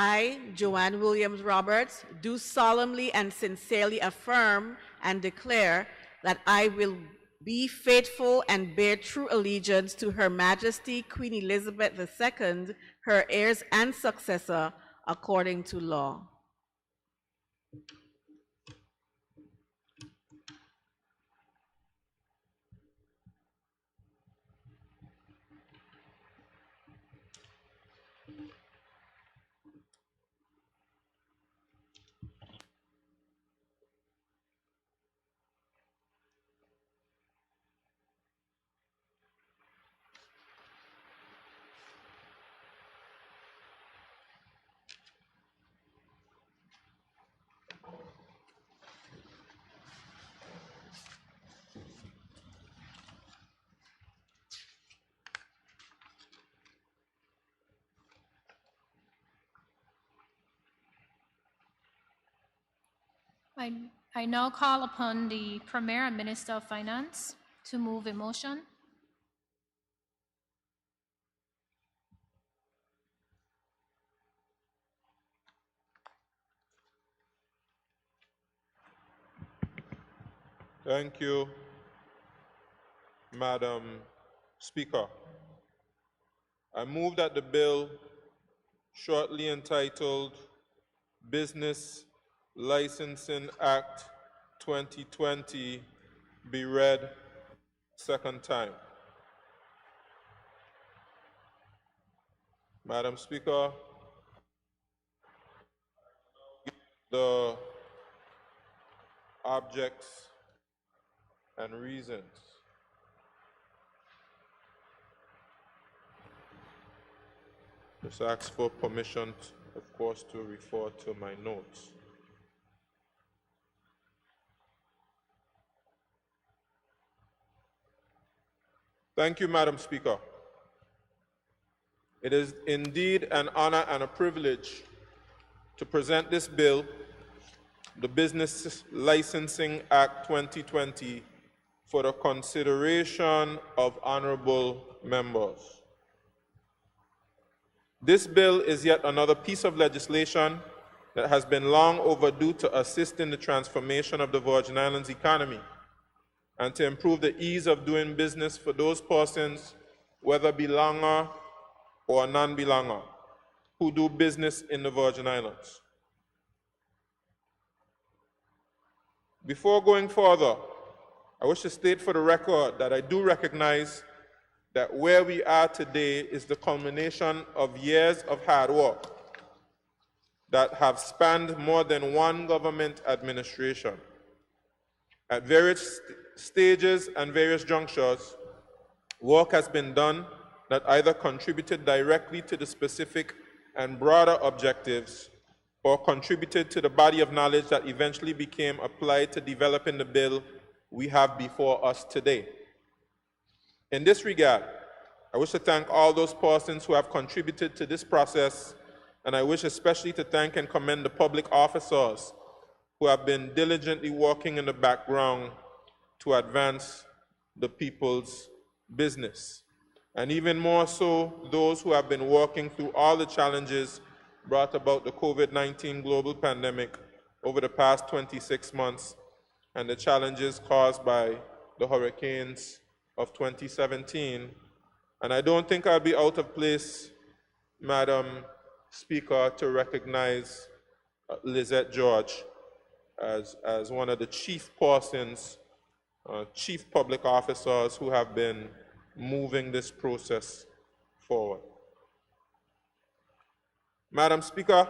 I, Joanne Williams Roberts, do solemnly and sincerely affirm and declare that I will be faithful and bear true allegiance to Her Majesty Queen Elizabeth II, her heirs and successor, according to law. I now call upon the Premier and Minister of Finance to move a motion. Thank you, Madam Speaker. I move that the bill shortly entitled Business Licensing Act 2020 be read second time. Madam Speaker, the objects and reasons. Just ask for permission, of course, to refer to my notes. Thank you, Madam Speaker. It is indeed an honor and a privilege to present this bill, the Business Licensing Act 2020, for the consideration of honorable members. This bill is yet another piece of legislation that has been long overdue to assist in the transformation of the Virgin Islands economy and to improve the ease of doing business for those persons, whether belonger or non-belonger, who do business in the Virgin Islands. Before going further, I wish to state for the record that I do recognize that where we are today is the culmination of years of hard work that have spanned more than one government administration. At various stages and various junctures, work has been done that either contributed directly to the specific and broader objectives or contributed to the body of knowledge that eventually became applied to developing the bill we have before us today. In this regard, I wish to thank all those persons who have contributed to this process, and I wish especially to thank and commend the public officers who have been diligently working in the background to advance the people's business. And even more so, those who have been working through all the challenges brought about the COVID-19 global pandemic over the past 26 months and the challenges caused by the hurricanes of 2017. And I don't think I'll be out of place, Madam Speaker, to recognize Lizette George as one of the chief persons, chief public officers who have been moving this process forward. Madam Speaker,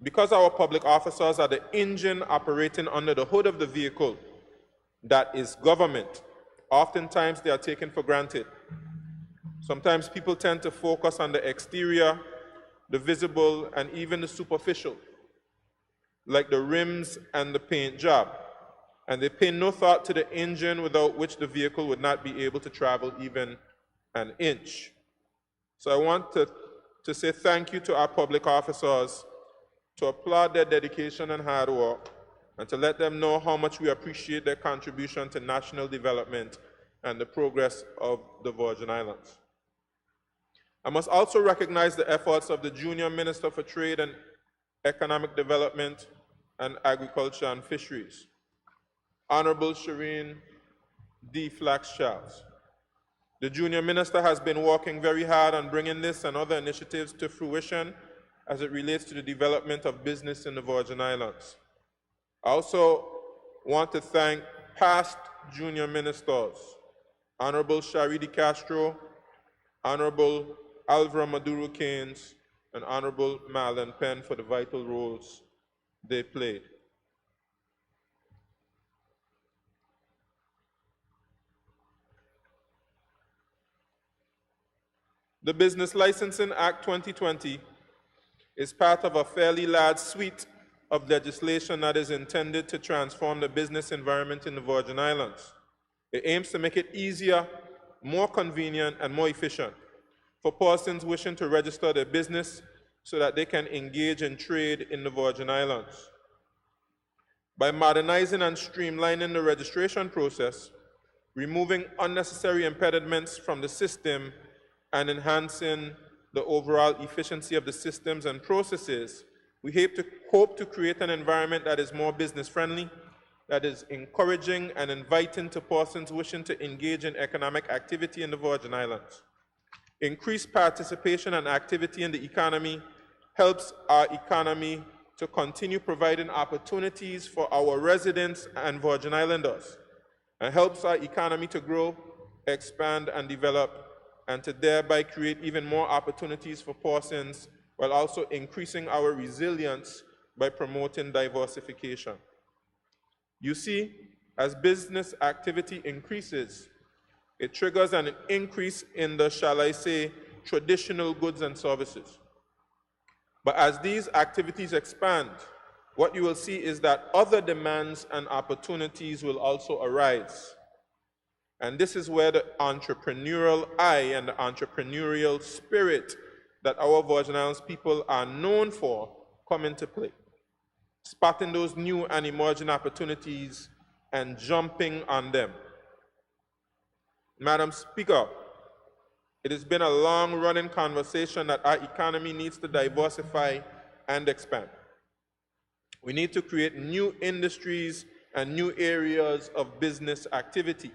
because our public officers are the engine operating under the hood of the vehicle that is government, oftentimes they are taken for granted. Sometimes people tend to focus on the exterior, the visible, and even the superficial, like the rims and the paint job. And they pay no thought to the engine without which the vehicle would not be able to travel even an inch. So I want to say thank you to our public officers, to applaud their dedication and hard work, and to let them know how much we appreciate their contribution to national development and the progress of the Virgin Islands. I must also recognize the efforts of the Junior Minister for Trade and Economic Development and Agriculture and Fisheries, Honorable Shireen D. Flax-Charles. The Junior Minister has been working very hard on bringing this and other initiatives to fruition as it relates to the development of business in the Virgin Islands. I also want to thank past Junior Ministers, Honorable Shari Di Castro, Honorable Alvaro Maduro Keynes, and Honorable Marlon Penn for the vital roles they played. The Business Licensing Act 2020 is part of a fairly large suite of legislation that is intended to transform the business environment in the Virgin Islands. It aims to make it easier, more convenient, and more efficient for persons wishing to register their business so that they can engage in trade in the Virgin Islands. By modernizing and streamlining the registration process, removing unnecessary impediments from the system, and enhancing the overall efficiency of the systems and processes, we hope to create an environment that is more business-friendly, that is encouraging and inviting to persons wishing to engage in economic activity in the Virgin Islands. Increased participation and activity in the economy helps our economy to continue providing opportunities for our residents and Virgin Islanders, and helps our economy to grow, expand, and develop, and to thereby create even more opportunities for persons, while also increasing our resilience by promoting diversification. You see, as business activity increases, it triggers an increase in the, shall I say, traditional goods and services. But as these activities expand, what you will see is that other demands and opportunities will also arise. And this is where the entrepreneurial eye and the entrepreneurial spirit that our Virgin Islands people are known for come into play, spotting those new and emerging opportunities and jumping on them. Madam Speaker, it has been a long-running conversation that our economy needs to diversify and expand. We need to create new industries and new areas of business activity.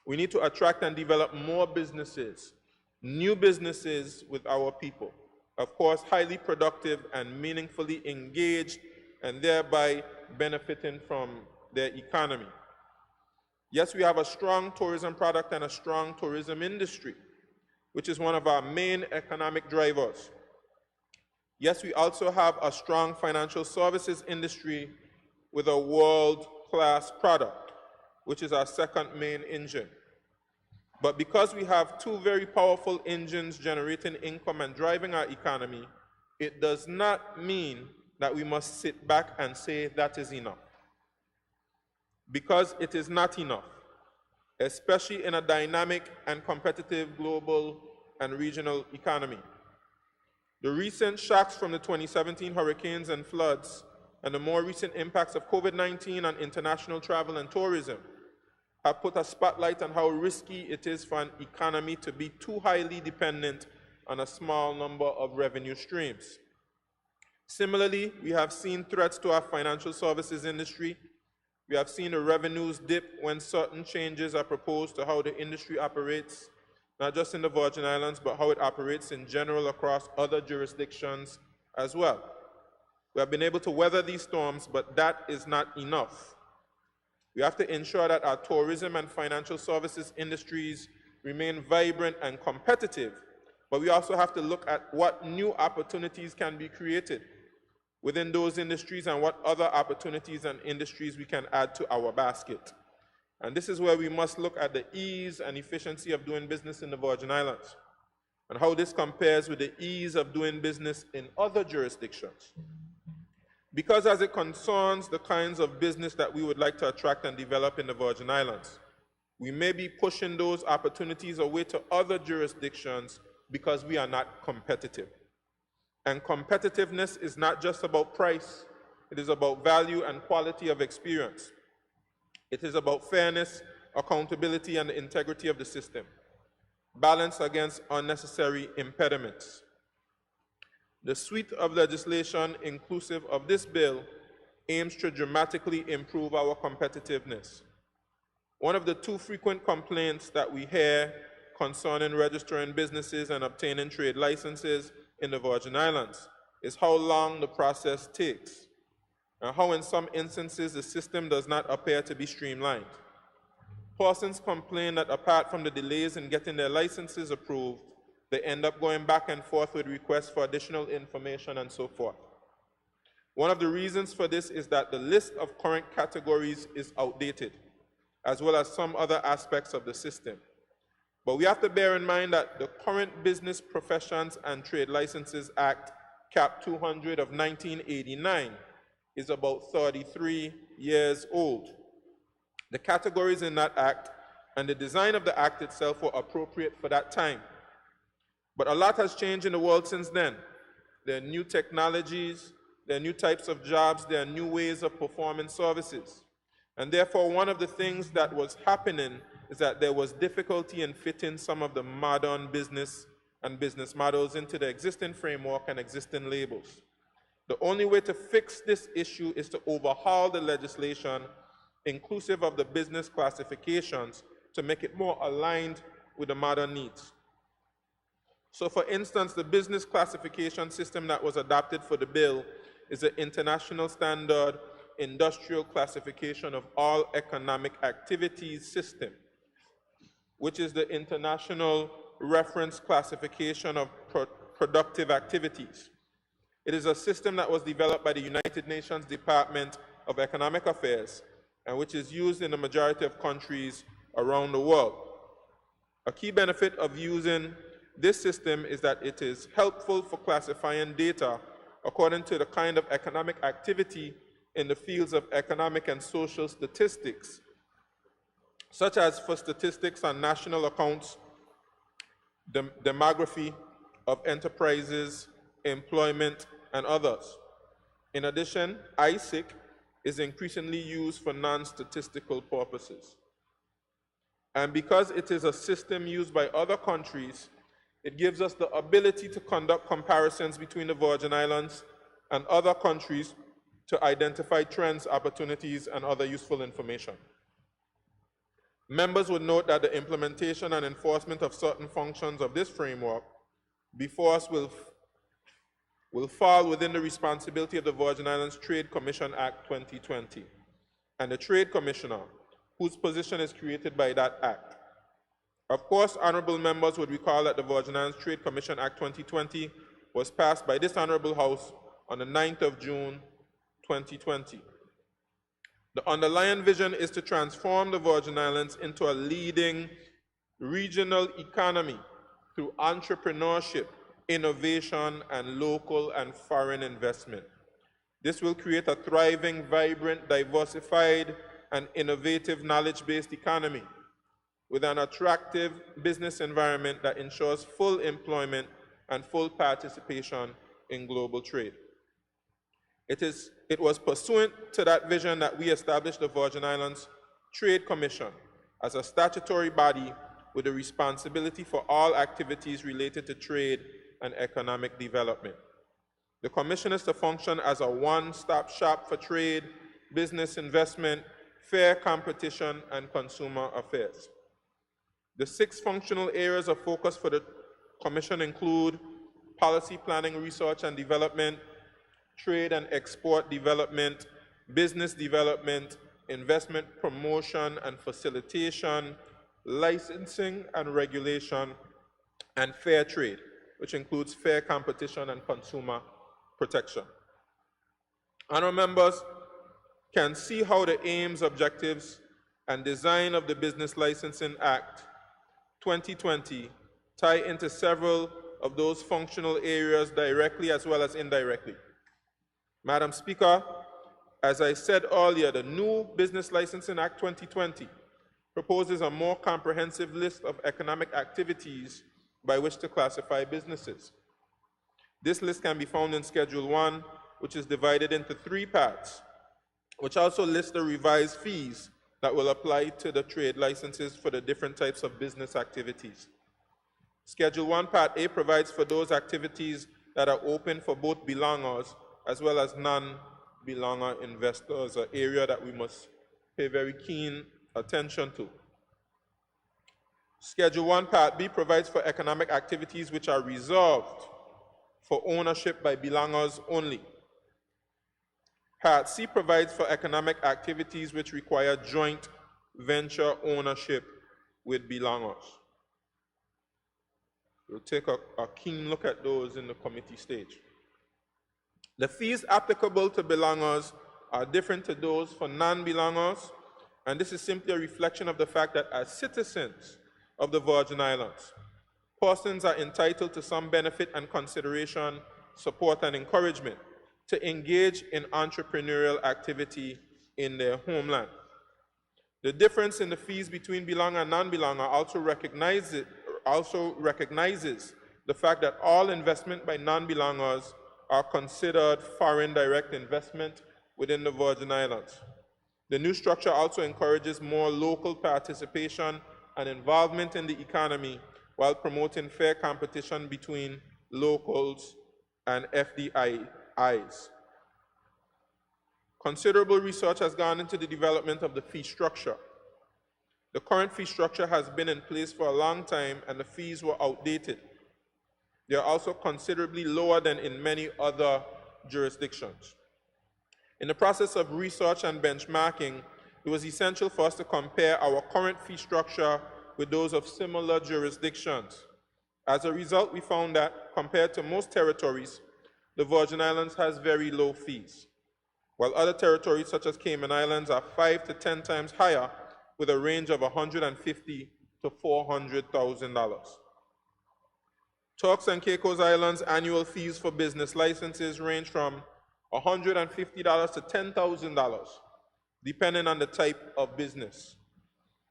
We need to attract and develop more businesses, new businesses with our people. Of course, highly productive and meaningfully engaged, and thereby benefiting from their economy. Yes, we have a strong tourism product and a strong tourism industry, which is one of our main economic drivers. Yes, we also have a strong financial services industry with a world-class product, which is our second main engine. But because we have two very powerful engines generating income and driving our economy, it does not mean that we must sit back and say that is enough. Because it is not enough, especially in a dynamic and competitive global and regional economy. The recent shocks from the 2017 hurricanes and floods and the more recent impacts of COVID-19 on international travel and tourism have put a spotlight on how risky it is for an economy to be too highly dependent on a small number of revenue streams. Similarly, we have seen threats to our financial services industry. We have seen the revenues dip when certain changes are proposed to how the industry operates, not just in the Virgin Islands, but how it operates in general across other jurisdictions as well. We have been able to weather these storms, but that is not enough. We have to ensure that our tourism and financial services industries remain vibrant and competitive, but we also have to look at what new opportunities can be created within those industries and what other opportunities and industries we can add to our basket. And this is where we must look at the ease and efficiency of doing business in the Virgin Islands and how this compares with the ease of doing business in other jurisdictions. Because as it concerns the kinds of business that we would like to attract and develop in the Virgin Islands, we may be pushing those opportunities away to other jurisdictions because we are not competitive. And competitiveness is not just about price, it is about value and quality of experience. It is about fairness, accountability, and the integrity of the system. balanced against unnecessary impediments. The suite of legislation inclusive of this bill aims to dramatically improve our competitiveness. One of the two frequent complaints that we hear concerning registering businesses and obtaining trade licenses in the Virgin Islands is how long the process takes, and how in some instances the system does not appear to be streamlined. Persons complain that apart from the delays in getting their licenses approved, they end up going back and forth with requests for additional information and so forth. One of the reasons for this is that the list of current categories is outdated, as well as some other aspects of the system. But we have to bear in mind that the current Business Professions and Trade Licenses Act, Cap 200 of 1989, is about 33 years old. The categories in that act and the design of the act itself were appropriate for that time. But a lot has changed in the world since then. There are new technologies, there are new types of jobs, there are new ways of performing services. And therefore, one of the things that was happening is that there was difficulty in fitting some of the modern business and business models into the existing framework and existing labels. The only way to fix this issue is to overhaul the legislation inclusive of the business classifications to make it more aligned with the modern needs. So for instance, the business classification system that was adopted for the bill is an international standard industrial classification of all economic activities system, which is the international reference classification of productive activities. It is a system that was developed by the United Nations Department of Economic Affairs and which is used in the majority of countries around the world. A key benefit of using this system is that it is helpful for classifying data according to the kind of economic activity in the fields of economic and social statistics, such as for statistics on national accounts, demography of enterprises, employment, and others. In addition, ISIC is increasingly used for non-statistical purposes. And because it is a system used by other countries, it gives us the ability to conduct comparisons between the Virgin Islands and other countries to identify trends, opportunities, and other useful information. Members would note that the implementation and enforcement of certain functions of this framework before us will fall within the responsibility of the Virgin Islands Trade Commission Act 2020 and the Trade Commissioner, whose position is created by that act. Of course, honorable members would recall that the Virgin Islands Trade Commission Act 2020 was passed by this honorable House on the 9th of June 2020. The underlying vision is to transform the Virgin Islands into a leading regional economy through entrepreneurship, innovation, and local and foreign investment. This will create a thriving, vibrant, diversified, and innovative knowledge-based economy with an attractive business environment that ensures full employment and full participation in global trade. It was pursuant to that vision that we established the Virgin Islands Trade Commission as a statutory body with a responsibility for all activities related to trade and economic development. The Commission is to function as a one-stop shop for trade, business investment, fair competition, and consumer affairs. The 6 functional areas of focus for the Commission include policy planning, research and development, trade and export development, business development, investment promotion and facilitation, licensing and regulation, and fair trade, which includes fair competition and consumer protection. Honorable members can see how the aims, objectives, and design of the Business Licensing Act 2020 tie into several of those functional areas directly as well as indirectly. Madam Speaker, as I said earlier, the new Business Licensing Act 2020 proposes a more comprehensive list of economic activities by which to classify businesses. This list can be found in Schedule 1, which is divided into 3 parts, which also lists the revised fees that will apply to the trade licenses for the different types of business activities. Schedule 1, Part A provides for those activities that are open for both belongers as well as non-belonger investors, an area that we must pay very keen attention to. Schedule 1, Part B provides for economic activities which are reserved for ownership by belongers only. Part C provides for economic activities which require joint venture ownership with belongers. We'll take a keen look at those in the committee stage. The fees applicable to belongers are different to those for non-belongers, and this is simply a reflection of the fact that as citizens of the Virgin Islands, persons are entitled to some benefit and consideration, support and encouragement to engage in entrepreneurial activity in their homeland. The difference in the fees between belonger and non-belonger also recognizes the fact that all investment by non-belongers are considered foreign direct investment within the Virgin Islands. The new structure also encourages more local participation and involvement in the economy while promoting fair competition between locals and FDIs. Considerable research has gone into the development of the fee structure. The current fee structure has been in place for a long time and the fees were outdated. They are also considerably lower than in many other jurisdictions. In the process of research and benchmarking, it was essential for us to compare our current fee structure with those of similar jurisdictions. As a result, we found that, compared to most territories, the Virgin Islands has very low fees, while other territories such as Cayman Islands are 5 to 10 times higher, with a range of $150,000 to $400,000. Turks and Caicos Islands annual fees for business licenses range from $150 to $10,000, depending on the type of business.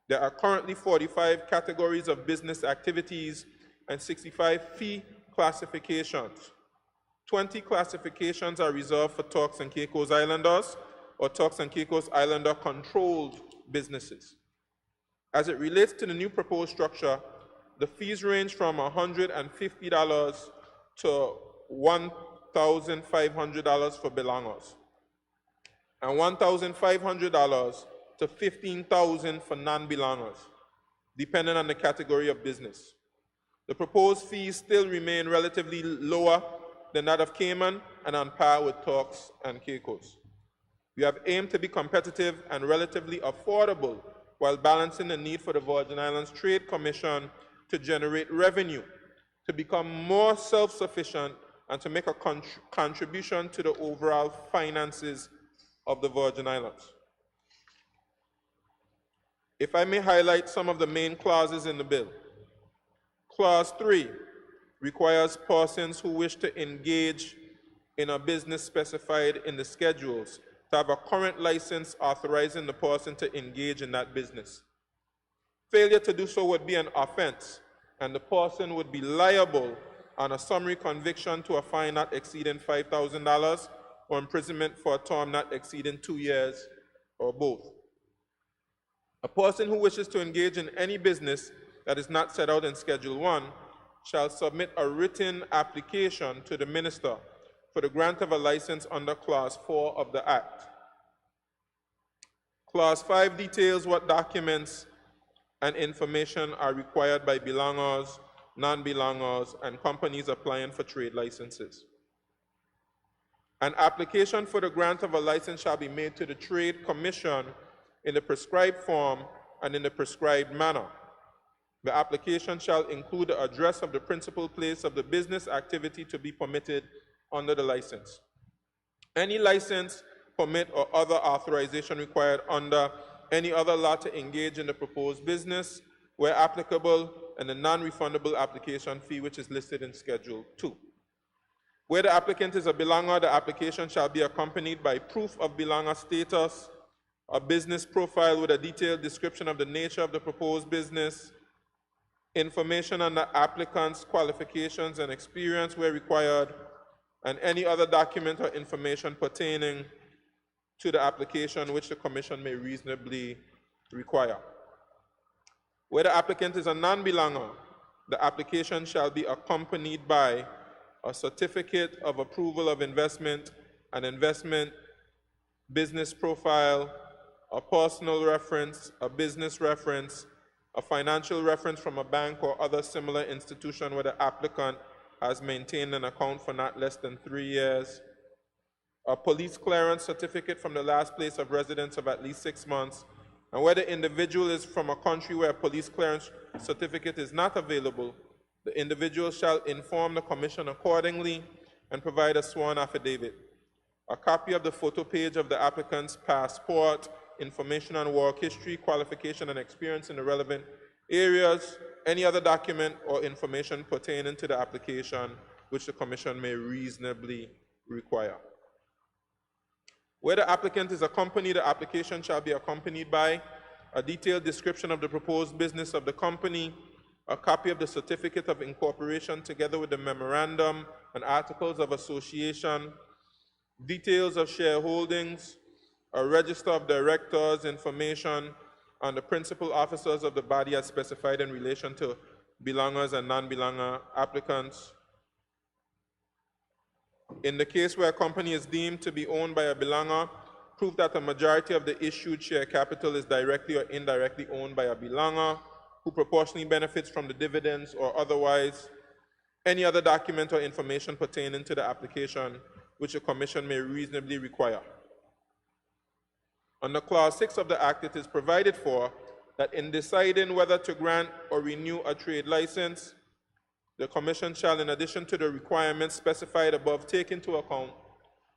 There are currently 45 categories of business activities and 65 fee classifications. 20 classifications are reserved for Turks and Caicos Islanders or Turks and Caicos Islander controlled businesses. As it relates to the new proposed structure, the fees range from $150 to $1,500 for belongers, and $1,500 to $15,000 for non-belongers, depending on the category of business. The proposed fees still remain relatively lower than that of Cayman and on par with Turks and Caicos. We have aimed to be competitive and relatively affordable while balancing the need for the Virgin Islands Trade Commission to generate revenue, to become more self-sufficient, and to make a contribution to the overall finances of the Virgin Islands. If I may highlight some of the main clauses in the bill. Clause 3 requires persons who wish to engage in a business specified in the schedules to have a current license authorizing the person to engage in that business. Failure to do so would be an offense, and the person would be liable on a summary conviction to a fine not exceeding $5,000 or imprisonment for a term not exceeding 2 years or both. A person who wishes to engage in any business that is not set out in Schedule 1 shall submit a written application to the Minister for the grant of a license under Clause 4 of the Act. Clause 5 details what documents and information are required by belongers, non-belongers, and companies applying for trade licenses. An application for the grant of a license shall be made to the Trade Commission in the prescribed form and in the prescribed manner. The application shall include the address of the principal place of the business activity to be permitted under the license. Any license, permit, or other authorization required under any other law to engage in the proposed business, where applicable, and the non-refundable application fee which is listed in Schedule 2. Where the applicant is a belonger, the application shall be accompanied by proof of belonger status, a business profile with a detailed description of the nature of the proposed business, information on the applicant's qualifications and experience where required, and any other document or information pertaining to the application which the Commission may reasonably require. Where the applicant is a non-belonger, the application shall be accompanied by a certificate of approval of investment, an investment business profile, a personal reference, a business reference, a financial reference from a bank or other similar institution where the applicant has maintained an account for not less than 3 years, a police clearance certificate from the last place of residence of at least 6 months, and where the individual is from a country where a police clearance certificate is not available, the individual shall inform the Commission accordingly and provide a sworn affidavit. A copy of the photo page of the applicant's passport, information on work history, qualification, and experience in the relevant areas, any other document or information pertaining to the application which the Commission may reasonably require. Where the applicant is accompanied, the application shall be accompanied by a detailed description of the proposed business of the company, a copy of the certificate of incorporation together with the memorandum and articles of association, details of shareholdings, a register of directors, information on the principal officers of the body as specified in relation to belongers and non-belonger applicants. In the case where a company is deemed to be owned by a belonger, proof that a majority of the issued share capital is directly or indirectly owned by a belonger, who proportionally benefits from the dividends or otherwise, any other document or information pertaining to the application which the Commission may reasonably require. Under Clause 6 of the Act, it is provided for that in deciding whether to grant or renew a trade license, the Commission shall, in addition to the requirements specified above, take into account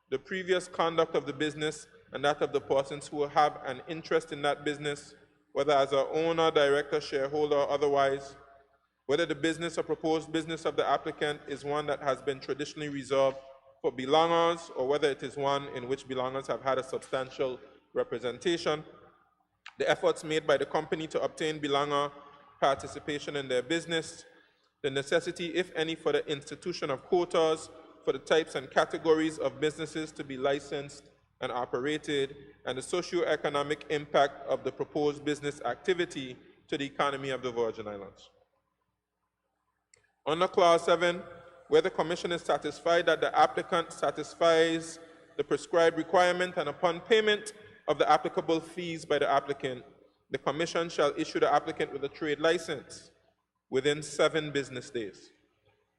the previous conduct of the business and that of the persons who have an interest in that business, whether as an owner, director, shareholder, or otherwise, whether the business or proposed business of the applicant is one that has been traditionally reserved for belongers, or whether it is one in which belongers have had a substantial representation, the efforts made by the company to obtain belonger participation in their business, the necessity, if any, for the institution of quotas for the types and categories of businesses to be licensed and operated, and the socio-economic impact of the proposed business activity to the economy of the Virgin Islands. Under Clause 7, where the Commission is satisfied that the applicant satisfies the prescribed requirement and upon payment of the applicable fees by the applicant, the Commission shall issue the applicant with a trade license within 7 business days.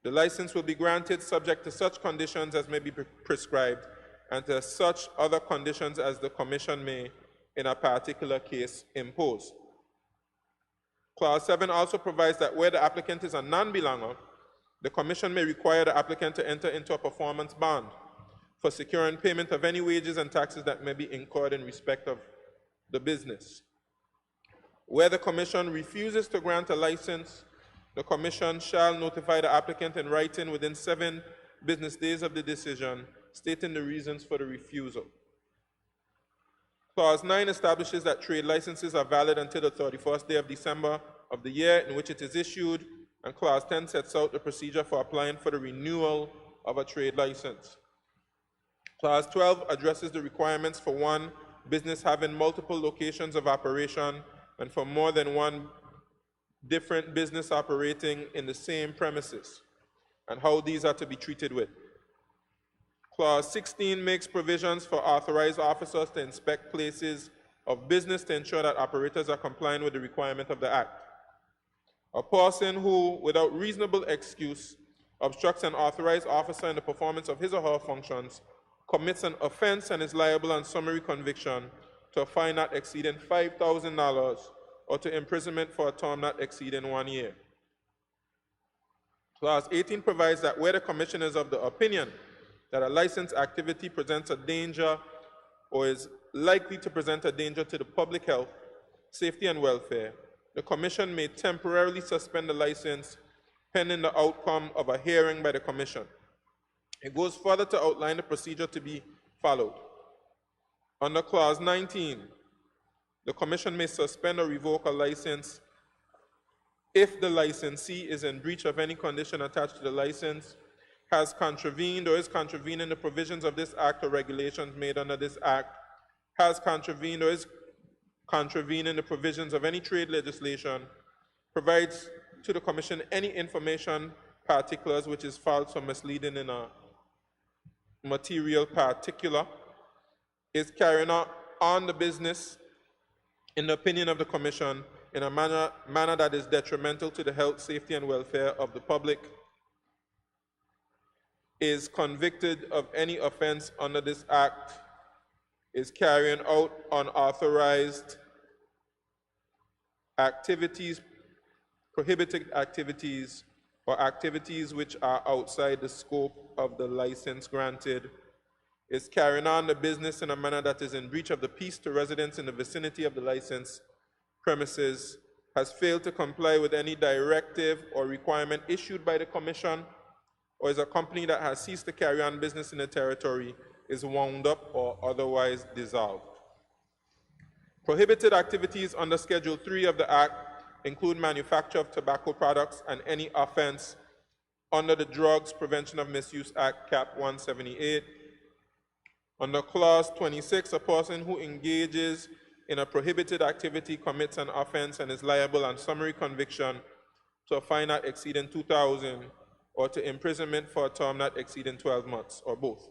The license will be granted subject to such conditions as may be prescribed and to such other conditions as the Commission may, in a particular case, impose. Clause 7 also provides that where the applicant is a non-belonger, the Commission may require the applicant to enter into a performance bond for securing payment of any wages and taxes that may be incurred in respect of the business. Where the Commission refuses to grant a license, the Commission shall notify the applicant in writing within 7 business days of the decision, stating the reasons for the refusal. Clause 9 establishes that trade licenses are valid until the 31st day of December of the year in which it is issued, and Clause 10 sets out the procedure for applying for the renewal of a trade license. Clause 12 addresses the requirements for one business having multiple locations of operation and for more than one different business operating in the same premises, and how these are to be treated with. Clause 16 makes provisions for authorized officers to inspect places of business to ensure that operators are complying with the requirement of the Act. A person who, without reasonable excuse, obstructs an authorized officer in the performance of his or her functions commits an offense and is liable on summary conviction to a fine not exceeding $5,000 or to imprisonment for a term not exceeding 1 year. Clause 18 provides that where the Commission is of the opinion that a licensed activity presents a danger or is likely to present a danger to the public health, safety, and welfare, the Commission may temporarily suspend the license pending the outcome of a hearing by the Commission. It goes further to outline the procedure to be followed. Under Clause 19, the Commission may suspend or revoke a license if the licensee is in breach of any condition attached to the license, has contravened or is contravening the provisions of this Act or regulations made under this Act, has contravened or is contravening the provisions of any trade legislation, provides to the Commission any information, particulars, which is false or misleading in a material particular, is carrying on the business, in the opinion of the Commission, in a manner that is detrimental to the health, safety, and welfare of the public, is convicted of any offense under this Act, is carrying out unauthorized activities, prohibited activities, or activities which are outside the scope of the license granted, is carrying on the business in a manner that is in breach of the peace to residents in the vicinity of the licensed premises, has failed to comply with any directive or requirement issued by the Commission, or is a company that has ceased to carry on business in the territory, is wound up or otherwise dissolved. Prohibited activities under Schedule 3 of the Act include manufacture of tobacco products and any offense under the Drugs Prevention of Misuse Act, Cap 178. Under Clause 26, a person who engages in a prohibited activity commits an offense and is liable on summary conviction to a fine not exceeding $2,000 or to imprisonment for a term not exceeding 12 months, or both.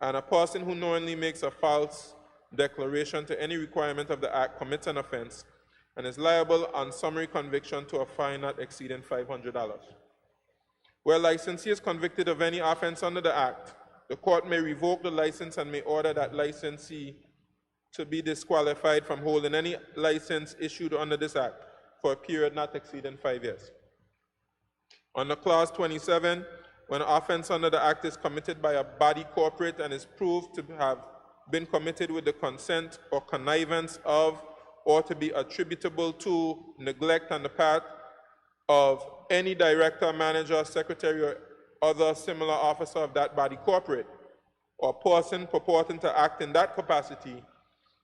And a person who knowingly makes a false declaration to any requirement of the Act commits an offense and is liable on summary conviction to a fine not exceeding $500. Where licensee is convicted of any offense under the Act, the court may revoke the license and may order that licensee to be disqualified from holding any license issued under this Act for a period not exceeding 5 years. Under Clause 27, when an offense under the Act is committed by a body corporate and is proved to have been committed with the consent or connivance of, or to be attributable to, neglect on the part of any director, manager, secretary, or other similar officer of that body corporate, or person purporting to act in that capacity,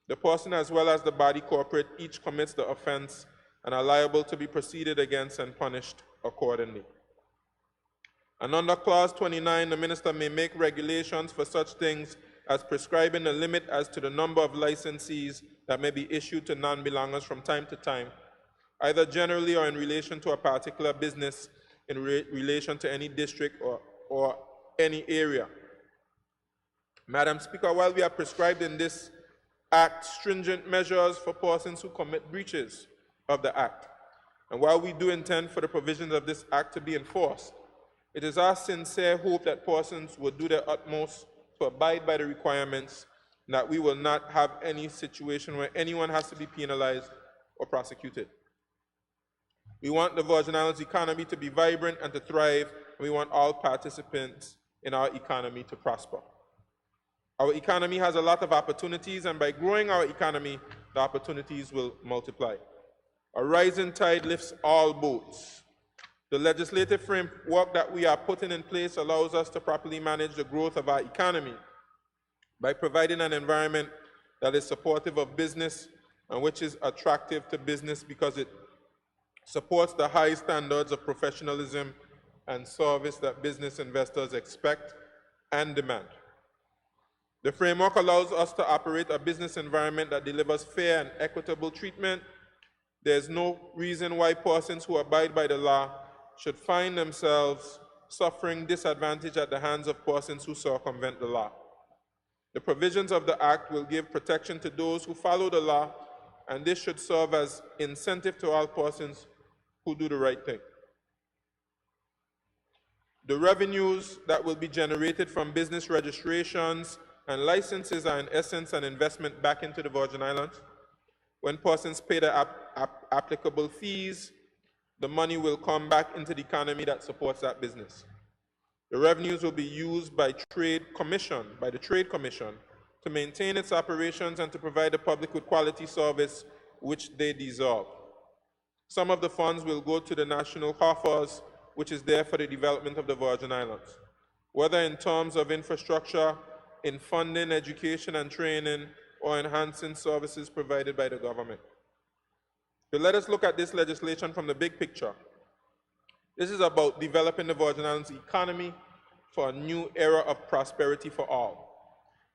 the person as well as the body corporate each commits the offense and are liable to be proceeded against and punished accordingly. And under Clause 29, the minister may make regulations for such things as prescribing a limit as to the number of licensees that may be issued to non-belongers from time to time, either generally or in relation to a particular business in relation to any district or any area. Madam Speaker, while we have prescribed in this Act stringent measures for persons who commit breaches of the Act, and while we do intend for the provisions of this Act to be enforced, it is our sincere hope that persons will do their utmost to abide by the requirements, and that we will not have any situation where anyone has to be penalized or prosecuted. We want the Virgin Islands economy to be vibrant and to thrive, and we want all participants in our economy to prosper. Our economy has a lot of opportunities, and by growing our economy, the opportunities will multiply. A rising tide lifts all boats. The legislative framework that we are putting in place allows us to properly manage the growth of our economy by providing an environment that is supportive of business and which is attractive to business because it supports the high standards of professionalism and service that business investors expect and demand. The framework allows us to operate a business environment that delivers fair and equitable treatment. There's no reason why persons who abide by the law should find themselves suffering disadvantage at the hands of persons who circumvent the law. The provisions of the Act will give protection to those who follow the law, and this should serve as incentive to all persons who do the right thing. The revenues that will be generated from business registrations and licenses are in essence an investment back into the Virgin Islands. When persons pay the applicable fees, the money will come back into the economy that supports that business. The revenues will be used by the Trade Commission to maintain its operations and to provide the public with quality service which they deserve. Some of the funds will go to the national coffers, which is there for the development of the Virgin Islands, whether in terms of infrastructure, in funding, education and training, or enhancing services provided by the government. So let us look at this legislation from the big picture. This is about developing the Virgin Islands economy for a new era of prosperity for all.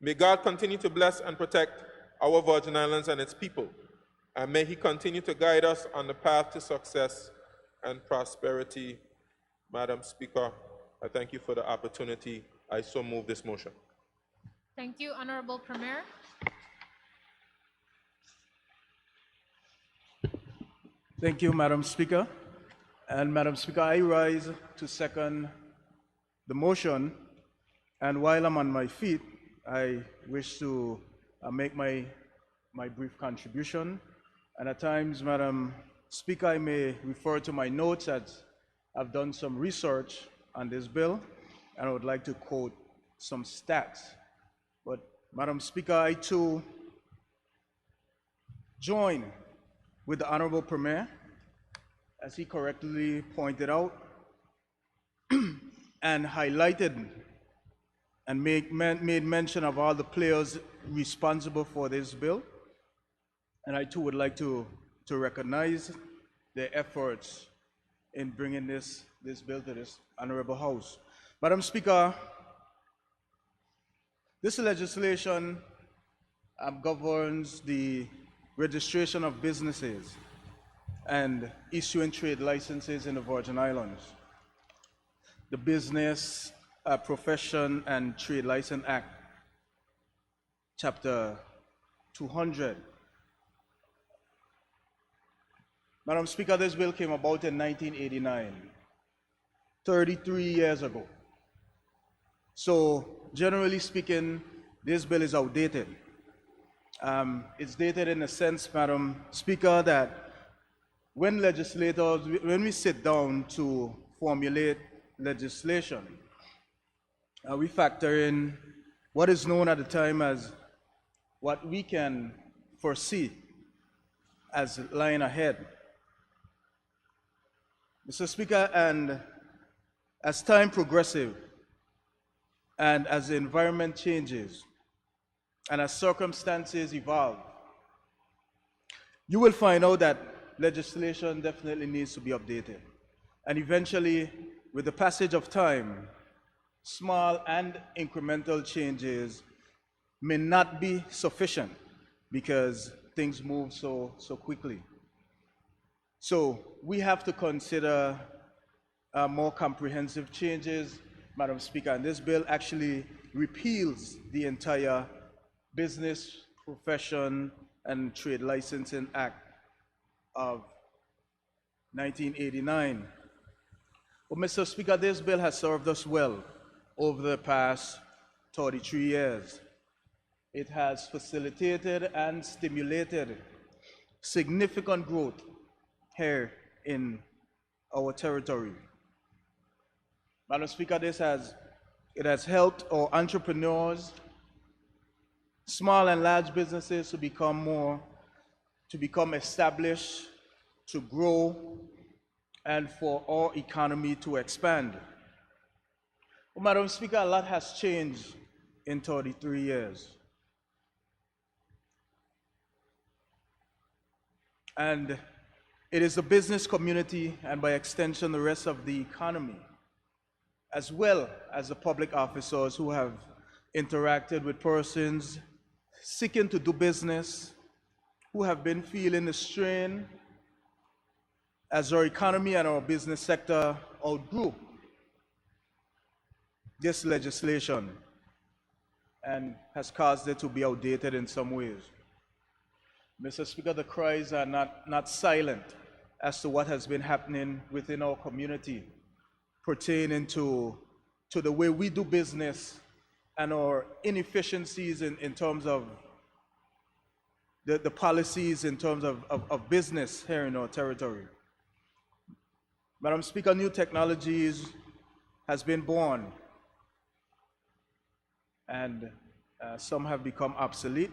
May God continue to bless and protect our Virgin Islands and its people, and may He continue to guide us on the path to success and prosperity. Madam Speaker, I thank you for the opportunity. I so move this motion. Thank you, Honorable Premier. Thank you, Madam Speaker. And Madam Speaker, I rise to second the motion. And while I'm on my feet, I wish to make my brief contribution. And at times, Madam Speaker, I may refer to my notes as I've done some research on this bill, and I would like to quote some stats. But Madam Speaker, I too join with the Honorable Premier, as he correctly pointed out and highlighted and made mention of all the players responsible for this bill. And I too would like to recognize their efforts in bringing this bill to this Honorable House. Madam Speaker, this legislation governs the registration of businesses and issuing trade licenses in the Virgin Islands. The Business, Profession and Trade License Act, Chapter 200. Madam Speaker, this bill came about in 1989, 33 years ago. So, generally speaking, this bill is outdated. It's dated in the sense, Madam Speaker, that when we sit down to formulate legislation, we factor in what is known at the time as what we can foresee as lying ahead. Mr. Speaker, and as time progresses, and as the environment changes, and as circumstances evolve, you will find out that legislation definitely needs to be updated. And eventually, with the passage of time, small and incremental changes may not be sufficient because things move so quickly. So we have to consider more comprehensive changes, Madam Speaker, and this bill actually repeals the entire Business, Profession and Trade Licensing Act of 1989. But Mr. Speaker, this bill has served us well over the past 33 years. It has facilitated and stimulated significant growth here in our territory. Madam Speaker, it has helped our entrepreneurs, small and large businesses to become established, to grow, and for our economy to expand. Well, Madam Speaker, a lot has changed in 33 years. And it is the business community, and by extension, the rest of the economy, as well as the public officers who have interacted with persons seeking to do business, who have been feeling the strain as our economy and our business sector outgrew this legislation and has caused it to be outdated in some ways. Mr. Speaker, the cries are not silent as to what has been happening within our community pertaining to the way we do business and our inefficiencies in terms of the policies in terms of business here in our territory. Madam Speaker, new technologies has been born, and some have become obsolete,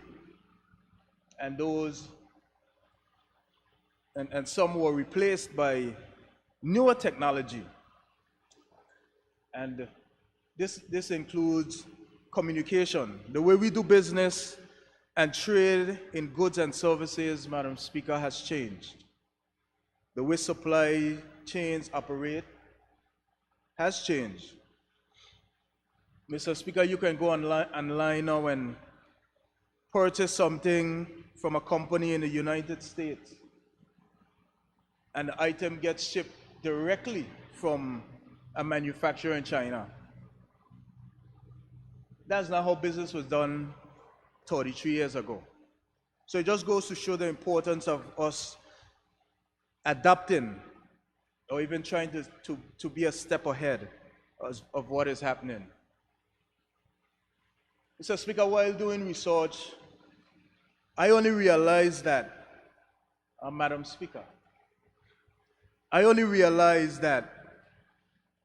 and some were replaced by newer technology. And this includes communication. The way we do business and trade in goods and services, Madam Speaker, has changed. The way supply chains operate has changed. Mr. Speaker, you can go online now and purchase something from a company in the United States, and the item gets shipped directly from a manufacturer in China. That's not how business was done 33 years ago. So it just goes to show the importance of us adapting or even trying to be a step ahead of what is happening. Mr. Speaker, while doing research, I only realized that, Madam Speaker, I only realized that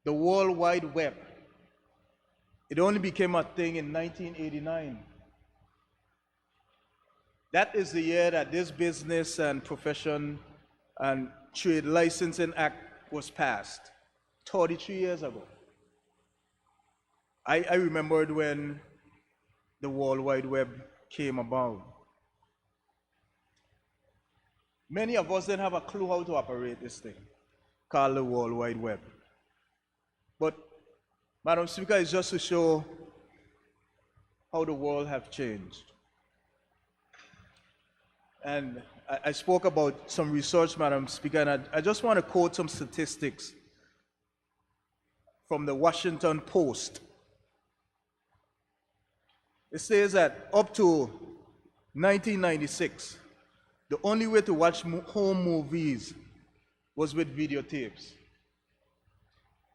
the World Wide Web, it only became a thing in 1989. That is the year that this Business and Profession and Trade Licensing Act was passed, 33 years ago. I remembered when the World Wide Web came about. Many of us didn't have a clue how to operate this thing called the World Wide Web. But, Madam Speaker, it's just to show how the world have changed. And I spoke about some research, Madam Speaker, and I just want to quote some statistics from the Washington Post. It says that up to 1996, the only way to watch home movies was with videotapes.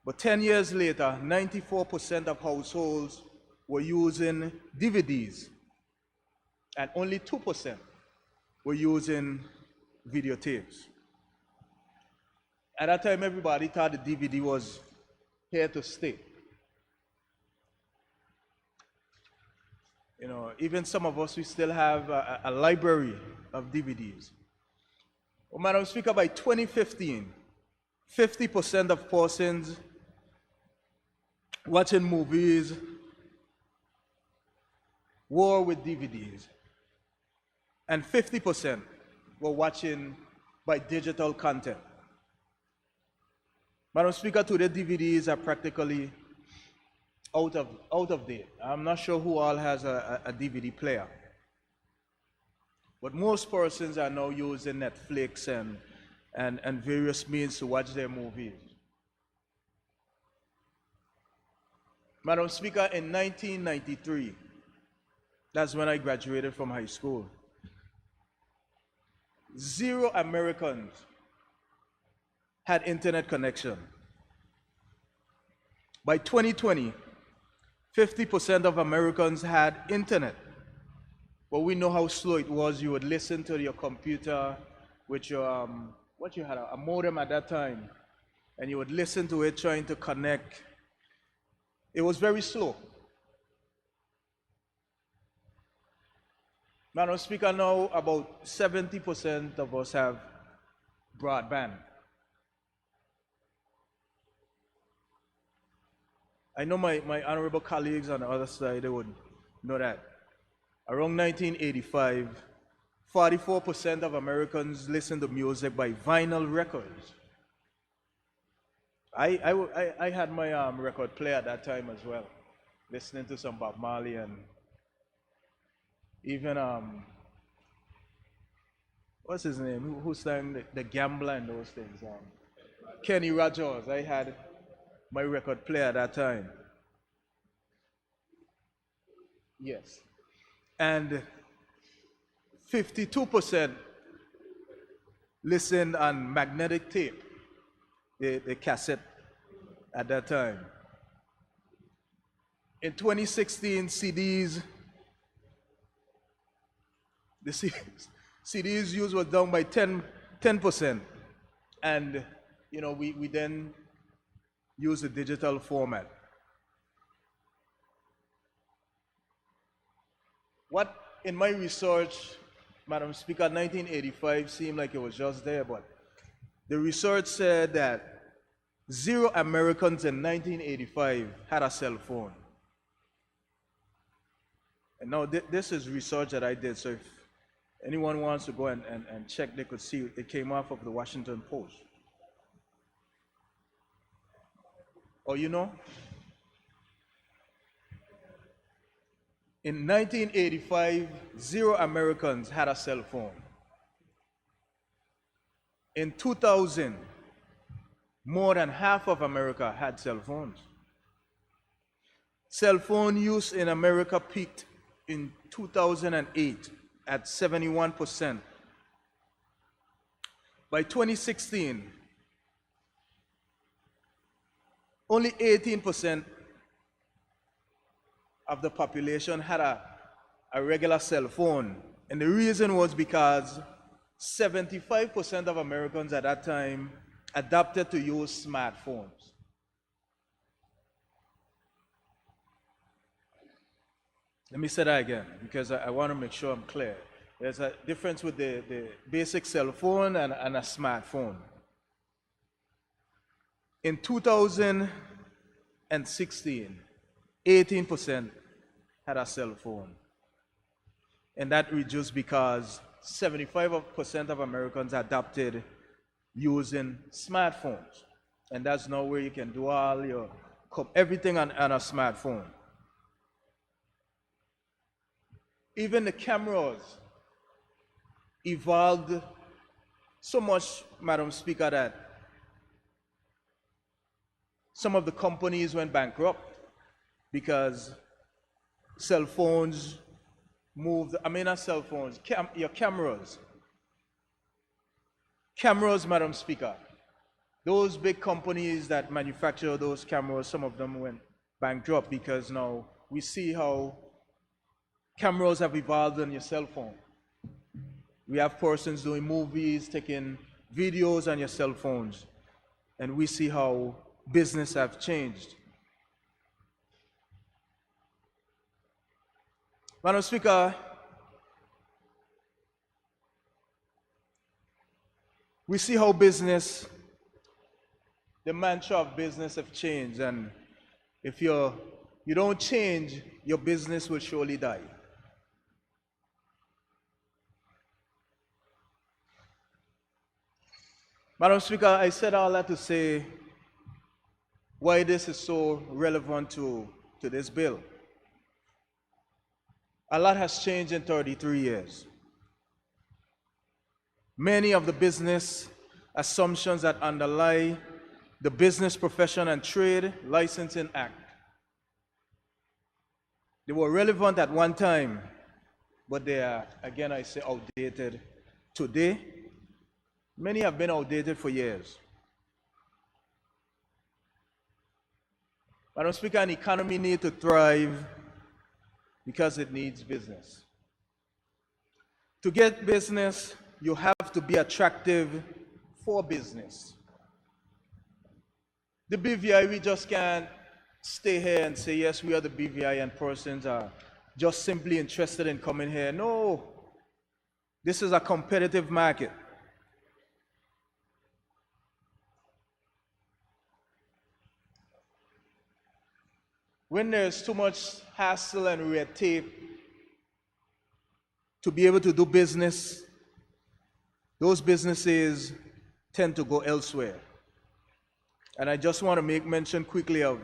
But 10 years later, 94% of households were using DVDs, and only 2% were using videotapes. At that time, everybody thought the DVD was here to stay. You know, even some of us, we still have a library of DVDs. Well, Madam Speaker, by 2015, 50% of persons watching movies were with DVDs, and 50% were watching by digital content. Madam Speaker, today DVDs are practically out of date. I'm not sure who all has a DVD player, but most persons are now using Netflix and various means to watch their movies. Madam Speaker, in 1993, that's when I graduated from high school, 0 Americans had internet connection. By 2020, 50% of Americans had internet. But we know how slow it was. You would listen to your computer with your, what you had, a modem at that time, and you would listen to it trying to connect. It was very slow. Madam Speaker, now about 70% of us have broadband. I know my honorable colleagues on the other side, they would know that. Around 1985, 44% of Americans listened to music by vinyl records. I had my record player at that time as well, listening to some Bob Marley and even, what's his name? Who sang the Gambler and those things? Kenny Rogers. I had my record player at that time. Yes. And 52% listened on magnetic tape, the cassette at that time. In 2016, CDs, the CDs used was down by 10%. And, you know, we then use the digital format. What, in my research, Madam Speaker, 1985 seemed like it was just there, but the research said that 0 Americans in 1985 had a cell phone. And now this is research that I did, so if anyone wants to go and check, they could see it came off of the Washington Post. Or you know, in 1985, 0 Americans had a cell phone. In 2000, more than half of America had cell phones. Cell phone use in America peaked in 2008 at 71%. By 2016, only 18% of the population had a regular cell phone. And the reason was because 75% of Americans at that time adopted to use smartphones. Let me say that again, because I want to make sure I'm clear. There's a difference with the basic cell phone and a smartphone. In 2016, 18% had a cell phone. And that reduced because 75% of Americans adopted using smartphones. And that's now where you can do all your, everything on a smartphone. Even the cameras evolved so much, Madam Speaker, that some of the companies went bankrupt because cell phones moved, not cell phones, your cameras. Cameras, Madam Speaker. Those big companies that manufacture those cameras, some of them went bankrupt because now we see how cameras have evolved on your cell phone. We have persons doing movies, taking videos on your cell phones, and we see how business have changed. Madam Speaker, we see how business, the mantra of business have changed, and if you don't change, your business will surely die. Madam Speaker, I said all that to say why this is so relevant to this bill. A lot has changed in 33 years. Many of the business assumptions that underlie the Business Profession and Trade Licensing Act, they were relevant at one time, but they are, again I say, outdated today. Many have been outdated for years. Madam Speaker, an economy needs to thrive because it needs business. To get business, you have to be attractive for business. The BVI, we just can't stay here and say, yes, we are the BVI, and persons are just simply interested in coming here. No, this is a competitive market. When there's too much hassle and red tape to be able to do business, those businesses tend to go elsewhere. And I just want to make mention quickly of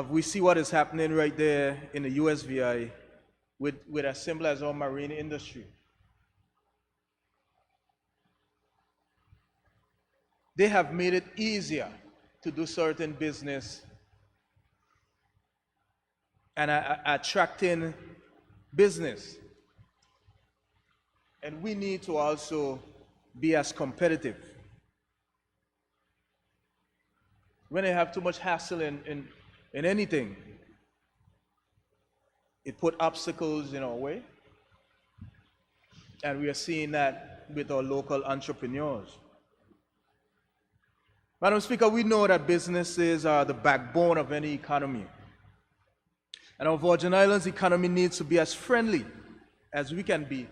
we see what is happening right there in the USVI with as simple as our marine industry. They have made it easier to do certain business and attracting business. And we need to also be as competitive. When they have too much hassle in anything, it put obstacles in our way. And we are seeing that with our local entrepreneurs. Madam Speaker, we know that businesses are the backbone of any economy. And our Virgin Islands economy needs to be as friendly as we can be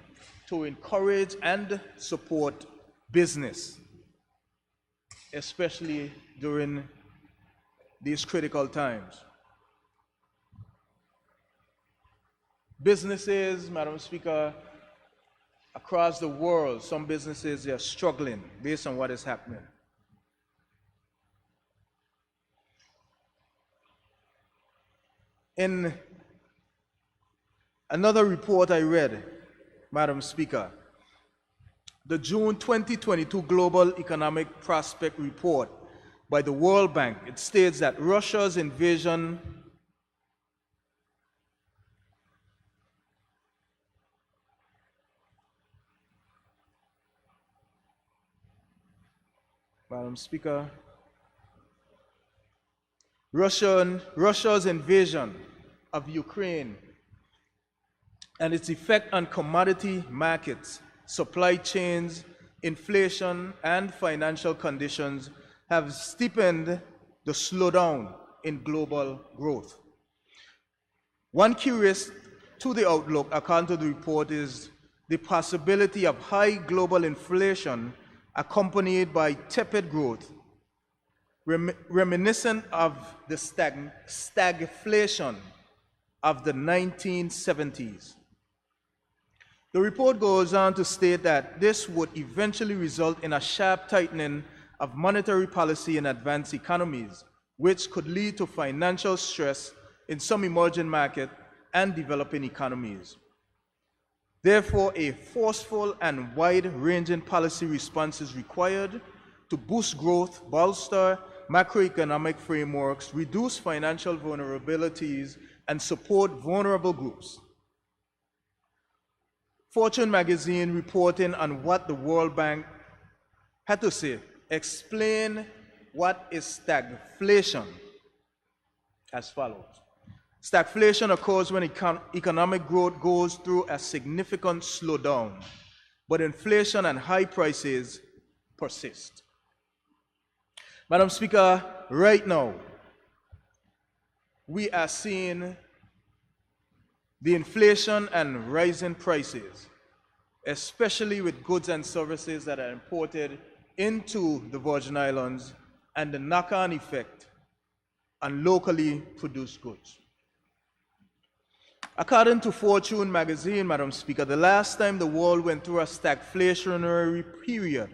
to encourage and support business, especially during these critical times. Businesses, Madam Speaker, across the world, some businesses are struggling based on what is happening. In another report I read, Madam Speaker, the June 2022 Global Economic Prospect Report by the World Bank. It states that Russia's invasion Madam Speaker, Russia's invasion of Ukraine and its effect on commodity markets, supply chains, inflation, and financial conditions have steepened the slowdown in global growth. One key risk to the outlook, according to the report, is the possibility of high global inflation accompanied by tepid growth, reminiscent of the stagflation of the 1970s. The report goes on to state that this would eventually result in a sharp tightening of monetary policy in advanced economies, which could lead to financial stress in some emerging markets and developing economies. Therefore, a forceful and wide-ranging policy response is required to boost growth, bolster macroeconomic frameworks, reduce financial vulnerabilities, and support vulnerable groups. Fortune magazine, reporting on what the World Bank had to say, explain what is stagflation as follows. Stagflation occurs when economic growth goes through a significant slowdown, but inflation and high prices persist. Madam Speaker, right now, we are seeing the inflation and rising prices, especially with goods and services that are imported into the Virgin Islands, and the knock-on effect on locally produced goods. According to Fortune magazine, Madam Speaker, the last time the world went through a stagflationary period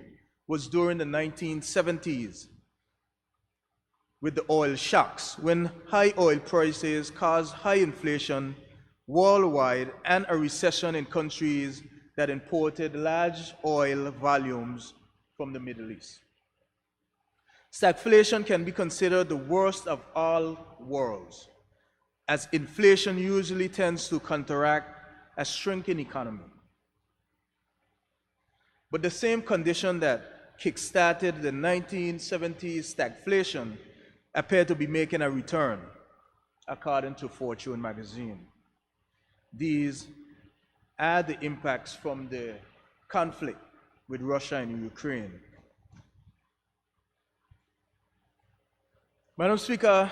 was during the 1970s with the oil shocks, when high oil prices caused high inflation worldwide and a recession in countries that imported large oil volumes from the Middle East. Stagflation can be considered the worst of all worlds, as inflation usually tends to counteract a shrinking economy. But the same condition that kick-started the 1970s stagflation appear to be making a return, according to Fortune magazine. These are the impacts from the conflict with Russia and Ukraine. Madam Speaker,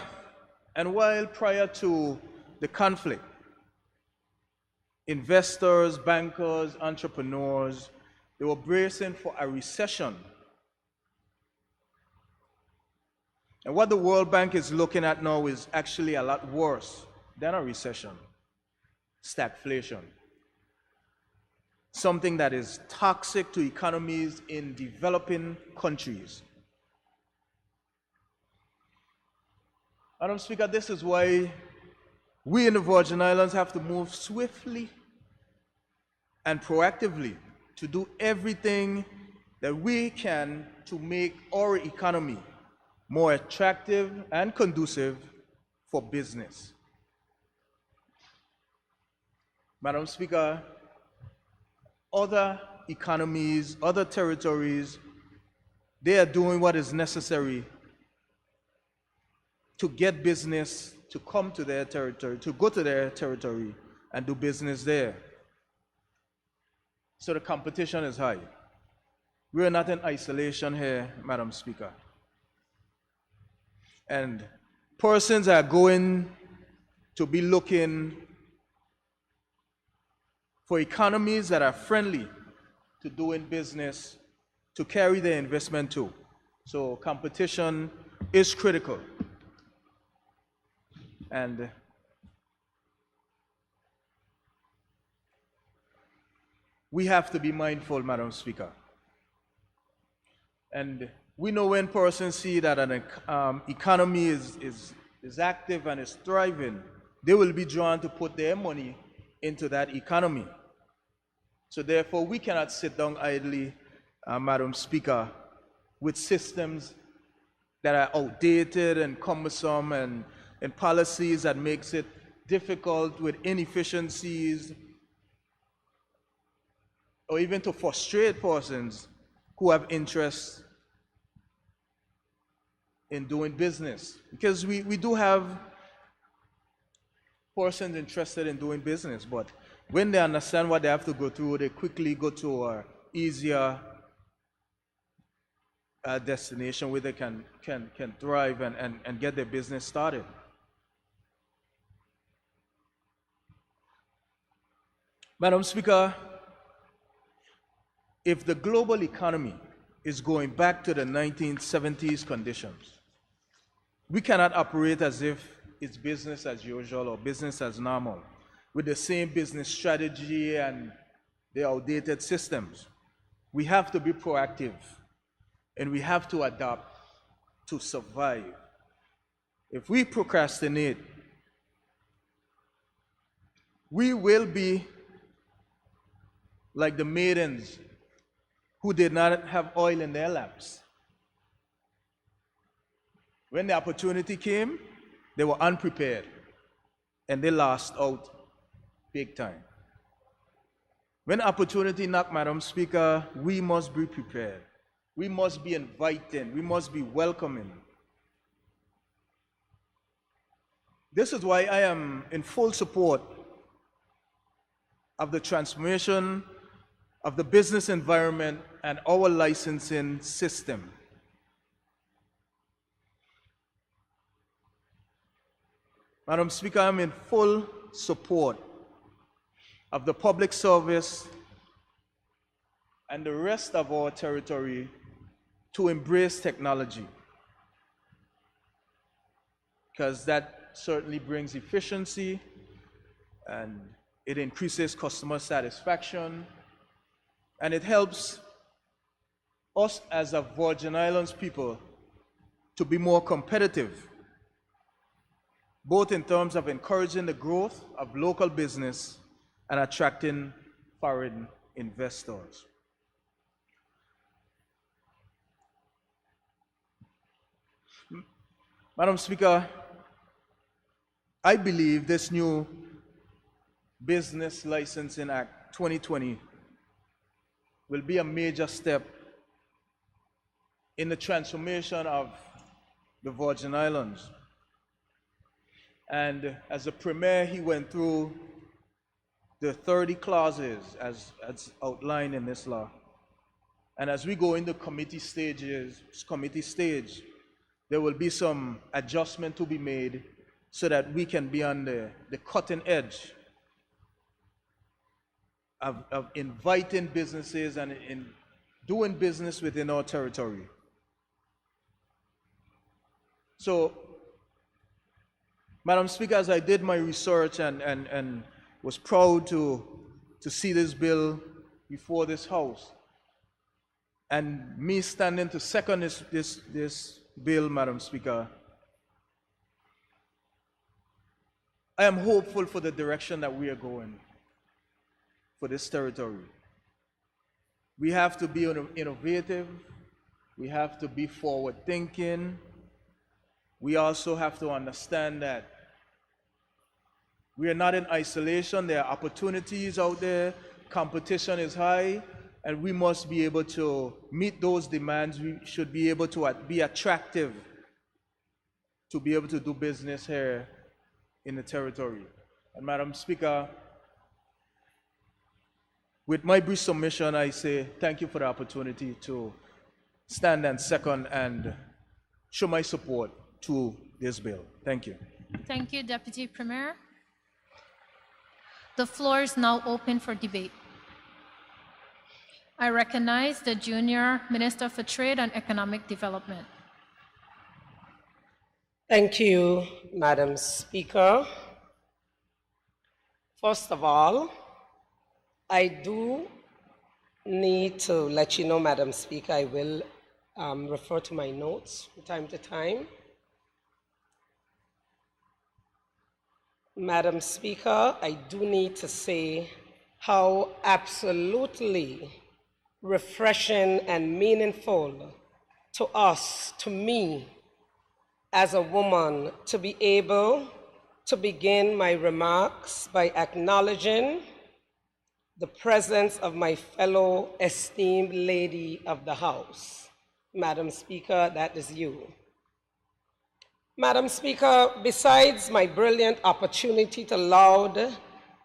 and while prior to the conflict, investors, bankers, entrepreneurs, they were bracing for a recession. And what the World Bank is looking at now is actually a lot worse than a recession: stagflation. Something that is toxic to economies in developing countries. Madam Speaker, this is why we in the Virgin Islands have to move swiftly and proactively to do everything that we can to make our economy more attractive and conducive for business. Madam Speaker, other economies, other territories, they are doing what is necessary to get business to come to their territory, to go to their territory and do business there. So the competition is high. We are not in isolation here, Madam Speaker. And persons are going to be looking for economies that are friendly to doing business, to carry their investment to. So competition is critical. And we have to be mindful, Madam Speaker. And we know when persons see that an economy is active and is thriving, they will be drawn to put their money into that economy. So therefore, we cannot sit down idly, Madam Speaker, with systems that are outdated and cumbersome, and policies that makes it difficult with inefficiencies, or even to frustrate persons who have interest in doing business. Because we do have persons interested in doing business, but when they understand what they have to go through, they quickly go to an easier destination where they can thrive and get their business started. Madam Speaker, if the global economy is going back to the 1970s conditions, we cannot operate as if it's business as usual or business as normal with the same business strategy and the outdated systems. We have to be proactive and we have to adapt to survive. If we procrastinate, we will be like the maidens who did not have oil in their lamps. When the opportunity came, they were unprepared and they lost out big time. When opportunity knocks, Madam Speaker, we must be prepared. We must be inviting. We must be welcoming. This is why I am in full support of the transformation of the business environment and our licensing system. Madam Speaker, I'm in full support of the public service and the rest of our territory to embrace technology, because that certainly brings efficiency and it increases customer satisfaction and it helps us as a Virgin Islands people to be more competitive, both in terms of encouraging the growth of local business and attracting foreign investors. Madam Speaker, I believe this new Business Licensing Act 2020 will be a major step in the transformation of the Virgin Islands. And as a premier, he went through the 30 clauses as outlined in this law. And as we go into committee stage, there will be some adjustment to be made so that we can be on the cutting edge of inviting businesses and in doing business within our territory. So, Madam Speaker, as I did my research and was proud to see this bill before this House, and me standing to second this bill, Madam Speaker, I am hopeful for the direction that we are going for this territory. We have to be innovative. We have to be forward-thinking. We also have to understand that we are not in isolation. There are opportunities out there. Competition is high, and we must be able to meet those demands. We should be able to be attractive to be able to do business here in the territory. And Madam Speaker, with my brief submission, I say thank you for the opportunity to stand and second and show my support to this bill. Thank you. Thank you, Deputy Premier. The floor is now open for debate. I recognize the Junior Minister for Trade and Economic Development. Thank you, Madam Speaker. First of all, I do need to let you know, Madam Speaker, I will refer to my notes from time to time. Madam Speaker, I do need to say how absolutely refreshing and meaningful to us, to me, as a woman to be able to begin my remarks by acknowledging the presence of my fellow esteemed lady of the House. Madam Speaker, that is you. Madam Speaker, besides my brilliant opportunity to laud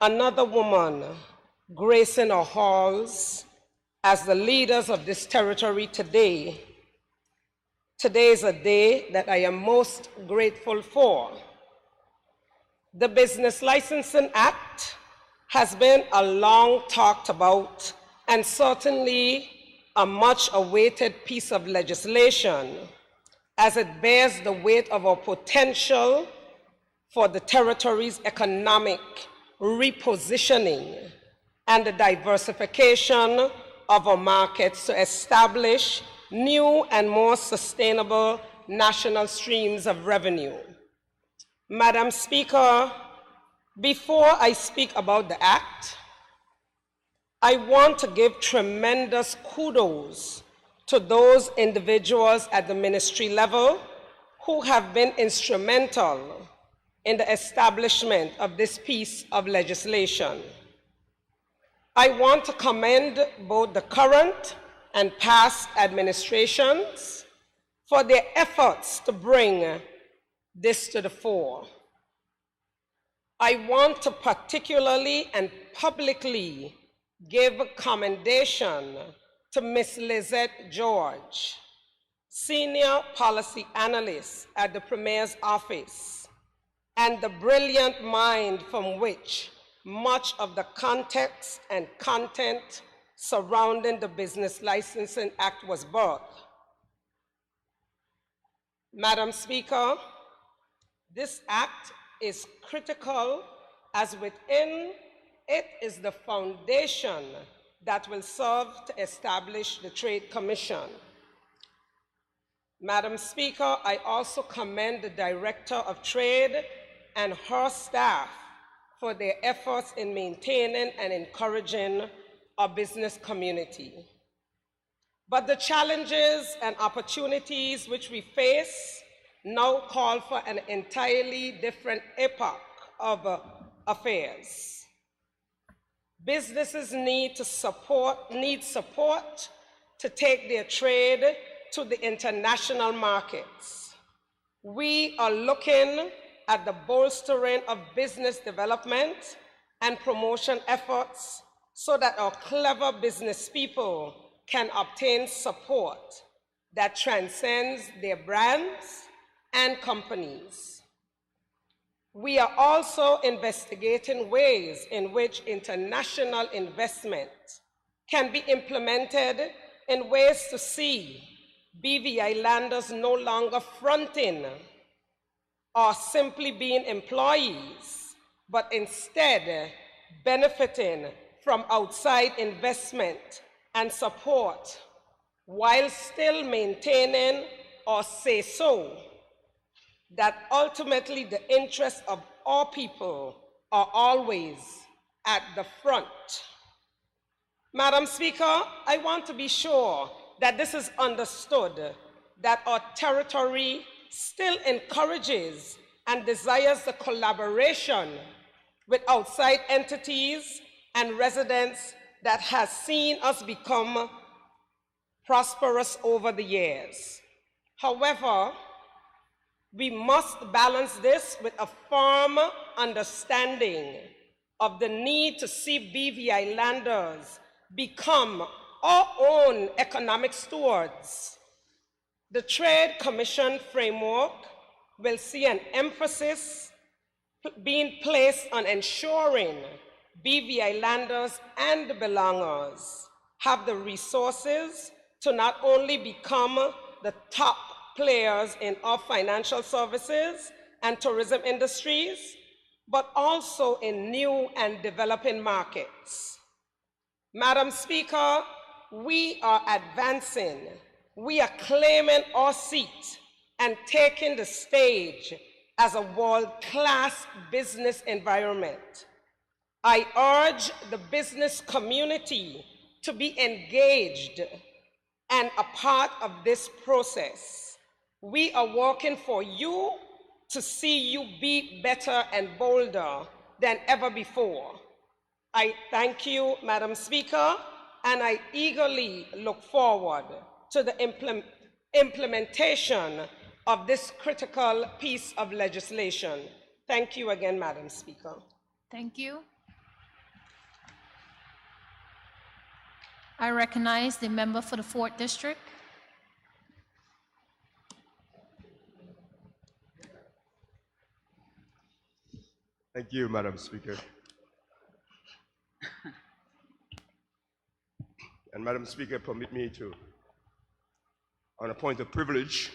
another woman gracing our halls as the leaders of this territory today, today is a day that I am most grateful for. The Business Licensing Act has been a long talked about and certainly a much awaited piece of legislation, as it bears the weight of our potential for the territory's economic repositioning and the diversification of our markets to establish new and more sustainable national streams of revenue. Madam Speaker, before I speak about the Act, I want to give tremendous kudos to those individuals at the ministry level who have been instrumental in the establishment of this piece of legislation. I want to commend both the current and past administrations for their efforts to bring this to the fore. I want to particularly and publicly give commendation to Ms. Lizette George, Senior Policy Analyst at the Premier's Office, and the brilliant mind from which much of the context and content surrounding the Business Licensing Act was birthed. Madam Speaker, this act is critical as within it is the foundation that will serve to establish the Trade Commission. Madam Speaker, I also commend the Director of Trade and her staff for their efforts in maintaining and encouraging our business community. But the challenges and opportunities which we face now call for an entirely different epoch of affairs. Businesses need support to take their trade to the international markets. We are looking at the bolstering of business development and promotion efforts so that our clever business people can obtain support that transcends their brands and companies. We are also investigating ways in which international investment can be implemented in ways to see BVI landers no longer fronting or simply being employees, but instead benefiting from outside investment and support while still maintaining or say so that ultimately the interests of all people are always at the front. Madam Speaker, I want to be sure that this is understood, that our territory still encourages and desires the collaboration with outside entities and residents that has seen us become prosperous over the years. However, we must balance this with a firm understanding of the need to see BVI landers become our own economic stewards. The Trade Commission framework will see an emphasis being placed on ensuring BVI landers and belongers have the resources to not only become the top players in our financial services and tourism industries, but also in new and developing markets. Madam Speaker, we are advancing. We are claiming our seat and taking the stage as a world-class business environment. I urge the business community to be engaged and a part of this process. We are working for you to see you be better and bolder than ever before. I thank you, Madam Speaker, and I eagerly look forward to the implementation of this critical piece of legislation. Thank you again, Madam Speaker. Thank you. I recognize the member for the 4th District. Thank you, Madam Speaker. And Madam Speaker, permit me to, on a point of privilege,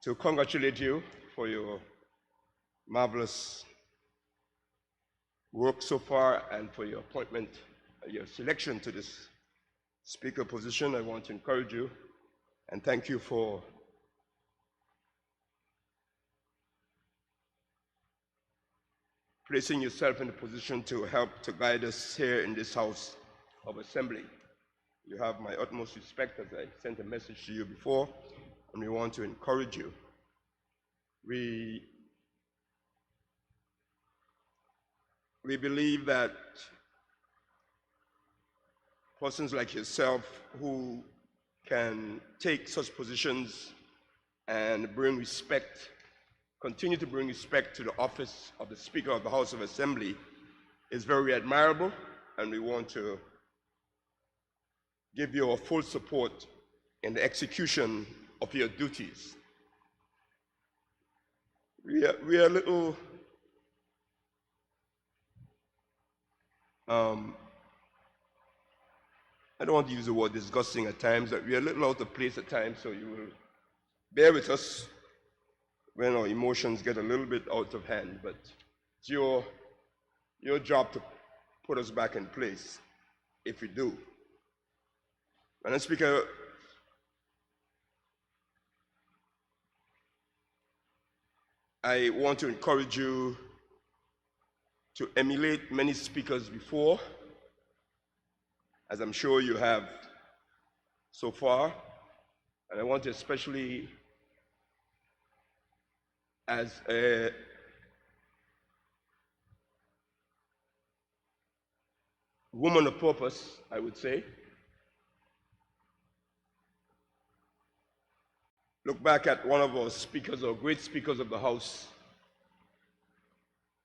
to congratulate you for your marvelous work so far and for your appointment, your selection to this Speaker position. I want to encourage you and thank you for placing yourself in a position to help to guide us here in this House of Assembly. You have my utmost respect, as I sent a message to you before, and we want to encourage you. We believe that persons like yourself who can take such positions and bring respect, continue to bring respect to the office of the Speaker of the House of Assembly is very admirable, and we want to give you our full support in the execution of your duties. We are a little I don't want to use the word disgusting at times, but we are a little out of place at times, so you will bear with us when our emotions get a little bit out of hand, but it's your job to put us back in place if we do. Madam Speaker, I want to encourage you to emulate many speakers before, as I'm sure you have so far, and I want to especially, as a woman of purpose, I would say, look back at one of our speakers, our great speakers of the House,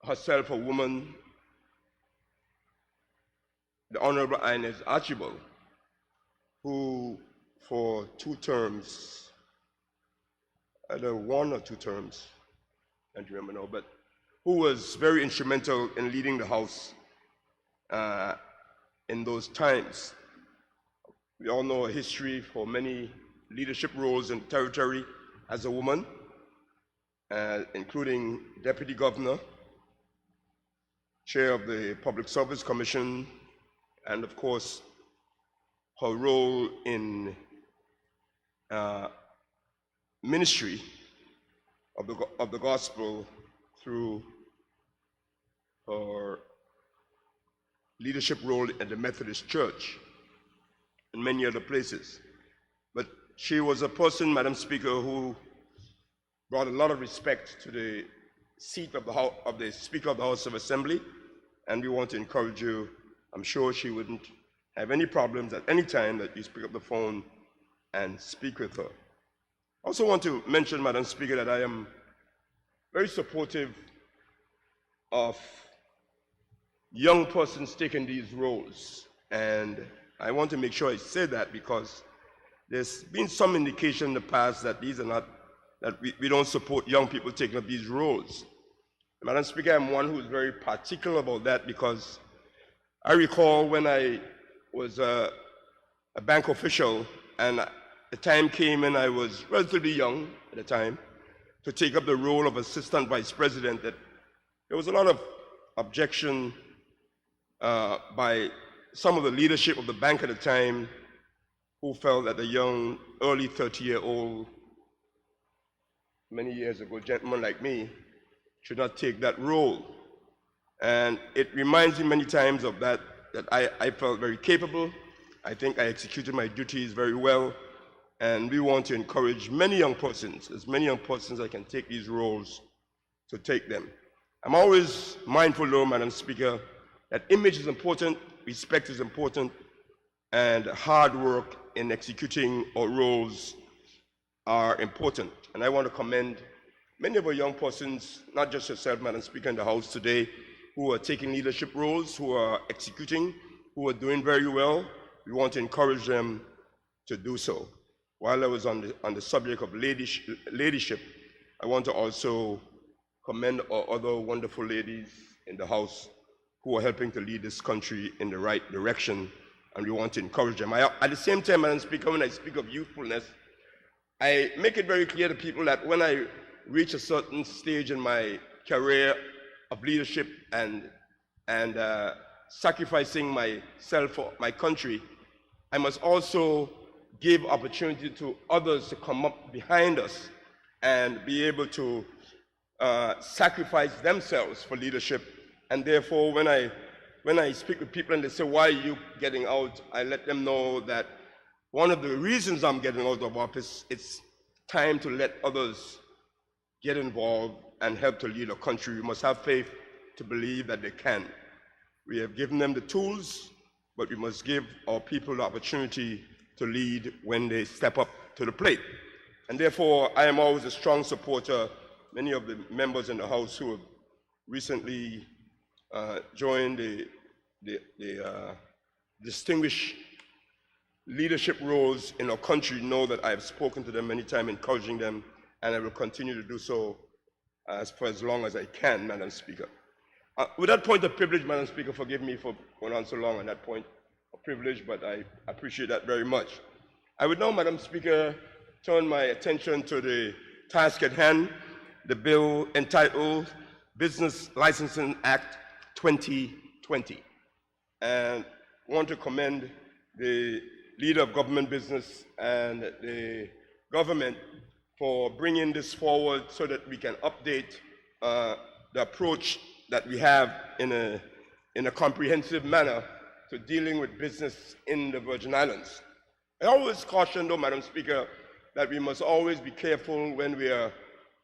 herself a woman, the Honorable Inez Archibald, who for 2 terms, either 1 or 2 terms, I can't remember now, but who was very instrumental in leading the House in those times. We all know a history for many leadership roles in territory as a woman, including Deputy Governor, Chair of the Public Service Commission, and of course, her role in ministry of the gospel through her leadership role in the Methodist Church and many other places. But she was a person, Madam Speaker, who brought a lot of respect to the seat of the Speaker of the House of Assembly, and we want to encourage you. I'm sure she wouldn't have any problems at any time that you pick up the phone and speak with her. I also want to mention, Madam Speaker, that I am very supportive of young persons taking these roles, and I want to make sure I say that because there's been some indication in the past that these are not, that we don't support young people taking up these roles. Madam Speaker, I'm one who's very particular about that because I recall when I was a bank official and the time came and I was relatively young at the time to take up the role of Assistant Vice President, that there was a lot of objection by some of the leadership of the bank at the time who felt that a young, early 30-year-old, many years ago, gentleman like me should not take that role. And it reminds me many times of that I felt very capable. I think I executed my duties very well. And we want to encourage many young persons, as many young persons that can take these roles, to take them. I'm always mindful, though, Madam Speaker, that image is important, respect is important, and hard work in executing our roles are important. And I want to commend many of our young persons, not just yourself, Madam Speaker, in the House today, who are taking leadership roles, who are executing, who are doing very well. We want to encourage them to do so. While I was on the subject of leadership, I want to also commend our other wonderful ladies in the House who are helping to lead this country in the right direction, and we want to encourage them. At the same time, Madam Speaker, when I speak of youthfulness, I make it very clear to people that when I reach a certain stage in my career of leadership and sacrificing myself for my country, I must also give opportunity to others to come up behind us and be able to sacrifice themselves for leadership. And therefore, when I speak with people and they say, why are you getting out? I let them know that one of the reasons I'm getting out of office, it's time to let others get involved and help to lead a country. We must have faith to believe that they can. We have given them the tools, but we must give our people the opportunity to lead when they step up to the plate. And therefore, I am always a strong supporter. Many of the members in the House who have recently joined the distinguished leadership roles in our country know that I have spoken to them many times, encouraging them, and I will continue to do so for as long as I can, Madam Speaker. With that point of privilege, Madam Speaker, forgive me for going on so long on that point of privilege, but I appreciate that very much. I would now, Madam Speaker, turn my attention to the task at hand, the bill entitled Business Licensing Act 2020. And I want to commend the leader of government business and the government for bringing this forward so that we can update the approach that we have in a comprehensive manner to dealing with business in the Virgin Islands. I always caution, though, Madam Speaker, that we must always be careful when we are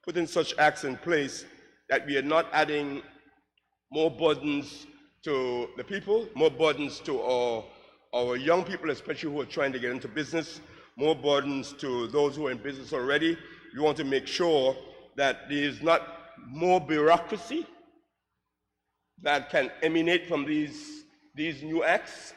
putting such acts in place that we are not adding more burdens to the people, more burdens to our young people, especially who are trying to get into business, more burdens to those who are in business already. We want to make sure that there is not more bureaucracy that can emanate from these new acts,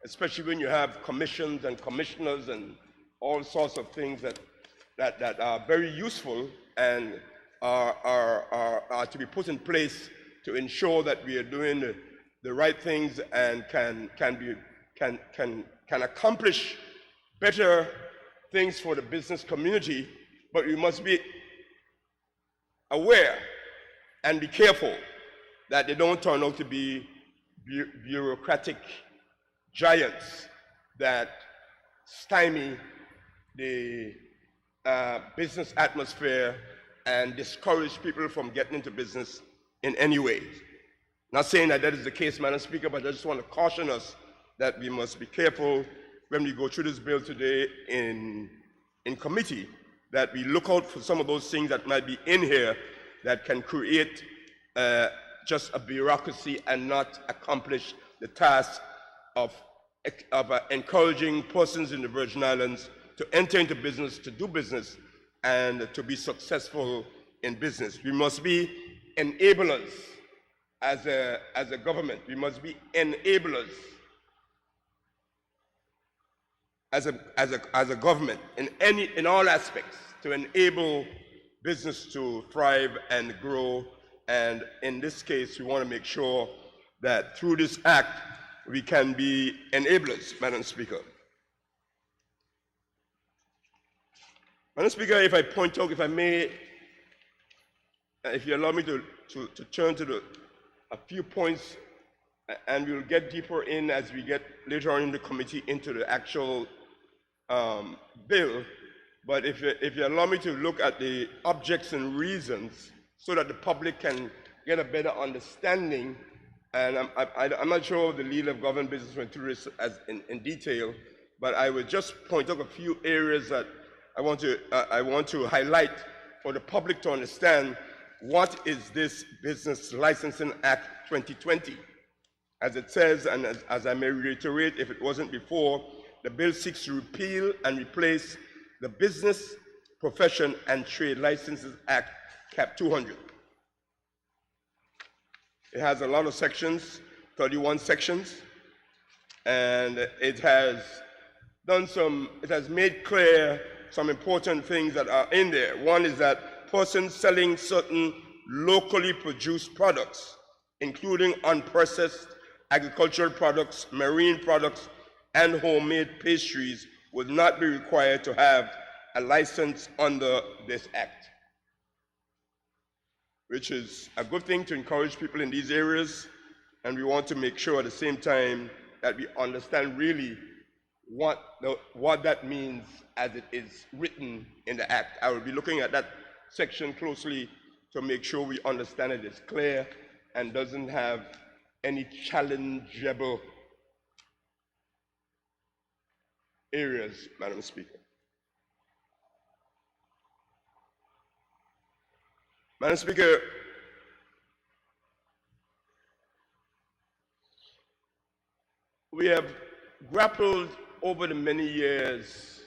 especially when you have commissions and commissioners and all sorts of things that are very useful and are to be put in place to ensure that we are doing the right things and can accomplish better things for the business community. But we must be aware and be careful that they don't turn out to be bureaucratic giants that stymie the business atmosphere and discourage people from getting into business in any way. Not saying that is the case, Madam Speaker, but I just want to caution us that we must be careful when we go through this bill today in committee, that we look out for some of those things that might be in here that can create just a bureaucracy and not accomplish the task of encouraging persons in the Virgin Islands to enter into business, to do business, and to be successful in business. We must be enablers as a government. We must be enablers as a government in all aspects to enable business to thrive and grow. And in this case, we want to make sure that through this act, we can be enablers, Madam Speaker. Madam Speaker, if I point out, if I may, if you allow me to turn to a few points, and we'll get deeper in as we get later on in the committee into the actual bill. But if you allow me to look at the objects and reasons so that the public can get a better understanding, and I'm not sure the leader of government business went through this in detail, but I will just point out a few areas that I want to highlight for the public to understand what is this Business Licensing Act 2020. As it says, and as I may reiterate if it wasn't before, the bill seeks to repeal and replace the Business, Profession and Trade Licenses Act, Cap 200. It has a lot of sections, 31 sections, and it has made clear some important things that are in there. One is that persons selling certain locally produced products, including unprocessed agricultural products, marine products, and homemade pastries, would not be required to have a license under this act, which is a good thing to encourage people in these areas, and we want to make sure at the same time that we understand really what that means as it is written in the act. I will be looking at that section closely to make sure we understand it is clear and doesn't have any challengeable areas, Madam Speaker. Madam Speaker, we have grappled over the many years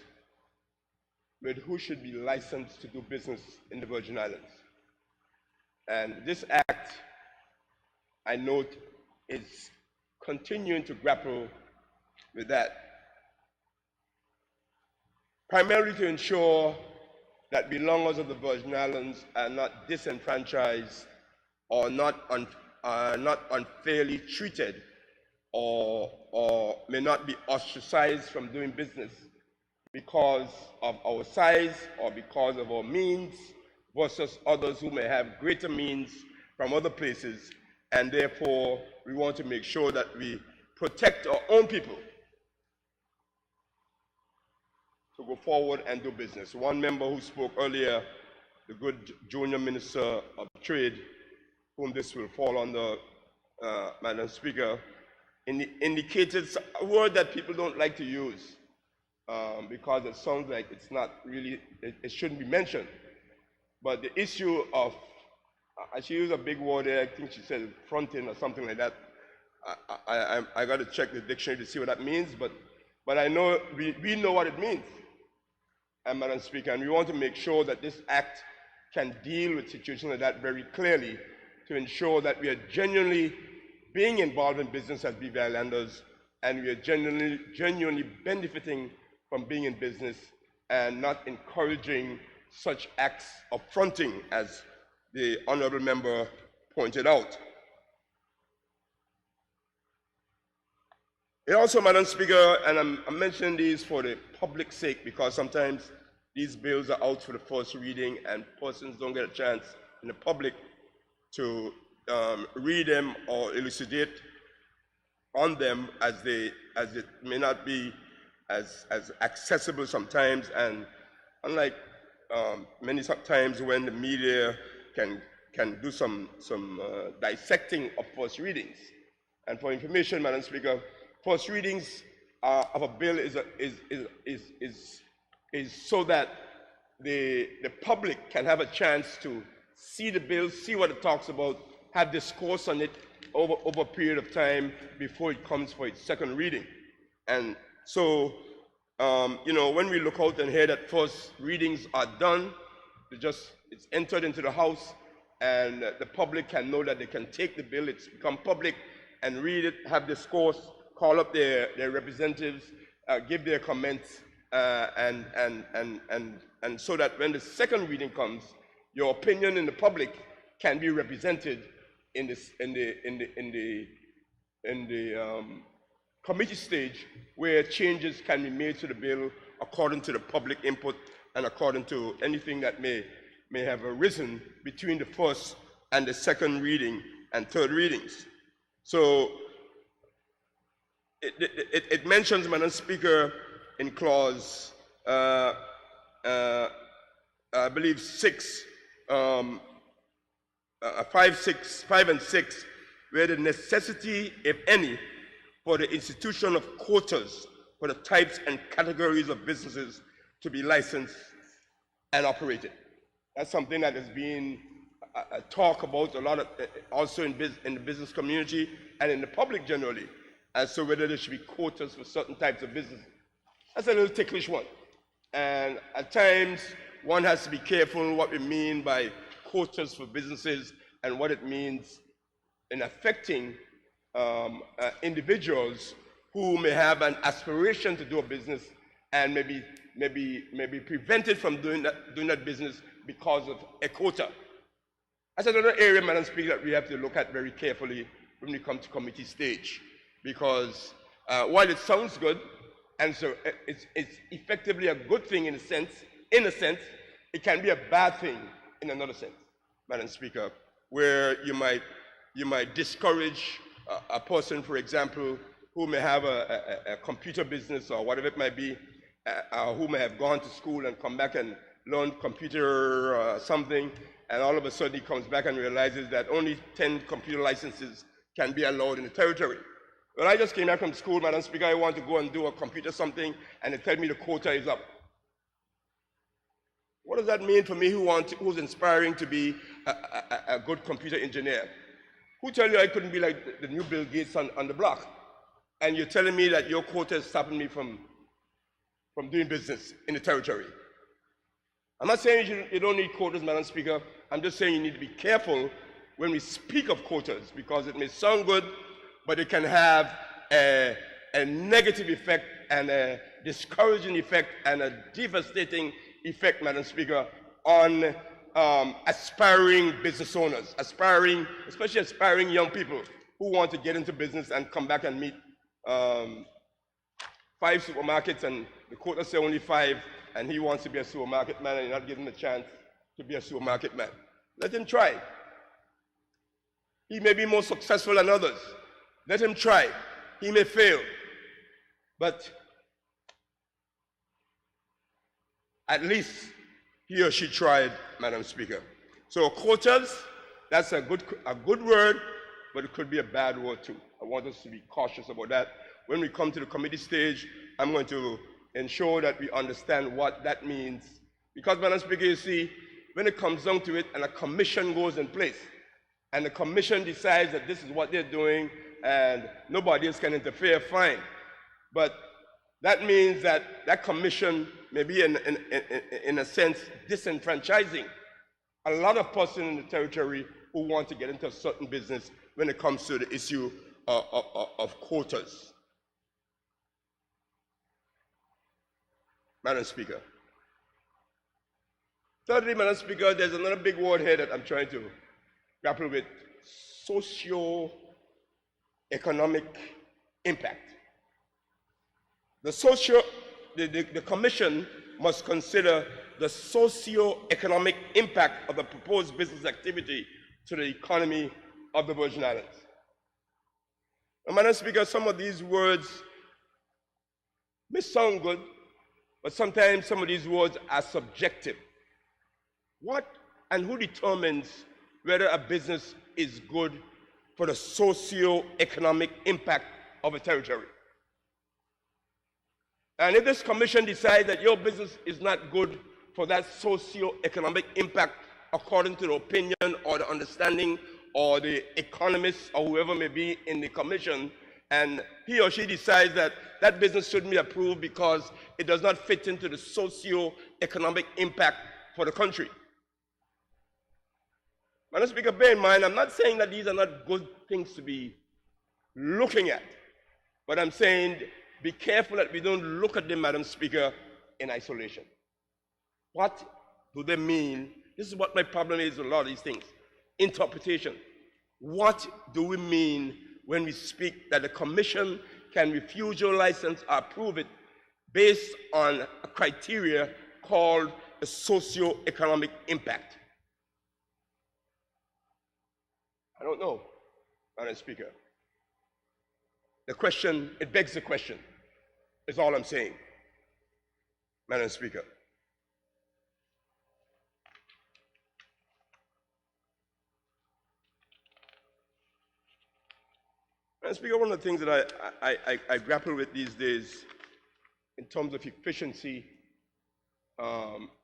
with who should be licensed to do business in the Virgin Islands. And this act, I note, is continuing to grapple with that, primarily to ensure that belongers of the Virgin Islands are not disenfranchised or not unfairly treated or may not be ostracized from doing business because of our size or because of our means versus others who may have greater means from other places, and therefore we want to make sure that we protect our own people to go forward and do business. One member who spoke earlier, the good Junior Minister of Trade, whom this will fall under, Madam Speaker, indicated a word that people don't like to use because it sounds like it's not really, it shouldn't be mentioned. But the issue of, she used a big word there, I think she said fronting or something like that. I got to check the dictionary to see what that means, but I know, we know what it means, Madam Speaker, and we want to make sure that this act can deal with situations like that very clearly to ensure that we are genuinely being involved in business as BVI Islanders, and we are genuinely benefiting from being in business and not encouraging such acts of fronting as the honorable member pointed out. It also, Madam Speaker, and I'm mentioning these for the public's sake because sometimes these bills are out for the first reading and persons don't get a chance in the public to read them or elucidate on them as it may not be as accessible sometimes, and unlike many times when the media can do some dissecting of first readings. And for information, Madam Speaker, first readings of a bill is so that the public can have a chance to see the bill, see what it talks about, have discourse on it over a period of time before it comes for its second reading. And so, when we look out and hear that first readings are done, it's entered into the House, and the public can know that they can take the bill, it's become public, and read it, have discourse, call up their representatives, give their comments, and so that when the second reading comes, your opinion in the public can be represented in the committee stage, where changes can be made to the bill according to the public input and according to anything that may have arisen between the first and the second reading and third readings. So it mentions, Madam Speaker, in clause, I believe 5 and 6, where the necessity, if any, for the institution of quotas for the types and categories of businesses to be licensed and operated. That's something that has been talked about a lot, also in the business community and in the public generally, as to whether there should be quotas for certain types of business. That's a little ticklish one. And at times, one has to be careful what we mean by quotas for businesses and what it means in affecting individuals who may have an aspiration to do a business and maybe prevented from doing that business because of a quota. That's another area, Madam Speaker, that we have to look at very carefully when we come to committee stage, because while it sounds good, and so it's effectively a good thing in a sense, it can be a bad thing in another sense, Madam Speaker, where you might discourage a person, for example, who may have a computer business or whatever it might be, who may have gone to school and come back and learn computer something, and all of a sudden he comes back and realizes that only 10 computer licenses can be allowed in the territory. When I just came back from school, Madam Speaker, I want to go and do a computer something, and they tell me the quota is up. What does that mean for me who's inspiring to be a good computer engineer? Who tell you I couldn't be like the new Bill Gates on the block? And you're telling me that your quota is stopping me from doing business in the territory. I'm not saying you don't need quotas, Madam Speaker. I'm just saying you need to be careful when we speak of quotas, because it may sound good, but it can have a negative effect and a discouraging effect and a devastating effect, Madam Speaker, on aspiring business owners, especially aspiring young people who want to get into business and come back and meet 5 supermarkets, and the quota say only 5, and he wants to be a supermarket man, and you're not giving him a chance to be a supermarket man. Let him try. He may be more successful than others. Let him try. He may fail. But at least he or she tried, Madam Speaker. So quotas, that's a good word, but it could be a bad word too. I want us to be cautious about that. When we come to the committee stage, I'm going to ensure that we understand what that means. Because, Madam Speaker, you see, when it comes down to it and a commission goes in place, and the commission decides that this is what they're doing and nobody else can interfere, fine. But that means that that commission may be, in a sense, disenfranchising a lot of persons in the territory who want to get into a certain business when it comes to the issue of quotas. Madam Speaker. Thirdly, Madam Speaker, there's another big word here that I'm trying to grapple with: socio-economic impact. The Commission must consider the socio-economic impact of the proposed business activity to the economy of the Virgin Islands. Now, Madam Speaker, some of these words may sound good, but sometimes some of these words are subjective. What and who determines whether a business is good for the socio-economic impact of a territory? And if this commission decides that your business is not good for that socio-economic impact according to the opinion or the understanding or the economists or whoever may be in the commission, and he or she decides that that business shouldn't be approved because it does not fit into the socio-economic impact for the country. Madam Speaker, bear in mind, I'm not saying that these are not good things to be looking at, but I'm saying be careful that we don't look at them, Madam Speaker, in isolation. What do they mean? This is what my problem is with a lot of these things. Interpretation. What do we mean when we speak that the commission can refuse your license or approve it based on a criteria called a socio-economic impact? I don't know, Madam Speaker. The question, it begs the question, is all I'm saying, Madam Speaker. Madam Speaker, one of the things that I grapple with these days in terms of efficiency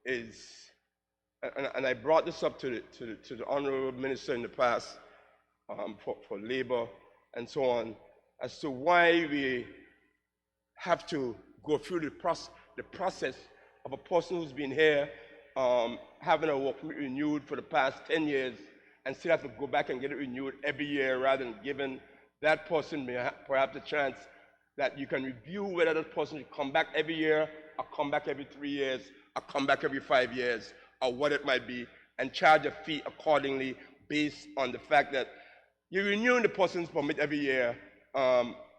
is, and I brought this up to the Honorable Minister in the past for labor and so on, as to why we have to go through the process of a person who's been here having a work permit renewed for the past 10 years and still have to go back and get it renewed every year, rather than giving that person perhaps a chance that you can review whether that person should come back every year, or come back every 3 years, or come back every 5 years, or what it might be, and charge a fee accordingly based on the fact that you're renewing the person's permit every year.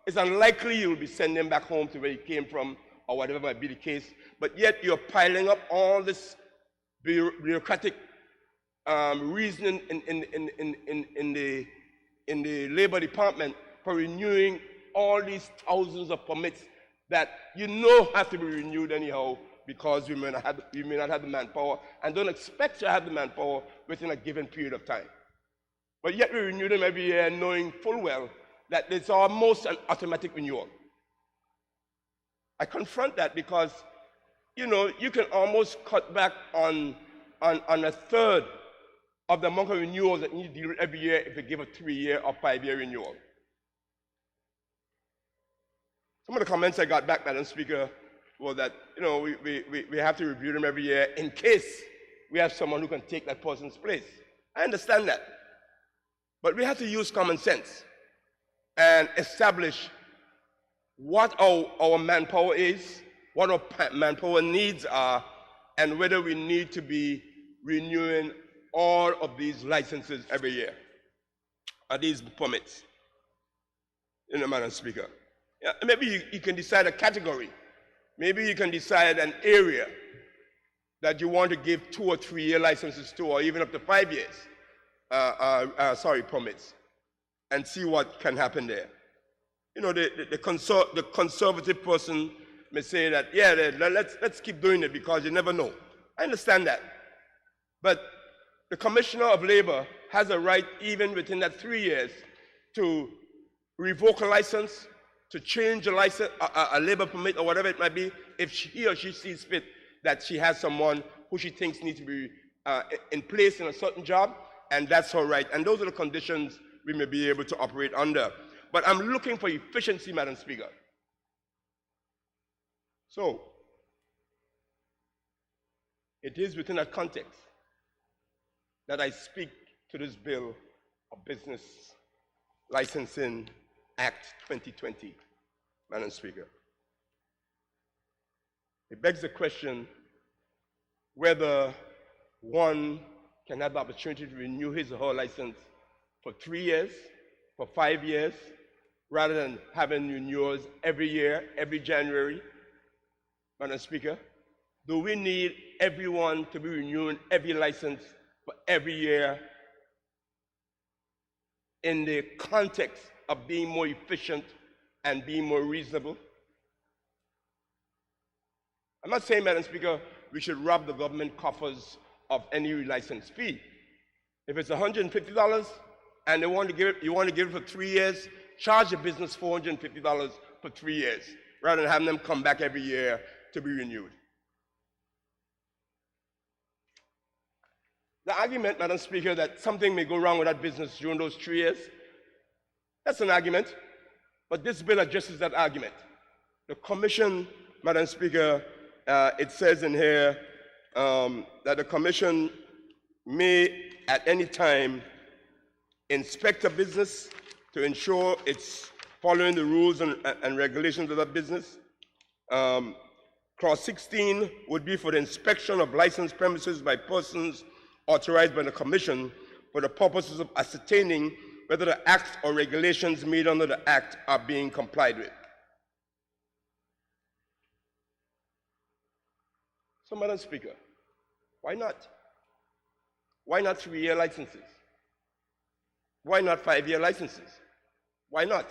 It's unlikely you'll be sending them back home to where you came from, or whatever might be the case, but yet you're piling up all this bureaucratic reasoning in the Labor Department for renewing all these thousands of permits that you know have to be renewed anyhow, because you may not have the manpower, and don't expect to have the manpower within a given period of time. But yet we renew them every year, knowing full well that it's almost an automatic renewal. I confront that because, you know, you can almost cut back on a third of the amount of renewals that you need to deal with every year if you give a 3-year or 5-year renewal. Some of the comments I got back, Madam Speaker, was that, you know, we have to review them every year in case we have someone who can take that person's place. I understand that. But we have to use common sense and establish what our manpower is, what our manpower needs are, and whether we need to be renewing all of these licenses every year, or these permits, you know, Madam Speaker. Yeah, maybe you can decide a category. Maybe you can decide an area that you want to give 2 or 3 year licenses to, or even up to 5 years, permits, and see what can happen there. You know, the conservative person may say that, yeah, let's keep doing it because you never know. I understand that. But the Commissioner of Labor has a right, even within that 3 years, to revoke a license, to change a license, a labor permit, or whatever it might be, if he or she sees fit that she has someone who she thinks needs to be in place in a certain job, and that's her right. And those are the conditions we may be able to operate under. But I'm looking for efficiency, Madam Speaker. So, it is within that context that I speak to this bill of Business Licensing Act 2020, Madam Speaker. It begs the question whether one can have the opportunity to renew his or her license for 3 years, for 5 years, rather than having renewals every year, every January. Madam Speaker, do we need everyone to be renewing every license for every year in the context of being more efficient and being more reasonable? I'm not saying, Madam Speaker, we should rob the government coffers of any license fee. If it's $150 and you want to give it for 3 years, charge the business $450 for 3 years, rather than having them come back every year to be renewed. The argument, Madam Speaker, that something may go wrong with that business during those 3 years, that's an argument, but this bill addresses that argument. The Commission, Madam Speaker, it says in here that the Commission may at any time inspect a business to ensure it's following the rules and regulations of that business. Clause 16 would be for the inspection of licensed premises by persons authorized by the Commission for the purposes of ascertaining whether the acts or regulations made under the Act are being complied with. So, Madam Speaker, why not? Why not 3-year licenses? Why not 5-year licenses? Why not?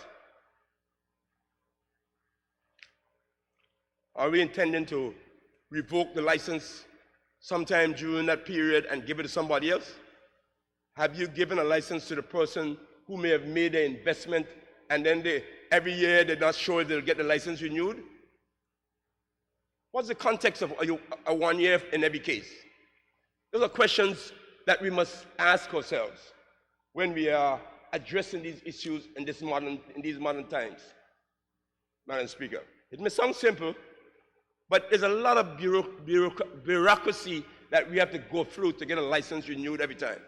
Are we intending to revoke the license sometime during that period and give it to somebody else? Have you given a license to the person who may have made an investment and then every year they're not sure they'll get the license renewed? What's the context of a 1 year in every case? Those are questions that we must ask ourselves when we are addressing these issues in these modern times, Madam Speaker. It may sound simple, but there's a lot of bureaucracy that we have to go through to get a license renewed every time.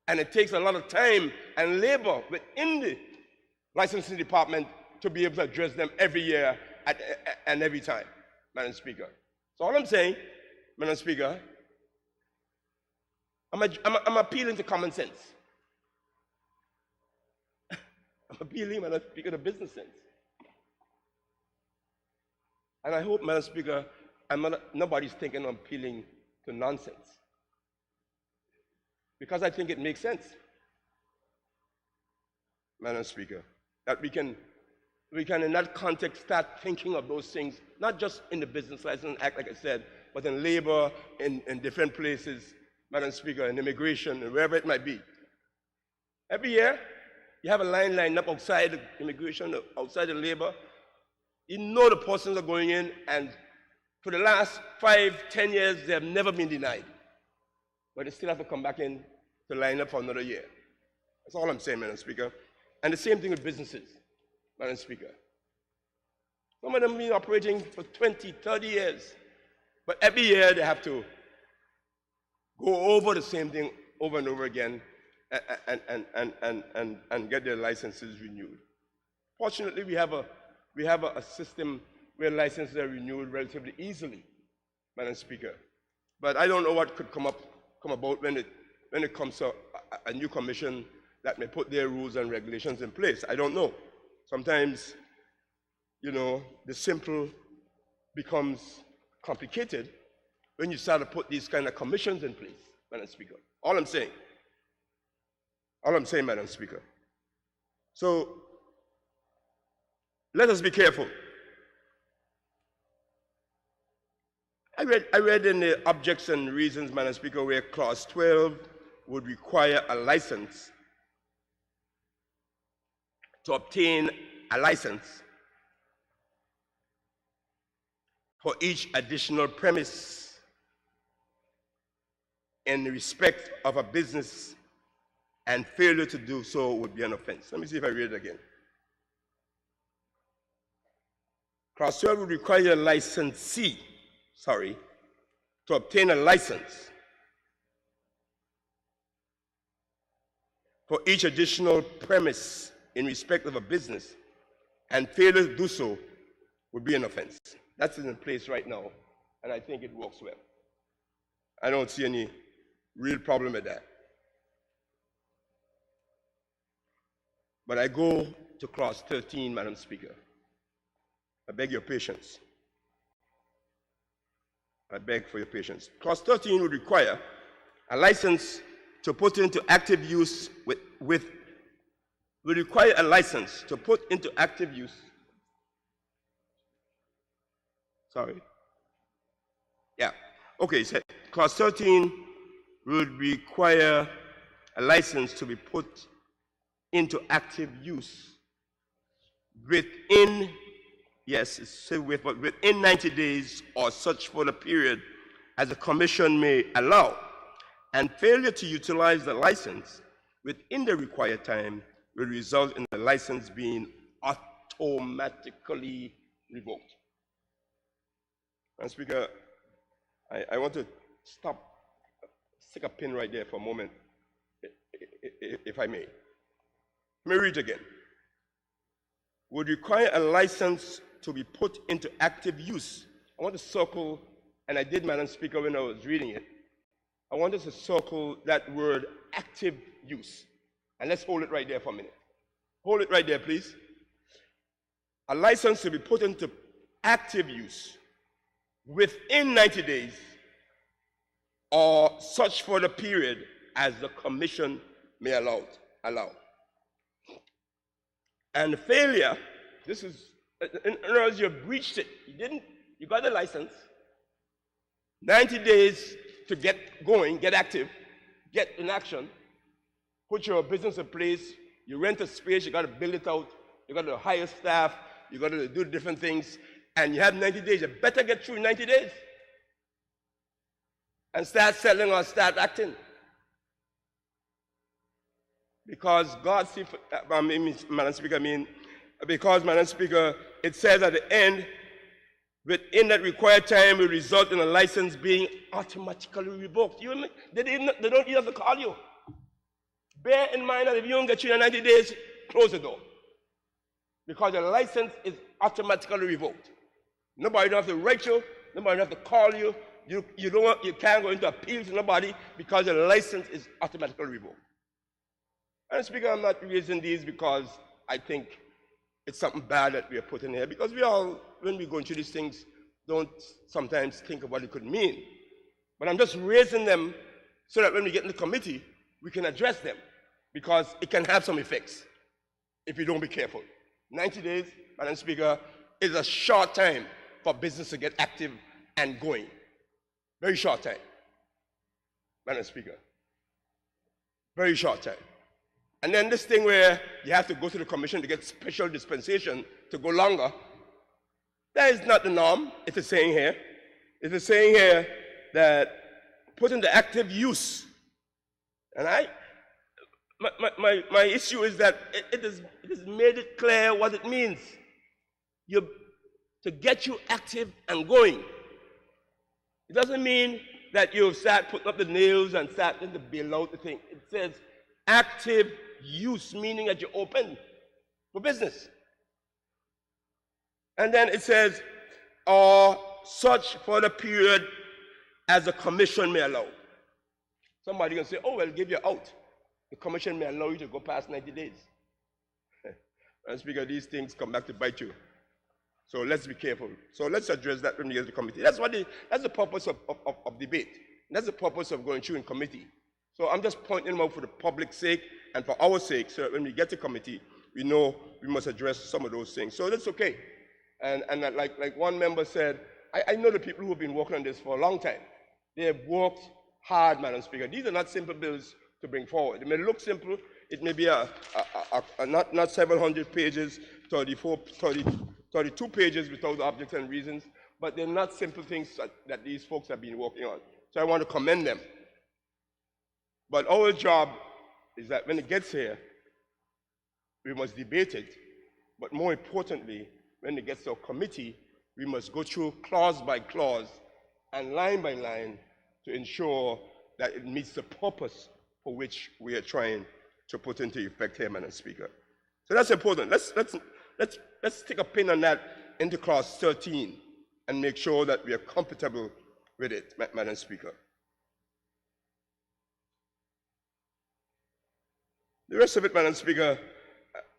And it takes a lot of time and labor within the licensing department to be able to address them every year and every time, Madam Speaker. So all I'm saying, Madam Speaker, I'm appealing to common sense. I'm appealing, Madam Speaker, to business sense. And I hope, Madam Speaker, nobody's thinking of appealing to nonsense. Because I think it makes sense, Madam Speaker, that we can in that context start thinking of those things, not just in the Business License Act, like I said, but in labor, in different places, Madam Speaker, in immigration, and wherever it might be. Every year, you have a line lined up outside the immigration, outside the labor. You know the persons are going in, and for the last 5, 10 years, they have never been denied. But they still have to come back in to line up for another year. That's all I'm saying, Madam Speaker. And the same thing with businesses, Madam Speaker. Some of them have been operating for 20, 30 years. But every year they have to go over the same thing over and over again and get their licenses renewed. Fortunately, we have a system where licenses are renewed relatively easily, Madam Speaker. But I don't know what could come about when it comes to a new commission that may put their rules and regulations in place. I don't know. Sometimes, you know, the simple becomes complicated when you start to put these kind of commissions in place, Madam Speaker. All I'm saying, Madam Speaker. So, let us be careful. I read in the objects and reasons, Madam Speaker, where clause 12 would require a license to obtain a license for each additional premise in respect of a business, and failure to do so would be an offense. Let me see if I read it again. Clause 12 would require a licensee, to obtain a license for each additional premise in respect of a business, and failure to do so would be an offense. That's in place right now, and I think it works well. I don't see any real problem with that. But I go to clause 13, Madam Speaker. I beg your patience. I beg for your patience. Clause 13 would require a license to put into active use would require a license to put into active use. So clause 13 would require a license to be put into active use within, yes, it's said with, but within 90 days or such for the period as the commission may allow, and failure to utilize the license within the required time will result in the license being automatically revoked. Madam Speaker, I want to stick a pin right there for a moment, if I may. Let me read it again. Would require a license to be put into active use. I want to circle, and I did, Madam Speaker, when I was reading it. I wanted to circle that word active use. And let's hold it right there for a minute. Hold it right there, please. A license to be put into active use within 90 days or such for the period as the commission may allow. And failure, this is, in other words, you breached it. You got the license, 90 days to get going, get active, get in action, put your business in place, you rent a space, you got to build it out, you got to hire staff, you got to do different things, and you have 90 days, you better get through 90 days and start selling or start acting. Because God, Madam Speaker, because, Madam Speaker, it says at the end, within that required time will result in a license being automatically revoked. They don't even have to call you. Bear in mind that if you don't get you in 90 days, close the door. Because your license is automatically revoked. Nobody don't have to write you, nobody don't have to call you. You can't go into appeal to nobody because your license is automatically revoked. And Speaker, I'm not raising these because I think it's something bad that we are putting here, because we all, when we go into these things, don't sometimes think of what it could mean. But I'm just raising them so that when we get in the committee, we can address them, because it can have some effects if you don't be careful. 90 days, Madam Speaker, is a short time for business to get active and going. Very short time, Madam Speaker. Very short time. And then this thing where you have to go to the commission to get special dispensation to go longer, that is not the norm. It's a saying here. It's a saying here that put into active use. And my issue is that it has made it clear what it means. To get you active and going. It doesn't mean that you start putting up the nails and start to build out the thing. It says active use, meaning that you're open for business. And then it says, or such for the period as the commission may allow. Somebody can say, oh, well, give you out. The commission may allow you to go past 90 days. And Speaker, these things come back to bite you. So let's be careful. So let's address that when we get to the committee. That's the purpose of debate. That's the purpose of going through in committee. So I'm just pointing them out for the public's sake and for our sake, so that when we get to committee, we know we must address some of those things. So that's okay. And like one member said, I know the people who have been working on this for a long time. They have worked hard, Madam Speaker. These are not simple bills to bring forward. It may look simple. It may be not 700 pages, 32 pages without the objects and reasons, but they're not simple things that these folks have been working on. So I want to commend them. But our job is that when it gets here, we must debate it, but more importantly, when it gets to a committee, we must go through clause by clause and line by line to ensure that it meets the purpose for which we are trying to put into effect here, Madam Speaker. So that's important. Let's take a pin on that into clause 13 and make sure that we are comfortable with it, Madam Speaker. The rest of it, Madam Speaker,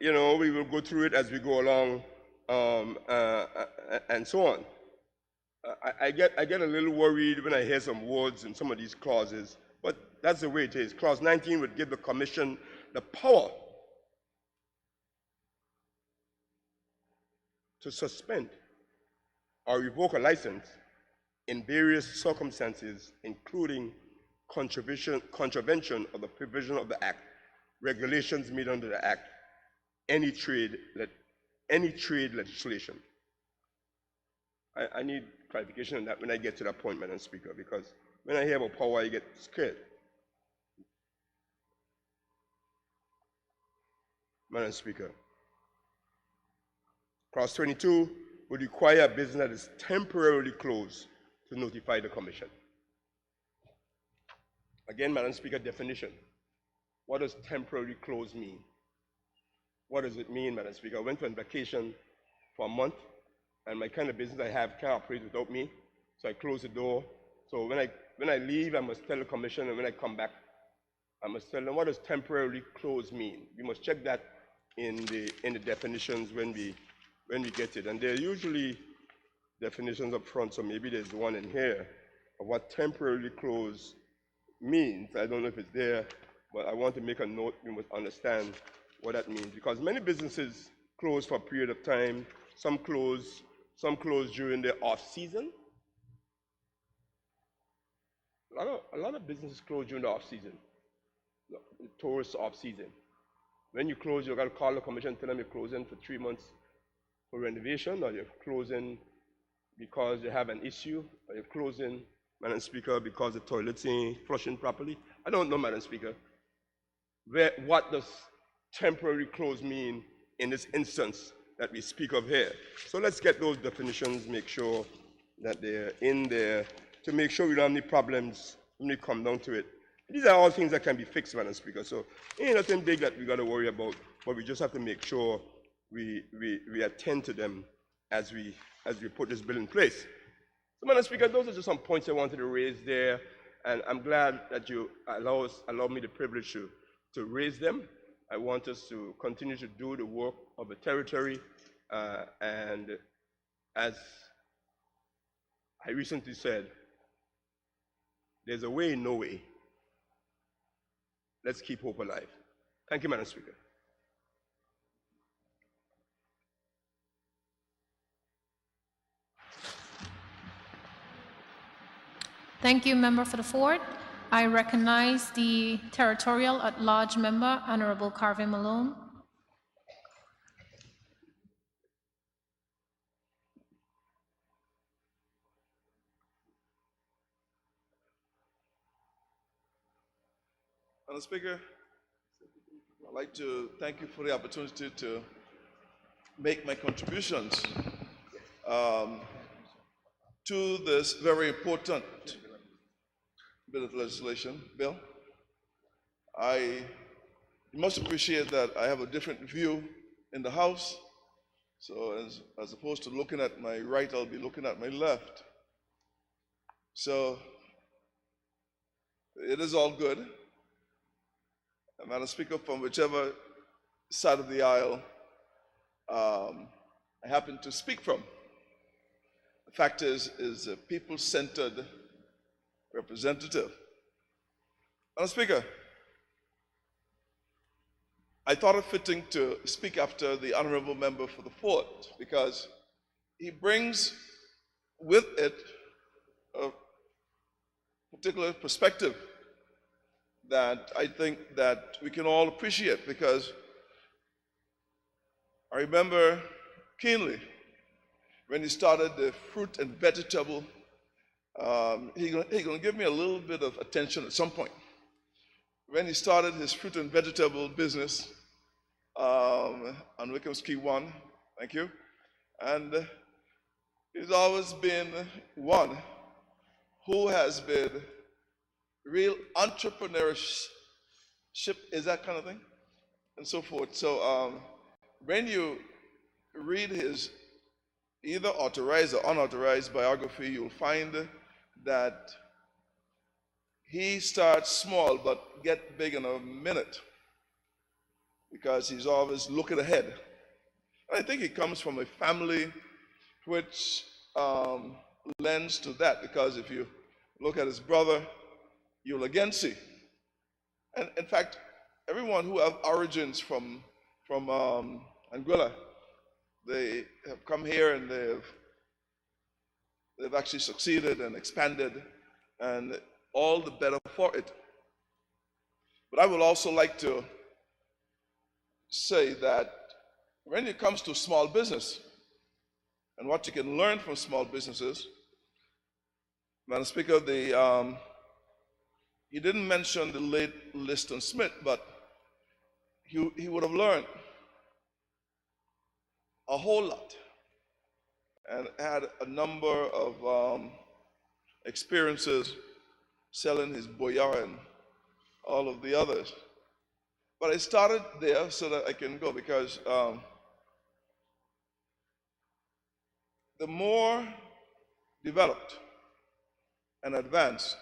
we will go through it as we go along, and so on. I get a little worried when I hear some words in some of these clauses, but that's the way it is. Clause 19 would give the Commission the power to suspend or revoke a license in various circumstances, including contravention of the provision of the Act, regulations made under the Act, any trade legislation. I need clarification on that when I get to that point, Madam Speaker, because when I hear about power, I get scared. Madam Speaker, clause 22 would require a business that is temporarily closed to notify the Commission. Again, Madam Speaker, definition. What does temporarily closed mean? What does it mean, Madam Speaker? I went on vacation for a month, and my kind of business I have can't operate without me, so I close the door. So when I leave, I must tell the Commission, and when I come back, I must tell them, what does temporarily closed mean? We must check that in the definitions when we get it. And there are usually definitions up front, so maybe there's one in here of what temporarily closed means. I don't know if it's there, but I want to make a note. We must understand what that means, because many businesses close for a period of time. Some close during their off-season. A lot of businesses close during the off-season, the tourist off-season. When you close, you've got to call the Commission and tell them you're closing for 3 months for renovation, or you're closing because you have an issue, or you're closing, Madam Speaker, because the toilets ain't flushing properly. I don't know, Madam Speaker. What does temporary close mean in this instance that we speak of here? So let's get those definitions, make sure that they're in there, to make sure we don't have any problems when we come down to it. These are all things that can be fixed, Madam Speaker. So ain't nothing big that we got to worry about, but we just have to make sure we attend to them as we put this bill in place. So, Madam Speaker, those are just some points I wanted to raise there, and I'm glad that you allow me the privilege to raise them. I want us to continue to do the work of the territory, and as I recently said, there's a way, no way. Let's keep hope alive. Thank you, Madam Speaker. Thank you, Member for the Fourth. I recognize the Territorial at-Large Member, Honorable Carvin Malone. Madam Speaker, I'd like to thank you for the opportunity to make my contributions to this very important bit of legislation, bill. You must appreciate that I have a different view in the House, so as opposed to looking at my right, I'll be looking at my left. So it is all good. And Madam Speaker, from whichever side of the aisle I happen to speak from, the fact is a people-centered representative. Madam Speaker, I thought it fitting to speak after the honorable member for the Fourth because he brings with it a particular perspective that I think that we can all appreciate, because I remember keenly when he started the fruit and vegetable. He's going to give me a little bit of attention at some point. When he started his fruit and vegetable business on Wickham's Key 1, thank you, and he's always been one who has been real entrepreneurship, is that kind of thing, and so forth. So when you read his either authorized or unauthorized biography, you'll find that he starts small but get big in a minute, because he's always looking ahead. And I think he comes from a family which lends to that, because if you look at his brother, you'll again see. And in fact, everyone who have origins from Anguilla, they have come here and they've actually succeeded and expanded, and all the better for it. But I would also like to say that when it comes to small business and what you can learn from small businesses, Madam Speaker, he didn't mention the late Liston Smith, but he would have learned a whole lot and had a number of experiences selling his boyar and all of the others. But I started there so that I can go, because the more developed and advanced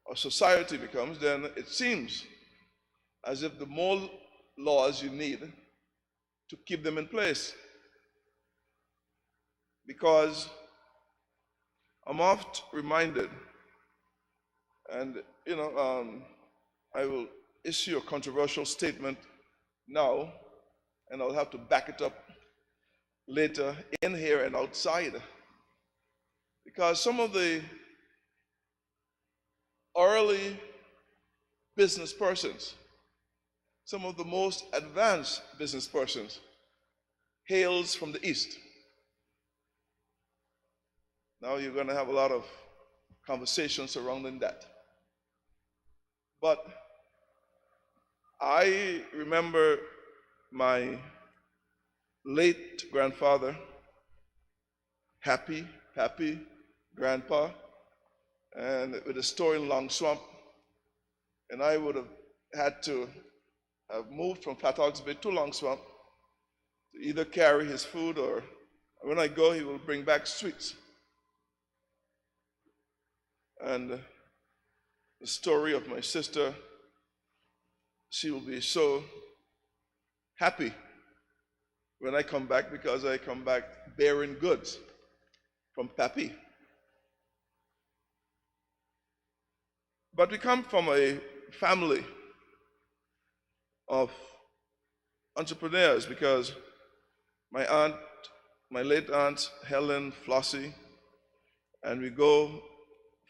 our society becomes, then it seems as if the more laws you need to keep them in place. Because I'm oft reminded, and I will issue a controversial statement now, and I'll have to back it up later in here and outside, because some of the early business persons, some of the most advanced business persons, hails from the East. Now you're going to have a lot of conversations surrounding that. But I remember my late grandfather, Happy Grandpa, and with a store in Long Swamp. And I would have had to have moved from Flat Hawks Bay to Long Swamp to either carry his food, or when I go, he will bring back sweets. And the story of my sister, she will be so happy when I come back, because I come back bearing goods from Pappy. But we come from a family of entrepreneurs, because my late aunt Helen Flossie, and we go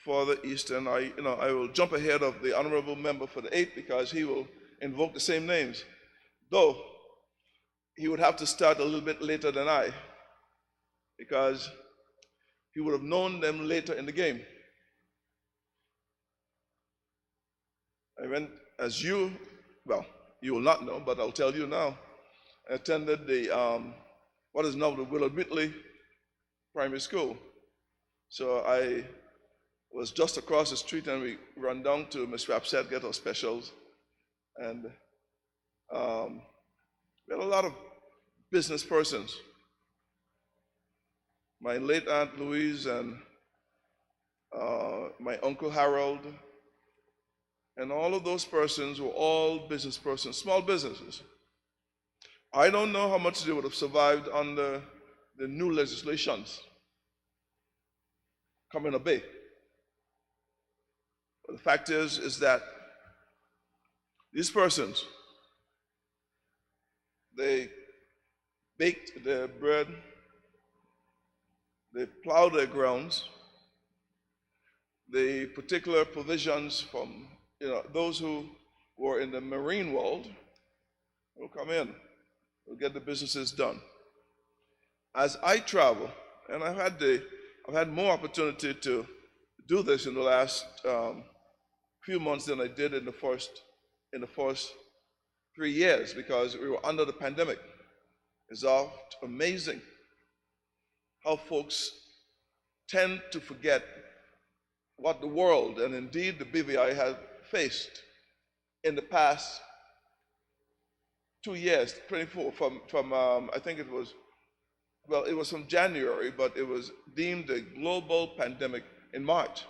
further east, and I will jump ahead of the honorable member for the 8th, because he will invoke the same names, though he would have to start a little bit later than I, because he would have known them later in the game. I went, as you will not know, but I'll tell you now. I attended the what is now the Willard Whitley Primary School. So I was just across the street, and we run down to Miss Rapsett, get our specials, and we had a lot of business persons. My late Aunt Louise and my Uncle Harold, and all of those persons were all business persons, small businesses. I don't know how much they would have survived under the new legislations coming to be. But the fact is that these persons, they baked their bread, they plowed their grounds, the particular provisions from those who were in the marine world will come in, will get the businesses done. As I travel, and I've had more opportunity to do this in the last few months than I did in the first 3 years, because we were under the pandemic. It's oft amazing how folks tend to forget what the world, and indeed the BVI, has faced in the past 2 years, 24, from I think it was from January, but it was deemed a global pandemic in March.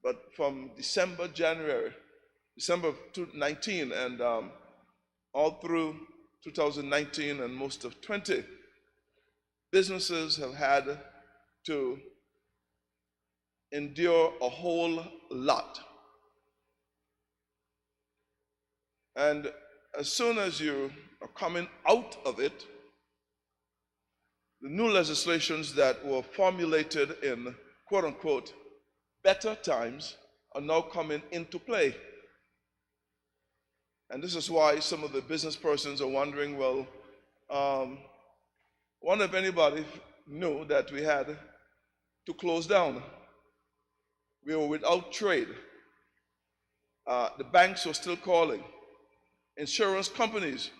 But from December of 2019, and all through 2019 and most of 20, businesses have had to endure a whole lot. And as soon as you are coming out of it, the new legislations that were formulated in quote unquote better times are now coming into play. And this is why some of the business persons are wondering, well, wonder if anybody knew that we had to close down. We were without trade. The banks were still calling. Insurance companies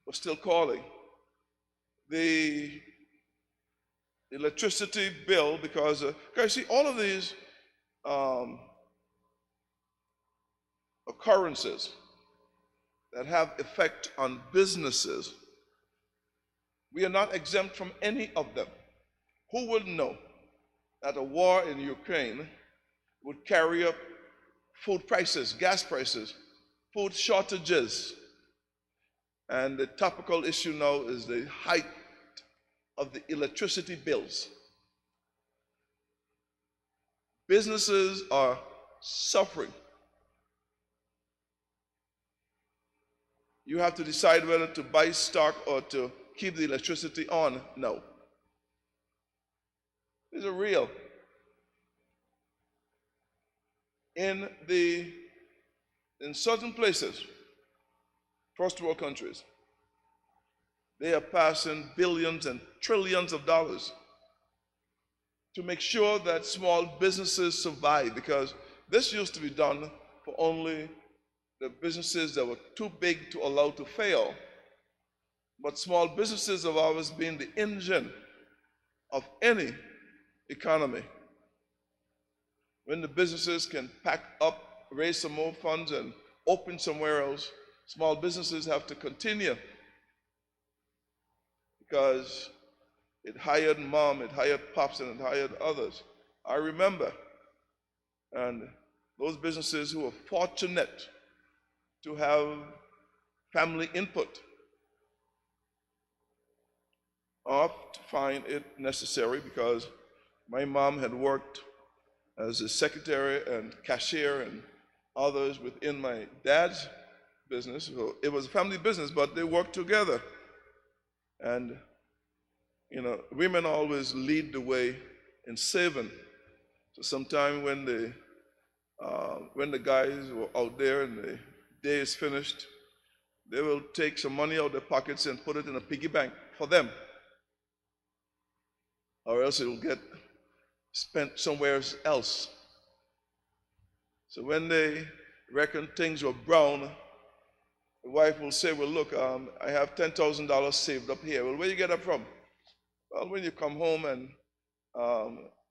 were still calling. The electricity bill, because see, all of these occurrences that have effect on businesses, we are not exempt from any of them. Who would know that a war in Ukraine would carry up food prices, gas prices, food shortages? And the topical issue now is the height of the electricity bills. Businesses are suffering. You have to decide whether to buy stock or to keep the electricity on now. These are real. In certain places, first world countries, they are passing billions and trillions of dollars to make sure that small businesses survive, because this used to be done for only the businesses that were too big to allow to fail. But small businesses have always been the engine of any economy. When the businesses can pack up, raise some more funds, and open somewhere else, small businesses have to continue, because it hired mom, it hired pops, and it hired others. I remember, and those businesses who were fortunate to have family input oft find it necessary, because my mom had worked as a secretary and cashier and others within my dad's business. So it was a family business, but they worked together. And, you know, women always lead the way in saving. So sometime when the guys were out there and the day is finished, they will take some money out of their pockets and put it in a piggy bank for them, or else it will get spent somewhere else. So when they reckon things were brown, the wife will say, well, look, I have $10,000 saved up here. Well, where you get that from? Well, when you come home and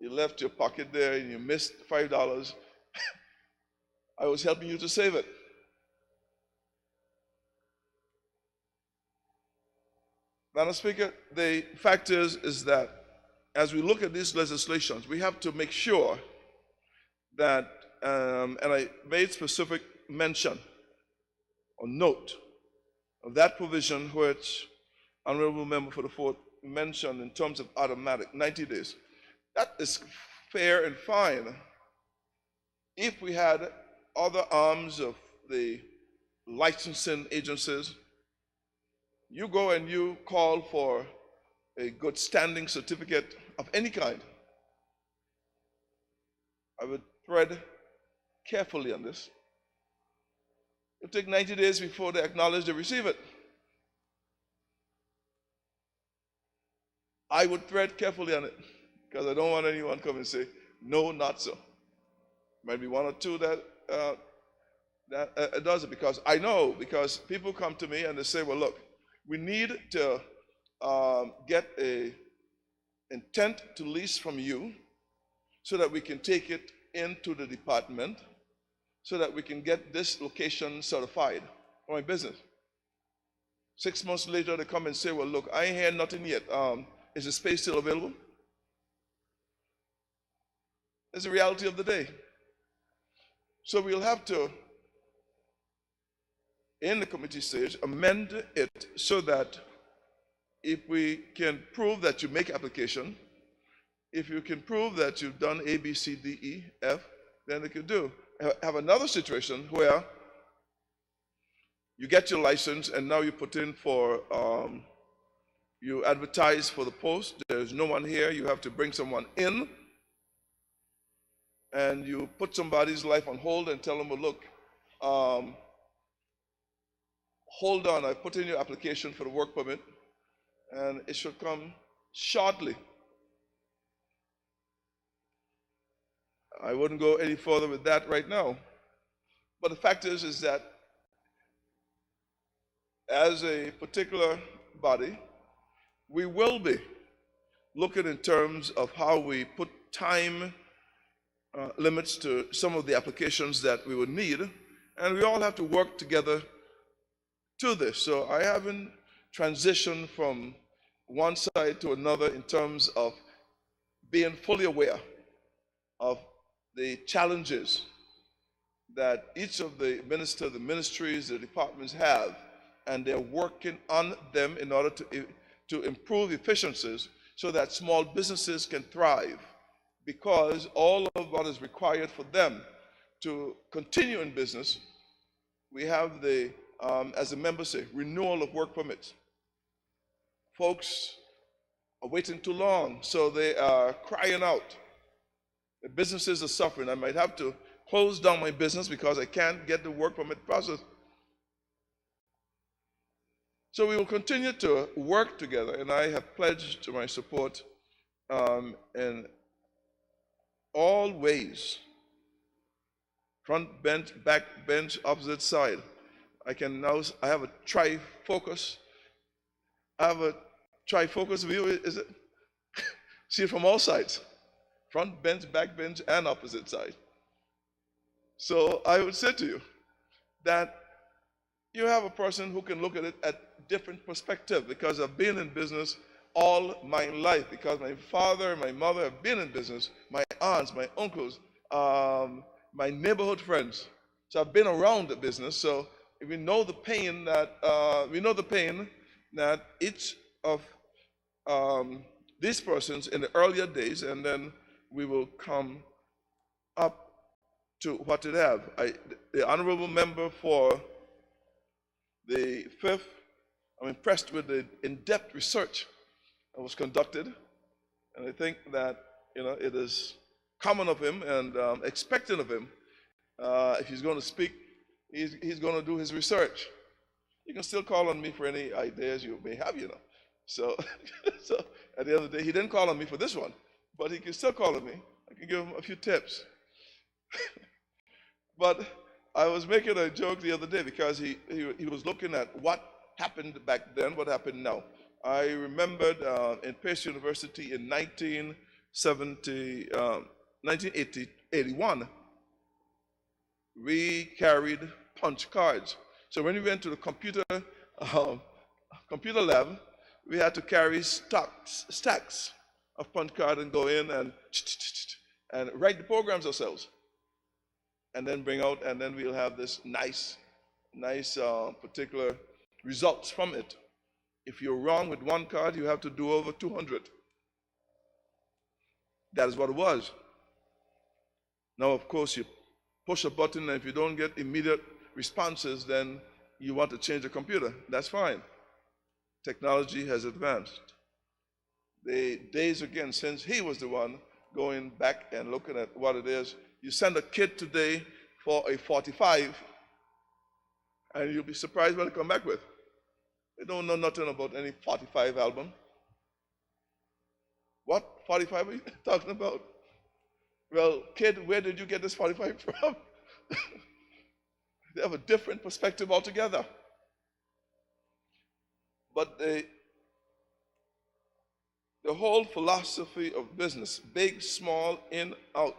you left your pocket there and you missed $5, I was helping you to save it. Madam Speaker, the fact is that as we look at these legislations, we have to make sure that, and I made specific mention or note of that provision which Honorable Member for the Fourth mentioned in terms of automatic 90 days. That is fair and fine if we had other arms of the licensing agencies. You go and you call for a good standing certificate of any kind. I would tread carefully on this. It'll take 90 days before they acknowledge they receive it. I would tread carefully on it, because I don't want anyone to come and say, no, not so. Might be one or two that does it, because I know, because people come to me and they say, well, look, we need to get a intent to lease from you so that we can take it into the department so that we can get this location certified for my business. 6 months later, they come and say, well, look, I ain't heard nothing yet. Is the space still available? It's the reality of the day. So we'll have to, in the committee stage, amend it so that if we can prove that you make application, if you can prove that you've done A, B, C, D, E, F, then they could do. Have another situation where you get your license and now you put in for, you advertise for the post, there's no one here, you have to bring someone in, and you put somebody's life on hold and tell them, well, look, hold on, I put in your application for the work permit, and it should come shortly. I wouldn't go any further with that right now. But the fact is that as a particular body, we will be looking in terms of how we put time limits to some of the applications that we would need, and we all have to work together to this. So I haven't transitioned from one side to another in terms of being fully aware of the challenges that each of the ministers, the ministries, the departments have, and they're working on them in order to improve efficiencies so that small businesses can thrive, because all of what is required for them to continue in business, we have the, as the members say, renewal of work permits. Folks are waiting too long, so they are crying out. The businesses are suffering. I might have to close down my business because I can't get the work permit process. So we will continue to work together, and I have pledged to my support in all ways, front bench, back bench, opposite side. I have a trifocus. I have a trifocus view, is it? See it from all sides, front bench, back bench, and opposite side. So I would say to you that you have a person who can look at it at different perspective, because I've been in business all my life, because my father and my mother have been in business, my aunts, my uncles, my neighborhood friends. So I've been around the business, so we know the pain that each of these persons in the earlier days, and then we will come up to what it have. The honorable member for the 5th, I'm impressed with the in-depth research that was conducted, and I think that it is common of him and expected of him, if he's going to speak, he's going to do his research. You can still call on me for any ideas you may have, So, so at the end of the day, he didn't call on me for this one, but he can still call on me. I can give him a few tips. But I was making a joke the other day because he was looking at what happened back then, what happened now. I remembered in Pace University in 1981, we carried punch cards. So when we went to the computer lab, we had to carry stacks of punch cards and go in and write the programs ourselves, and then bring out, and then we'll have this nice particular results from it. If you're wrong with one card, you have to do over 200. That is what it was. Now, of course, you push a button, and if you don't get immediate responses, then you want to change the computer. That's fine. Technology has advanced. The days, again, since he was the one going back and looking at what it is, you send a kid today for a 45, and you'll be surprised what they come back with. They don't know nothing about any 45 album. What 45 are you talking about? Well, kid, where did you get this 45 from? They have a different perspective altogether. But the whole philosophy of business, big, small, in, out,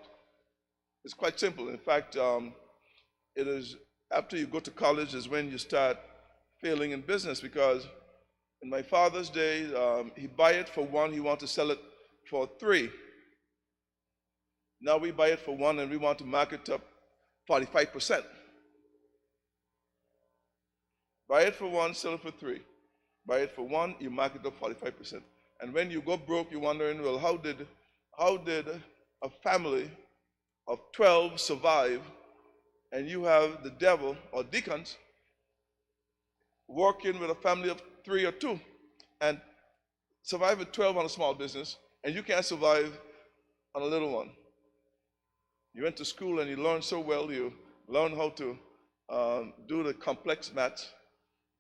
is quite simple. In fact, it is after you go to college is when you start failing in business, because in my father's day, he buy it for one, he want to sell it for 3. Now we buy it for 1 and we want to mark it up 45%. Buy it for 1, sell it for 3. Buy it for 1, you mark it up 45%. And when you go broke, you're wondering, well, how did a family of 12 survive, and you have the devil or deacons working with a family of 3 or 2 and survive with 12 on a small business, and you can't survive on a little one. You went to school and you learned so well, you learned how to do the complex maths,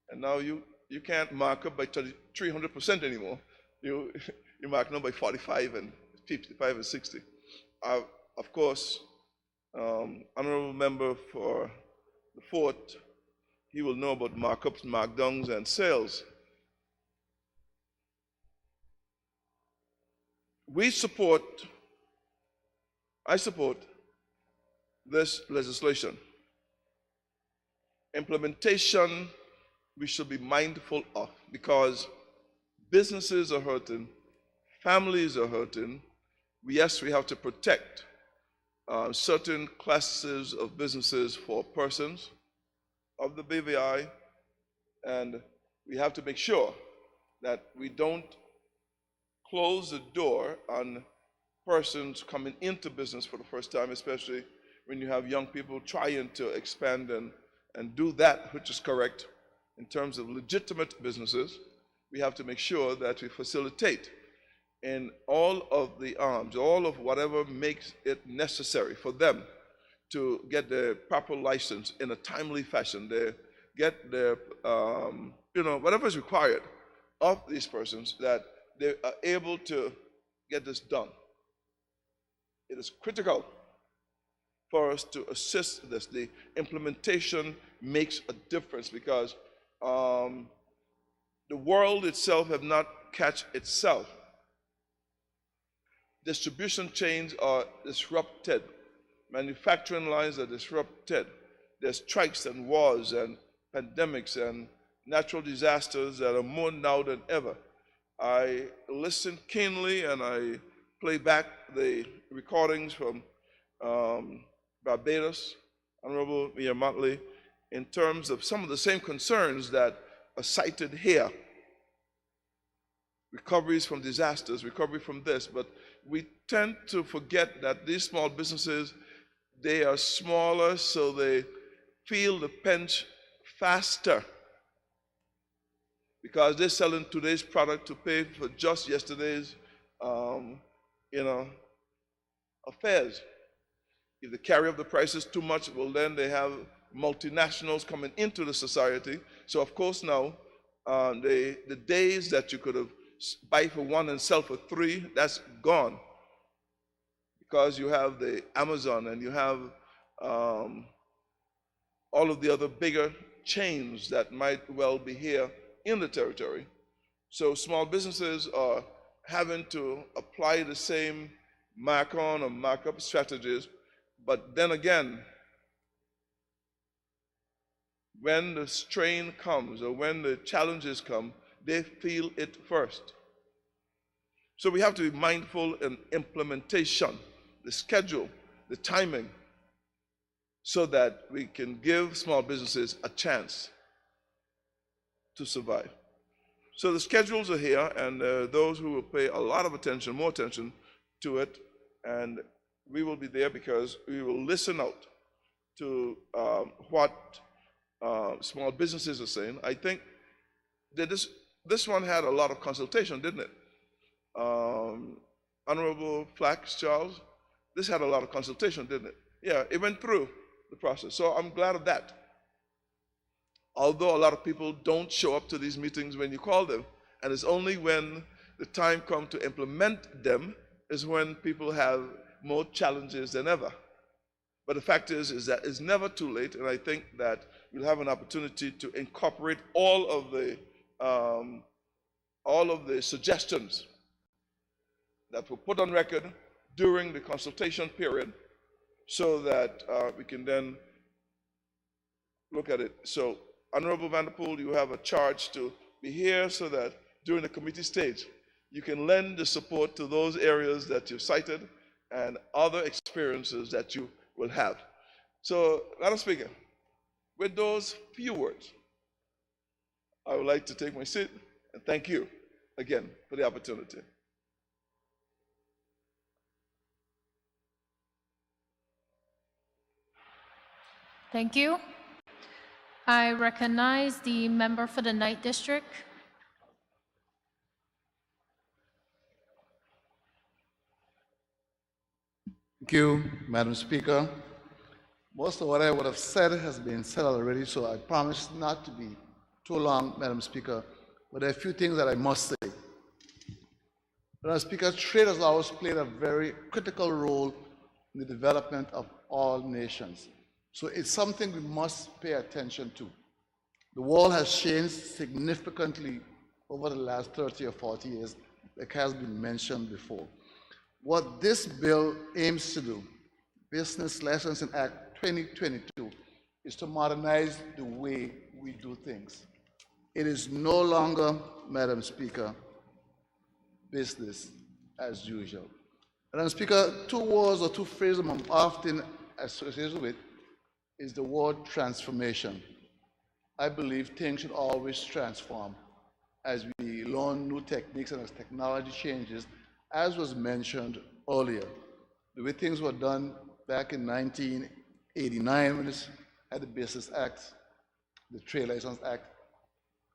and now you can't mark up by 300% anymore. You mark up by 45 and 55 and 60. Of course, honorable member for the 4th, he will know about markups, markdowns, and sales. I support this legislation. Implementation, we should be mindful of, because businesses are hurting, families are hurting. Yes, we have to protect certain classes of businesses for persons of the BVI, and we have to make sure that we don't close the door on persons coming into business for the first time, especially when you have young people trying to expand and do that which is correct in terms of legitimate businesses. We have to make sure that we facilitate in all of the arms, all of whatever makes it necessary for them to get their proper license in a timely fashion. They get their, whatever is required of these persons, that they are able to get this done. it is critical for us to assist this. The implementation makes a difference because the world itself have not catch itself. Distribution chains are disrupted. Manufacturing lines are disrupted. There's strikes and wars and pandemics and natural disasters that are more now than ever. I listen keenly and I play back the recordings from Barbados, Honorable Mia Motley, in terms of some of the same concerns that are cited here. Recoveries from disasters, recovery from this, but we tend to forget that these small businesses, they are smaller, so they feel the pinch faster because they're selling today's product to pay for just yesterday's, affairs. If they carry up the prices too much, well, then they have multinationals coming into the society. So, of course, now the days that you could have buy for one and sell for three, that's gone. Because you have the Amazon and you have all of the other bigger chains that might well be here in the territory. So small businesses are having to apply the same mark-on or markup strategies, but then again, when the strain comes or when the challenges come, they feel it first. So we have to be mindful in implementation, the schedule, the timing, so that we can give small businesses a chance to survive. So the schedules are here, and those who will pay a lot of attention, more attention to it, and we will be there because we will listen out to what small businesses are saying. I think that this one had a lot of consultation, didn't it? Honorable Flax, Charles, this had a lot of consultation, didn't it? Yeah, it went through the process. So I'm glad of that. Although a lot of people don't show up to these meetings when you call them, and it's only when the time comes to implement them is when people have more challenges than ever. But the fact is that it's never too late, and I think that we'll have an opportunity to incorporate all of the suggestions that were put on record during the consultation period so that we can then look at it. So, Honorable Vanderpool, you have a charge to be here so that during the committee stage, you can lend the support to those areas that you've cited and other experiences that you will have. So, Madam Speaker, with those few words, I would like to take my seat and thank you again for the opportunity. Thank you. I recognize the member for the Ninth District. Thank you, Madam Speaker. Most of what I would have said has been said already, so I promise not to be too long, Madam Speaker, but there are a few things that I must say. Madam Speaker, trade has always played a very critical role in the development of all nations. So it's something we must pay attention to. The world has changed significantly over the last 30 or 40 years, like has been mentioned before. What this bill aims to do, Business Licensing Act 2022, is to modernize the way we do things. It is no longer, Madam Speaker, business as usual. Madam Speaker, two words or two phrases I'm often associated with is the word transformation. I believe things should always transform as we learn new techniques and as technology changes, as was mentioned earlier. The way things were done back in 1989 when we had the Business Act, the Trade License Act,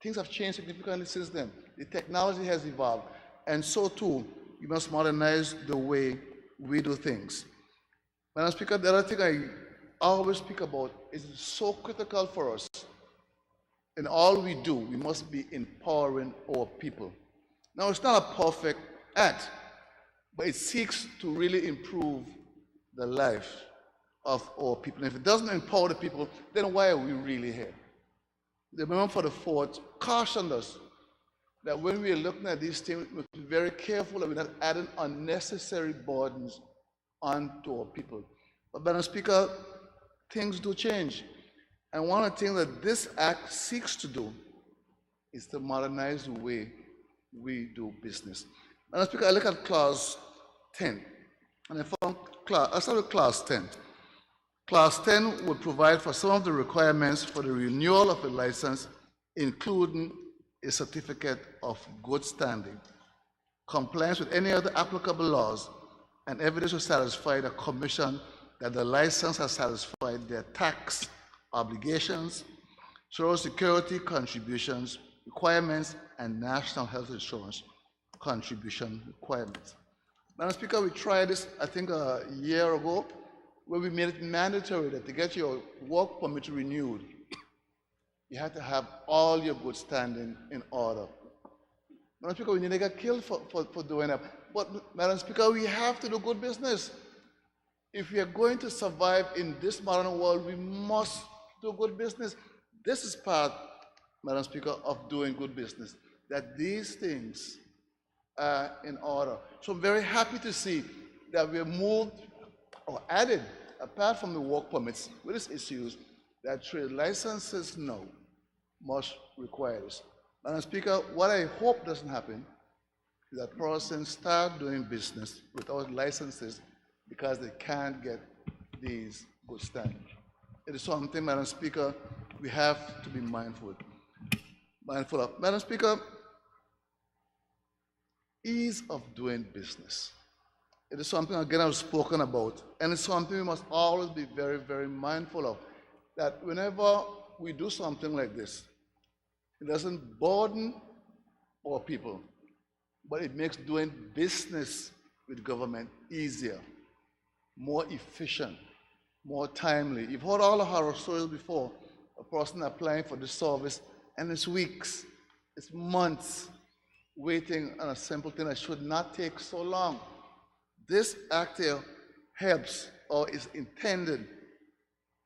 things have changed significantly since then. The technology has evolved, and so too, we must modernize the way we do things. Madam Speaker, the other thing I always speak about is it's so critical for us. In all we do, we must be empowering our people. Now, it's not a perfect act, but it seeks to really improve the life of our people. And if it doesn't empower the people, then why are we really here? The member for the Fourth cautioned us that when we are looking at these things, we must be very careful that we're not adding unnecessary burdens onto our people. But Madam Speaker, things do change. And one of the things that this act seeks to do is to modernize the way we do business. Madam Speaker, I look at clause 10, and I found I start with clause 10. Clause 10 would provide for some of the requirements for the renewal of a license, including a certificate of good standing, compliance with any other applicable laws, and evidence to satisfy the commission that the license has satisfied their tax obligations, social security contributions requirements, and national health insurance contribution requirements. Madam Speaker, we tried this, I think, a year ago, where we made it mandatory that to get your work permit renewed, you had to have all your good standing in order. Madam Speaker, we nearly got killed for doing that. But, Madam Speaker, we have to do good business. If we are going to survive in this modern world, we must do good business. This is part, Madam Speaker, of doing good business, that these things are in order. So I'm very happy to see that we have moved or added, apart from the work permits, with these issues, that trade licenses now must require this. Madam Speaker, what I hope doesn't happen is that persons start doing business without licenses because they can't get these good standards. It is something, Madam Speaker, we have to be mindful of. Madam Speaker, ease of doing business. It is something, again, I've spoken about, and it's something we must always be very, very mindful of, that whenever we do something like this, it doesn't burden our people, but it makes doing business with government easier, more efficient, more timely. You've heard all the horror stories before, a person applying for this service, and it's weeks, it's months, waiting on a simple thing that should not take so long. This act here helps or is intended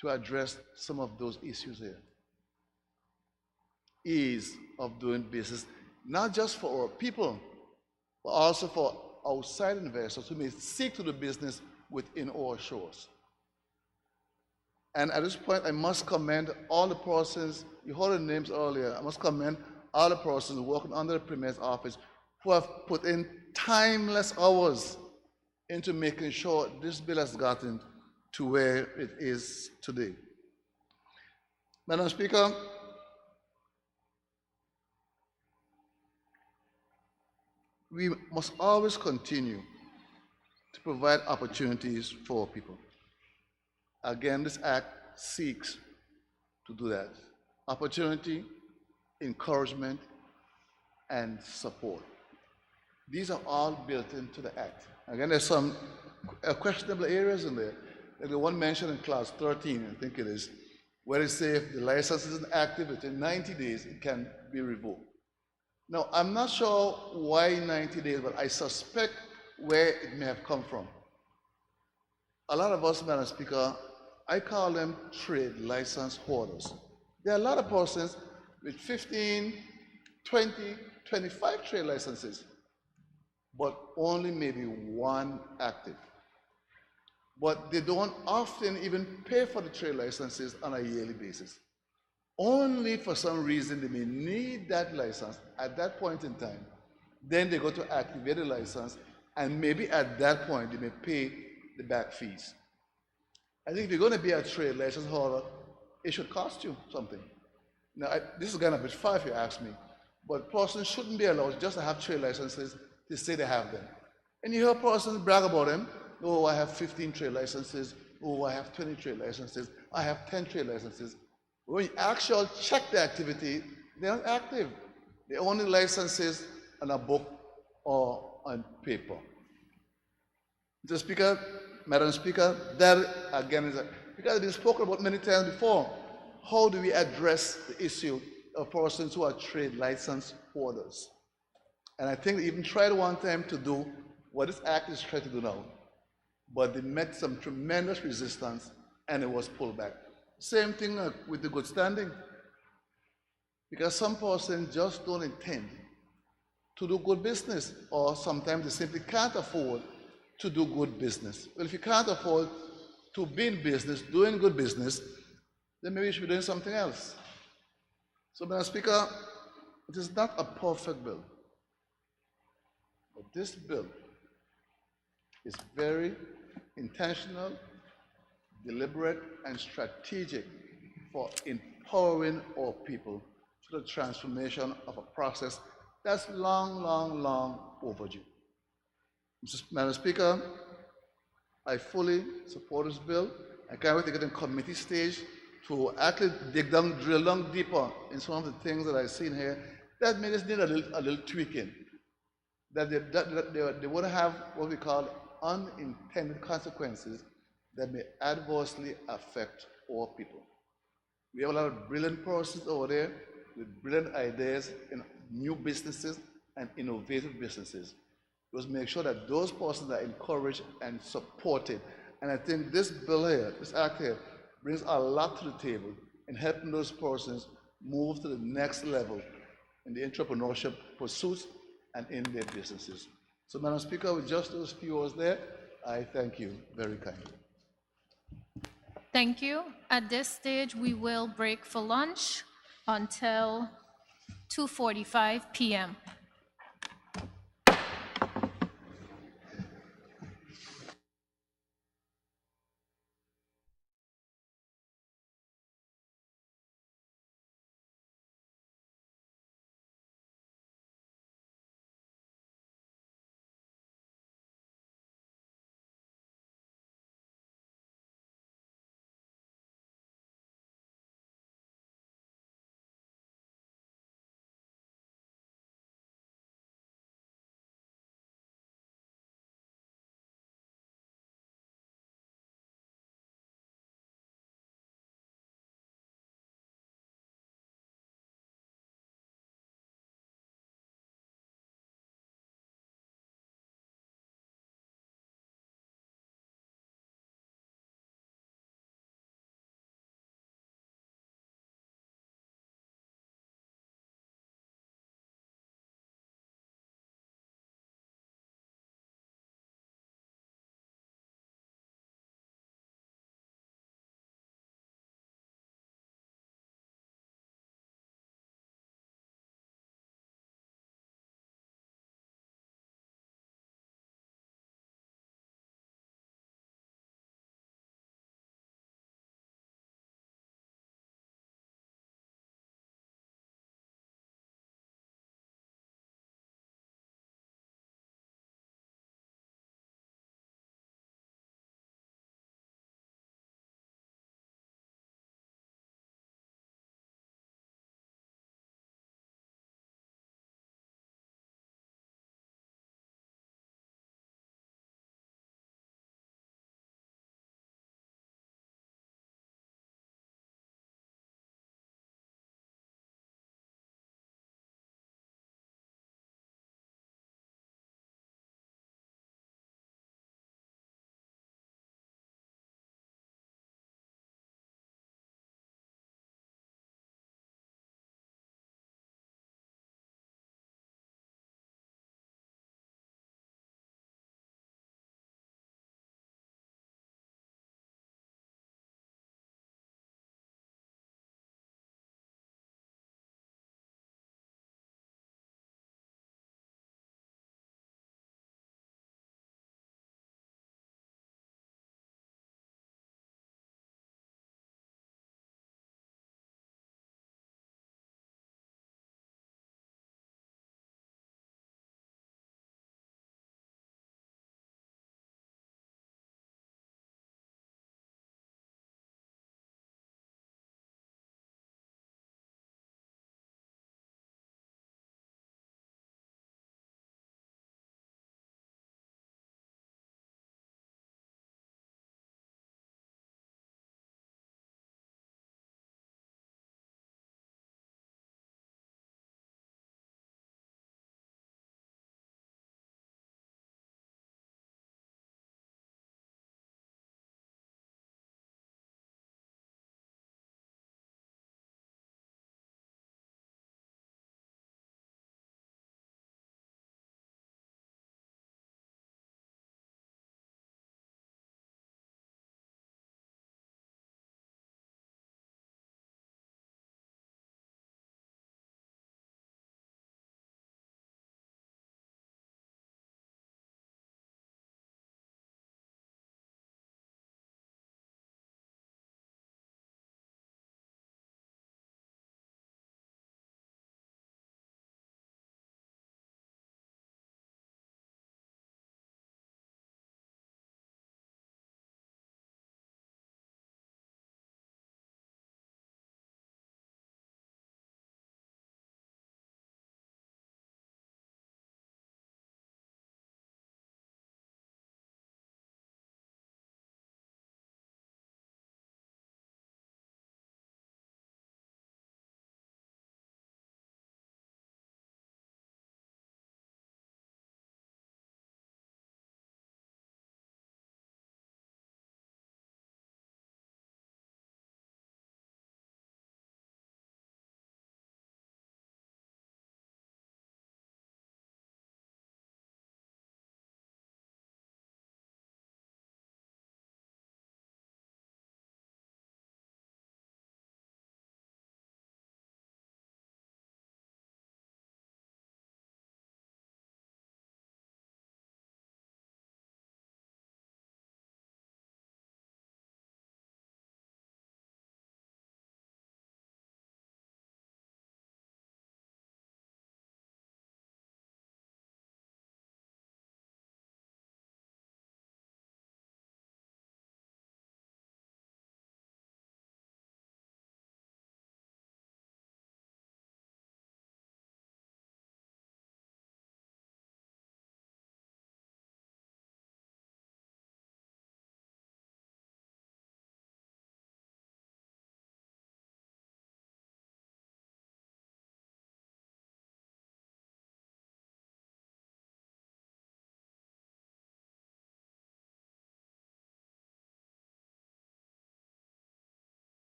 to address some of those issues here. Ease of doing business, not just for our people, but also for outside investors who may seek to do business within our shores. And at this point, I must commend all the persons, you heard the names earlier, I must commend all the persons working under the Premier's office who have put in timeless hours into making sure this bill has gotten to where it is today. Madam Speaker, we must always continue to provide opportunities for people. Again, this act seeks to do that. Opportunity, encouragement, and support. These are all built into the act. Again, there's some questionable areas in there. Like the one mentioned in clause 13, I think it is, where it says if the license isn't active within 90 days, it can be revoked. Now, I'm not sure why 90 days, but I suspect where it may have come from. A lot of us, Madam Speaker, I call them trade license holders. There are a lot of persons with 15, 20, 25 trade licenses, but only maybe one active. But they don't often even pay for the trade licenses on a yearly basis. Only for some reason they may need that license at that point in time. Then they go to activate the license, and maybe at that point they may pay the back fees. I think if you're going to be a trade license holder, it should cost you something. Now, this is going a bit far if you ask me, but persons shouldn't be allowed just to have trade licenses to say they have them. And you hear persons brag about them. Oh, I have 15 trade licenses. Oh, I have 20 trade licenses. I have 10 trade licenses. When you actually check the activity, they're not active. They're only licenses on a book or on paper. Mr. Speaker, Madam Speaker, that again is because it is spoken about many times before. How do we address the issue of persons who are trade license holders? And I think they even tried one time to do what this act is trying to do now. but they met some tremendous resistance and it was pulled back. Same thing with the good standing, because some persons just don't intend to do good business, or sometimes they simply can't afford to do good business. Well, if you can't afford to be in business, doing good business, then maybe you should be doing something else. So, Madam Speaker, it is not a perfect bill, but this bill is very intentional, deliberate, and strategic for empowering our people through the transformation of a process that's long, long, long overdue. Madam Speaker, I fully support this bill. I can't wait to get in committee stage to actually dig down, drill down deeper in some of the things that I've seen here that may just need a little tweaking. That they would have what we call unintended consequences that may adversely affect our people. We have a lot of brilliant persons over there with brilliant ideas in new businesses and innovative businesses. We must make sure that those persons are encouraged and supported. And I think this bill here, this act here, brings a lot to the table in helping those persons move to the next level in the entrepreneurship pursuits and in their businesses. So, Madam Speaker, with just those few words there, I thank you very kindly. Thank you. At this stage, we will break for lunch until 2:45 p.m.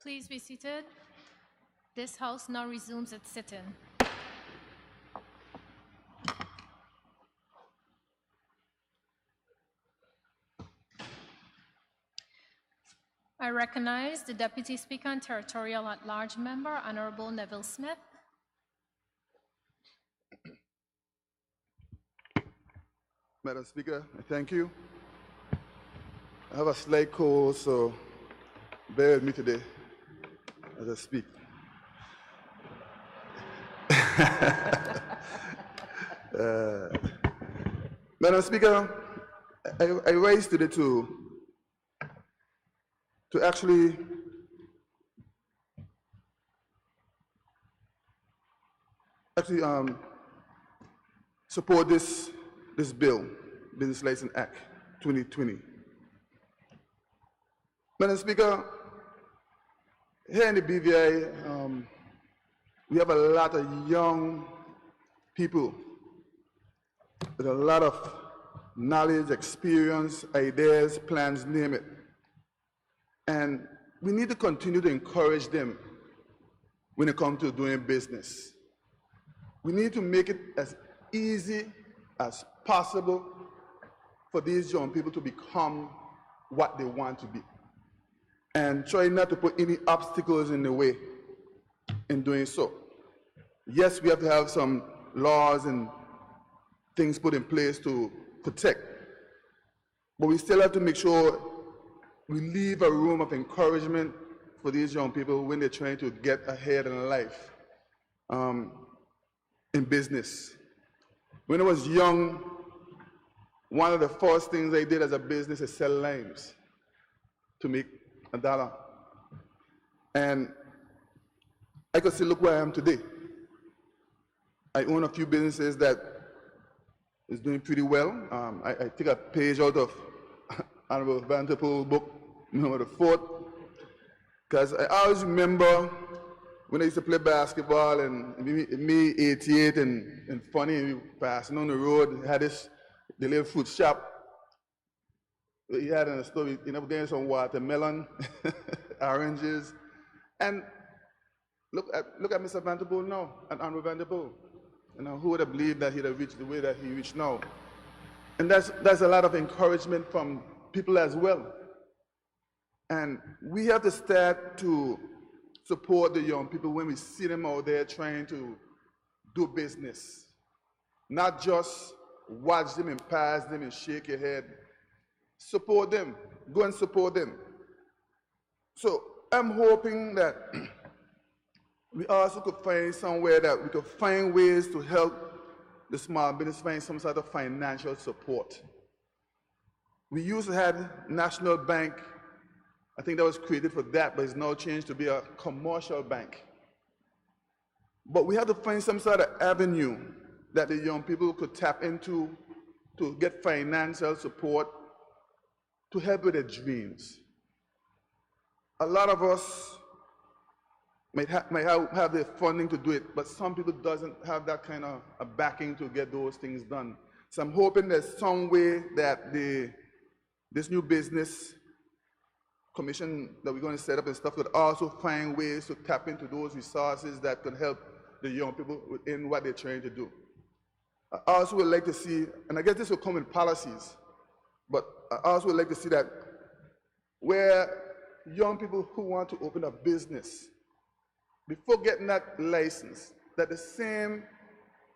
Please be seated. This House now resumes its sitting. I recognize the Deputy Speaker and Territorial at-Large Member, Honorable Neville Smith. Madam Speaker, thank you. I have a slight cold, so bear with me today as I speak. Madam Speaker, I rise today to actually support this bill, Business License Act 2020. Madam Speaker, here in the BVI, we have a lot of young people with a lot of knowledge, experience, ideas, plans, name it. And we need to continue to encourage them when it comes to doing business. We need to make it as easy as possible for these young people to become what they want to be. And try not to put any obstacles in the way in doing so. Yes, we have to have some laws and things put in place to protect, but we still have to make sure we leave a room of encouragement for these young people when they're trying to get ahead in life, in business. When I was young, one of the first things I did as a business is sell limes to make $1. And I could still look where I am today. I own a few businesses that is doing pretty well. I take a page out of Honorable Vanderpool's book, Number 4, because I always remember when I used to play basketball and me 88 and funny, and we passing on the road, had the little fruit shop. He had in the store, you know, getting some watermelon, oranges, and look at Mr. Vanderpool now, and Honorable Vanderpool. You know, who would have believed that he'd have reached the way that he reached now? And that's a lot of encouragement from people as well. And we have to start to support the young people when we see them out there trying to do business. Not just watch them and pass them and shake your head. Support them. Go and support them. So I'm hoping that we also could find somewhere that we could find ways to help the small business find some sort of financial support. We used to have National Bank. I think that was created for that, but it's now changed to be a commercial bank. But we have to find some sort of avenue that the young people could tap into to get financial support to help with their dreams. A lot of us might have the funding to do it, but some people doesn't have that kind of a backing to get those things done. So I'm hoping there's some way that this new business commission that we're going to set up and stuff could also find ways to tap into those resources that could help the young people in what they're trying to do. I also would like to see, and I guess this will come in policies, but I also would like to see that where young people who want to open a business, before getting that license, that the same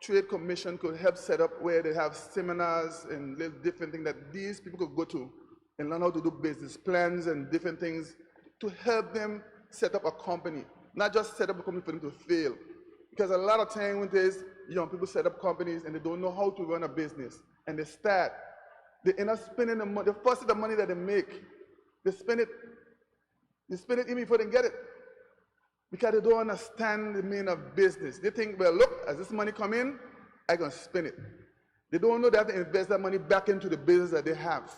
trade commission could help set up where they have seminars and little different things that these people could go to and learn how to do business plans and different things to help them set up a company, not just set up a company for them to fail. Because a lot of time when there's young people set up companies and they don't know how to run a business, and they start, they end up spending the money, the first of the money that they make, they spend it even before they get it. Because they don't understand the meaning of business. They think, well, look, as this money come in, I'm going to spend it. They don't know they have to invest that money back into the business that they have.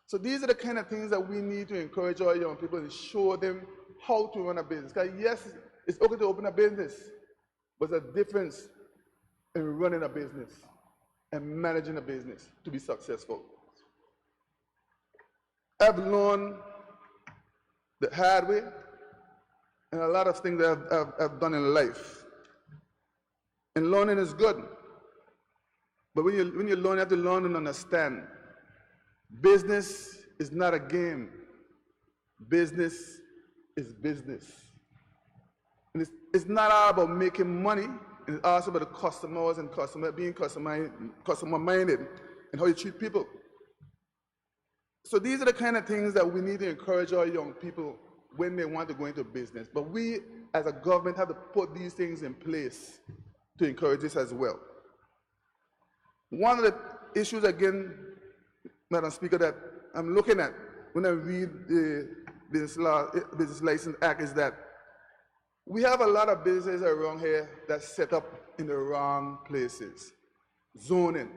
So these are the kind of things that we need to encourage our young people and show them how to run a business. Because yes, it's okay to open a business, but there's a difference in running a business and managing a business to be successful. I've learned the hard way and a lot of things that I've done in life. And learning is good. But when you learn, you have to learn and understand. Business is not a game. Business is business. And it's not all about making money, and it's also about the customers and being customer-minded and how you treat people. So these are the kind of things that we need to encourage our young people when they want to go into business. But we, as a government, have to put these things in place to encourage this as well. One of the issues, again, Madam Speaker, that I'm looking at when I read the Business License Act is that we have a lot of businesses around here that set up in the wrong places. Zoning.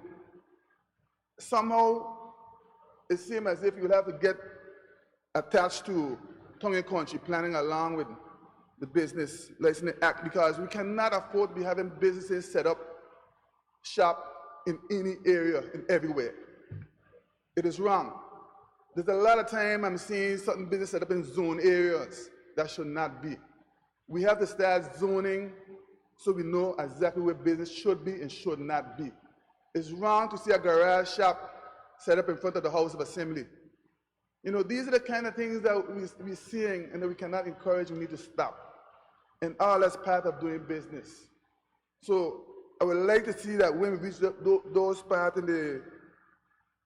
Somehow, it seems as if you would have to get attached to Tongue and Country planning along with the Business License Act, because we cannot afford to be having businesses set up shop in any area and everywhere. It is wrong. There's a lot of time I'm seeing certain business set up in zone areas that should not be. We have to start zoning so we know exactly where business should be and should not be. It's wrong to see a garage shop set up in front of the House of Assembly. You know, these are the kind of things that we're seeing and that we cannot encourage. We need to stop. And all that's part of doing business. So I would like to see that when we reach those parts in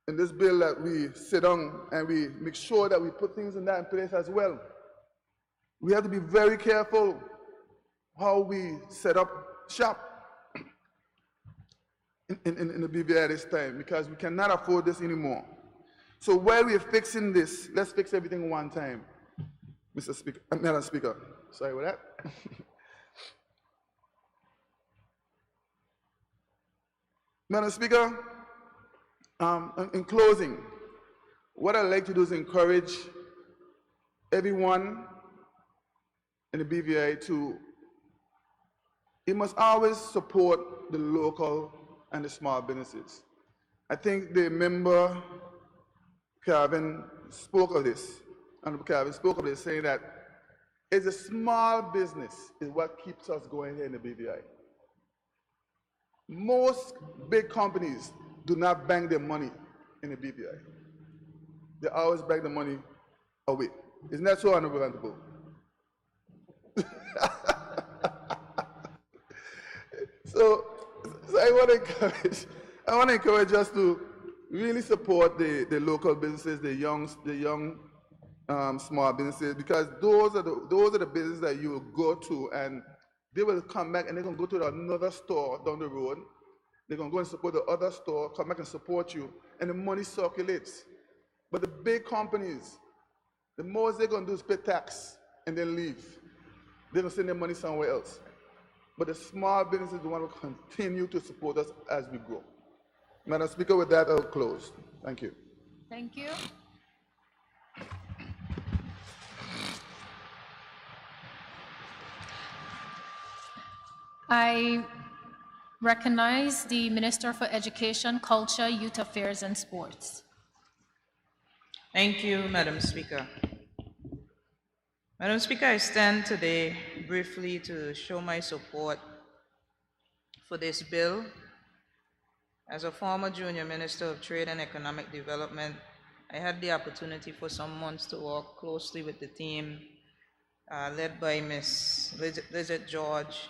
this bill, that we sit down and we make sure that we put things in place as well. We have to be very careful how we set up shop in the BVI this time, because we cannot afford this anymore. So while we're fixing this, let's fix everything one time, Mr. Speaker, Madam Speaker. Sorry about that. Madam Speaker, in closing, what I'd like to do is encourage everyone in the BVI you must always support the local and the small businesses. I think the member, Calvin, spoke of this, saying that it's a small business is what keeps us going here in the BVI. Most big companies do not bank their money in the BVI. They always bank the money away. Isn't that so, Honorable Vanderbilt? So I want to encourage us to really support the local businesses, the young small businesses, because those are the businesses that you will go to and they will come back and they're going to go to another store down the road. They're going to go and support the other store, come back and support you, and the money circulates. But the big companies, the most they're going to do is pay tax and then leave. They're going to send their money somewhere else. But the small businesses want to continue to support us as we grow. Madam Speaker, with that, I'll close. Thank you. Thank you. I recognize the Minister for Education, Culture, Youth Affairs and Sports. Thank you, Madam Speaker. Madam Speaker, I stand today briefly to show my support for this bill. As a former Junior Minister of Trade and Economic Development, I had the opportunity for some months to work closely with the team led by Ms. Lizette George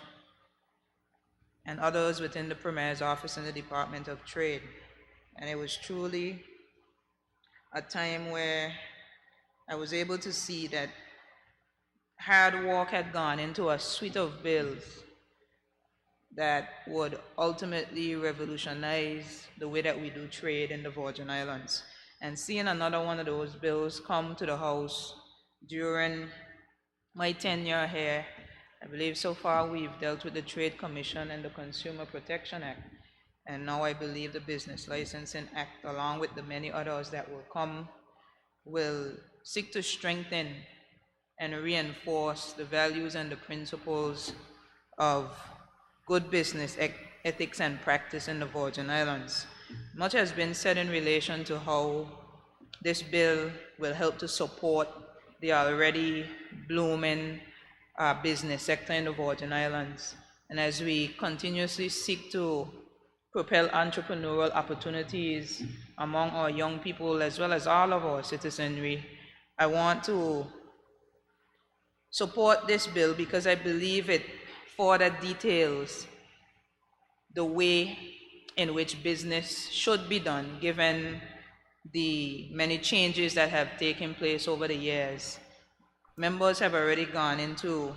and others within the Premier's office in the Department of Trade. And it was truly a time where I was able to see that hard work had gone into a suite of bills that would ultimately revolutionize the way that we do trade in the Virgin Islands. And seeing another one of those bills come to the House during my tenure here, I believe so far we've dealt with the Trade Commission and the Consumer Protection Act. And now I believe the Business Licensing Act, along with the many others that will come, will seek to strengthen and reinforce the values and the principles of good business ethics and practice in the Virgin Islands. Much has been said in relation to how this bill will help to support the already blooming business sector in the Virgin Islands. And as we continuously seek to propel entrepreneurial opportunities among our young people as well as all of our citizenry, I want to support this bill because I believe it further details the way in which business should be done given the many changes that have taken place over the years. Members have already gone into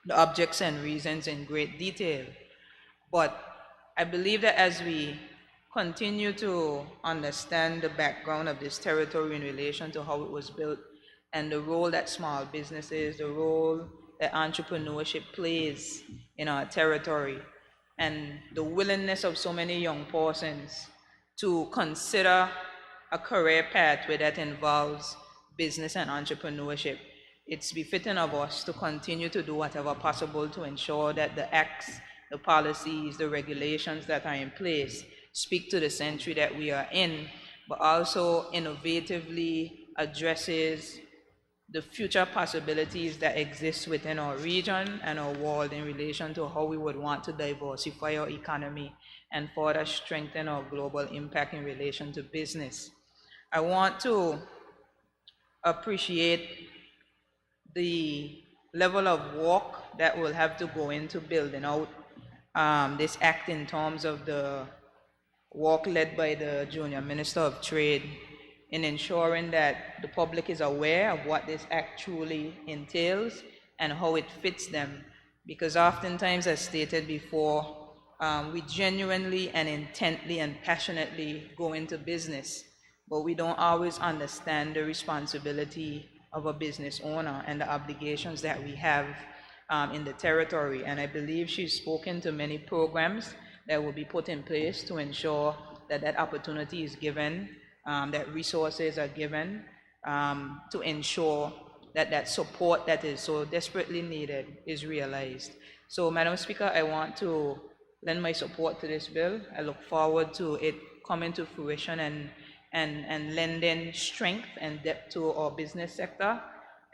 the objects and reasons in great detail, but I believe that as we continue to understand the background of this territory in relation to how it was built and the role that small businesses, the role that entrepreneurship plays in our territory, and the willingness of so many young persons to consider a career pathway that involves business and entrepreneurship, it's befitting of us to continue to do whatever possible to ensure that the acts, the policies, the regulations that are in place speak to the century that we are in, but also innovatively addresses the future possibilities that exist within our region and our world in relation to how we would want to diversify our economy and further strengthen our global impact in relation to business. I want to appreciate the level of work that will have to go into building out this act in terms of the work led by the Junior Minister of Trade in ensuring that the public is aware of what this act truly entails and how it fits them. Because oftentimes, as stated before, we genuinely and intently and passionately go into business, but we don't always understand the responsibility of a business owner and the obligations that we have in the territory. And I believe she's spoken to many programs that will be put in place to ensure that that opportunity is given, that resources are given to ensure that that support that is so desperately needed is realized. So, Madam Speaker, I want to lend my support to this bill. I look forward to it coming to fruition and lending strength and depth to our business sector.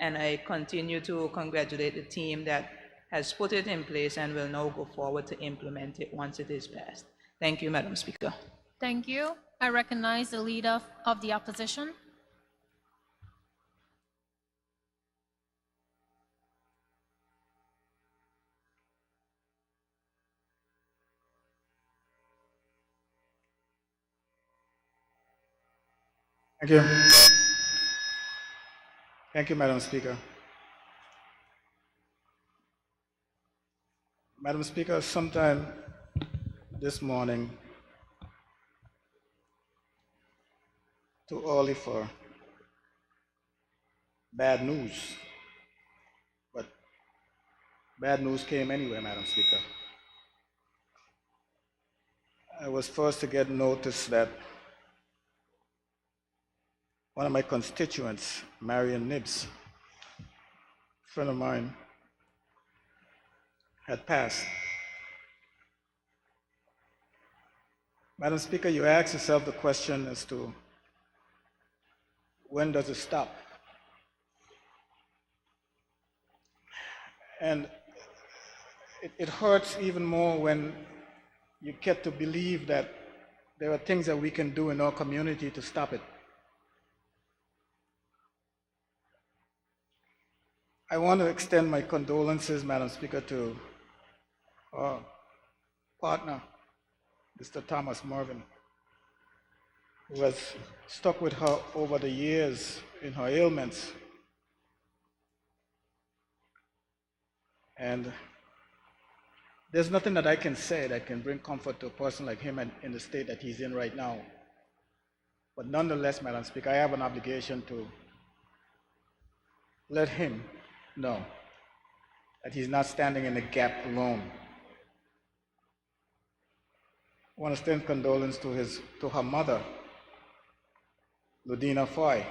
And I continue to congratulate the team that has put it in place and will now go forward to implement it once it is passed. Thank you, Madam Speaker. Thank you. I recognize the Leader of the Opposition. Thank you. Thank you, Madam Speaker. Madam Speaker, sometime this morning, too early for bad news, but bad news came anyway, Madam Speaker. I was first to get notice that one of my constituents, Marion Nibbs, a friend of mine, had passed. Madam Speaker, you ask yourself the question as to when does it stop? And it hurts even more when you get to believe that there are things that we can do in our community to stop it. I want to extend my condolences, Madam Speaker, to our partner, Mr. Thomas Mervyn, who has stuck with her over the years in her ailments. And there's nothing that I can say that can bring comfort to a person like him in the state that he's in right now. But nonetheless, Madam Speaker, I have an obligation to let him know that he's not standing in the gap alone. I want to extend condolence to her mother, Ludina Foy,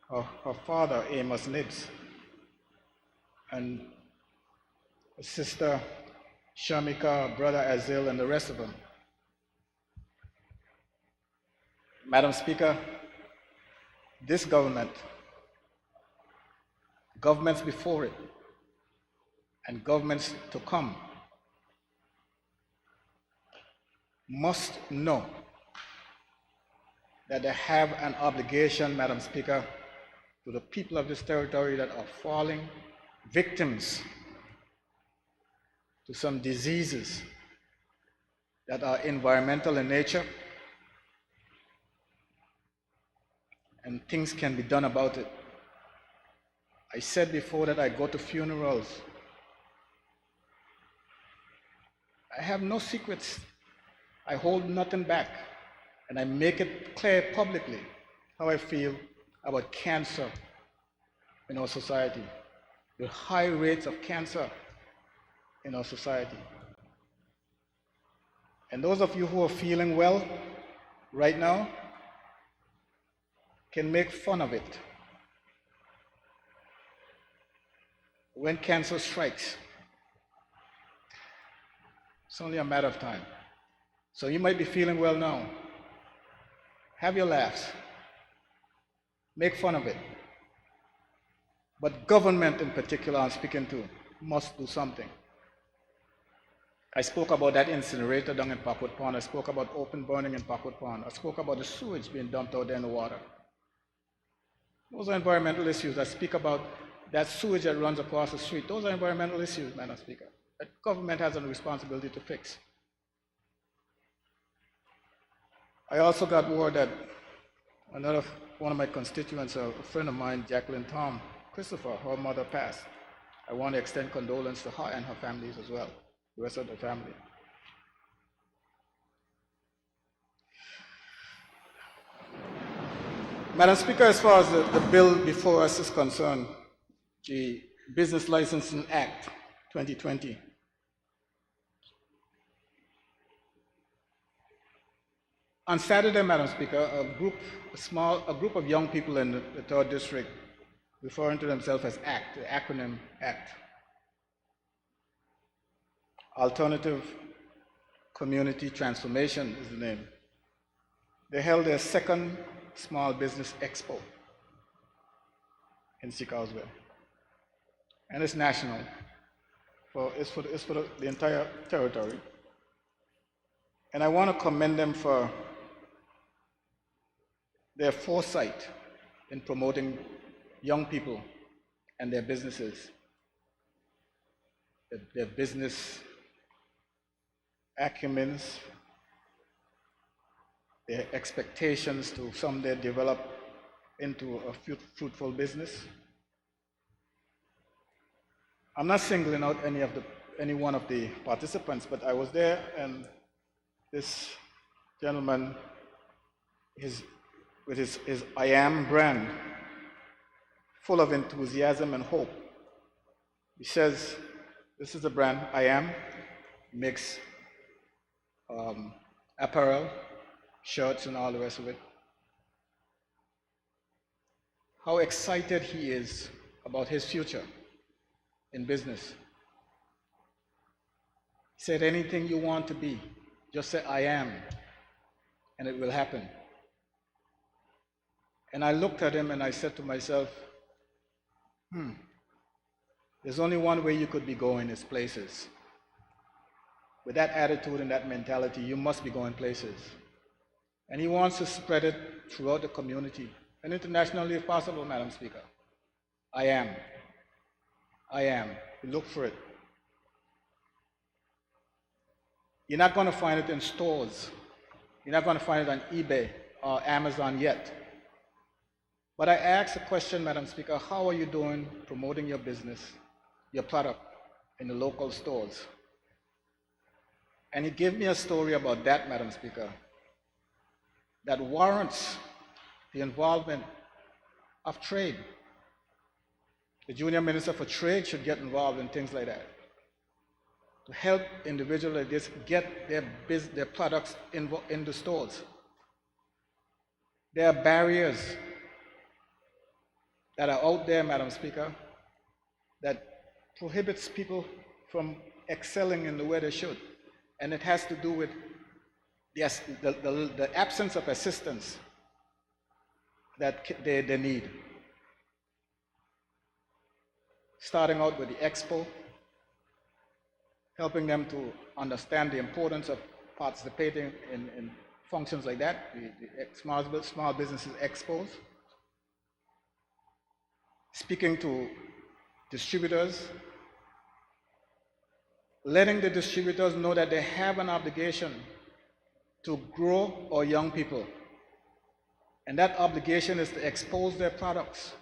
her father, Amos Nibbs, and her sister, Shamika, brother Azil, and the rest of them. Madam Speaker, this government, governments before it, and governments to come must know that they have an obligation, Madam Speaker, to the people of this territory that are falling victims to some diseases that are environmental in nature, and things can be done about it. I said before that I go to funerals. I have no secrets. I hold nothing back, and I make it clear publicly how I feel about cancer in our society, the high rates of cancer in our society. And those of you who are feeling well right now can make fun of it. When cancer strikes, it's only a matter of time. So you might be feeling well now. Have your laughs. Make fun of it. But government in particular, I'm speaking to, must do something. I spoke about that incinerator down in Packwood Pond. I spoke about open burning in Packwood Pond. I spoke about the sewage being dumped out there in the water. Those are environmental issues. I speak about that sewage that runs across the street. Those are environmental issues, Madam Speaker, that government has a responsibility to fix. I also got word that one of my constituents, a friend of mine, Jacqueline Tom Christopher, her mother passed. I want to extend condolence to her and her families as well, the rest of the family. Madam Speaker, as far as the bill before us is concerned, the Business Licensing Act 2020, on Saturday, Madam Speaker, a group of young people in the 3rd District, referring to themselves as ACT, the acronym ACT, Alternative Community Transformation is the name. They held their second Small Business Expo in Seacarsville. And it's national. It's for the entire territory. And I want to commend them for their foresight in promoting young people and their businesses, their business acumens, their expectations to someday develop into a fruitful business. I'm not singling out any one of the participants, but I was there, and this gentleman with his I Am brand, full of enthusiasm and hope. He says, this is the brand, I Am, makes apparel, shirts, and all the rest of it. How excited he is about his future in business. He said, anything you want to be, just say, I am, and it will happen. And I looked at him and I said to myself, there's only one way you could be going is places. With that attitude and that mentality, you must be going places. And he wants to spread it throughout the community and internationally if possible, Madam Speaker. I am. I am. Look for it. You're not going to find it in stores. You're not going to find it on eBay or Amazon yet. But I asked a question, Madam Speaker, how are you doing promoting your business, your product in the local stores? And he gave me a story about that, Madam Speaker, that warrants the involvement of trade. The Junior Minister for Trade should get involved in things like that, to help individuals like this get their products in the stores. There are barriers that are out there, Madam Speaker, that prohibits people from excelling in the way they should. And it has to do with the absence of assistance that they need. Starting out with the Expo, helping them to understand the importance of participating in functions like that, the Small Businesses Expos, speaking to distributors, letting the distributors know that they have an obligation to grow our young people. And that obligation is to expose their products.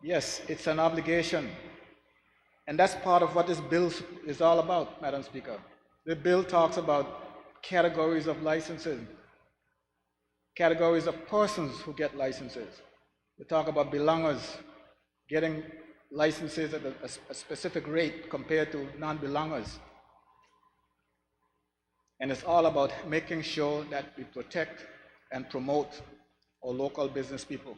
Yes, it's an obligation. And that's part of what this bill is all about, Madam Speaker. The bill talks about categories of licensing, categories of persons who get licenses. We talk about belongers getting licenses at a specific rate compared to non-belongers. And it's all about making sure that we protect and promote our local business people.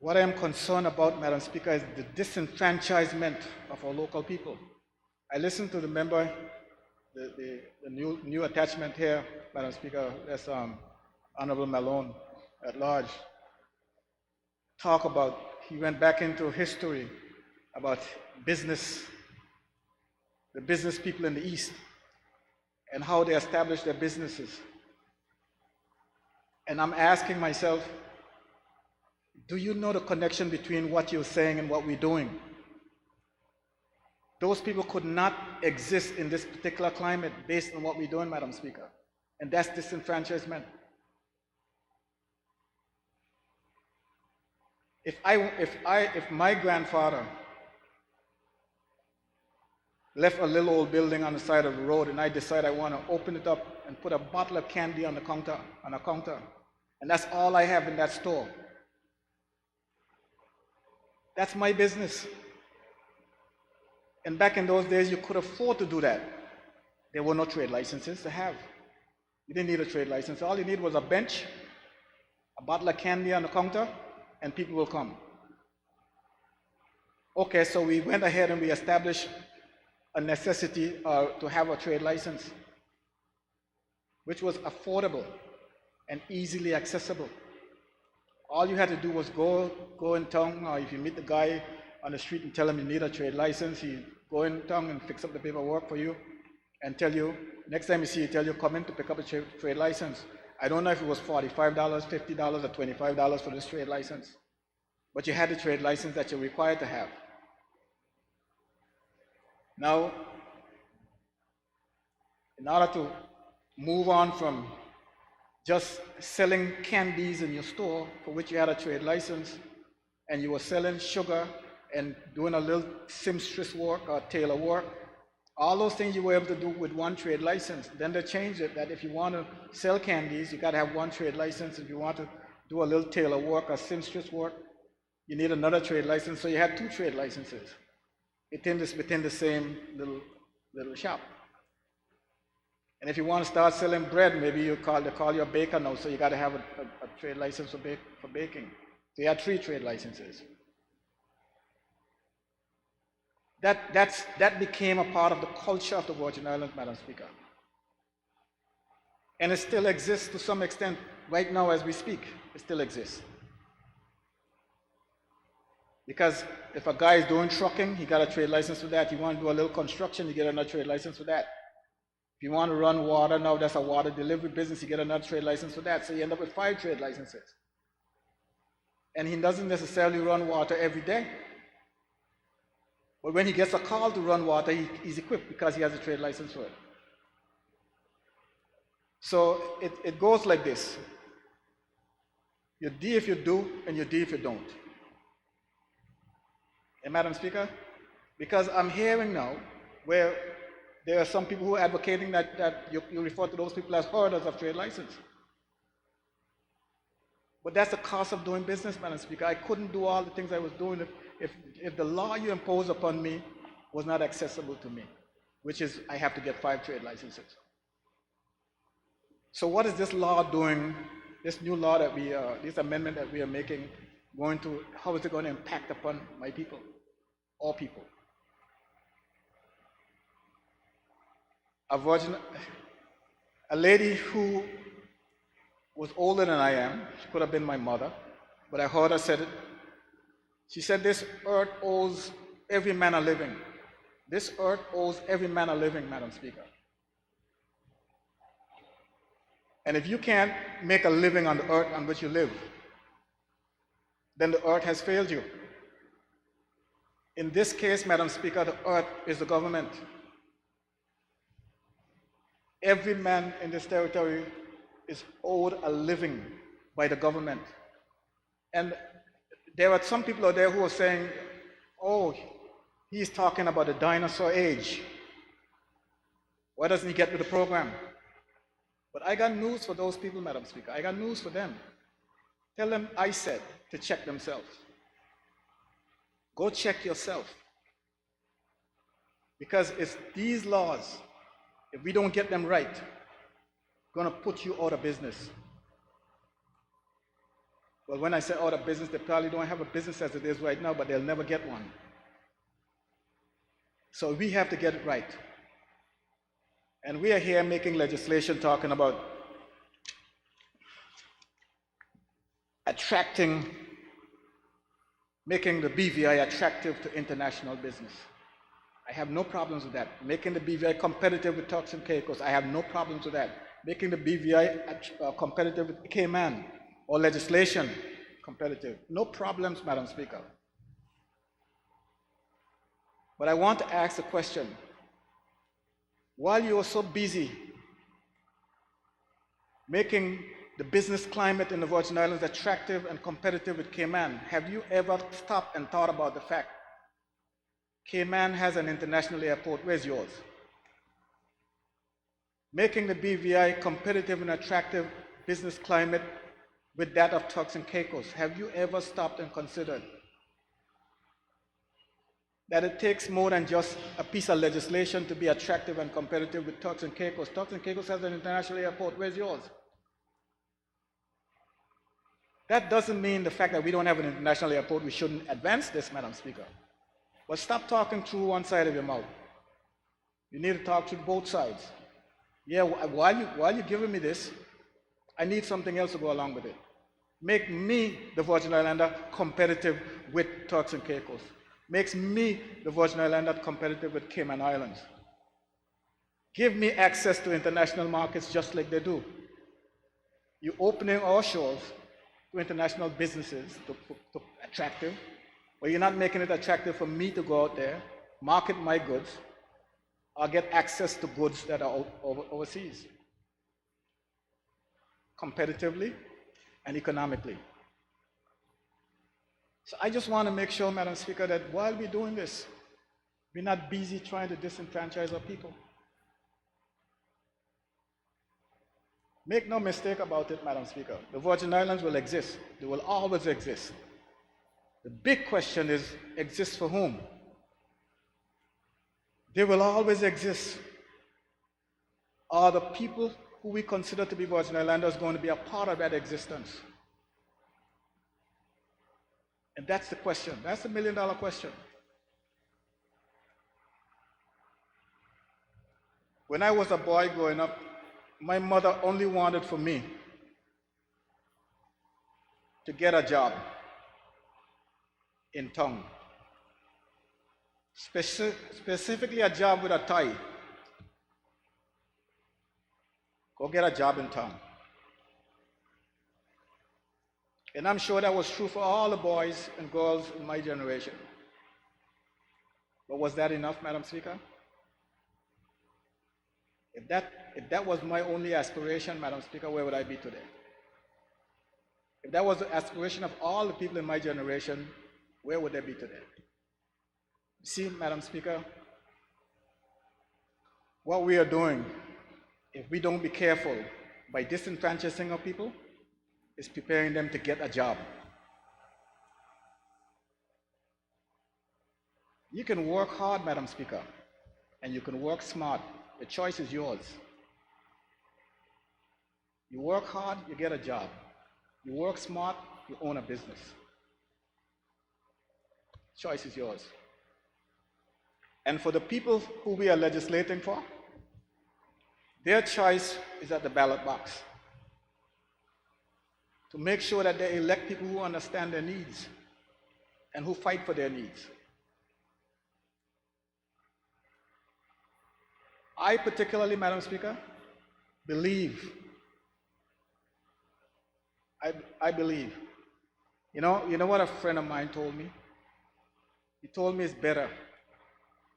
What I am concerned about, Madam Speaker, is the disenfranchisement of our local people. I listened to the member, the new attachment here, Madam Speaker, that's Honorable Malone at large, talk about, he went back into history about business, the business people in the East, and how they established their businesses. And I'm asking myself, do you know the connection between what you're saying and what we're doing? Those people could not exist in this particular climate based on what we're doing, Madam Speaker. And that's disenfranchisement. If my grandfather left a little old building on the side of the road and I decide I want to open it up and put a bottle of candy on a counter, and that's all I have in that store, that's my business. And back in those days, you could afford to do that. There were no trade licenses to have. You didn't need a trade license. All you need was a bench, a bottle of candy on the counter, and people will come. Okay, so we went ahead and we established a necessity to have a trade license, which was affordable and easily accessible. All you had to do was go in town, or if you meet the guy on the street and tell him you need a trade license, he go in town and fix up the paperwork for you and tell you, next time you see you, tell you, come in to pick up a trade license. I don't know if it was $45, $50, or $25 for this trade license, but you had the trade license that you're required to have. Now, in order to move on from just selling candies in your store for which you had a trade license, and you were selling sugar and doing a little seamstress work or tailor work, all those things you were able to do with one trade license. Then they changed it that if you want to sell candies, you got to have one trade license. If you want to do a little tailor work or seamstress work, you need another trade license. So you had two trade licenses within the same little shop. And if you want to start selling bread, maybe they call you a baker now, so you got to have a trade license for baking. So you had 3 trade licenses. That became a part of the culture of the Virgin Islands, Madam Speaker. And it still exists to some extent right now as we speak. It still exists. Because if a guy is doing trucking, he got a trade license for that. You want to do a little construction, you get another trade license for that. If you want to run water, now that's a water delivery business, you get another trade license for that. So you end up with 5 trade licenses. And he doesn't necessarily run water every day. But when he gets a call to run water, he's equipped because he has a trade license for it. So it goes like this. You're D if you do, and you're D if you don't. And Madam Speaker, because I'm hearing now where there are some people who are advocating that you refer to those people as holders of trade license. But that's the cost of doing business, Madam Speaker. I couldn't do all the things I was doing if the law you impose upon me was not accessible to me, which is I have to get 5 trade licenses. So what is this law doing, this new law that this amendment that we are making, how is it going to impact upon my people, all people? A lady who was older than I am, she could have been my mother, but I heard her said it She said, this earth owes every man a living. This earth owes every man a living, Madam Speaker. And if you can't make a living on the earth on which you live, then the earth has failed you. In this case, Madam Speaker, the earth is the government. Every man in this territory is owed a living by the government. And there are some people out there who are saying, oh, he's talking about the dinosaur age. Why doesn't he get with the program? But I got news for those people, Madam Speaker. I got news for them. Tell them I said to check themselves. Go check yourself. Because it's these laws, if we don't get them right, going to put you out of business. Well, when I say out of business, they probably don't have a business as it is right now, but they'll never get one. So we have to get it right. And we are here making legislation talking about making the BVI attractive to international business. I have no problems with that. Making the BVI competitive with Turks and Caicos, I have no problems with that. Making the BVI competitive with Cayman or legislation competitive. No problems, Madam Speaker. But I want to ask a question. While you are so busy making the business climate in the Virgin Islands attractive and competitive with Cayman, have you ever stopped and thought about the fact Cayman has an international airport? Where's yours? Making the BVI competitive and attractive business climate with that of Turks and Caicos, have you ever stopped and considered that it takes more than just a piece of legislation to be attractive and competitive with Turks and Caicos? Turks and Caicos has an international airport. Where's yours? That doesn't mean the fact that we don't have an international airport, we shouldn't advance this, Madam Speaker. But stop talking through one side of your mouth. You need to talk through both sides. Yeah, while you're giving me this, I need something else to go along with it. Make me, the Virgin Islander, competitive with Turks and Caicos. Makes me, the Virgin Islander, competitive with Cayman Islands. Give me access to international markets just like they do. You're opening our shores to international businesses to attractive, but you're not making it attractive for me to go out there, market my goods, or get access to goods that are overseas, competitively and economically. So I just want to make sure, Madam Speaker, that while we're doing this, we're not busy trying to disenfranchise our people. Make no mistake about it, Madam Speaker. The Virgin Islands will exist. They will always exist. The big question is, exist for whom? They will always exist. Are the people who we consider to be Virgin Islanders going to be a part of that existence? And that's the question. That's the million-dollar question. When I was a boy growing up, my mother only wanted for me to get a job in town. Specifically a job with a tie. Go get a job in town. And I'm sure that was true for all the boys and girls in my generation. But was that enough, Madam Speaker? If that was my only aspiration, Madam Speaker, where would I be today? If that was the aspiration of all the people in my generation, where would they be today? See, Madam Speaker, what we are doing, if we don't be careful by disenfranchising our people, is preparing them to get a job. You can work hard, Madam Speaker, and you can work smart. The choice is yours. You work hard, you get a job. You work smart, you own a business. Choice is yours. And for the people who we are legislating for, their choice is at the ballot box. To make sure that they elect people who understand their needs, and who fight for their needs. I particularly, Madam Speaker, believe, I believe, you know what a friend of mine told me? He told me it's better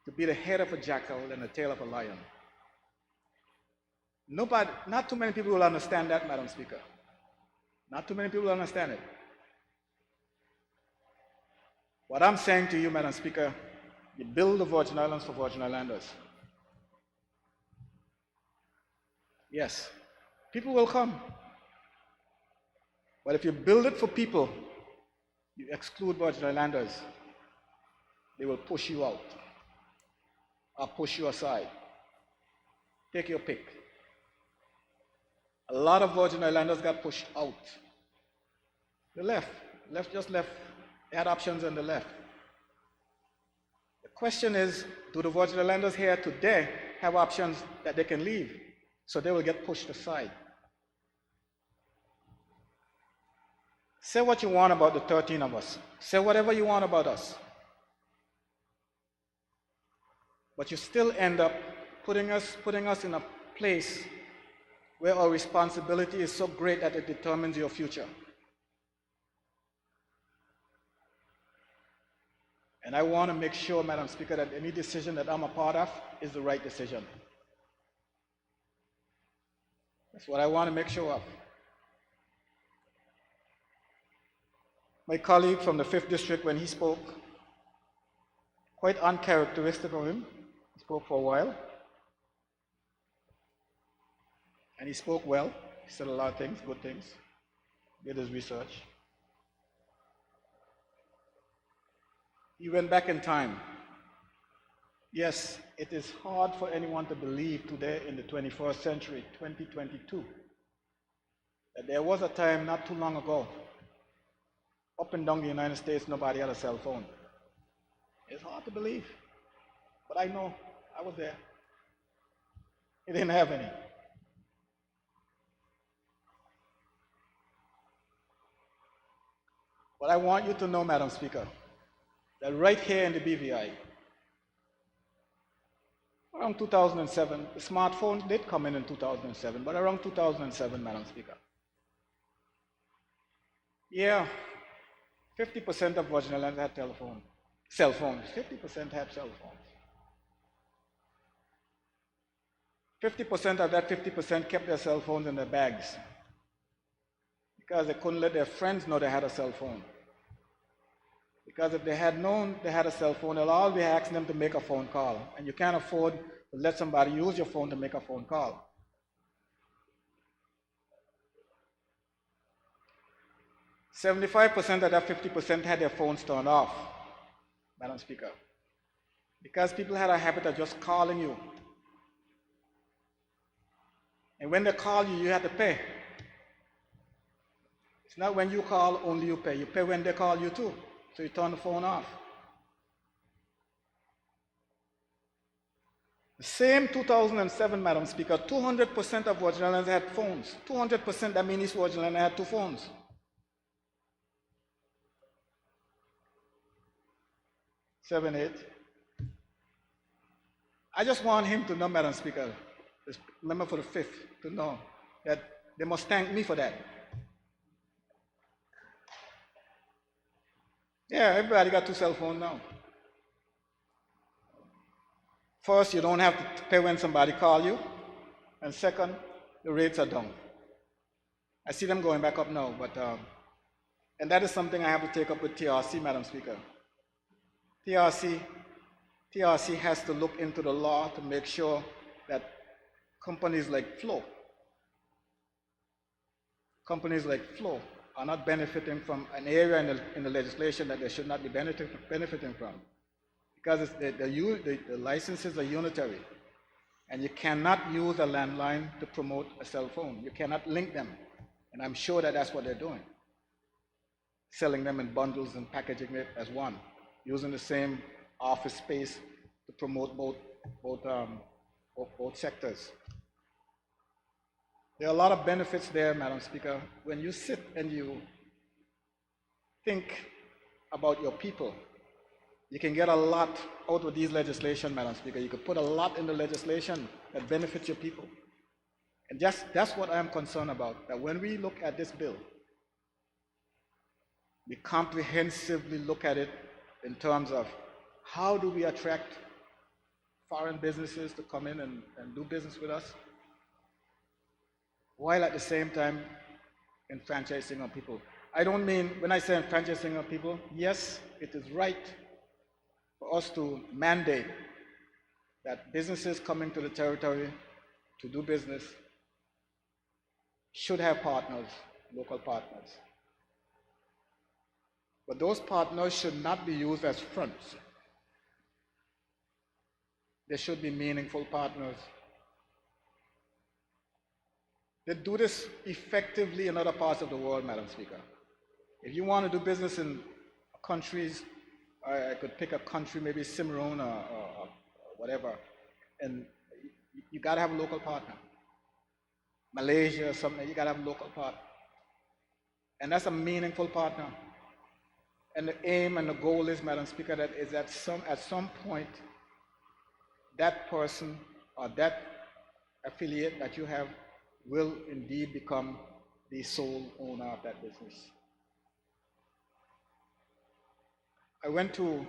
to be the head of a jackal than the tail of a lion. Not too many people will understand that, Madam Speaker. Not too many people will understand it. What I'm saying to you, Madam Speaker, you build the Virgin Islands for Virgin Islanders. Yes, people will come. But if you build it for people, you exclude Virgin Islanders, they will push you out or push you aside. Take your pick. A lot of Virgin Islanders got pushed out. They left. They had options and they left. The question is, do the Virgin Islanders here today have options that they can leave? So they will get pushed aside. Say what you want about the 13 of us. Say whatever you want about us. But you still end up putting us in a place where our responsibility is so great that it determines your future. And I want to make sure, Madam Speaker, that any decision that I'm a part of is the right decision. That's what I want to make sure of. My colleague from the 5th District, when he spoke, quite uncharacteristic of him, he spoke for a while. And he spoke well. He said a lot of things, good things. Did his research. He went back in time. Yes, it is hard for anyone to believe today in the 21st century, 2022, that there was a time not too long ago, up and down the United States, nobody had a cell phone. It's hard to believe, but I know, I was there. He didn't have any. But I want you to know, Madam Speaker, that right here in the BVI, around 2007, the smartphones did come in 2007, but around 2007, Madam Speaker. Yeah, 50% of Virgin Islands had cell phones. 50% have cell phones. 50% of that 50% kept their cell phones in their bags because they couldn't let their friends know they had a cell phone. Because if they had known they had a cell phone, they'll all be asking them to make a phone call. And you can't afford to let somebody use your phone to make a phone call. "75% of that 50% had their phones turned off, Madam Speaker. Because people had a habit of just calling you. And when they call you, you have to pay. It's not when you call, only you pay. You pay when they call you too. So you turn the phone off. The same 2007, Madam Speaker, 200% of Virgin Islands had phones. 200%, that means East Virgin Islands had 2 phones. 7, 8. I just want him to know, Madam Speaker, this member for the 5th, to know that they must thank me for that. Yeah, everybody got 2 cell phones now. First, you don't have to pay when somebody calls you. And second, the rates are down. I see them going back up now, but and that is something I have to take up with TRC, Madam Speaker. TRC has to look into the law to make sure that companies like Flow are not benefiting from an area in the legislation that they should not be benefiting from. Because the licenses are unitary. And you cannot use a landline to promote a cell phone. You cannot link them. And I'm sure that that's what they're doing. Selling them in bundles and packaging it as one. Using the same office space to promote both sectors. There are a lot of benefits there, Madam Speaker. When you sit and you think about your people, you can get a lot out of these legislation, Madam Speaker. You could put a lot in the legislation that benefits your people. And that's what I'm concerned about, that when we look at this bill, we comprehensively look at it in terms of how do we attract foreign businesses to come in and do business with us, while at the same time enfranchising our people. I don't mean, when I say enfranchising our people, yes, it is right for us to mandate that businesses coming to the territory to do business should have partners, local partners. But those partners should not be used as fronts. They should be meaningful partners. They do this effectively in other parts of the world, Madam Speaker. If you want to do business in countries, I could pick a country, maybe Cameroon or whatever, and you got to have a local partner. Malaysia or something, you got to have a local partner. And that's a meaningful partner. And the aim and the goal is, Madam Speaker, that is at some point, that person or that affiliate that you have will indeed become the sole owner of that business. I went to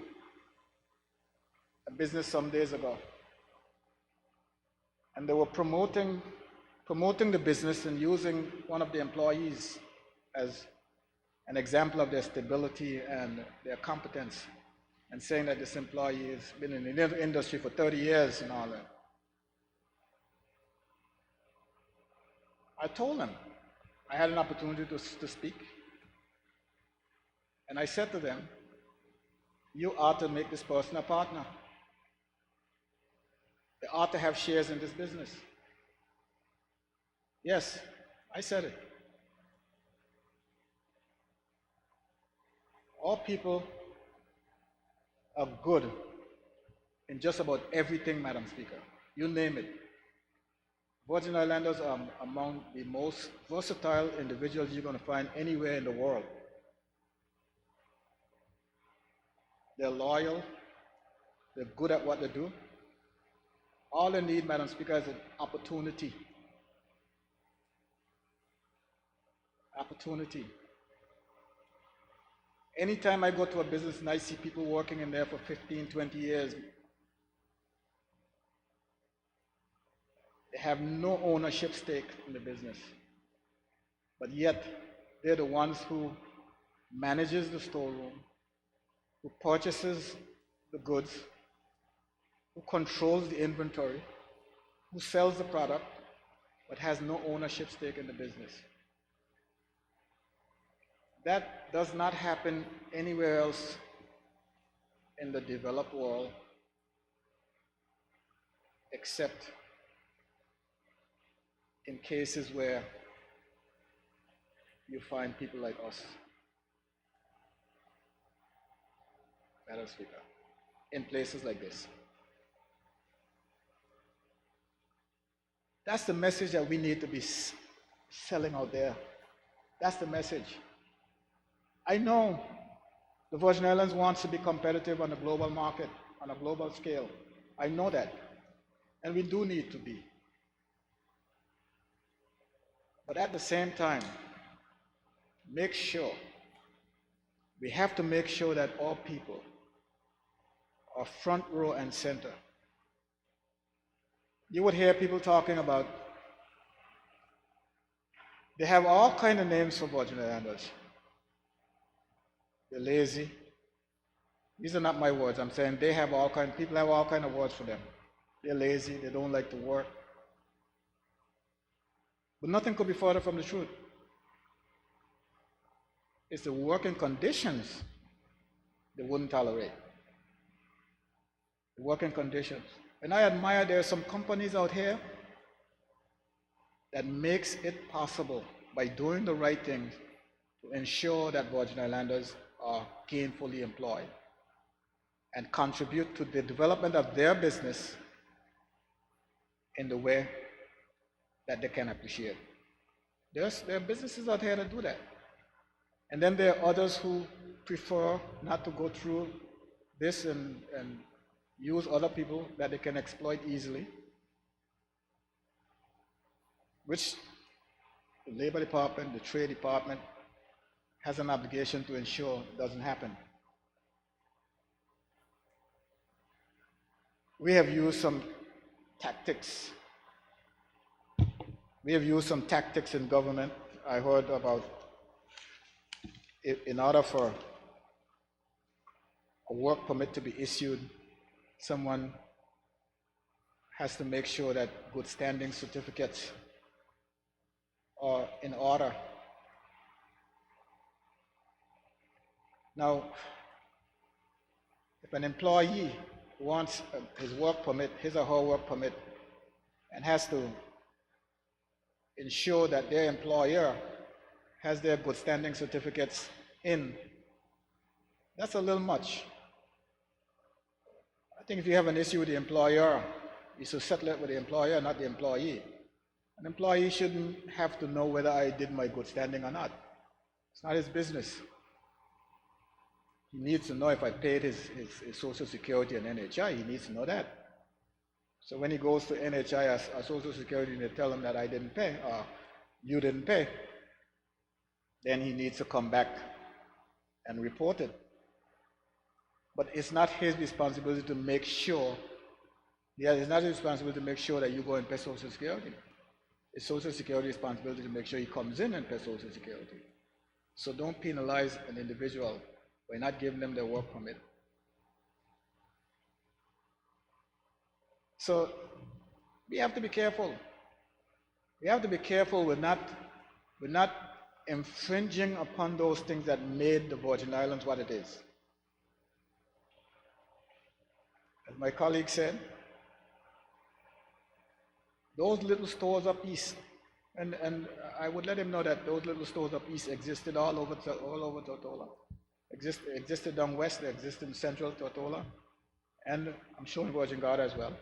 a business some days ago, and they were promoting the business and using one of the employees as an example of their stability and their competence, and saying that this employee has been in the industry for 30 years and all that. I told them, I had an opportunity to speak, and I said to them, you ought to make this person a partner. They ought to have shares in this business. Yes, I said it. All people are good in just about everything, Madam Speaker. You name it. Virgin Islanders are among the most versatile individuals you're going to find anywhere in the world. They're loyal. They're good at what they do. All they need, Madam Speaker, is an opportunity. Opportunity. Anytime I go to a business and I see people working in there for 15, 20 years, they have no ownership stake in the business. But yet, they're the ones who manages the storeroom, who purchases the goods, who controls the inventory, who sells the product, but has no ownership stake in the business. That does not happen anywhere else in the developed world except in cases where you find people like us, Madam Speaker, in places like this. That's the message that we need to be selling out there. That's the message. I know the Virgin Islands wants to be competitive on the global market, on a global scale. I know that. And we do need to be. But at the same time, we have to make sure that all people are front row and center. You would hear people talking about, they have all kinds of names for Virgin Islanders. They're lazy. These are not my words. I'm saying people have all kinds of words for them. They're lazy, they don't like to work. But nothing could be further from the truth. It's the working conditions they wouldn't tolerate. The working conditions. And I admire there are some companies out here that makes it possible by doing the right things to ensure that Virgin Islanders are gainfully employed and contribute to the development of their business in the way that they can appreciate. There are businesses out here that do that. And then there are others who prefer not to go through this and use other people that they can exploit easily, which the Labor Department, the Trade Department has an obligation to ensure doesn't happen. We have used some tactics. We have used some tactics in government. I heard about in order for a work permit to be issued, someone has to make sure that good standing certificates are in order. Now, if an employee wants his work permit, his or her work permit, and has to ensure that their employer has their good standing certificates in, that's a little much. I think if you have an issue with the employer, you should settle it with the employer, not the employee. An employee shouldn't have to know whether I did my good standing or not. It's not his business. He needs to know if I paid his Social Security and NHI. He needs to know that. So when he goes to NHI or Social Security and they tell him that I didn't pay or you didn't pay, then he needs to come back and report it. But it's not his responsibility to make sure, it's not his responsibility to make sure that you go and pay Social Security. It's Social Security responsibility to make sure he comes in and pays Social Security. So don't penalize an individual by not giving them their work permit. So we have to be careful. We have to be careful with not infringing upon those things that made the Virgin Islands what it is. As my colleague said, those little stores up east, and I would let him know that those little stores up east existed all over Tortola. Existed down west, they existed in central Tortola, and I'm sure in Virgin Gorda as well.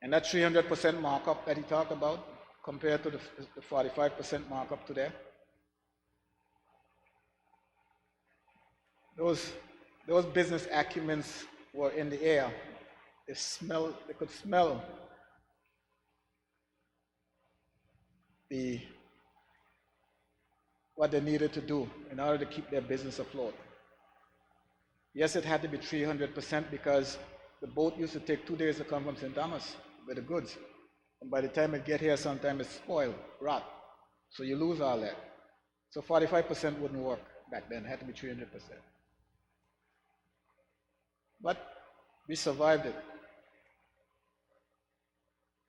And that 300% markup that he talked about, compared to the 45% markup today, those business acumens were in the air. They could smell what they needed to do in order to keep their business afloat. Yes, it had to be 300% because the boat used to take 2 days to come from St. Thomas with the goods. And by the time it get here, sometimes it's spoiled, rot. So you lose all that. So 45% wouldn't work back then. It had to be 300%. But we survived it.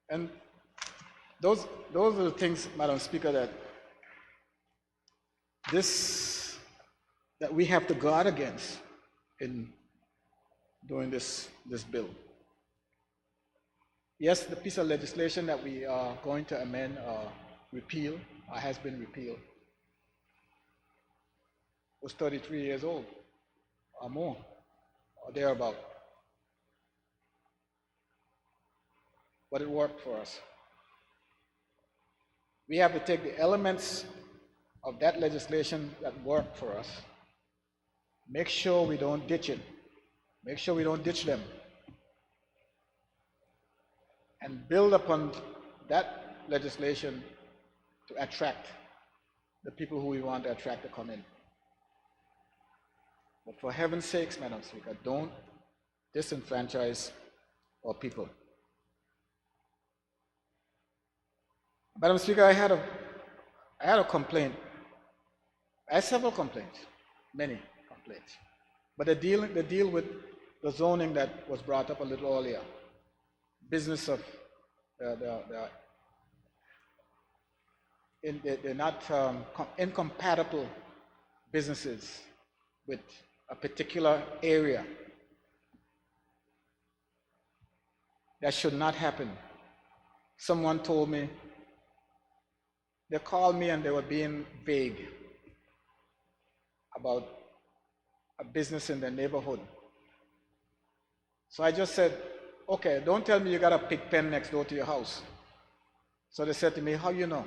And those are the things, Madam Speaker, that we have to guard against in doing this bill. Yes, the piece of legislation that we are going to amend or repeal, or has been repealed, was 33 years old or more, or thereabout. But it worked for us. We have to take the elements of that legislation that worked for us, make sure we don't ditch it, make sure we don't ditch them, and build upon that legislation to attract the people who we want to attract to come in. But for heaven's sakes, Madam Speaker, don't disenfranchise our people. Madam Speaker, I had a complaint. I had several complaints, many complaints. But the deal with the zoning that was brought up a little earlier, business of they're not incompatible businesses with a particular area. That should not happen. Someone told me, they called me and they were being vague about a business in their neighborhood. So I just said, okay, don't tell me you got a pig pen next door to your house. So they said to me, how you know?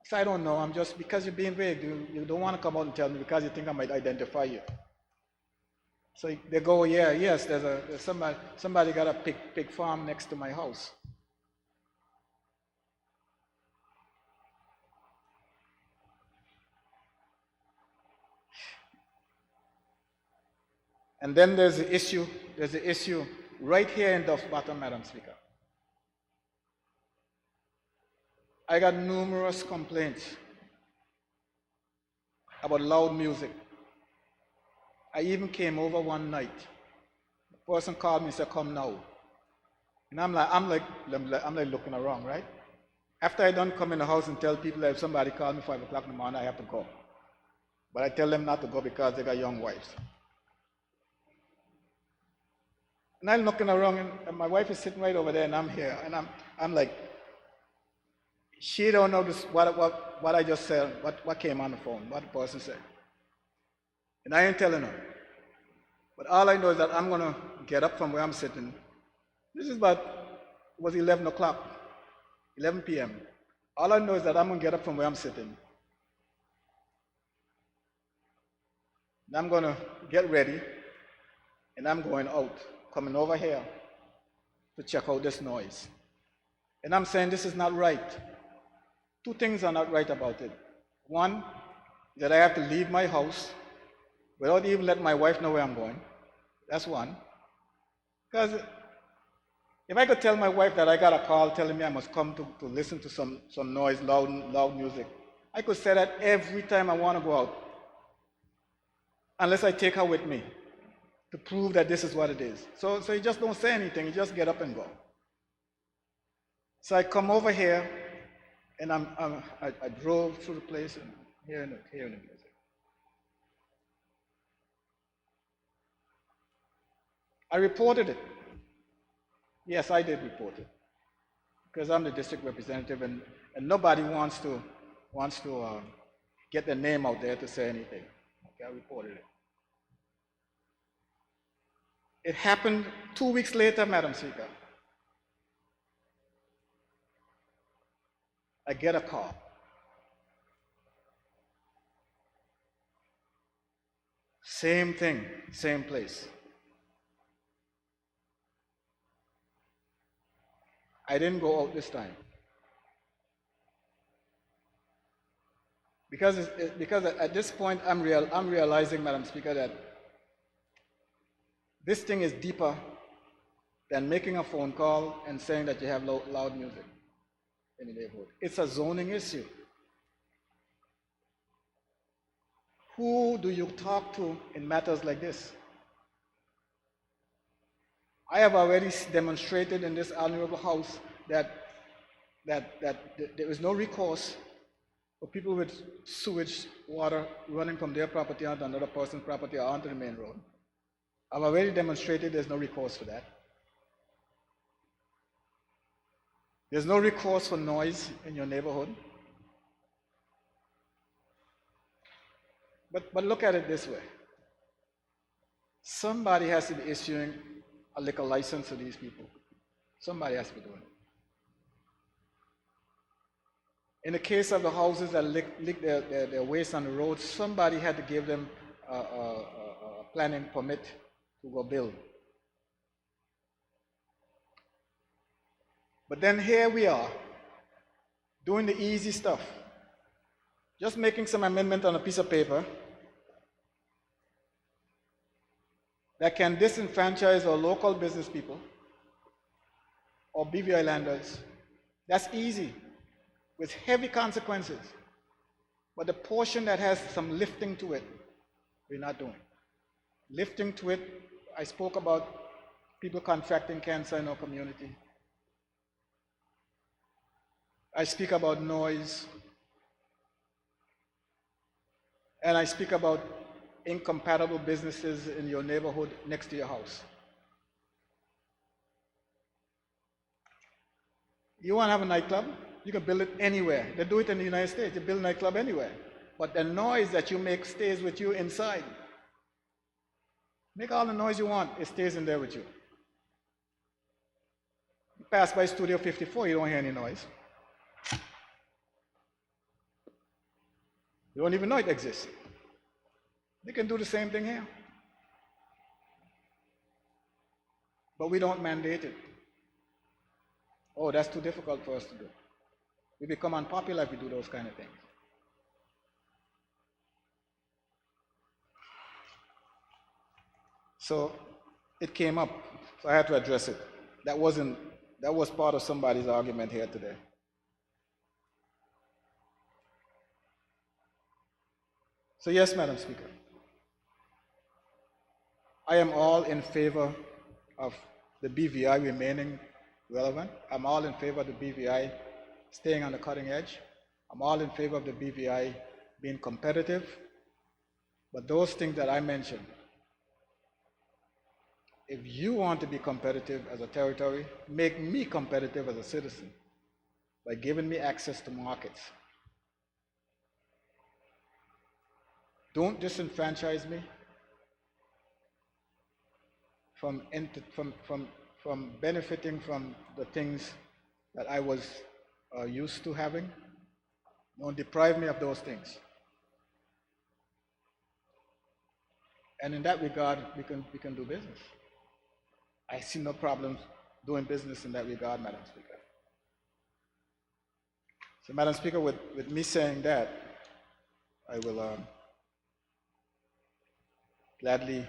So I don't know. I'm just, because you're being vague, you don't want to come out and tell me because you think I might identify you. So they go, yeah, yes, there's somebody got a pig farm next to my house. And then there's the issue right here in Duff Bottom, Madam Speaker. I got numerous complaints about loud music. I even came over one night. The person called me and said, come now. And I'm like looking around, right? After I done come in the house and tell people that if somebody called me 5 o'clock in the morning, I have to go. But I tell them not to go because they got young wives. And I'm looking around and my wife is sitting right over there and I'm here. And I'm like, she don't know this, what I just said, what came on the phone, what the person said. And I ain't telling her. But all I know is that I'm going to get up from where I'm sitting. This is about, it was 11 o'clock, 11 p.m. All I know is that I'm going to get up from where I'm sitting. And I'm going to get ready, and I'm going out, coming over here to check out this noise. And I'm saying this is not right. Two things are not right about it. One, that I have to leave my house without even letting my wife know where I'm going. That's one. Because if I could tell my wife that I got a call telling me I must come to listen to some noise, loud music, I could say that every time I want to go out, unless I take her with me to prove that this is what it is. So you just don't say anything, you just get up and go. So I come over here, and I drove through the place and hearing the music. I reported it. Yes, I did report it. Because I'm the district representative and nobody wants to get their name out there to say anything. Okay, I reported it. It happened 2 weeks later, Madam Speaker. I get a call. Same thing, same place. I didn't go out this time. Because at this point I'm realizing, Madam Speaker, that this thing is deeper than making a phone call and saying that you have loud music in the neighborhood. It's a zoning issue. Who do you talk to in matters like this? I have already demonstrated in this honorable house that there is no recourse for people with sewage water running from their property onto another person's property or onto the main road. I've already demonstrated there's no recourse for that. There's no recourse for noise in your neighborhood. But look at it this way. Somebody has to be issuing a liquor license to these people. Somebody has to be doing it. In the case of the houses that leak their waste on the road, somebody had to give them a planning permit to go build. But then here we are, doing the easy stuff. Just making some amendment on a piece of paper that can disenfranchise our local business people or BV Islanders. That's easy, with heavy consequences. But the portion that has some lifting to it, we're not doing. Lifting to it, I spoke about people contracting cancer in our community. I speak about noise. And I speak about incompatible businesses in your neighborhood next to your house. You want to have a nightclub? You can build it anywhere. They do it in the United States. They build a nightclub anywhere. But the noise that you make stays with you inside. Make all the noise you want, it stays in there with you. You pass by Studio 54, you don't hear any noise. They don't even know it exists. They can do the same thing here. But we don't mandate it. Oh, that's too difficult for us to do. We become unpopular if we do those kind of things. So it came up, so I had to address it. That was part of somebody's argument here today. So yes, Madam Speaker, I am all in favor of the BVI remaining relevant. I'm all in favor of the BVI staying on the cutting edge. I'm all in favor of the BVI being competitive. But those things that I mentioned, if you want to be competitive as a territory, make me competitive as a citizen by giving me access to markets. Don't disenfranchise me from benefiting from the things that I was used to having. Don't deprive me of those things. And in that regard, we can do business. I see no problems doing business in that regard, Madam Speaker. So, Madam Speaker, with me saying that, I will gladly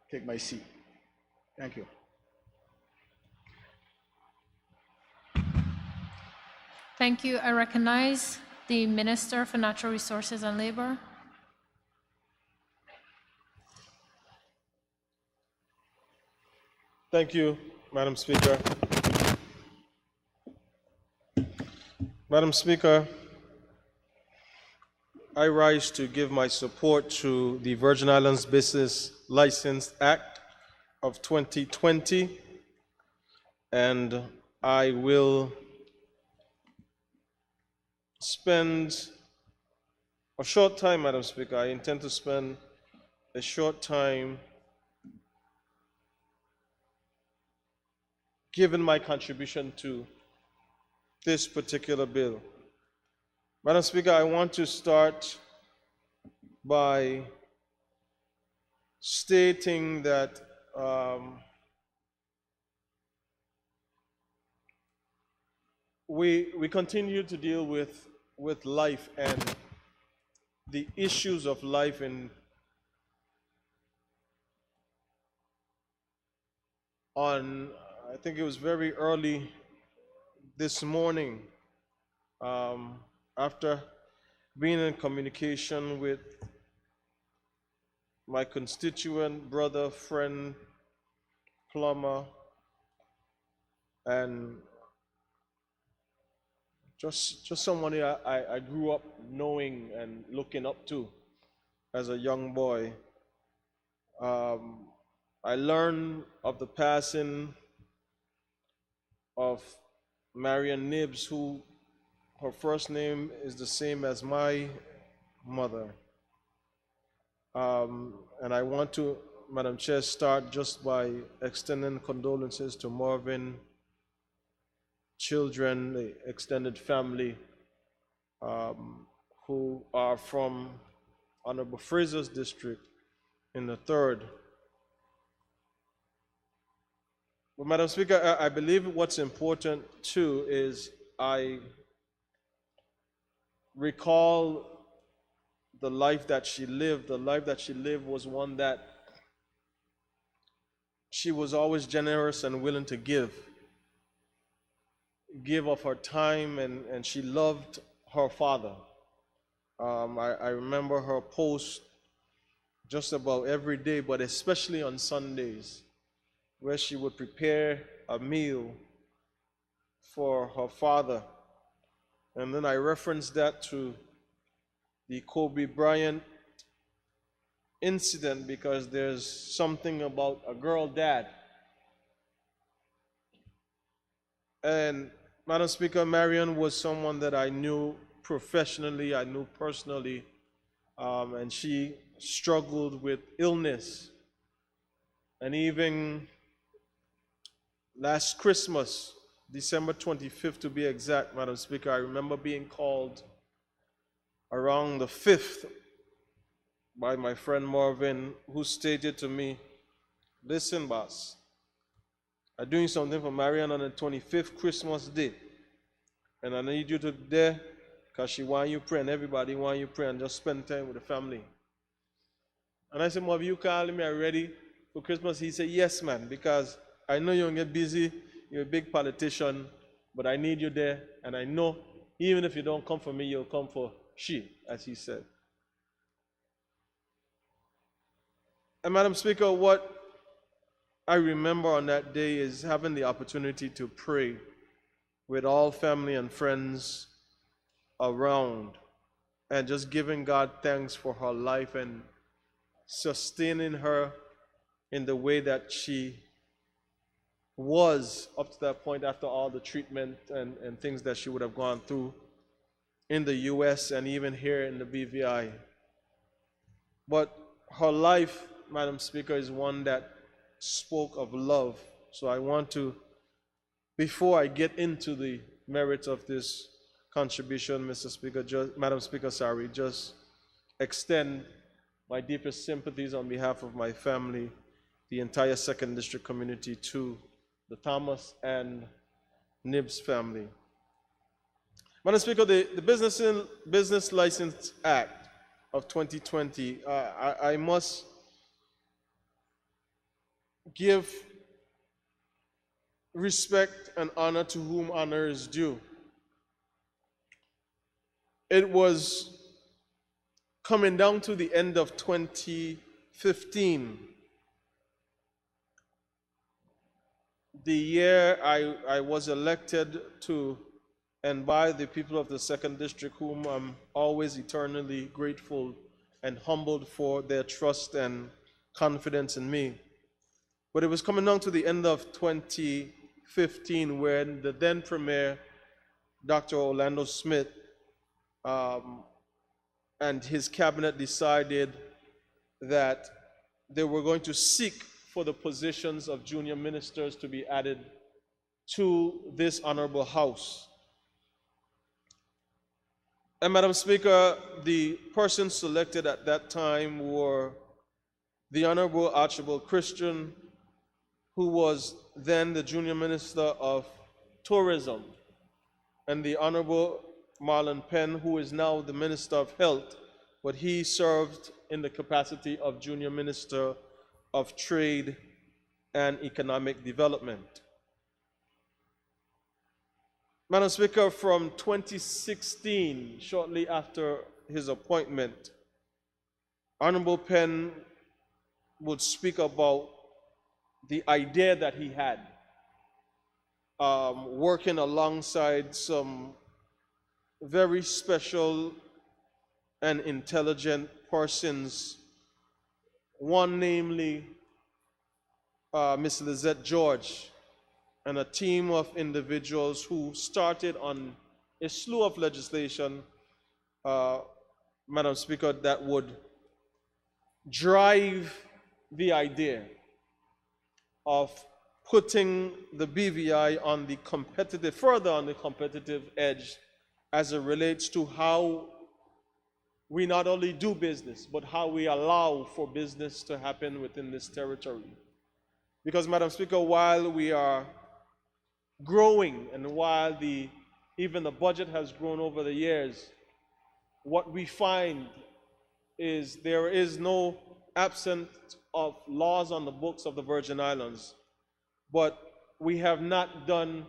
take my seat. Thank you. Thank you. I recognize the Minister for Natural Resources and Labor. Thank you, Madam Speaker. Madam Speaker, I rise to give my support to the Virgin Islands Business License Act of 2020, and I will spend a short time, Madam Speaker. I intend to spend a short time giving my contribution to this particular bill. Madam Speaker, I want to start by stating that we continue to deal with life and the issues of life I think it was very early this morning, after being in communication with my constituent, brother, friend, Plummer, and just somebody I grew up knowing and looking up to as a young boy. I learned of the passing of Marion Nibbs, who her first name is the same as my mother. And I want to, Madam Chair, start just by extending condolences to Marvin, children, the extended family, who are from Honorable Fraser's district in the 3rd. But Madam Speaker, I believe what's important too is I recall the life that she lived. The life that she lived was one that she was always generous and willing to give of her time, and she loved her father. I remember her post just about every day, but especially on Sundays, where she would prepare a meal for her father. And then I referenced that to the Kobe Bryant incident because there's something about a girl dad. And Madam Speaker, Marion was someone that I knew professionally, I knew personally, and she struggled with illness. And even last Christmas, December 25th to be exact, Madam Speaker, I remember being called around the 5th by my friend Marvin, who stated to me, listen, boss, I'm doing something for Marian on the 25th Christmas Day, and I need you to be there because she want you pray and everybody want you pray and just spend time with the family. And I said, Marvin, you calling me ready for Christmas? He said, yes, man, because I know you're going to get busy. You're a big politician, but I need you there, and I know even if you don't come for me, you'll come for she, as he said. And Madam Speaker, what I remember on that day is having the opportunity to pray with all family and friends around and just giving God thanks for her life and sustaining her in the way that she was up to that point after all the treatment and things that she would have gone through in the US and even here in the BVI. But her life, Madam Speaker, is one that spoke of love. So I want to, before I get into the merits of this contribution, Mr. Speaker, Madam Speaker, just extend my deepest sympathies on behalf of my family, the entire 2nd District community, to the Thomas and Nibbs family. Madam Speaker, the Business License Act of 2020, I must give respect and honor to whom honor is due. It was coming down to the end of 2015, the year I was elected to, and by the people of the 2nd District, whom I'm always eternally grateful and humbled for their trust and confidence in me. But it was coming down to the end of 2015 when the then Premier, Dr. Orlando Smith, and his cabinet decided that they were going to seek for the positions of junior ministers to be added to this honorable House. And Madam Speaker, the persons selected at that time were the Honorable Archibald Christian, who was then the Junior Minister of Tourism, and the Honorable Marlon Penn, who is now the Minister of Health, but he served in the capacity of Junior Minister of Trade and Economic Development. Madam Speaker, from 2016, shortly after his appointment, Honorable Penn would speak about the idea that he had, working alongside some very special and intelligent persons, one namely Miss Lizette George, and a team of individuals who started on a slew of legislation, Madam Speaker, that would drive the idea of putting the BVI on the competitive, further on the competitive edge as it relates to how we not only do business, but how we allow for business to happen within this territory. Because, Madam Speaker, while we are growing and while even the budget has grown over the years, what we find is there is no absence of laws on the books of the Virgin Islands, but we have not done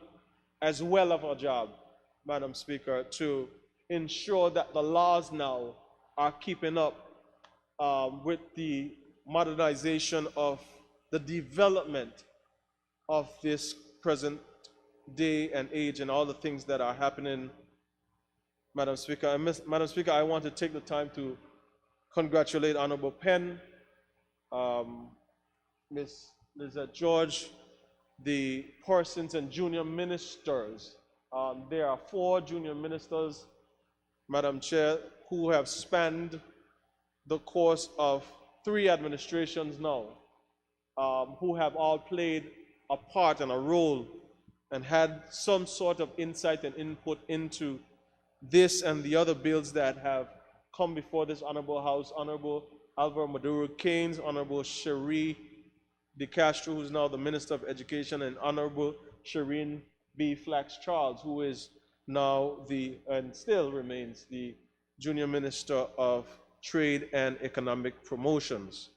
as well of a job, Madam Speaker, to ensure that the laws now are keeping up with the modernization of the development of this present day and age and all the things that are happening, Madam Speaker. And Madam Speaker, I want to take the time to congratulate Honorable Penn, Ms. Lizette George, the persons and junior ministers. There are 4 junior ministers, Madam Chair, who have spanned the course of 3 administrations now, who have all played a part and a role and had some sort of insight and input into this and the other bills that have come before this honorable house, Honorable Alvaro Maduro Keynes, Honorable Cherie De Castro, who's now the Minister of Education, and Honorable Shireen B. Flax Charles, who is now and still remains the Junior Minister of Trade and Economic Promotions.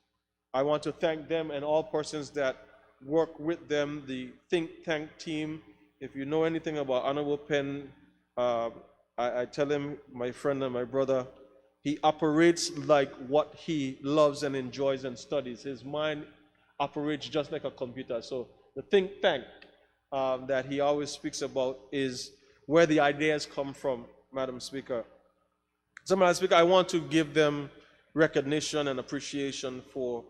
I want to thank them and all persons that work with them, the think tank team. If you know anything about Honorable Penn, I tell him, my friend and my brother, he operates like what he loves and enjoys and studies. His mind operates just like a computer. So the think tank that he always speaks about is where the ideas come from, Madam Speaker. So, Madam Speaker, I want to give them recognition and appreciation for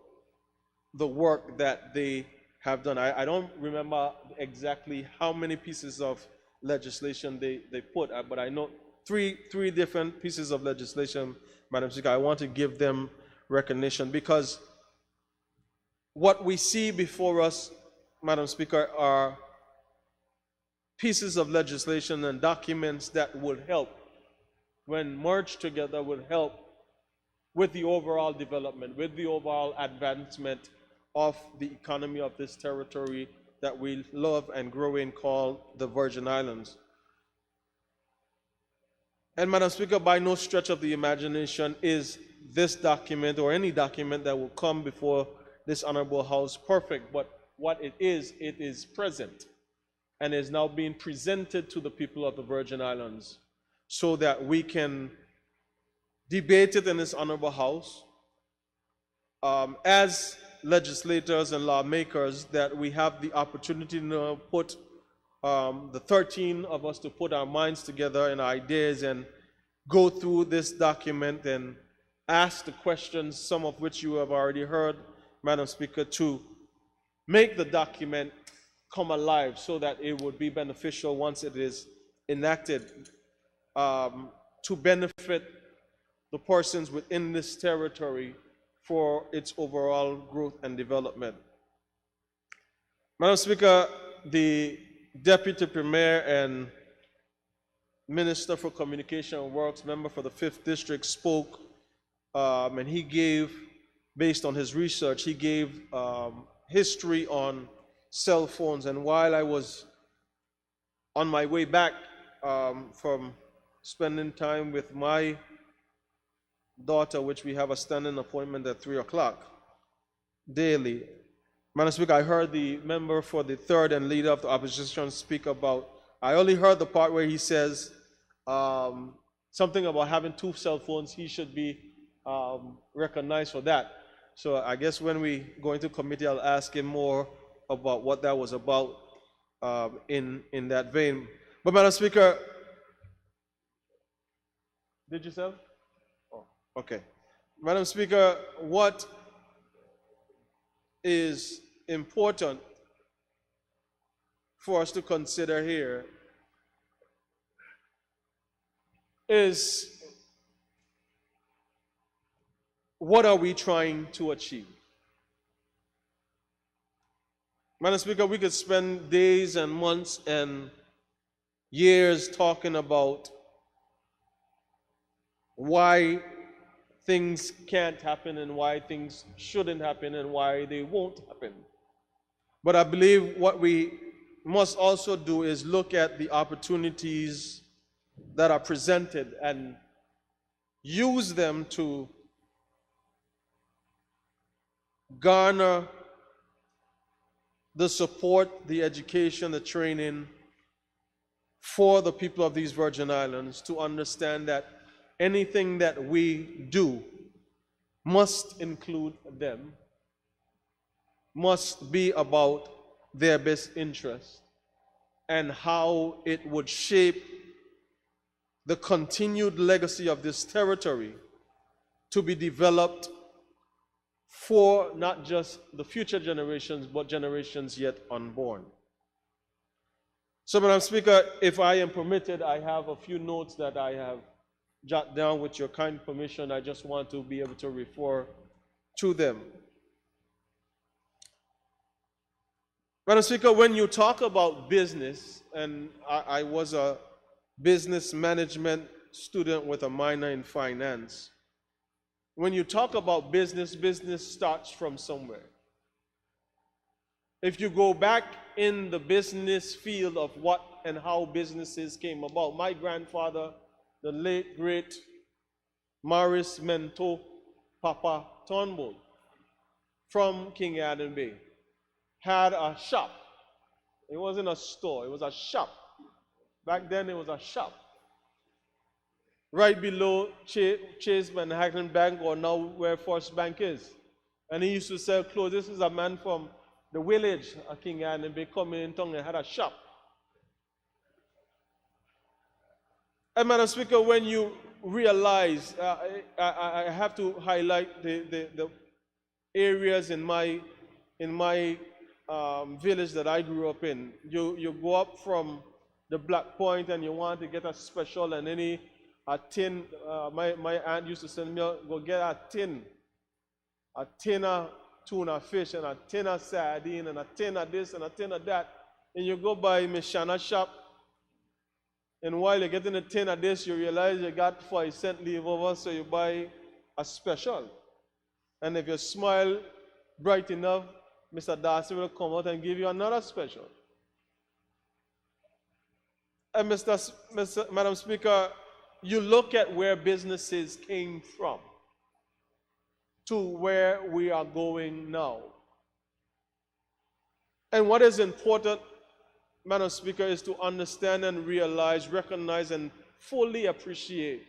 the work that they have done. I don't remember exactly how many pieces of legislation they put, but I know three different pieces of legislation, Madam Speaker. I want to give them recognition because what we see before us, Madam Speaker, are pieces of legislation and documents that would help, when merged together, would help with the overall development, with the overall advancement of the economy of this territory that we love and grow in, called the Virgin Islands. And Madam Speaker, by no stretch of the imagination is this document or any document that will come before this honorable house perfect, but what it is present and is now being presented to the people of the Virgin Islands so that we can debate it in this honorable house as legislators and lawmakers, that we have the opportunity to put the 13 of us to put our minds together and ideas and go through this document and ask the questions, some of which you have already heard, Madam Speaker, to make the document come alive so that it would be beneficial once it is enacted to benefit the persons within this territory for its overall growth and development. Madam Speaker, the Deputy Premier and Minister for Communication and Works, member for the 5th District, spoke and he gave, based on his research, he gave history on cell phones. And while I was on my way back from spending time with my daughter, which we have a standing appointment at 3 o'clock daily, Madam Speaker, I heard the member for the 3rd and leader of the opposition speak about, I only heard the part where he says something about having 2 cell phones. He should be recognized for that. So I guess when we go into committee, I'll ask him more about what that was about in that vein. But Madam Speaker, did you sell? Oh, okay. Madam Speaker, what is important for us to consider here is, what are we trying to achieve? Madam Speaker, we could spend days and months and years talking about why things can't happen and why things shouldn't happen and why they won't happen. But I believe what we must also do is look at the opportunities that are presented and use them to garner the support, the education, the training for the people of these Virgin Islands to understand that anything that we do must include them, must be about their best interest, and how it would shape the continued legacy of this territory to be developed for not just the future generations, but generations yet unborn. So, Madam Speaker, if I am permitted, I have a few notes that I have jotted down. With your kind permission, I just want to be able to refer to them. Madam Speaker, when you talk about business, and I was a business management student with a minor in finance, when you talk about business, business starts from somewhere. If you go back in the business field of what and how businesses came about, my grandfather, the late, great Morris Mento Papa Turnbull from King Adam Bay, had a shop. It wasn't a store, it was a shop. Back then it was a shop. Right below Chase Manhattan Bank, or now where First Bank is. And he used to sell clothes. This is a man from the village of King Adam Bay coming in town and had a shop. And Madam Speaker, when you realize, I have to highlight the areas in my village that I grew up in. You go up from the Black Point and you want to get a special, and a tin, my aunt used to send me, go get a tin of tuna fish and a tin of sardine and a tin of this and a tin of that. And you go by Miss Shanna's shop, and while you're getting a tin of this, you realize you got 5 cents leave over, so you buy a special. And if you smile bright enough, Mr. Darcy will come out and give you another special. And Madam Speaker, you look at where businesses came from to where we are going now. And what is important, Madam Speaker, is to understand and realize, recognize, and fully appreciate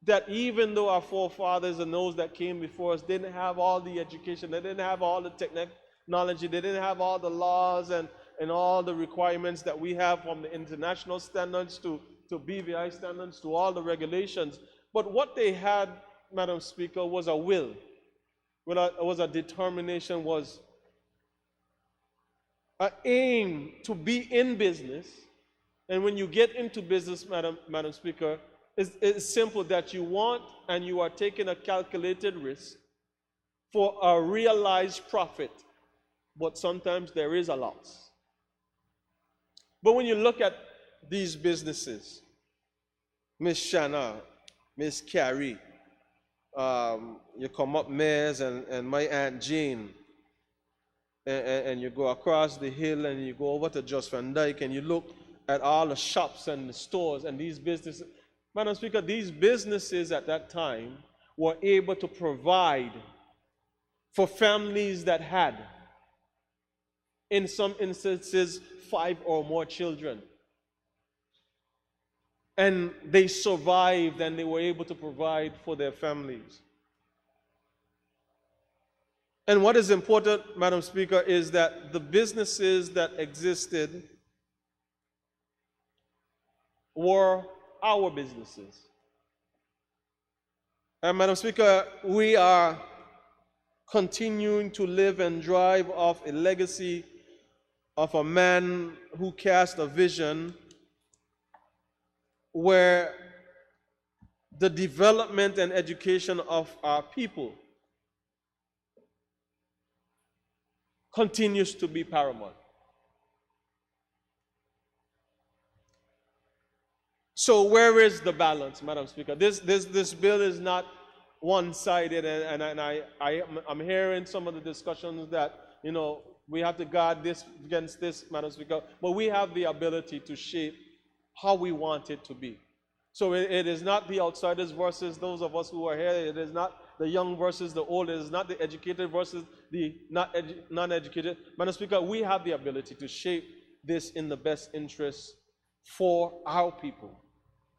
that even though our forefathers and those that came before us didn't have all the education, they didn't have all the technology, they didn't have all the laws and all the requirements that we have, from the international standards to BVI standards to all the regulations. But what they had, Madam Speaker, was a will, was a determination, was an aim to be in business. And when you get into business, Madam Speaker, it's simple that you want and you are taking a calculated risk for a realized profit, but sometimes there is a loss. But when you look at these businesses, Miss Shanna, Miss Carrie, you come up Mares and my Aunt Jane, and you go across the hill and you go over to Just Van Dyke and you look at all the shops and the stores and these businesses. Madam Speaker, these businesses at that time were able to provide for families that had, in some instances, 5 or more children. And they survived and they were able to provide for their families. And what is important, Madam Speaker, is that the businesses that existed were our businesses. And Madam Speaker, we are continuing to live and drive off a legacy of a man who cast a vision where the development and education of our people continues to be paramount. So where is the balance, Madam Speaker? This bill is not one-sided, and I'm hearing some of the discussions that, you know, we have to guard this against this, Madam Speaker, but we have the ability to shape how we want it to be. So it is not the outsiders versus those of us who are here. It is not the young versus the old. It is not the educated versus the non-educated. Madam Speaker, we have the ability to shape this in the best interest for our people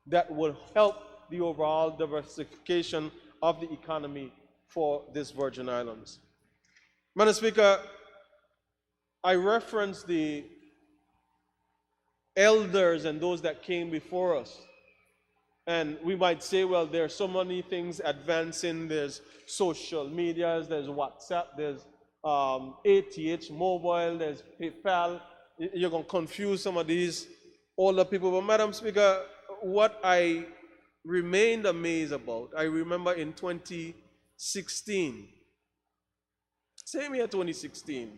that will help the overall diversification of the economy for this Virgin Islands. Madam Speaker, I referenced the elders and those that came before us. And we might say, well, there are so many things advancing. There's social media, there's WhatsApp, there's ATH mobile, there's PayPal. You're going to confuse some of these older people. But Madam Speaker, what I remained amazed about, I remember in 2016, same year 2016,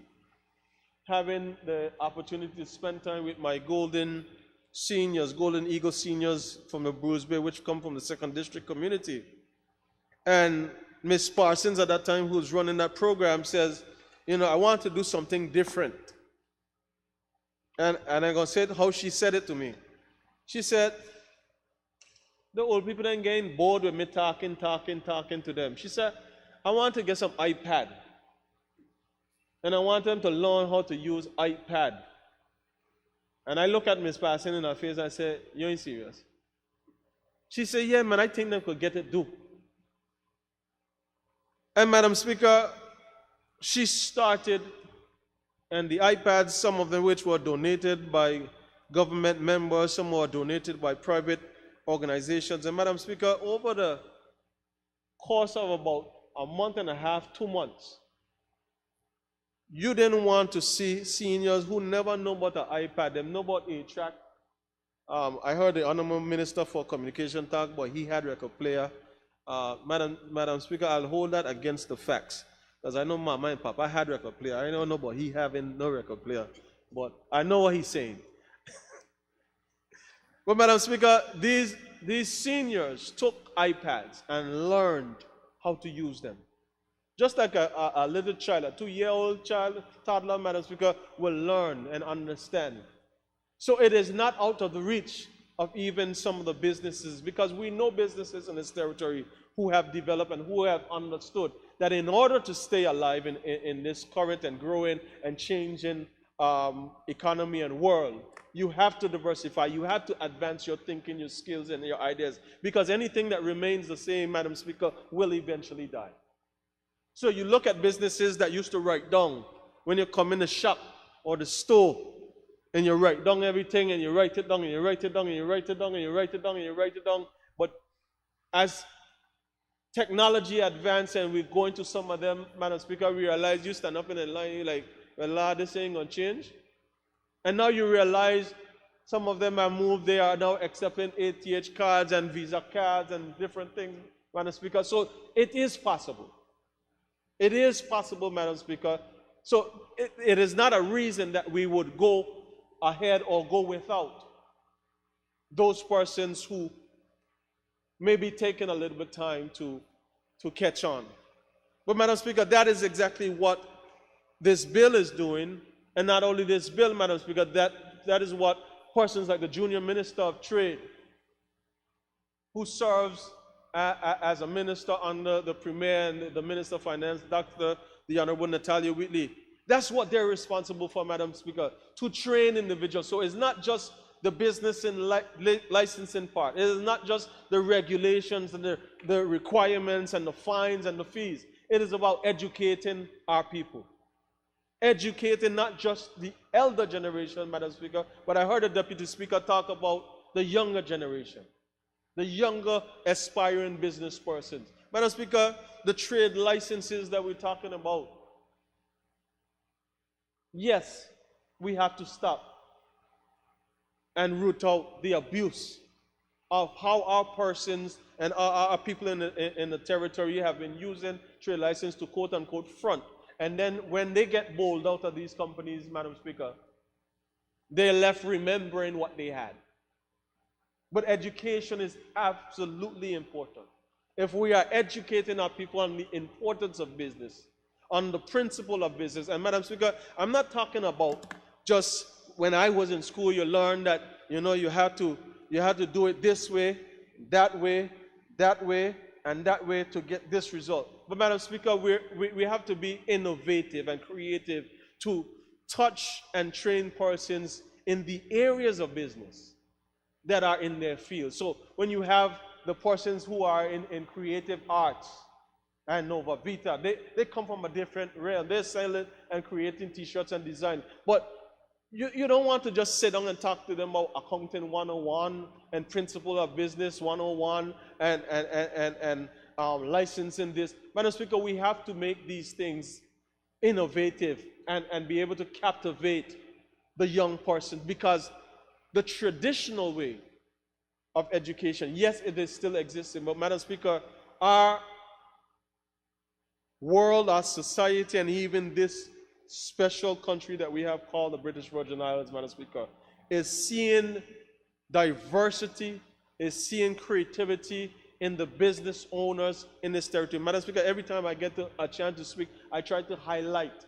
having the opportunity to spend time with my Golden seniors, Golden Eagle seniors from the Bruce Bay, which come from the 2nd District community. And Ms. Parsons at that time, who was running that program, says, you know, I want to do something different. And I'm going to say how she said it to me. She said, the old people then getting bored with me talking to them. She said, I want to get some iPad. And I want them to learn how to use iPad. And I look at Ms. Parsons in her face and I say, you ain't serious? She said, yeah, man, I think they could get it do. And Madam Speaker, she started, and the iPads, some of them which were donated by government members, some were donated by private organizations. And Madam Speaker, over the course of about a month and a half, 2 months, you didn't want to see seniors who never know about the iPad, them know about A-Track. I heard the Honorable Minister for Communication talk, but he had record player. Madam Speaker, I'll hold that against the facts. Because I know Mama and Papa had record player. I don't know about he having no record player. But I know what he's saying. But Madam Speaker, these seniors took iPads and learned how to use them. Just like a little child, a 2-year-old child, toddler, Madam Speaker, will learn and understand. So it is not out of the reach of even some of the businesses, because we know businesses in this territory who have developed and who have understood that in order to stay alive in this current and growing and changing economy and world, you have to diversify, you have to advance your thinking, your skills, and your ideas, because anything that remains the same, Madam Speaker, will eventually die. So you look at businesses that used to write down when you come in the shop or the store, and you write down everything, and you write it down, and you write it down, and you write it down, and you write it down, and you write it down. But as technology advances and we go into some of them, Madam Speaker, we realize you stand up in the line, you're like, well, Lord, this ain't gonna change. And now you realize some of them have moved, they are now accepting ATH cards and Visa cards and different things, Madam Speaker. So it is possible. It is possible, Madam Speaker. So it is not a reason that we would go ahead or go without those persons who may be taking a little bit of time to catch on. But Madam Speaker, that is exactly what this bill is doing. And not only this bill, Madam Speaker, that is what persons like the Junior Minister of Trade, who serves as a minister under the Premier and the Minister of Finance, the Honorable Natalia Whitley, that's what they're responsible for, Madam Speaker, to train individuals. So it's not just the business and licensing part. It is not just the regulations and the requirements and the fines and the fees. It is about educating our people. Educating not just the elder generation, Madam Speaker, but I heard the Deputy Speaker talk about the younger generation, the younger aspiring business persons. Madam Speaker, the trade licenses that we're talking about, yes, we have to stop and root out the abuse of how our persons and our people in the territory have been using trade license to quote-unquote front. And then when they get bowled out of these companies, Madam Speaker, they're left remembering what they had. But education is absolutely important. If we are educating our people on the importance of business, on the principle of business, and Madam Speaker, I'm not talking about just when I was in school, you learned that, you know, you have to do it this way, and that way to get this result. But Madam Speaker, we have to be innovative and creative to touch and train persons in the areas of business that are in their field. So when you have the persons who are in creative arts and Nova Vita, they come from a different realm. They're selling and creating t-shirts and design. But you don't want to just sit down and talk to them about accounting 101 and principle of business 101 and licensing this. Madam Speaker, we have to make these things innovative and be able to captivate the young person, because the traditional way of education, yes, it is still existing, but Madam Speaker, our world, our society, and even this special country that we have called the British Virgin Islands, Madam Speaker, is seeing diversity, is seeing creativity, in the business owners in this territory. Madam Speaker, every time I get a chance to speak, I try to highlight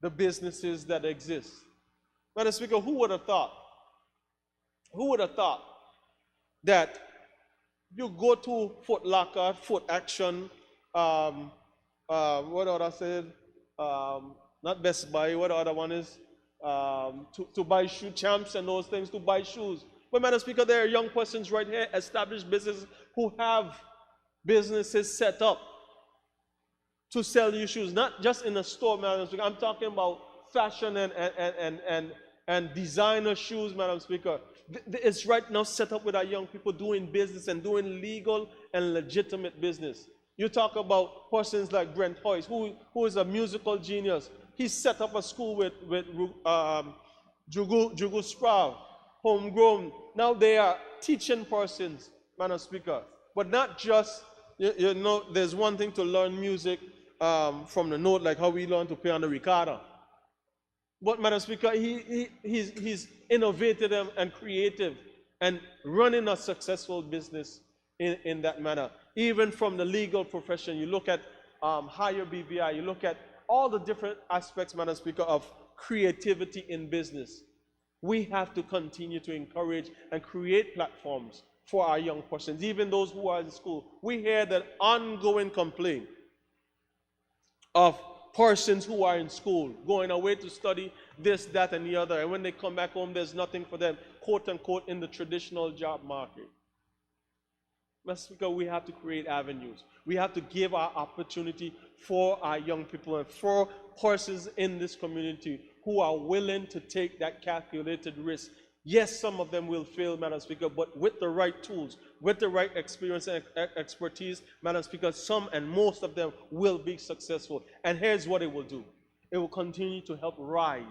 the businesses that exist. Madam Speaker, who would have thought that you go to Foot Locker, Foot Action, what other said, not Best Buy, what the other one is, to buy shoe Champs and those things, to buy shoes. But Madam Speaker, there are young persons right here, established businesses, who have businesses set up to sell you shoes, not just in a store, Madam Speaker. I'm talking about fashion and designer shoes, Madam Speaker. It's right now set up with our young people doing business and doing legal and legitimate business. You talk about persons like Brent Hoyce, who is a musical genius. He set up a school with Jugu Sproul, homegrown. Now they are teaching persons, Madam Speaker. But not just, you know, there's one thing to learn music from the note, like how we learn to play on the recorder. But Madam Speaker, he's innovative and creative and running a successful business in that manner. Even from the legal profession, you look at higher BVI, you look at all the different aspects, Madam Speaker, of creativity in business. We have to continue to encourage and create platforms for our young persons, even those who are in school. We hear that ongoing complaint of persons who are in school, going away to study this, that, and the other, and when they come back home, there's nothing for them, quote unquote, in the traditional job market. Mr. Speaker, we have to create avenues. We have to give our opportunity for our young people and for persons in this community who are willing to take that calculated risk. Yes, some of them will fail, Madam Speaker, but with the right tools, with the right experience and expertise, Madam Speaker, some and most of them will be successful. And here's what it will do. It will continue to help rise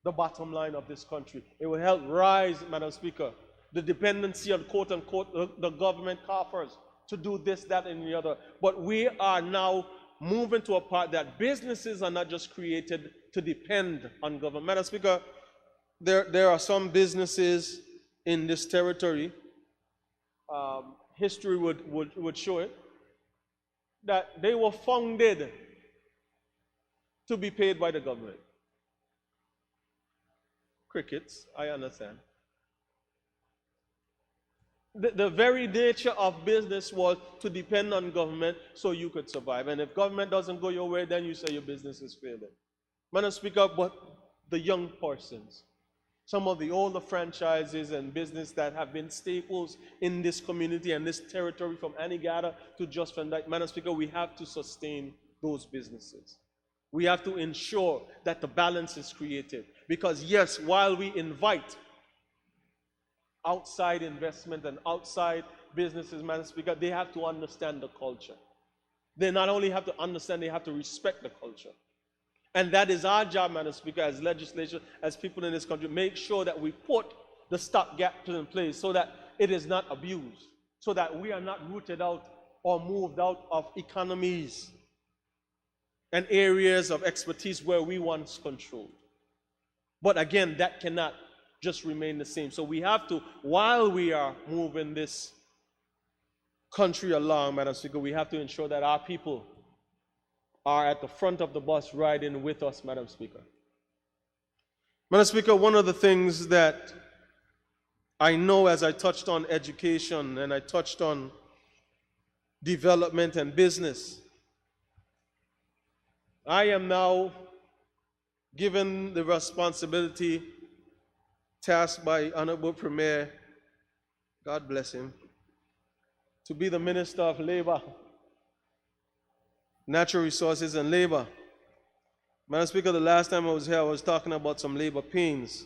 the bottom line of this country. It will help rise, Madam Speaker, the dependency on, quote unquote, the government coffers to do this, that, and the other. But we are now moving to a part that businesses are not just created to depend on government. Madam Speaker, there are some businesses in this territory, history would show it, that they were founded to be paid by the government. Crickets, I understand. The very nature of business was to depend on government so you could survive. And if government doesn't go your way, then you say your business is failing. Madam Speaker, but the young persons, some of the older franchises and business that have been staples in this community and this territory from Anegada to Just Van Dyke, Madam Speaker, we have to sustain those businesses. We have to ensure that the balance is created. Because yes, while we invite outside investment and outside businesses, Madam Speaker, they have to understand the culture. They not only have to understand, they have to respect the culture. And that is our job, Madam Speaker, as legislature, as people in this country, make sure that we put the stopgap in place so that it is not abused, so that we are not rooted out or moved out of economies and areas of expertise where we once controlled. But again, that cannot just remain the same. So we have to, while we are moving this country along, Madam Speaker, we have to ensure that our people are at the front of the bus riding with us, Madam Speaker. Madam Speaker, one of the things that I know, as I touched on education and I touched on development and business, I am now given the responsibility tasked by Honorable Premier, God bless him, to be the Minister of Labor, Natural Resources and Labor. Madam Speaker, the last time I was here, I was talking about some labor pains.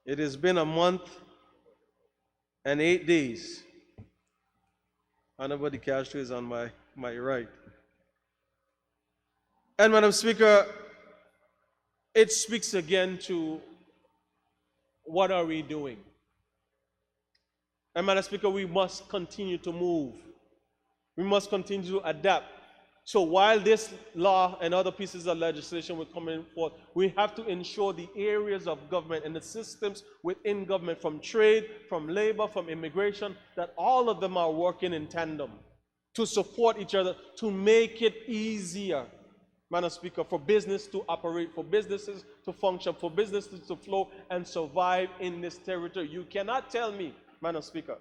It has been a month and 8 days. Honorable Castro is on my right. And Madam Speaker, it speaks again to what are we doing? And Madam Speaker, we must continue to move. We must continue to adapt So while this law and other pieces of legislation will come in forth, we have to ensure the areas of government and the systems within government, from trade, from labor, from immigration, that all of them are working in tandem to support each other, to make it easier, Madam Speaker, for business to operate, for businesses to function, for businesses to flow and survive in this territory. You cannot tell me, Madam Speaker,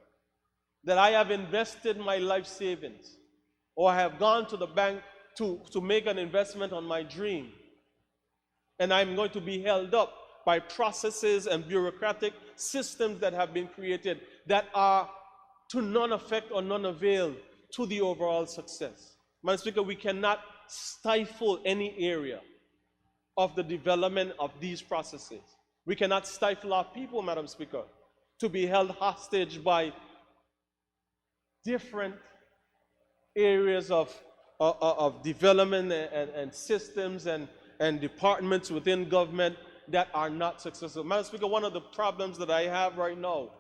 that I have invested my life savings or I have gone to the bank to make an investment on my dream, and I'm going to be held up by processes and bureaucratic systems that have been created that are to none effect or none avail to the overall success. Madam Speaker, we cannot stifle any area of the development of these processes. We cannot stifle our people, Madam Speaker, to be held hostage by different areas of development and systems and departments within government that are not successful. Madam Speaker, one of the problems that I have right now,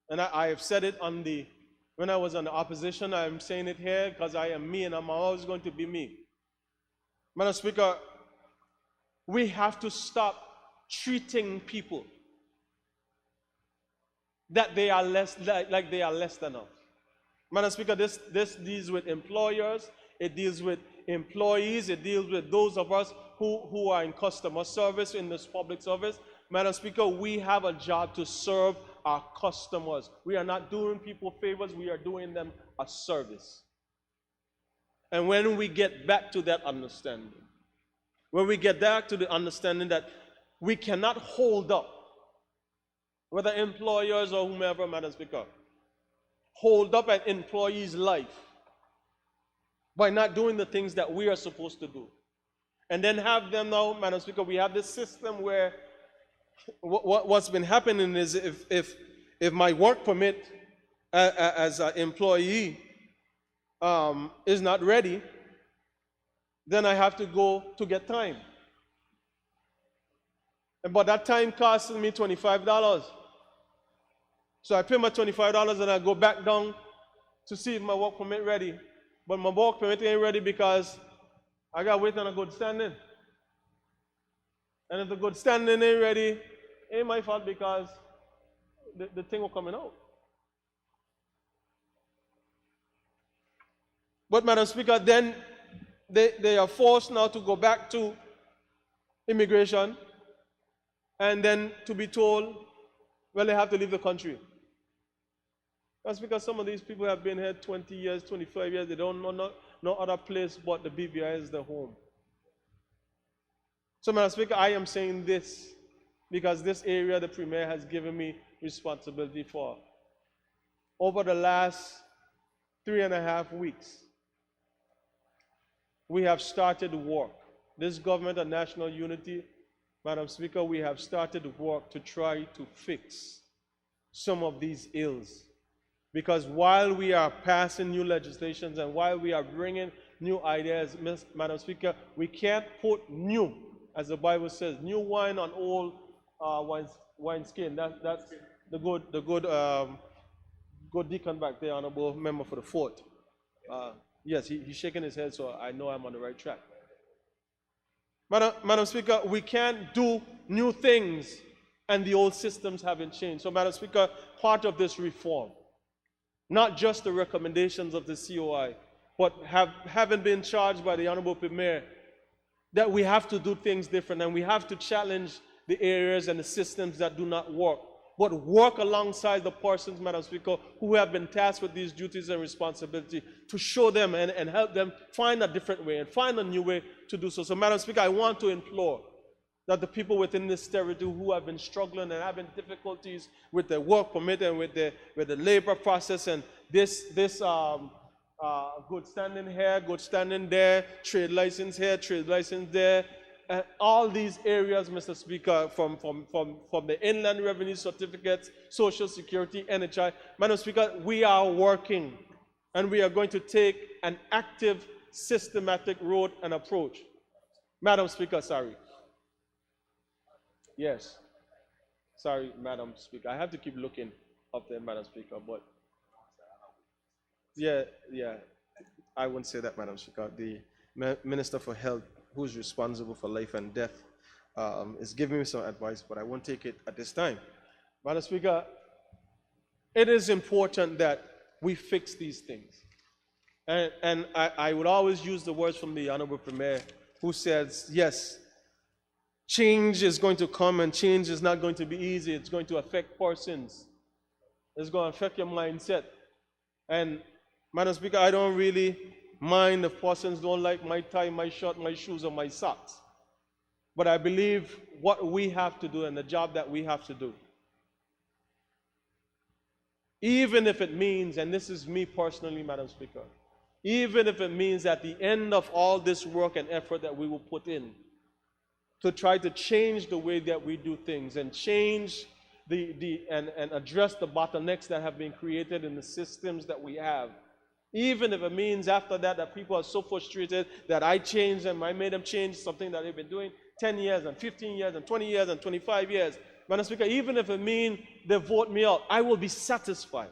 and I have said it when I was on the opposition, I'm saying it here because I am me and I'm always going to be me. Madam Speaker, we have to stop treating people that they are less, like they are less than us. Madam Speaker, this deals with employers, it deals with employees, it deals with those of us who are in customer service, in this public service. Madam Speaker, we have a job to serve our customers. We are not doing people favors, we are doing them a service. And when we get back to that understanding, when we get back to the understanding that we cannot hold up, whether employers or whomever, Madam Speaker, hold up an employee's life by not doing the things that we are supposed to do. And then have them now, Madam Speaker, we have this system where what's been happening is if my work permit as an employee is not ready, then I have to go to get time. But that time costs me $25. So I pay my $25 and I go back down to see if my work permit ready. But my work permit ain't ready because I got to wait on a good standing. And if the good standing ain't ready, it ain't my fault because the thing will coming out. But Madam Speaker, then they are forced now to go back to immigration and then to be told, well, they have to leave the country. That's because some of these people have been here 20 years, 25 years. They don't know no other place but the BVI is their home. So, Madam Speaker, I am saying this because this area the Premier has given me responsibility for. Over the last 3.5 weeks, we have started work. This government of national unity, Madam Speaker, we have started work to try to fix some of these ills. Because while we are passing new legislations and while we are bringing new ideas, Madam Speaker, we can't put new, as the Bible says, new wine on old wineskin. That's the good deacon back there, honorable member for the fort. Yes, he's shaking his head, so I know I'm on the right track. Madam Speaker, we can't do new things and the old systems haven't changed. So, Madam Speaker, part of this reform, not just the recommendations of the COI, but having been charged by the Honorable Premier that we have to do things different and we have to challenge the areas and the systems that do not work, but work alongside the persons, Madam Speaker, who have been tasked with these duties and responsibility to show them and help them find a different way and find a new way to do so. So, Madam Speaker, I want to implore that the people within this territory who have been struggling and having difficulties with the work permit and with the labor process and this good standing here, good standing there, trade license here, trade license there, all these areas, Mr. Speaker, from the inland revenue certificates, Social Security, NHI. Madam Speaker, we are working and we are going to take an active, systematic road and approach. Madam Speaker, sorry. Yes. Sorry, Madam Speaker. I have to keep looking up there, Madam Speaker, but yeah, I wouldn't say that, Madam Speaker. Minister for Health, who's responsible for life and death, is giving me some advice, but I won't take it at this time. Madam Speaker, it is important that we fix these things. And I would always use the words from the Honorable Premier, who says, yes, change is going to come and change is not going to be easy. It's going to affect persons. It's going to affect your mindset. And Madam Speaker, I don't really mind if persons don't like my tie, my shirt, my shoes, or my socks. But I believe what we have to do and the job that we have to do, even if it means, and this is me personally, Madam Speaker, even if it means at the end of all this work and effort that we will put in to try to change the way that we do things and change and address the bottlenecks that have been created in the systems that we have, even if it means after that people are so frustrated that I changed them, I made them change something that they've been doing 10 years and 15 years and 20 years and 25 years. Madam Speaker, even if it means they vote me out, I will be satisfied.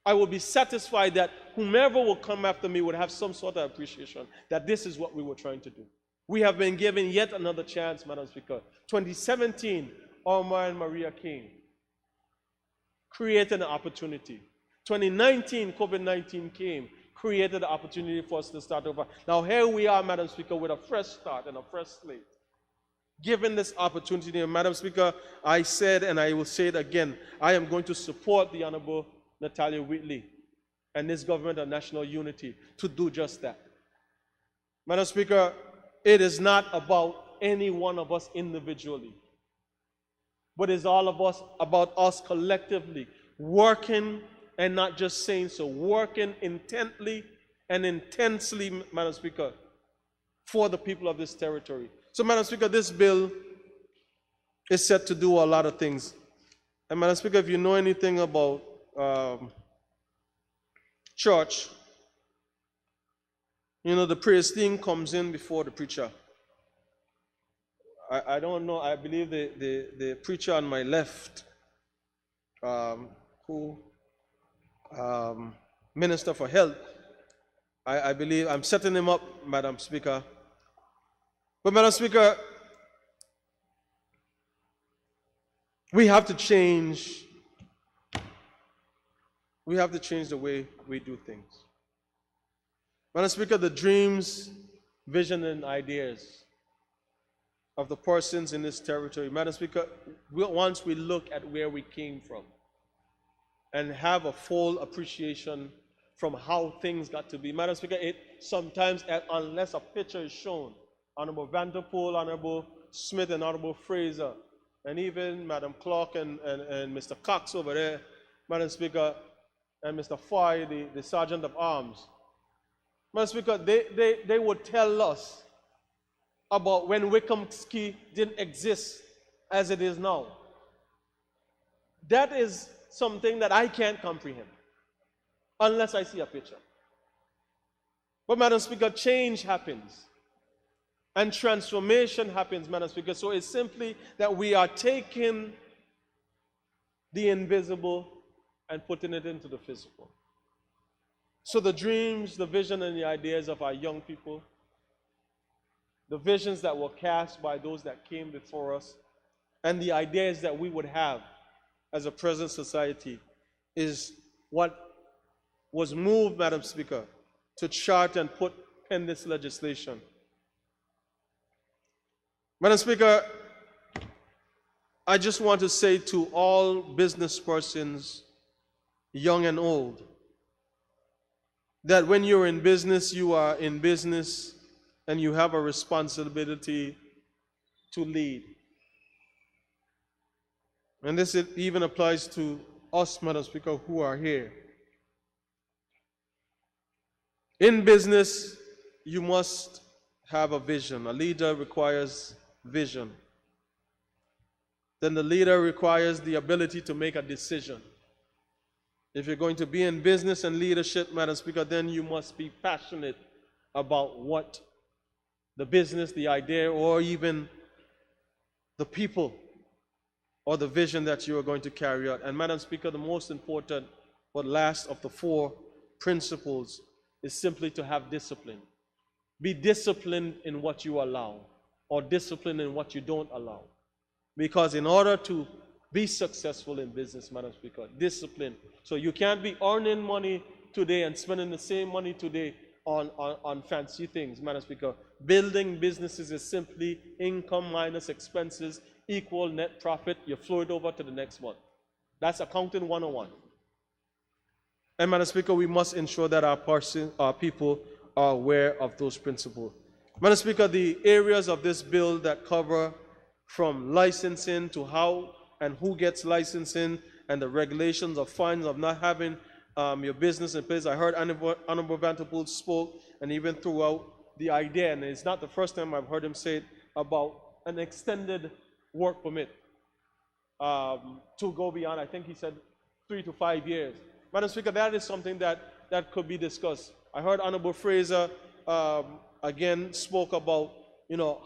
I will be satisfied that whomever will come after me would have some sort of appreciation that this is what we were trying to do. We have been given yet another chance, Madam Speaker. 2017, Omar and Maria came, created an opportunity. 2019, COVID-19 came, created an opportunity for us to start over. Now here we are, Madam Speaker, with a fresh start and a fresh slate. Given this opportunity, and Madam Speaker, I said, and I will say it again, I am going to support the Honorable Natalia Whitley and this government of national unity to do just that. Madam Speaker, it is not about any one of us individually, but it's all of us, about us collectively, working and not just saying so, working intently and intensely, Madam Speaker, for the people of this territory. So, Madam Speaker, this bill is set to do a lot of things. And Madam Speaker, if you know anything about church, you know, the praise team comes in before the preacher. I don't know, I believe the preacher on my left, Minister for Health, I believe, I'm setting him up, Madam Speaker. But Madam Speaker, we have to change the way we do things. Madam Speaker, the dreams, vision, and ideas of the persons in this territory, Madam Speaker, once we look at where we came from and have a full appreciation from how things got to be. Madam Speaker, it sometimes, unless a picture is shown, Honorable Vanderpool, Honorable Smith, and Honorable Fraser, and even Madam Clark and Mr. Cox over there, Madam Speaker, and Mr. Foy, the Sergeant of Arms. Madam Speaker, they would tell us about when Wickham Ski didn't exist as it is now. That is something that I can't comprehend unless I see a picture. But Madam Speaker, change happens and transformation happens, Madam Speaker. So it's simply that we are taking the invisible and putting it into the physical. So the dreams, the vision, and the ideas of our young people, the visions that were cast by those that came before us, and the ideas that we would have as a present society is what was moved, Madam Speaker, to chart and pen this legislation. Madam Speaker, I just want to say to all business persons, young and old, that when you're in business, you are in business and you have a responsibility to lead. And this even applies to us, Madam Speaker, who are here. In business, you must have a vision. A leader requires vision. Then the leader requires the ability to make a decision. If you're going to be in business and leadership, Madam Speaker, then you must be passionate about what the business, the idea, or even the people or the vision that you are going to carry out. And Madam Speaker, the most important but last of the four principles is simply to have discipline. Be disciplined in what you allow, or disciplined in what you don't allow. Because in order to be successful in business, Madam Speaker, discipline. So you can't be earning money today and spending the same money today on fancy things, Madam Speaker. Building businesses is simply income minus expenses equal net profit. You flow it over to the next one. That's accounting 101. And Madam Speaker, we must ensure that our people are aware of those principles. Madam Speaker, the areas of this bill that cover from licensing to how and who gets licensing and the regulations of fines of not having your business in place. I heard Honorable Vanderpool spoke and even threw out the idea, and it's not the first time I've heard him say it, about an extended work permit to go beyond, I think he said 3 to 5 years. Madam Speaker, that is something that could be discussed. I heard Honorable Fraser again spoke about,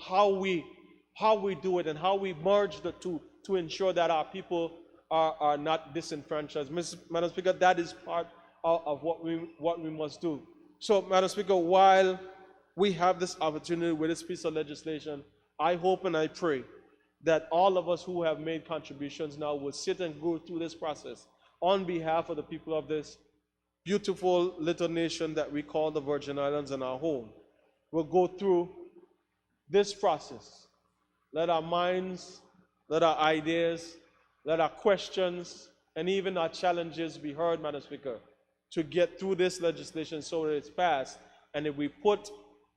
how we do it and how we merge the two to ensure that our people are not disenfranchised. Madam Speaker, that is part of what we must do. So, Madam Speaker, while we have this opportunity with this piece of legislation, I hope and I pray that all of us who have made contributions now will sit and go through this process on behalf of the people of this beautiful little nation that we call the Virgin Islands and our home. We'll go through this process. Let our minds, let our ideas, let our questions, and even our challenges be heard, Madam Speaker, to get through this legislation so that it's passed, and if we put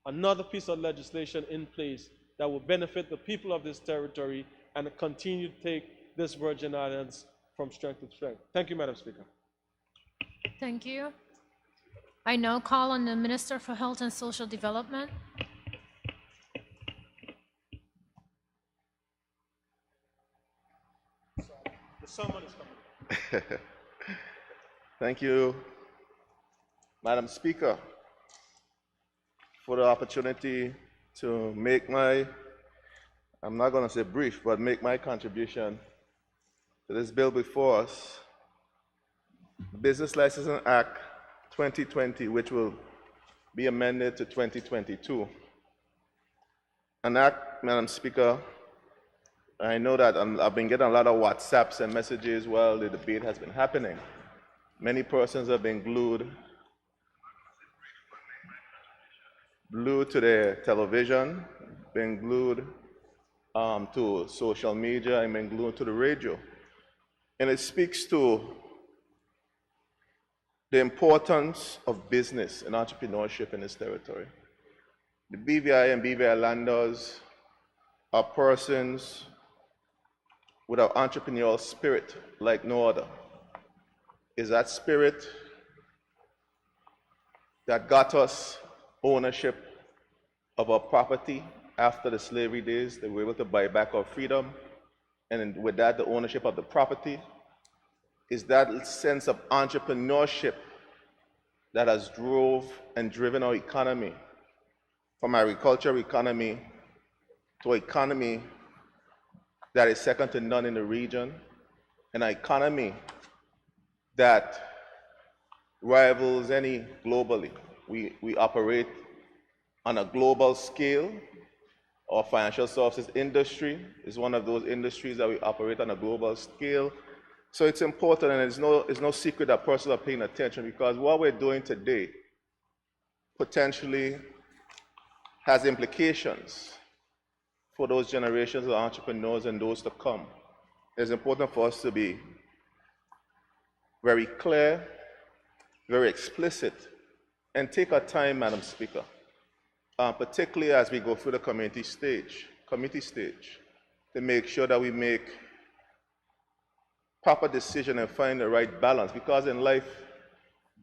another piece of legislation in place that will benefit the people of this territory and continue to take this Virgin Islands from strength to strength. Thank you, Madam Speaker. Thank you. I now call on the Minister for Health and Social Development. Someone is coming. Thank you, Madam Speaker, for the opportunity to make I'm not going to say brief, but make my contribution to this bill before us, Business Licensing Act 2020, which will be amended to 2022. An act, Madam Speaker, I know that I've been getting a lot of WhatsApps and messages while the debate has been happening. Many persons have been glued to their television, been glued to social media, and been glued to the radio. And it speaks to the importance of business and entrepreneurship in this territory. The BVI and BVI landers are persons with an entrepreneurial spirit like no other. Is that spirit that got us ownership of our property after the slavery days, that we were able to buy back our freedom, and with that, the ownership of the property. Is that sense of entrepreneurship that has drove and driven our economy from agricultural economy to an economy that is second to none in the region, an economy that rivals any globally. We operate on a global scale. Our financial services industry is one of those industries that we operate on a global scale. So it's important, and it's no secret that persons are paying attention, because what we're doing today potentially has implications for those generations of entrepreneurs and those to come. It's important for us to be very clear, very explicit, and take our time, Madam Speaker, particularly as we go through the committee stage, to make sure that we make proper decision and find the right balance, because in life,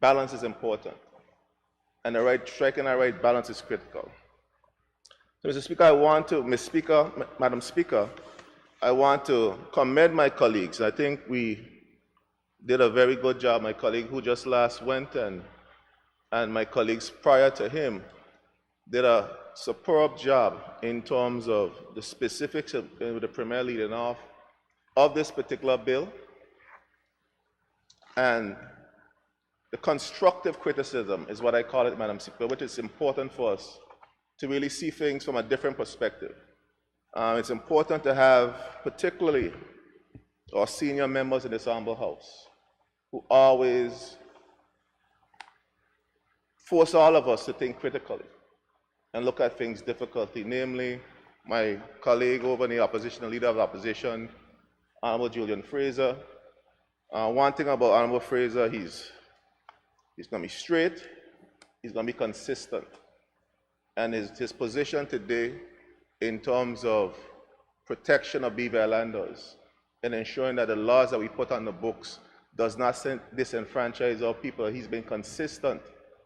balance is important, and striking the right balance is critical. So, Mr. Speaker, Madam Speaker, I want to commend my colleagues. I think we did a very good job. My colleague who just last went and my colleagues prior to him did a superb job in terms of the specifics of the Premier leading off of this particular bill. And the constructive criticism is what I call it, Madam Speaker, which is important for us to really see things from a different perspective. It's important to have particularly our senior members in this Honorable House who always force all of us to think critically and look at things difficultly, namely my colleague over in the opposition, the leader of the opposition, Honorable Julian Fraser. One thing about Honorable Fraser, he's going to be straight, he's going to be consistent. And his position today in terms of protection of BV Islanders and ensuring that the laws that we put on the books does not disenfranchise our people, he's been consistent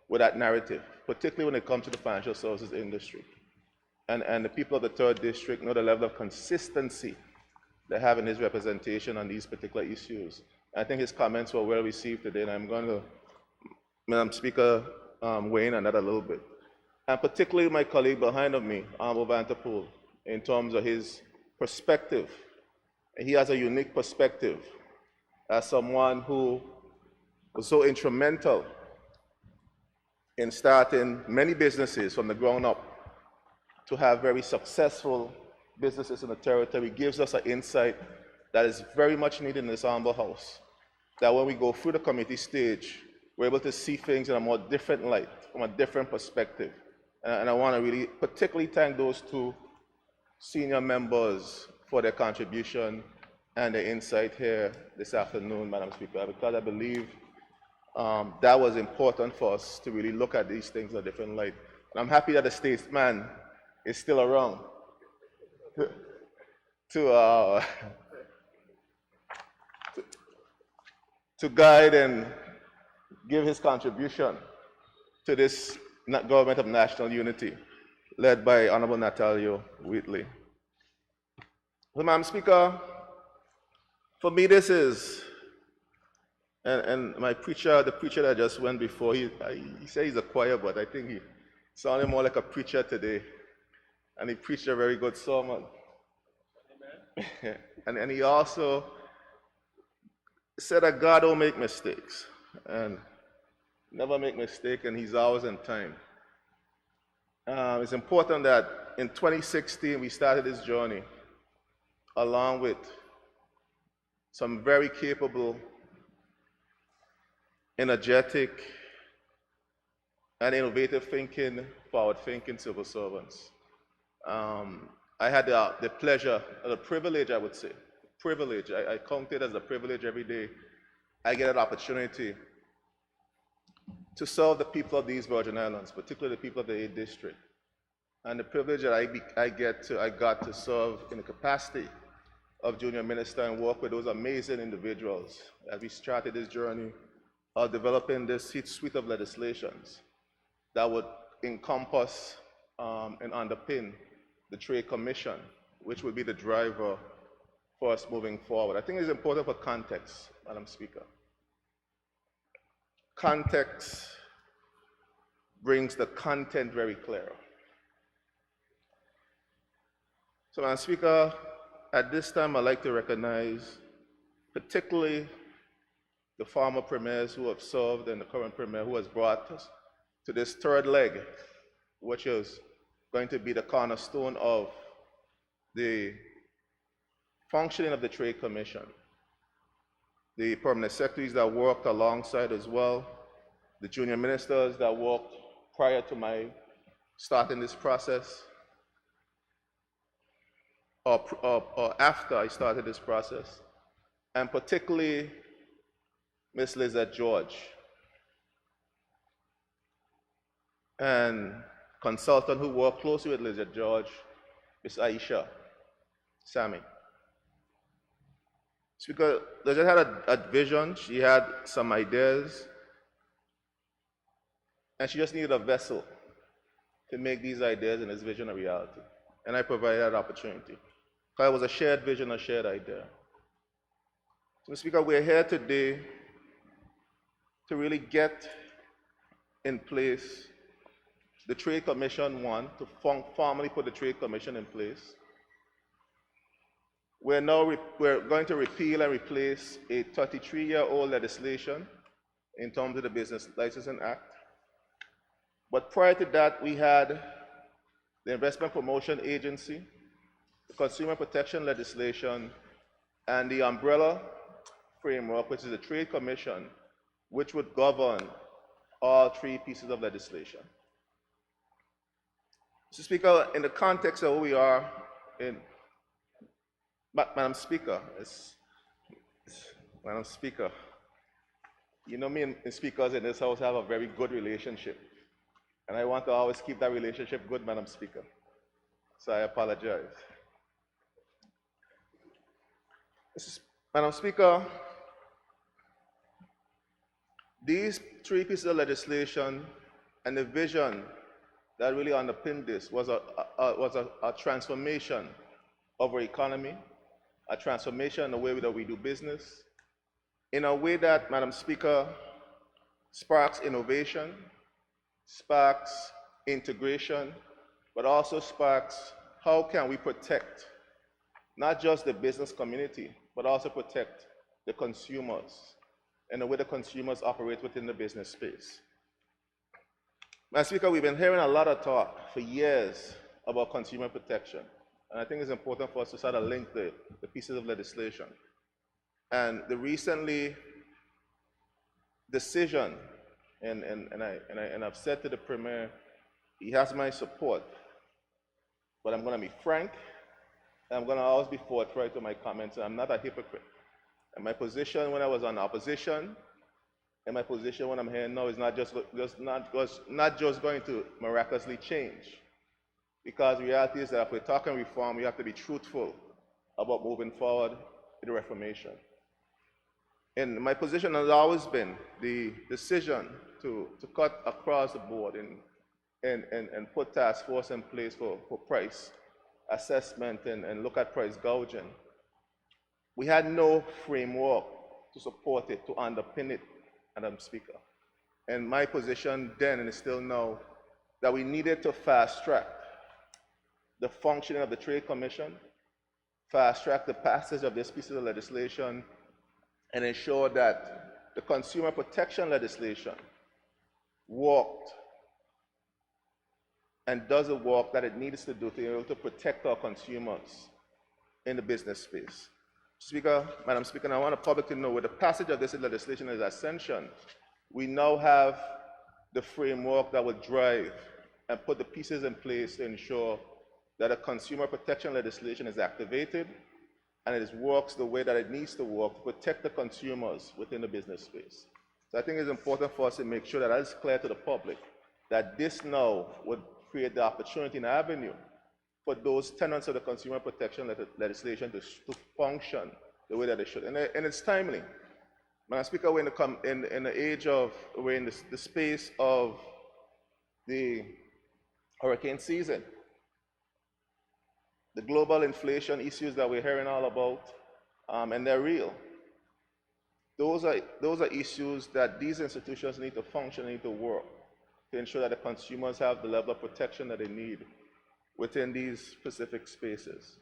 with that narrative, particularly when it comes to the financial services industry. And the people of the 3rd District know the level of consistency they have in his representation on these particular issues. I think his comments were well received today, and I'm going to, Madam Speaker, weigh in on that a little bit. And particularly my colleague behind of me, Honorable Vanterpool, in terms of his perspective. He has a unique perspective as someone who was so instrumental in starting many businesses from the ground up to have very successful businesses in the territory. Gives us an insight that is very much needed in this Honorable House. That when we go through the committee stage, we're able to see things in a more different light, from a different perspective. And I want to really particularly thank those two senior members for their contribution and their insight here this afternoon, Madam Speaker, because I believe that was important for us to really look at these things in a different light. And I'm happy that the statesman is still around to guide and give his contribution to this government of national unity, led by Honorable Natalio Wheatley. Well, Madam Speaker, for me this is, and my preacher, the preacher that just went before, he said he's a choir, but I think he sounded more like a preacher today. And he preached a very good sermon. and he also said that God don't make mistakes, and never make mistake, and he's always in time. It's important that in 2016 we started this journey along with some very capable, energetic, and innovative thinking, forward-thinking civil servants. I had the pleasure, or the privilege, I would say, privilege, I count it as a privilege every day. I get an opportunity to serve the people of these Virgin Islands, particularly the people of the 8th District. And the privilege that I got to serve in the capacity of junior minister and work with those amazing individuals as we started this journey of developing this suite of legislations that would encompass and underpin the Trade Commission, which would be the driver for us moving forward. I think it's important for context, Madam Speaker. Context brings the content very clear. So, Madam Speaker, at this time I'd like to recognize particularly the former premiers who have served and the current premier who has brought us to this third leg, which is going to be the cornerstone of the functioning of the Trade Commission. The permanent secretaries that worked alongside as well, the junior ministers that worked prior to my starting this process, or after I started this process, and particularly Ms. Lizette George, and consultant who worked closely with Lizette George, Ms. Aisha Sami. Speaker, Lizette had a vision, she had some ideas, and she just needed a vessel to make these ideas and this vision a reality. And I provided that opportunity. Because it was a shared vision, a shared idea. So, Mr. Speaker, we're here today to really get in place the Trade Commission, one, to formally put the Trade Commission in place. We're going to repeal and replace a 33-year-old legislation in terms of the Business Licensing Act. But prior to that, we had the Investment Promotion Agency, the Consumer Protection Legislation, and the umbrella framework, which is the Trade Commission, which would govern all three pieces of legislation. Mr. Speaker, in the context of where we are in, Madam Speaker, Madam Speaker, you know me and speakers in this house have a very good relationship. And I want to always keep that relationship good, Madam Speaker. So I apologize. Madam Speaker, these three pieces of legislation and the vision that really underpinned this was a transformation of our economy, a transformation in the way that we do business, in a way that, Madam Speaker, sparks innovation, sparks integration, but also sparks how can we protect not just the business community, but also protect the consumers and the way the consumers operate within the business space. Madam Speaker, we've been hearing a lot of talk for years about consumer protection, and I think it's important for us to sort of link the pieces of legislation. And the recently decision, and I've said to the Premier, he has my support, but I'm going to be frank, and I'm going to always be forthright to my comments, and I'm not a hypocrite. And my position when I was on opposition, and my position when I'm here now is not just going to miraculously change. Because the reality is that if we're talking reform, we have to be truthful about moving forward with the reformation. And my position has always been the decision to cut across the board and put task force in place for price assessment and look at price gouging. We had no framework to support it, to underpin it, Madam Speaker. And my position then, and still now, that we needed to fast track the functioning of the Trade Commission, fast track the passage of this piece of legislation, and ensure that the consumer protection legislation worked and does the work that it needs to do to be able to protect our consumers in the business space. Speaker, Madam Speaker, I want the public to know with the passage of this legislation as ascension, we now have the framework that will drive and put the pieces in place to ensure that a consumer protection legislation is activated and it works the way that it needs to work to protect the consumers within the business space. So I think it's important for us to make sure that is clear to the public that this now would create the opportunity and avenue for those tenets of the consumer protection legislation to function the way that they should. And it's timely. Madam Speaker, we're in the age of, we're in the space of the hurricane season. The global inflation issues that we're hearing all about, and they're real. Those are issues that these institutions need to function, need to work to ensure that the consumers have the level of protection that they need within these specific spaces.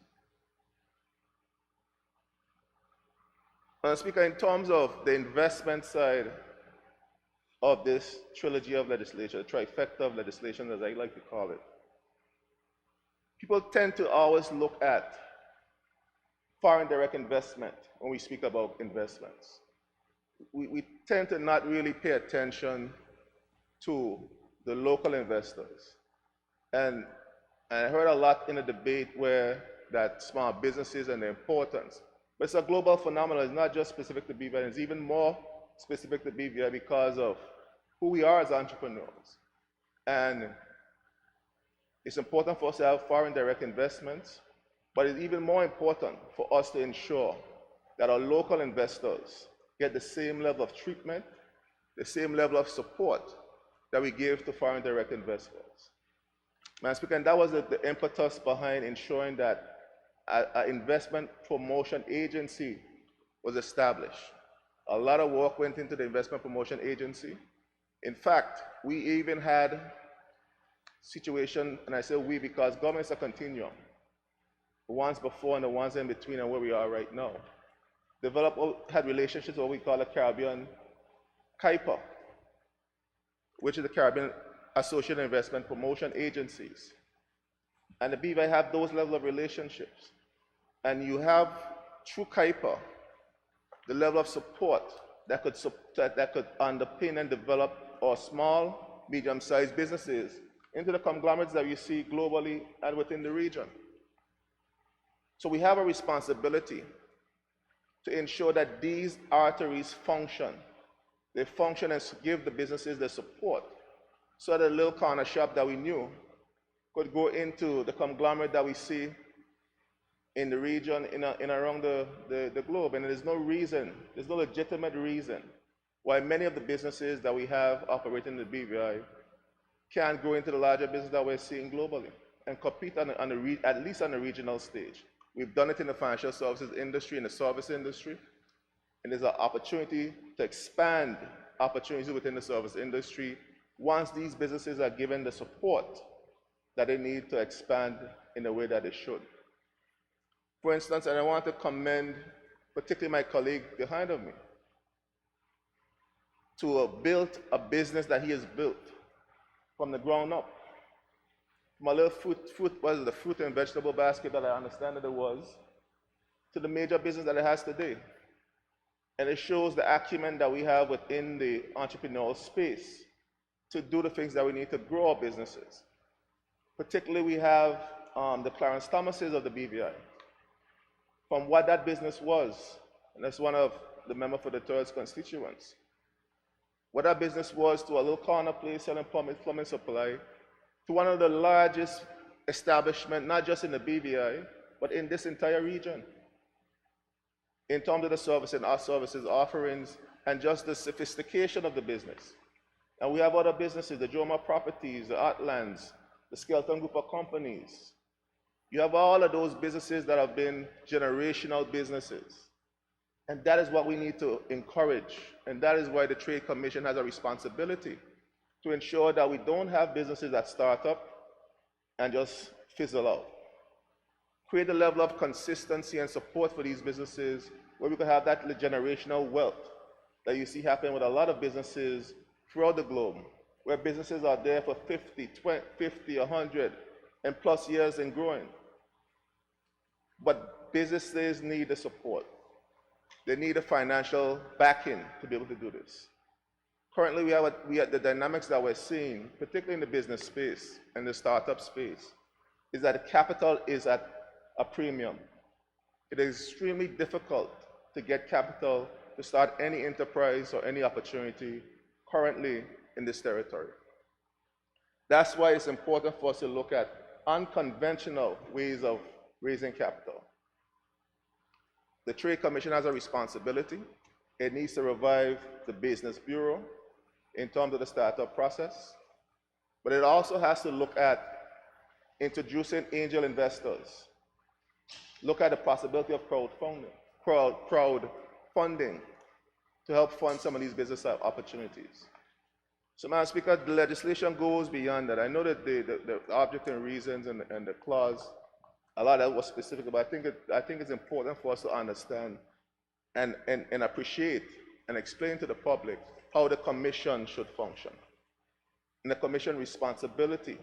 Madam Speaker, in terms of the investment side of this trilogy of legislation, the trifecta of legislation as I like to call it, people tend to always look at foreign direct investment when we speak about investments. We tend to not really pay attention to the local investors. And I heard a lot in the debate where that small businesses and the importance, but it's a global phenomenon. It's not just specific to BVI, it's even more specific to BVI because of who we are as entrepreneurs. And it's important for us to have foreign direct investments, but it's even more important for us to ensure that our local investors get the same level of treatment, the same level of support that we give to foreign direct investors. Madam Speaker, and that was the impetus behind ensuring that an investment promotion agency was established. A lot of work went into the investment promotion agency. In fact, we even had situation, and I say we because governments are continuum, the ones before and the ones in between and where we are right now, had relationships with what we call the Caribbean CIPA, which is the Caribbean Associate Investment Promotion Agencies. And the BVI have those level of relationships. And you have, through CIPA, the level of support that could underpin and develop our small, medium-sized businesses into the conglomerates that we see globally and within the region. So we have a responsibility to ensure that these arteries function. They function and give the businesses the support so that a little corner shop that we knew could go into the conglomerate that we see in the region, in around the globe. And there's no reason, there's no legitimate reason why many of the businesses that we have operating in the BVI can't go into the larger business that we're seeing globally and compete at least on a regional stage. We've done it in the financial services industry, in the service industry, and there's an opportunity to expand opportunities within the service industry once these businesses are given the support that they need to expand in the way that they should. For instance, and I want to commend particularly my colleague behind of me, to have built a business that he has built from the ground up. From a little fruit and vegetable basket that I understand that it was, to the major business that it has today. And it shows the acumen that we have within the entrepreneurial space to do the things that we need to grow our businesses. Particularly, we have the Clarence Thomases of the BVI. From what that business was, and that's one of the members for the Torres constituents, what that business was to a little corner place selling plumbing supply, to one of the largest establishments, not just in the BVI, but in this entire region, in terms of the service and our services offerings, and just the sophistication of the business. And we have other businesses, the Joma Properties, the Atlands, the Skelton Group of Companies. You have all of those businesses that have been generational businesses. And that is what we need to encourage. And that is why the Trade Commission has a responsibility to ensure that we don't have businesses that start up and just fizzle out. Create a level of consistency and support for these businesses where we can have that generational wealth that you see happen with a lot of businesses throughout the globe, where businesses are there for 50, 100, and plus years and growing. But businesses need the support. They need a financial backing to be able to do this. Currently, we have the dynamics that we're seeing, particularly in the business space and the startup space, is that capital is at a premium. It is extremely difficult to get capital to start any enterprise or any opportunity currently in this territory. That's why it's important for us to look at unconventional ways of raising capital. The Trade Commission has a responsibility. It needs to revive the Business Bureau in terms of the startup process, but it also has to look at introducing angel investors, look at the possibility of crowdfunding to help fund some of these business opportunities. So, Madam Speaker, the legislation goes beyond that. I know that the object and reasons and the clause, a lot of that was specific, but I think it's important for us to understand and appreciate and explain to the public how the Commission should function. And the Commission responsibility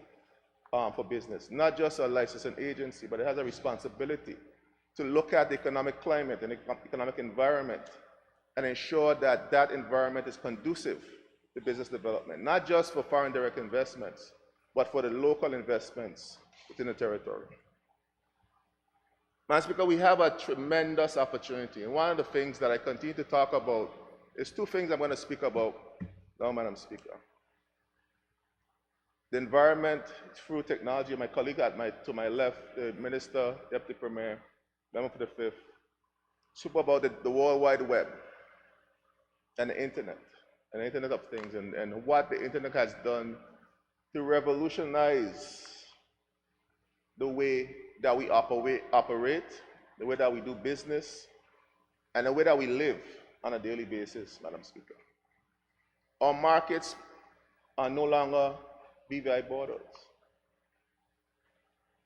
for business, not just a licensing agency, but it has a responsibility to look at the economic climate and economic environment and ensure that that environment is conducive to business development, not just for foreign direct investments, but for the local investments within the territory. Madam Speaker, we have a tremendous opportunity, and one of the things that I continue to talk about is two things I'm going to speak about now, Madam Speaker. The environment through technology. My colleague to my left, the Minister, Deputy Premier, Member for the Fifth, spoke about the World Wide Web and the Internet of Things, and what the Internet has done to revolutionize the way that we operate, the way that we do business, and the way that we live on a daily basis, Madam Speaker. Our markets are no longer BVI borders.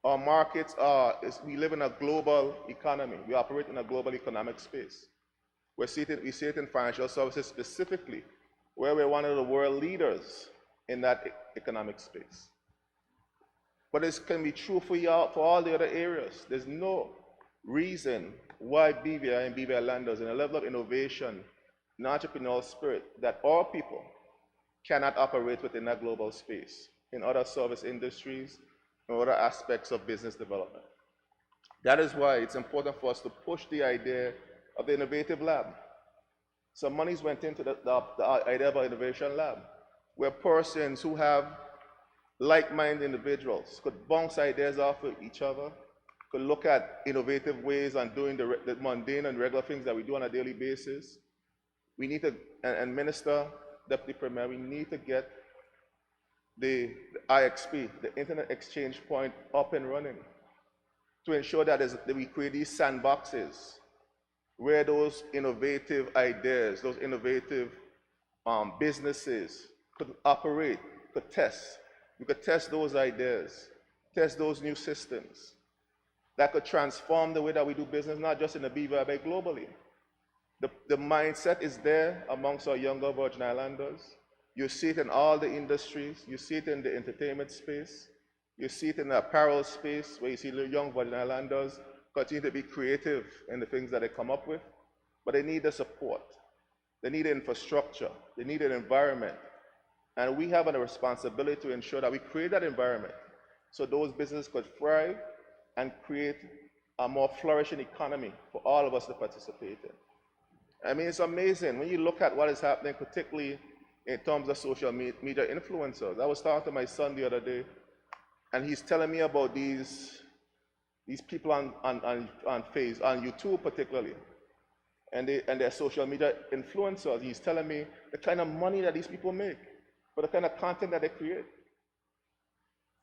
Our markets we live in a global economy. We operate in a global economic space. We see it in financial services specifically, where we're one of the world leaders in that economic space. But this can be true for all the other areas. There's no reason why BVI and BVI Landers, in a level of innovation and entrepreneurial spirit, that our people cannot operate within that global space in other service industries and other aspects of business development. That is why it's important for us to push the idea of the innovative lab. Some monies went into the idea of an innovation lab, where persons who have like-minded individuals could bounce ideas off of each other, could look at innovative ways on doing the mundane and regular things that we do on a daily basis. We need to, and Minister, Deputy Premier, we need to get the IXP, the Internet Exchange Point, up and running to ensure that we create these sandboxes where those innovative ideas, those innovative businesses could operate, could test. We could test those ideas, test those new systems that could transform the way that we do business, not just in the BVI, but globally. The mindset is there amongst our younger Virgin Islanders. You see it in all the industries. You see it in the entertainment space. You see it in the apparel space, where you see the young Virgin Islanders continue to be creative in the things that they come up with. But they need the support. They need infrastructure. They need an environment. And we have a responsibility to ensure that we create that environment so those businesses could thrive and create a more flourishing economy for all of us to participate in. I mean, it's amazing when you look at what is happening, particularly in terms of social media influencers. I was talking to my son the other day, and he's telling me about these people on YouTube particularly, and their social media influencers. He's telling me the kind of money that these people make for the kind of content that they create.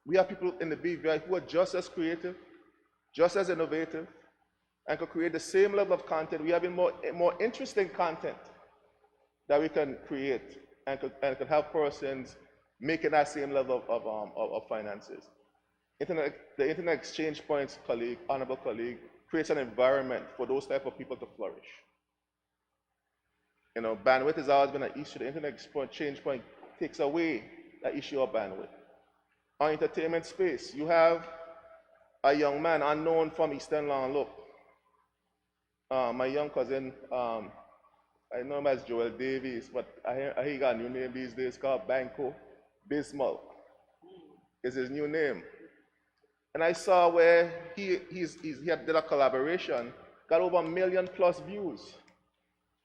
We have people in the BVI who are just as creative, just as innovative, and could create the same level of content. We have more interesting content that we can create and could help persons making that same level of finances. The Internet Exchange Points colleague, honorable colleague, creates an environment for those type of people to flourish. You know, bandwidth has always been an issue. The Internet Exchange Point takes away that issue of bandwidth. Our entertainment space, you have a young man unknown from Eastern Long Look. My young cousin, I know him as Joel Davies, but I hear he got a new name these days called Banco Bismarck. Is his new name. And I saw where he did a collaboration, got over 1 million+ views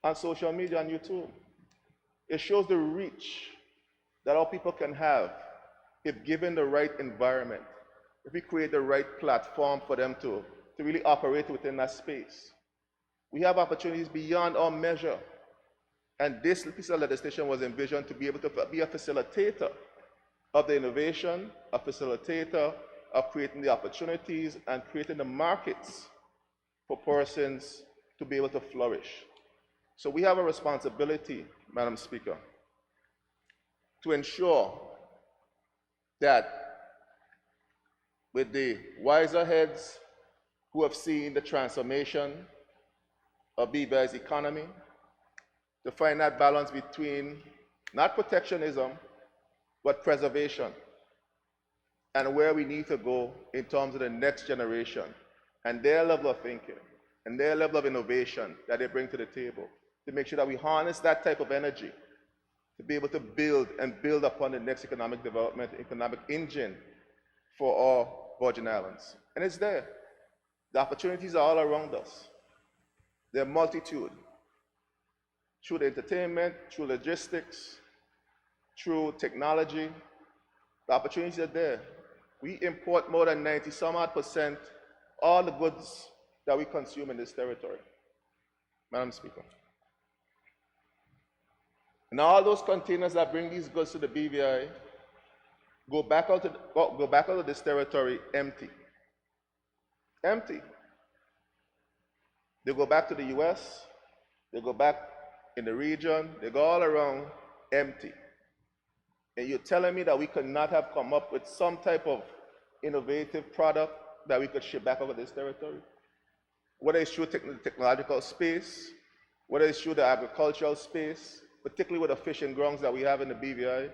on social media on YouTube. It shows the reach that our people can have if given the right environment, if we create the right platform for them to really operate within that space. We have opportunities beyond our measure. And this piece of legislation was envisioned to be able to be a facilitator of the innovation, a facilitator of creating the opportunities and creating the markets for persons to be able to flourish. So we have a responsibility, Madam Speaker, to ensure that with the wiser heads who have seen the transformation of BVI's economy, to find that balance between not protectionism, but preservation, and where we need to go in terms of the next generation and their level of thinking and their level of innovation that they bring to the table, to make sure that we harness that type of energy to be able to build upon the next economic development, economic engine for our Virgin Islands. And it's there. The opportunities are all around us. They're multitude. Through the entertainment, through logistics, through technology, the opportunities are there. We import more than 90-some-odd% all the goods that we consume in this territory, Madam Speaker. And all those containers that bring these goods to the BVI go back out of this territory empty. Empty. They go back to the US, they go back in the region, they go all around empty. And you're telling me that we could not have come up with some type of innovative product that we could ship back over this territory? Whether it's through the technological space, whether it's through the agricultural space, particularly with the fishing grounds that we have in the BVI.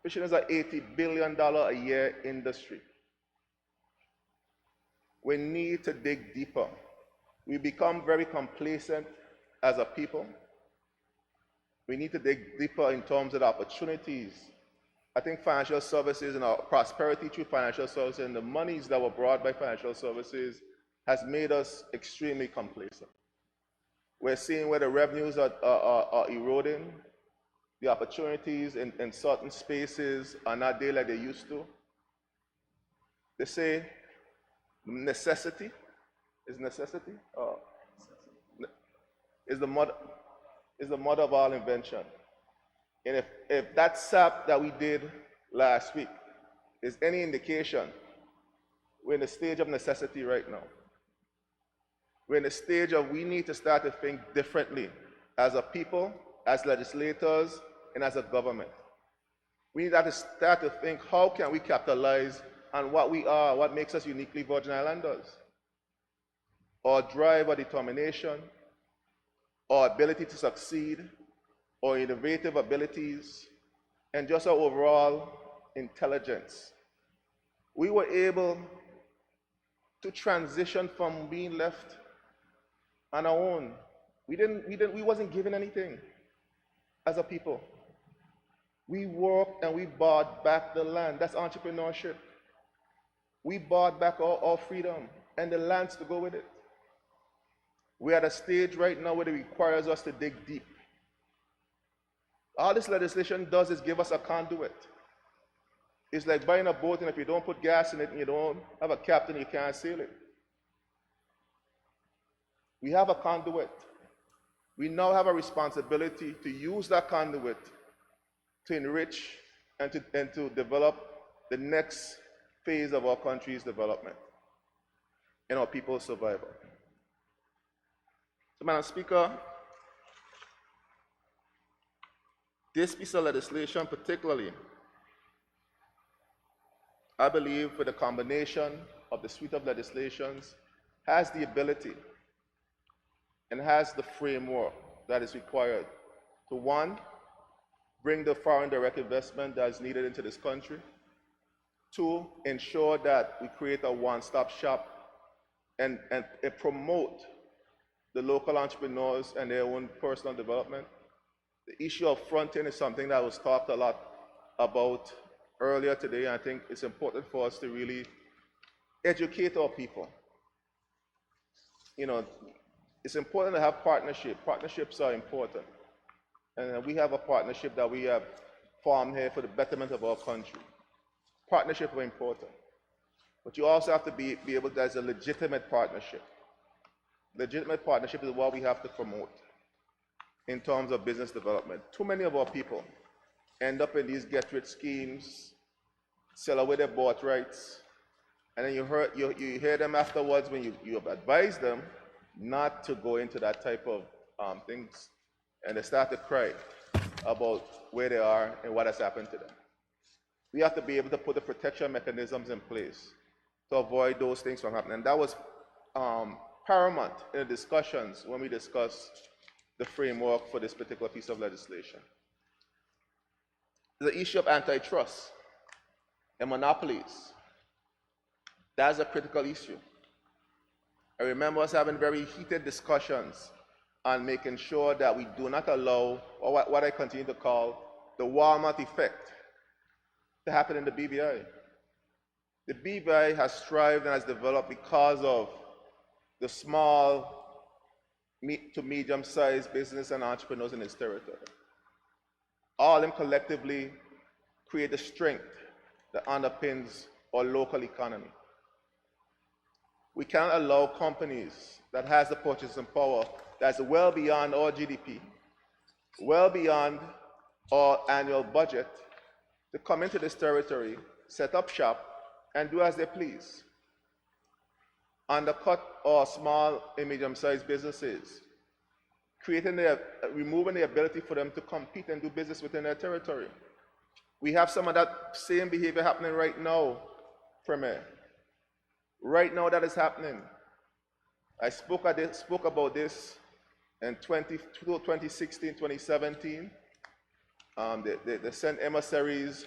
Fishing is an $80 billion a year industry. We need to dig deeper. We become very complacent as a people. We need to dig deeper in terms of the opportunities. I think financial services and our prosperity through financial services and the monies that were brought by financial services has made us extremely complacent. We're seeing where the revenues are eroding, the opportunities in certain spaces are not there like they used to. They say necessity is the mother of all invention. And if that SAP that we did last week is any indication, we're in the stage of necessity right now. We're in the stage of we need to start to think differently as a people, as legislators, and as a government. We need to start to think, how can we capitalize on what we are, what makes us uniquely Virgin Islanders? Our drive, our determination, our ability to succeed, our innovative abilities, and just our overall intelligence. We were able to transition from being left on our own. We wasn't given anything as a people. We worked and we bought back the land. That's entrepreneurship. We bought back our freedom and the lands to go with it. We're at a stage right now where it requires us to dig deep. All this legislation does is give us a conduit. It's like buying a boat, and if you don't put gas in it and you don't have a captain, you can't sail it. We have a conduit. We now have a responsibility to use that conduit to enrich and to develop the next phase of our country's development and our people's survival. So, Madam Speaker, this piece of legislation particularly, I believe with the combination of the suite of legislations, has the ability and has the framework that is required to, one, bring the foreign direct investment that is needed into this country, two, ensure that we create a one-stop shop and promote the local entrepreneurs and their own personal development. The issue of fronting is something that was talked a lot about earlier today, and I think it's important for us to really educate our people. You know, it's important to have partnership. Partnerships are important. And we have a partnership that we have formed here for the betterment of our country. Partnerships are important. But you also have to be able to, there's a legitimate partnership. Legitimate partnership is what we have to promote in terms of business development. Too many of our people end up in these get-rich schemes, sell away their birthrights, and then you hear them afterwards when you advise them not to go into that type of things, and they start to cry about where they are and what has happened to them. We have to be able to put the protection mechanisms in place to avoid those things from happening. And that was paramount in the discussions when we discussed the framework for this particular piece of legislation. The issue of antitrust and monopolies, that's a critical issue. I remember us having very heated discussions on making sure that we do not allow, or what I continue to call, the Walmart effect to happen in the BVI. The BVI has thrived and has developed because of the small to medium-sized business and entrepreneurs in its territory. All of them collectively create the strength that underpins our local economy. We can't allow companies that has the purchasing power that's well beyond our GDP, well beyond our annual budget, to come into this territory, set up shop, and do as they please. Undercut our small and medium-sized businesses, removing the ability for them to compete and do business within their territory. We have some of that same behavior happening right now, Premier. Right now that is happening. I spoke about this in 2016, 2017, They send emissaries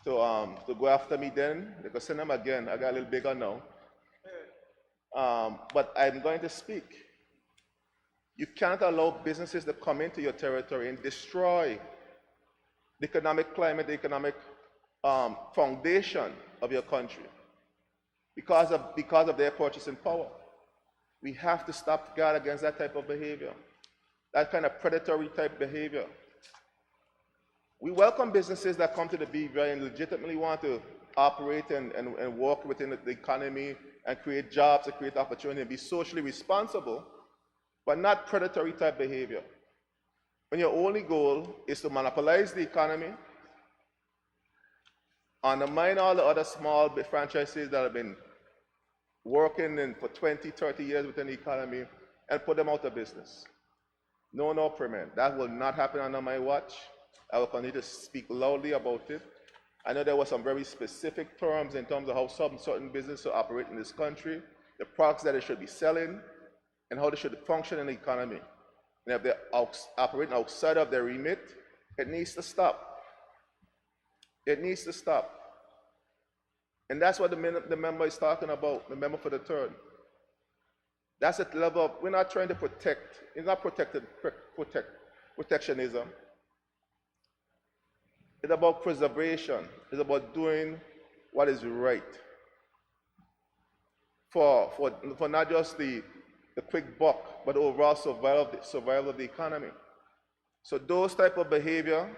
to go after me then. They could send them again. I got a little bigger now. But I'm going to speak. You can't allow businesses to come into your territory and destroy the economic climate, the economic foundation of your country because of their purchasing power. We have to stop guard against that type of behavior, that kind of predatory type behavior. We welcome businesses that come to the BVI and legitimately want to operate and work within the economy and create jobs and create opportunity and be socially responsible, but not predatory type behavior. When your only goal is to monopolize the economy, undermine all the other small franchises that have been working for 20, 30 years within the economy and put them out of business. No, Premier. That will not happen under my watch. I will continue to speak loudly about it. I know there were some very specific terms in terms of how some certain businesses operate in this country, the products that they should be selling, and how they should function in the economy. And if they're operating outside of their remit, it needs to stop. It needs to stop. And that's what the member is talking about, the member for the third. That's the level of, we're not trying to protect, it's not protectionism. It's about preservation. It's about doing what is right for not just the quick buck, but overall survival of the economy. So those type of behavior,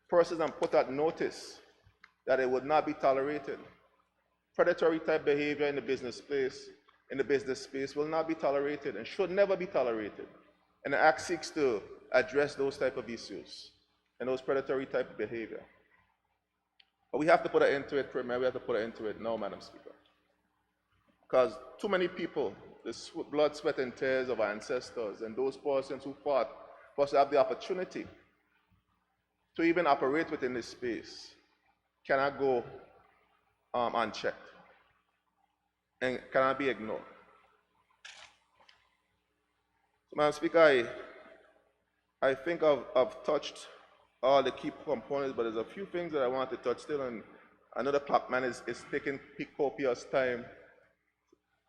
persons are put at notice that it would not be tolerated. Predatory type behavior in the business space will not be tolerated and should never be tolerated. And the Act seeks to address those type of issues and those predatory type of behavior. But we have to put an end to it, Premier. We have to put an end to it now, Madam Speaker. Because too many people, the blood, sweat, and tears of our ancestors and those persons who fought for us to have the opportunity to even operate within this space cannot go unchecked and cannot be ignored. So, Madam Speaker, I think I've touched all the key components, but there's a few things that I want to touch still, and another clockman is taking copious time.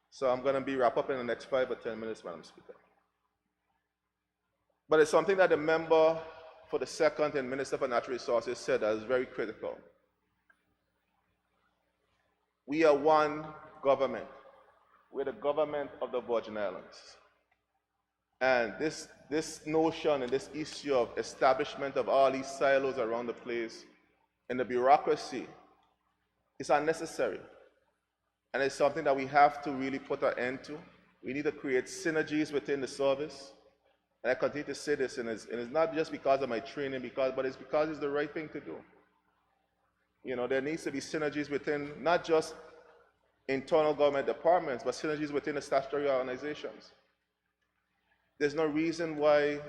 So I'm going to be wrap up in the next 5 or 10 minutes, Madam Speaker. But it's something that the member for the second and Minister for Natural Resources said that is very critical. We are one government. We're the government of the Virgin Islands. And this notion and this issue of establishment of all these silos around the place and the bureaucracy is unnecessary. And it's something that we have to really put an end to. We need to create synergies within the service. And I continue to say this, and it's not just because of my training, but it's because it's the right thing to do. You know, there needs to be synergies within not just internal government departments, but synergies within the statutory organizations. There's no reason why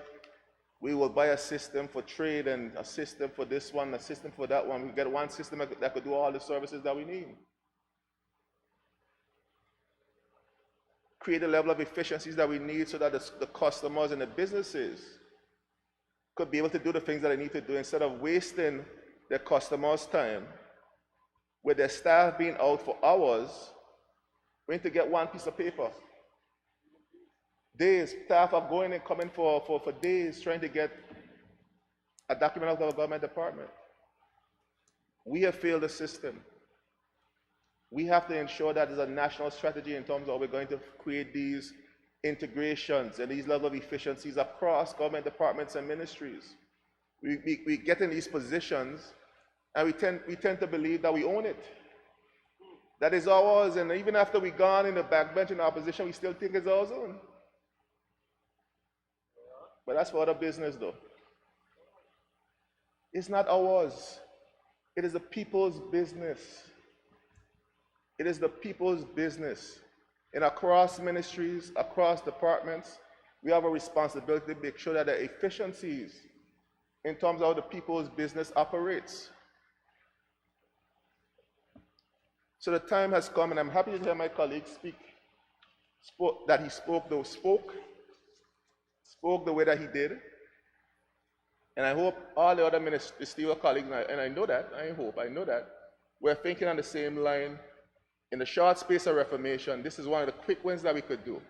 we will buy a system for trade and a system for this one, a system for that one. We get one system that could do all the services that we need. Create a level of efficiencies that we need so that the customers and the businesses could be able to do the things that they need to do instead of wasting their customers' time with their staff being out for hours waiting to get one piece of paper. Days, staff are going and coming for days trying to get a document out of a government department. We have failed the system. We have to ensure that there's a national strategy in terms of how we're going to create these integrations and these levels of efficiencies across government departments and ministries. We get in these positions and we tend to believe that we own it. That is ours, and even after we're gone in the backbench in opposition, we still think it's ours own. But that's for other business though. It's not ours. It is the people's business. It is the people's business. And across ministries, across departments, we have a responsibility to make sure that the efficiencies in terms of how the people's business operates. So the time has come, and I'm happy to hear my colleague spoke the way that he did. And I hope all the other ministerial colleagues, and I know that, I know that, we're thinking on the same line. In the short space of reformation, this is one of the quick wins that we could do.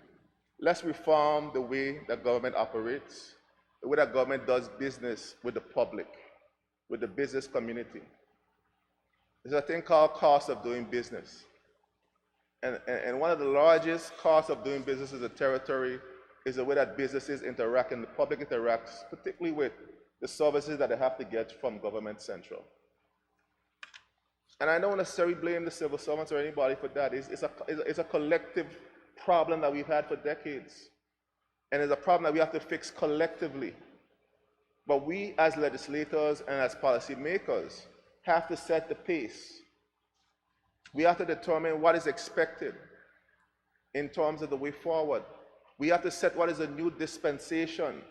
Let's reform the way that government operates, the way that government does business with the public, with the business community. There's a thing called cost of doing business. And one of the largest costs of doing business in the territory is the way that businesses interact and the public interacts, particularly with the services that they have to get from government central. And I don't necessarily blame the civil servants or anybody for that. It's a collective problem that we've had for decades. And it's a problem that we have to fix collectively. But we as legislators and as policymakers have to set the pace. We have to determine what is expected in terms of the way forward. We have to set what is a new dispensation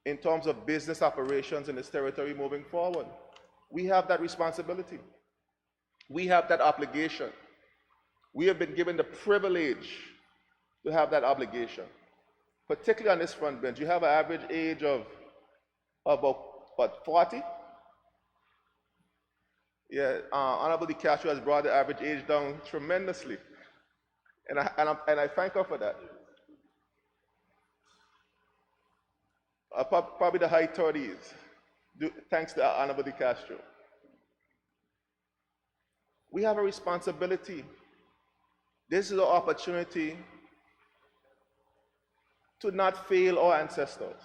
in terms of business operations in this territory moving forward. We have that responsibility. We have that obligation. We have been given the privilege to have that obligation. Particularly on this front bench, you have an average age of about, what, 40? Yeah, Honorable DeCastro has brought the average age down tremendously. And I thank her for that. Probably the high 30s, thanks to Honorable DeCastro. We have a responsibility. This is an opportunity to not fail our ancestors.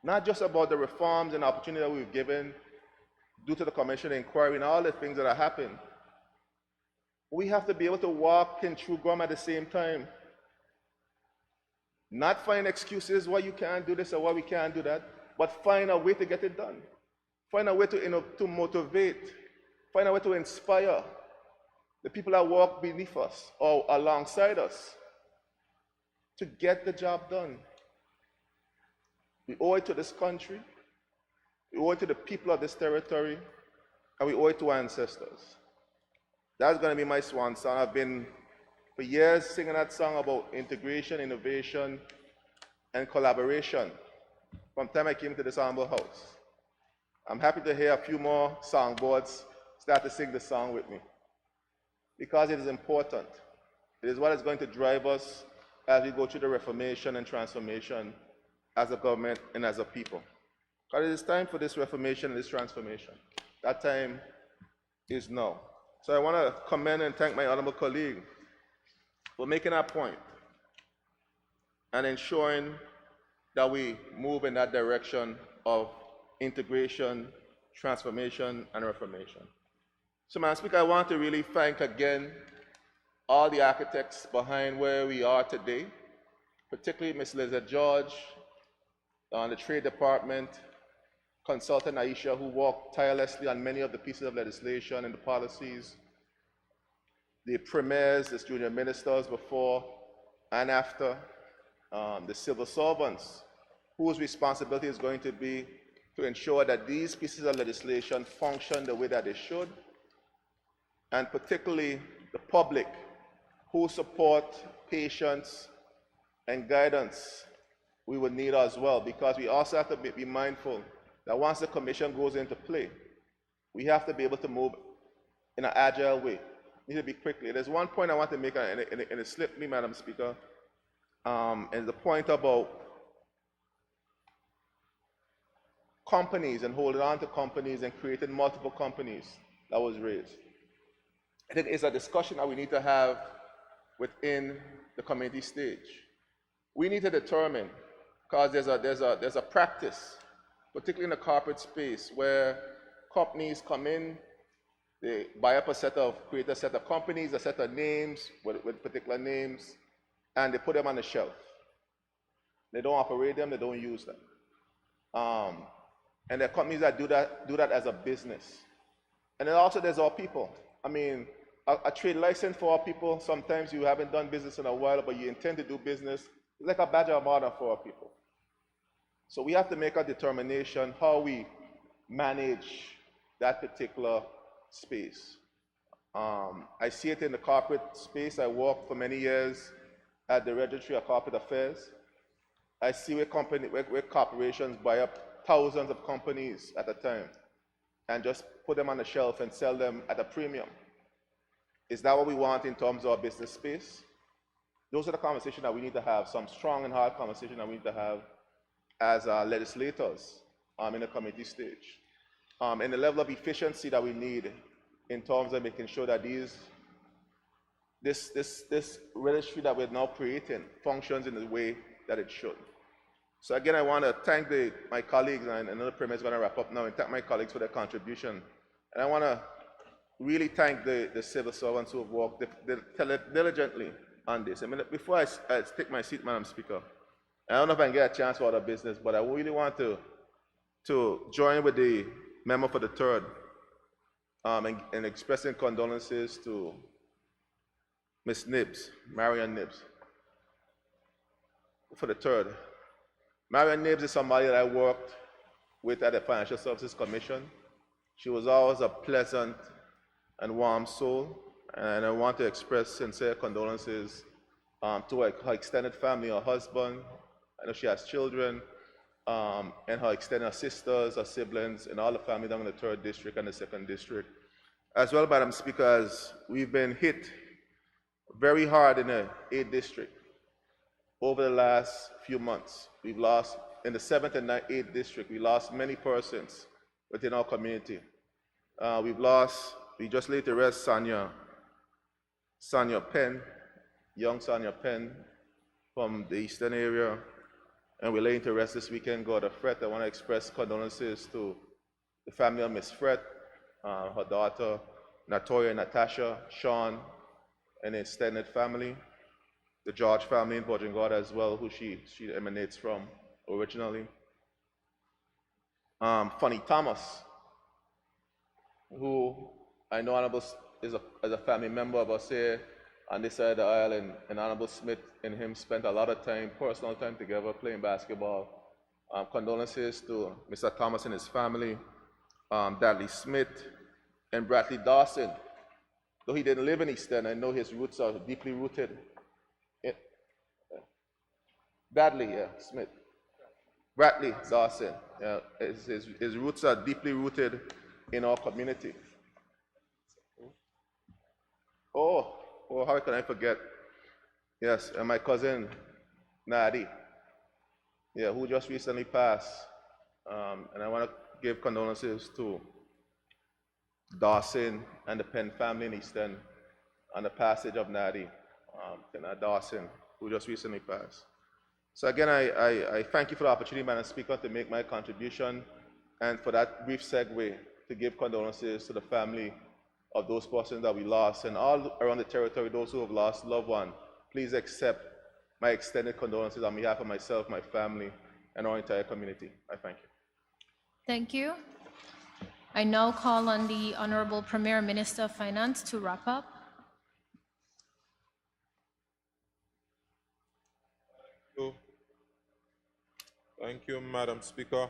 Not just about the reforms and opportunity that we've given due to the commission inquiry and all the things that have happened. We have to be able to walk in true gum at the same time. Not find excuses why you can't do this or why we can't do that, but find a way to get it done. Find a way to motivate. Find a way to inspire the people that walk beneath us or alongside us to get the job done. We owe it to this country, we owe it to the people of this territory, and we owe it to our ancestors. That's going to be my swan song. I've been for years singing that song about integration, innovation, and collaboration from the time I came to this humble house. I'm happy to hear a few more songboards start to sing the song with me, because it is important. It is what is going to drive us as we go through the reformation and transformation as a government and as a people. Because it is time for this reformation and this transformation. That time is now. So I want to commend and thank my honorable colleague for making that point and ensuring that we move in that direction of integration, transformation, and reformation. So, Madam Speaker, I want to really thank again all the architects behind where we are today, particularly Ms. Lizette George, the Trade Department, Consultant Aisha, who worked tirelessly on many of the pieces of legislation and the policies, the premiers, the junior ministers before and after, the civil servants, whose responsibility is going to be to ensure that these pieces of legislation function the way that they should, and particularly the public, who support, patience, and guidance we would need as well, because we also have to be mindful that once the commission goes into play, we have to be able to move in an agile way. We need to be quickly. There's one point I want to make, and it slipped me, Madam Speaker, and the point about companies and holding on to companies and creating multiple companies that was raised. I think it's a discussion that we need to have within the community stage. We need to determine, because there's a practice, particularly in the corporate space, where companies come in, they buy up create a set of companies, a set of names with particular names, and they put them on the shelf. They don't operate them, they don't use them. And there are companies that do that as a business. And then also there's our people. I mean, a trade license for our people, sometimes you haven't done business in a while, but you intend to do business. It's like a badge of honor for our people. So we have to make a determination how we manage that particular space. I see it in the corporate space. I worked for many years at the Registry of Corporate Affairs. I see where corporations buy up thousands of companies at a time and just put them on the shelf and sell them at a premium. Is that what we want in terms of our business space? Those are the conversations that we need to have, some strong and hard conversations that we need to have as legislators in the committee stage. And the level of efficiency that we need in terms of making sure that this registry that we're now creating functions in the way that it should. So again, I want to thank my colleagues, and another Premier is going to wrap up now, and thank my colleagues for their contribution. And I want to really thank the civil servants who have worked diligently on this. I mean, before I take my seat, Madam Speaker, I don't know if I can get a chance for other business, but I really want to join with the member for the third in expressing condolences to Ms. Nibbs, Marion Nibbs, for the third. Marion Nibbs is somebody that I worked with at the Financial Services Commission. She was always a pleasant and warm soul, and I want to express sincere condolences to her extended family, her husband. I know she has children, and her extended sisters, her siblings, and all the family down in the 3rd District and the 2nd District. As well, Madam Speaker, as we've been hit very hard in the 8th District over the last few months. We've lost, in the 7th and 8th District, we lost many persons within our community. We just laid to rest Sonia Penn, young Sonia Penn from the eastern area, and we're laying to rest this weekend, God of Fred. I want to express condolences to the family of Miss Fred, her daughter, Natoya, Natasha, Sean, and the extended family, the George family in Virgin Gorda as well, who she emanates from originally. Funny Thomas, who I know Honorable is a family member of us here on this side of the aisle, and Honorable Smith and him spent a lot of time, personal time together playing basketball. Condolences to Mr. Thomas and his family, Dudley Smith, and Bradley Dawson. Though he didn't live in East End, I know his roots are deeply rooted. Bradley, Smith. Bradley Dawson, his roots are deeply rooted in our community. Oh, how can I forget? Yes, and my cousin, Nadi, who just recently passed. And I want to give condolences to Dawson and the Penn family in East End on the passage of Nadi, Dawson, who just recently passed. So again, I thank you for the opportunity, Madam Speaker, to make my contribution, and for that brief segue to give condolences to the family of those persons that we lost, and all around the territory, those who have lost loved ones. Please accept my extended condolences on behalf of myself, my family, and our entire community. I thank you. Thank you. I now call on the Honorable Premier Minister of Finance to wrap up. Thank you, Madam Speaker.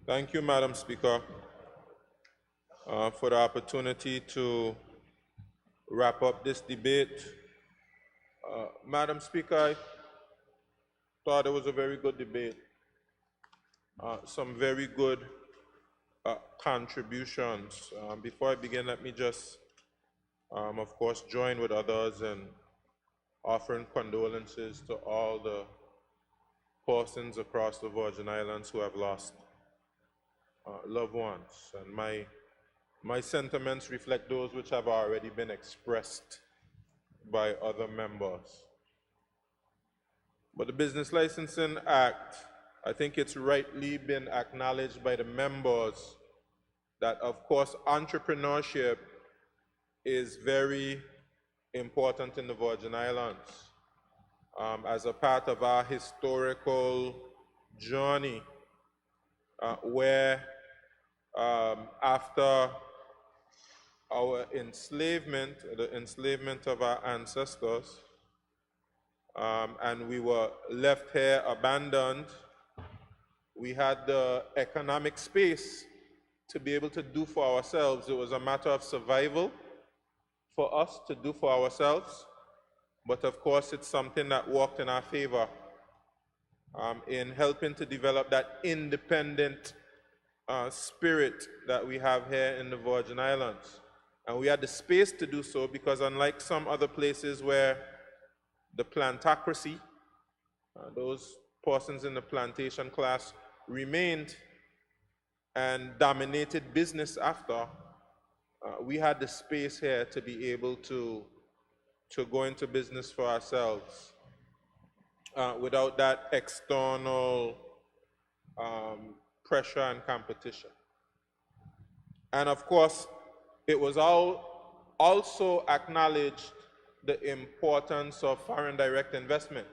Thank you, Madam Speaker, for the opportunity to wrap up this debate. Madam Speaker, I thought it was a very good debate. Some very good contributions. Before I begin, let me just, of course, join with others in offering condolences to all the persons across the Virgin Islands who have lost loved ones. And my sentiments reflect those which have already been expressed by other members. But the Business Licensing Act, I think it's rightly been acknowledged by the members that, of course, entrepreneurship is very important in the Virgin Islands. As a part of our historical journey, where after our enslavement, the enslavement of our ancestors, and we were left here abandoned, we had the economic space to be able to do for ourselves. It was a matter of survival for us to do for ourselves, but of course it's something that worked in our favor in helping to develop that independent spirit that we have here in the Virgin Islands. And we had the space to do so because unlike some other places where the plantocracy, those persons in the plantation class remained and dominated business after, we had the space here to be able to go into business for ourselves without that external pressure and competition. And of course, it was also acknowledged the importance of foreign direct investment,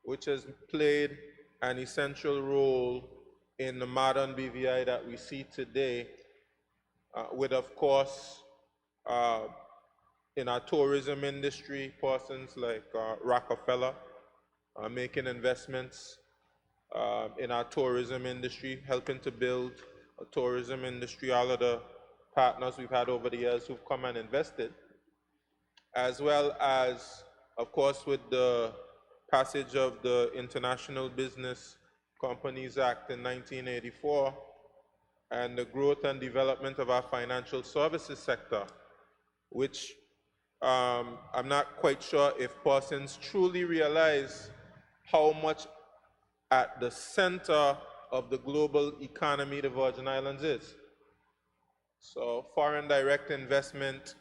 which has played an essential role in the modern BVI that we see today, with, of course, in our tourism industry, persons like Rockefeller making investments in our tourism industry, helping to build a tourism industry, all of the partners we've had over the years who've come and invested, as well as, of course, with the passage of the International Business Companies Act in 1984 and the growth and development of our financial services sector, which I'm not quite sure if persons truly realize how much at the center of the global economy the Virgin Islands is. So foreign direct investment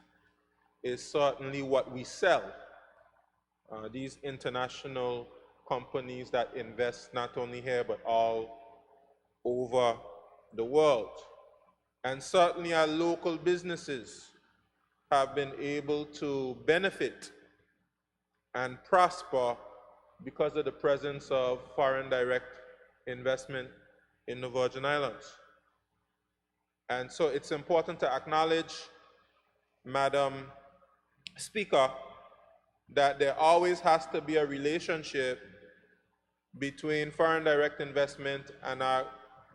is certainly what we sell. These international companies that invest not only here but all over the world. And certainly our local businesses have been able to benefit and prosper because of the presence of foreign direct investment in the Virgin Islands. And so it's important to acknowledge, Madam Speaker, that there always has to be a relationship between foreign direct investment and our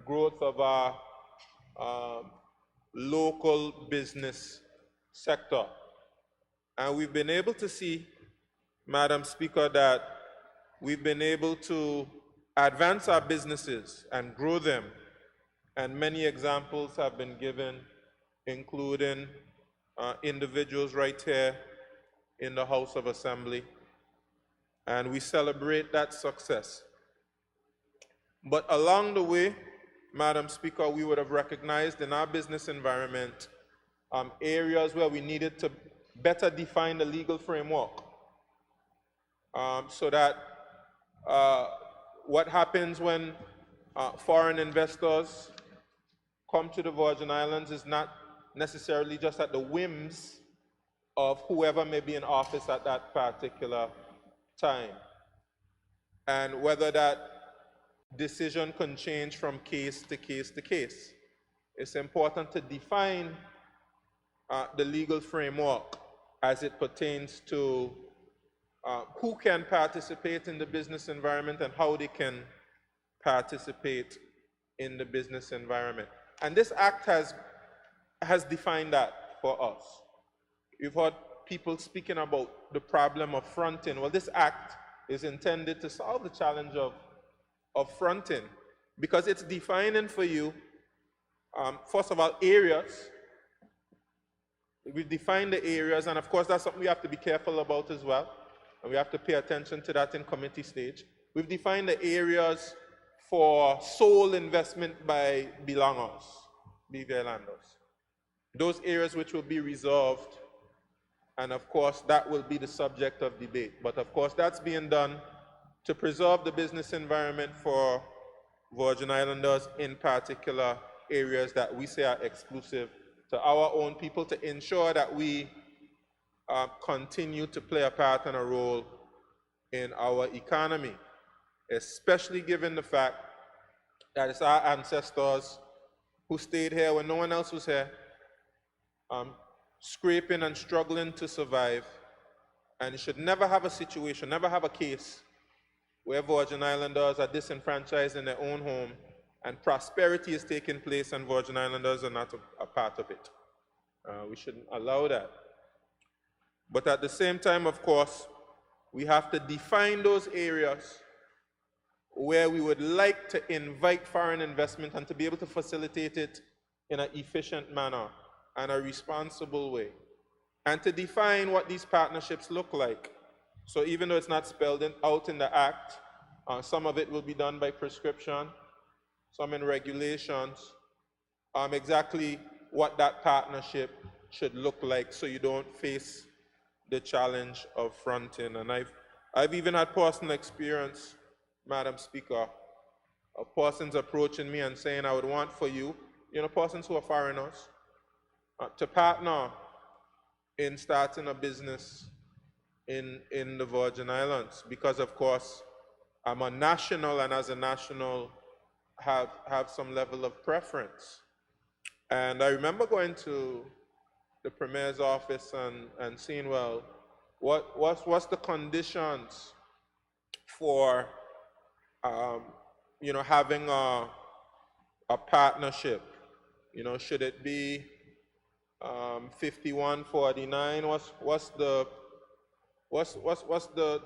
growth of our local business sector. And we've been able to see, Madam Speaker, that we've been able to advance our businesses and grow them. And many examples have been given, including individuals right here in the House of Assembly. And we celebrate that success. But along the way, Madam Speaker, we would have recognized in our business environment areas where we needed to better define the legal framework so that what happens when foreign investors come to the Virgin Islands is not necessarily just at the whims of whoever may be in office at that particular time. And whether that decision can change from case to case to case. It's important to define the legal framework as it pertains to who can participate in the business environment and how they can participate in the business environment. And this act has defined that for us. You've heard people speaking about the problem of fronting. Well, this act is intended to solve the challenge of fronting because it's defining for you, first of all, areas. We define the areas, and of course that's something we have to be careful about as well, and we have to pay attention to that in committee stage. We've defined the areas for sole investment by belongers, BVI landers. Those areas which will be reserved, and of course that will be the subject of debate. But of course that's being done to preserve the business environment for Virgin Islanders in particular areas that we say are exclusive to our own people, to ensure that we continue to play a part and a role in our economy, especially given the fact that it's our ancestors who stayed here when no one else was here, scraping and struggling to survive. And you should never have a situation, never have a case where Virgin Islanders are disenfranchised in their own home and prosperity is taking place and Virgin Islanders are not a part of it. We shouldn't allow that. But at the same time, of course, we have to define those areas where we would like to invite foreign investment and to be able to facilitate it in an efficient manner and a responsible way. And to define what these partnerships look like. So even though it's not spelled out in the Act, some of it will be done by prescription, some in regulations, exactly what that partnership should look like so you don't face the challenge of fronting. And I've even had personal experience, Madam Speaker, of persons approaching me and saying, I would want for you, persons who are foreigners, to partner in starting a business in the Virgin Islands, because of course I'm a national, and as a national have some level of preference. And I remember going to the Premier's office and seeing, well, what's the conditions for having a partnership? Should it be 5149? What's the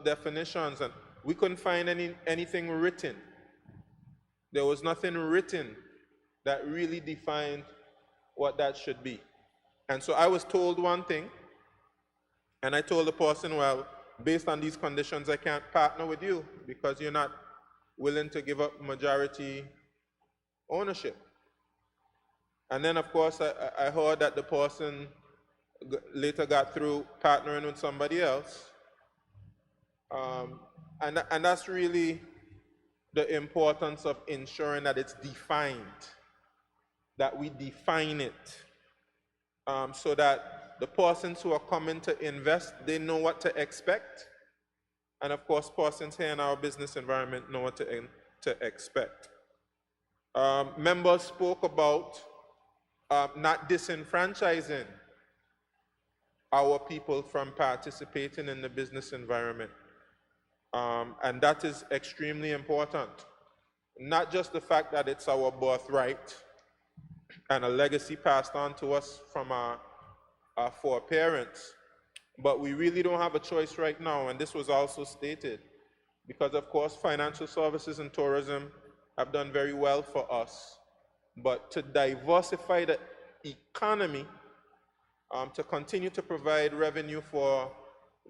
definitions? And we couldn't find anything written. There was nothing written that really defined what that should be. And so I was told one thing, and I told the person, well, based on these conditions, I can't partner with you because you're not willing to give up majority ownership. And then, of course, I heard that the person later got through partnering with somebody else. And that's really the importance of ensuring that it's defined, that we define it, so that the persons who are coming to invest, they know what to expect. And of course, persons here in our business environment know what to expect. Members spoke about not disenfranchising our people from participating in the business environment. And that is extremely important. Not just the fact that it's our birthright and a legacy passed on to us from our foreparents, but we really don't have a choice right now, and this was also stated, because of course financial services and tourism have done very well for us, but to diversify the economy, to continue to provide revenue for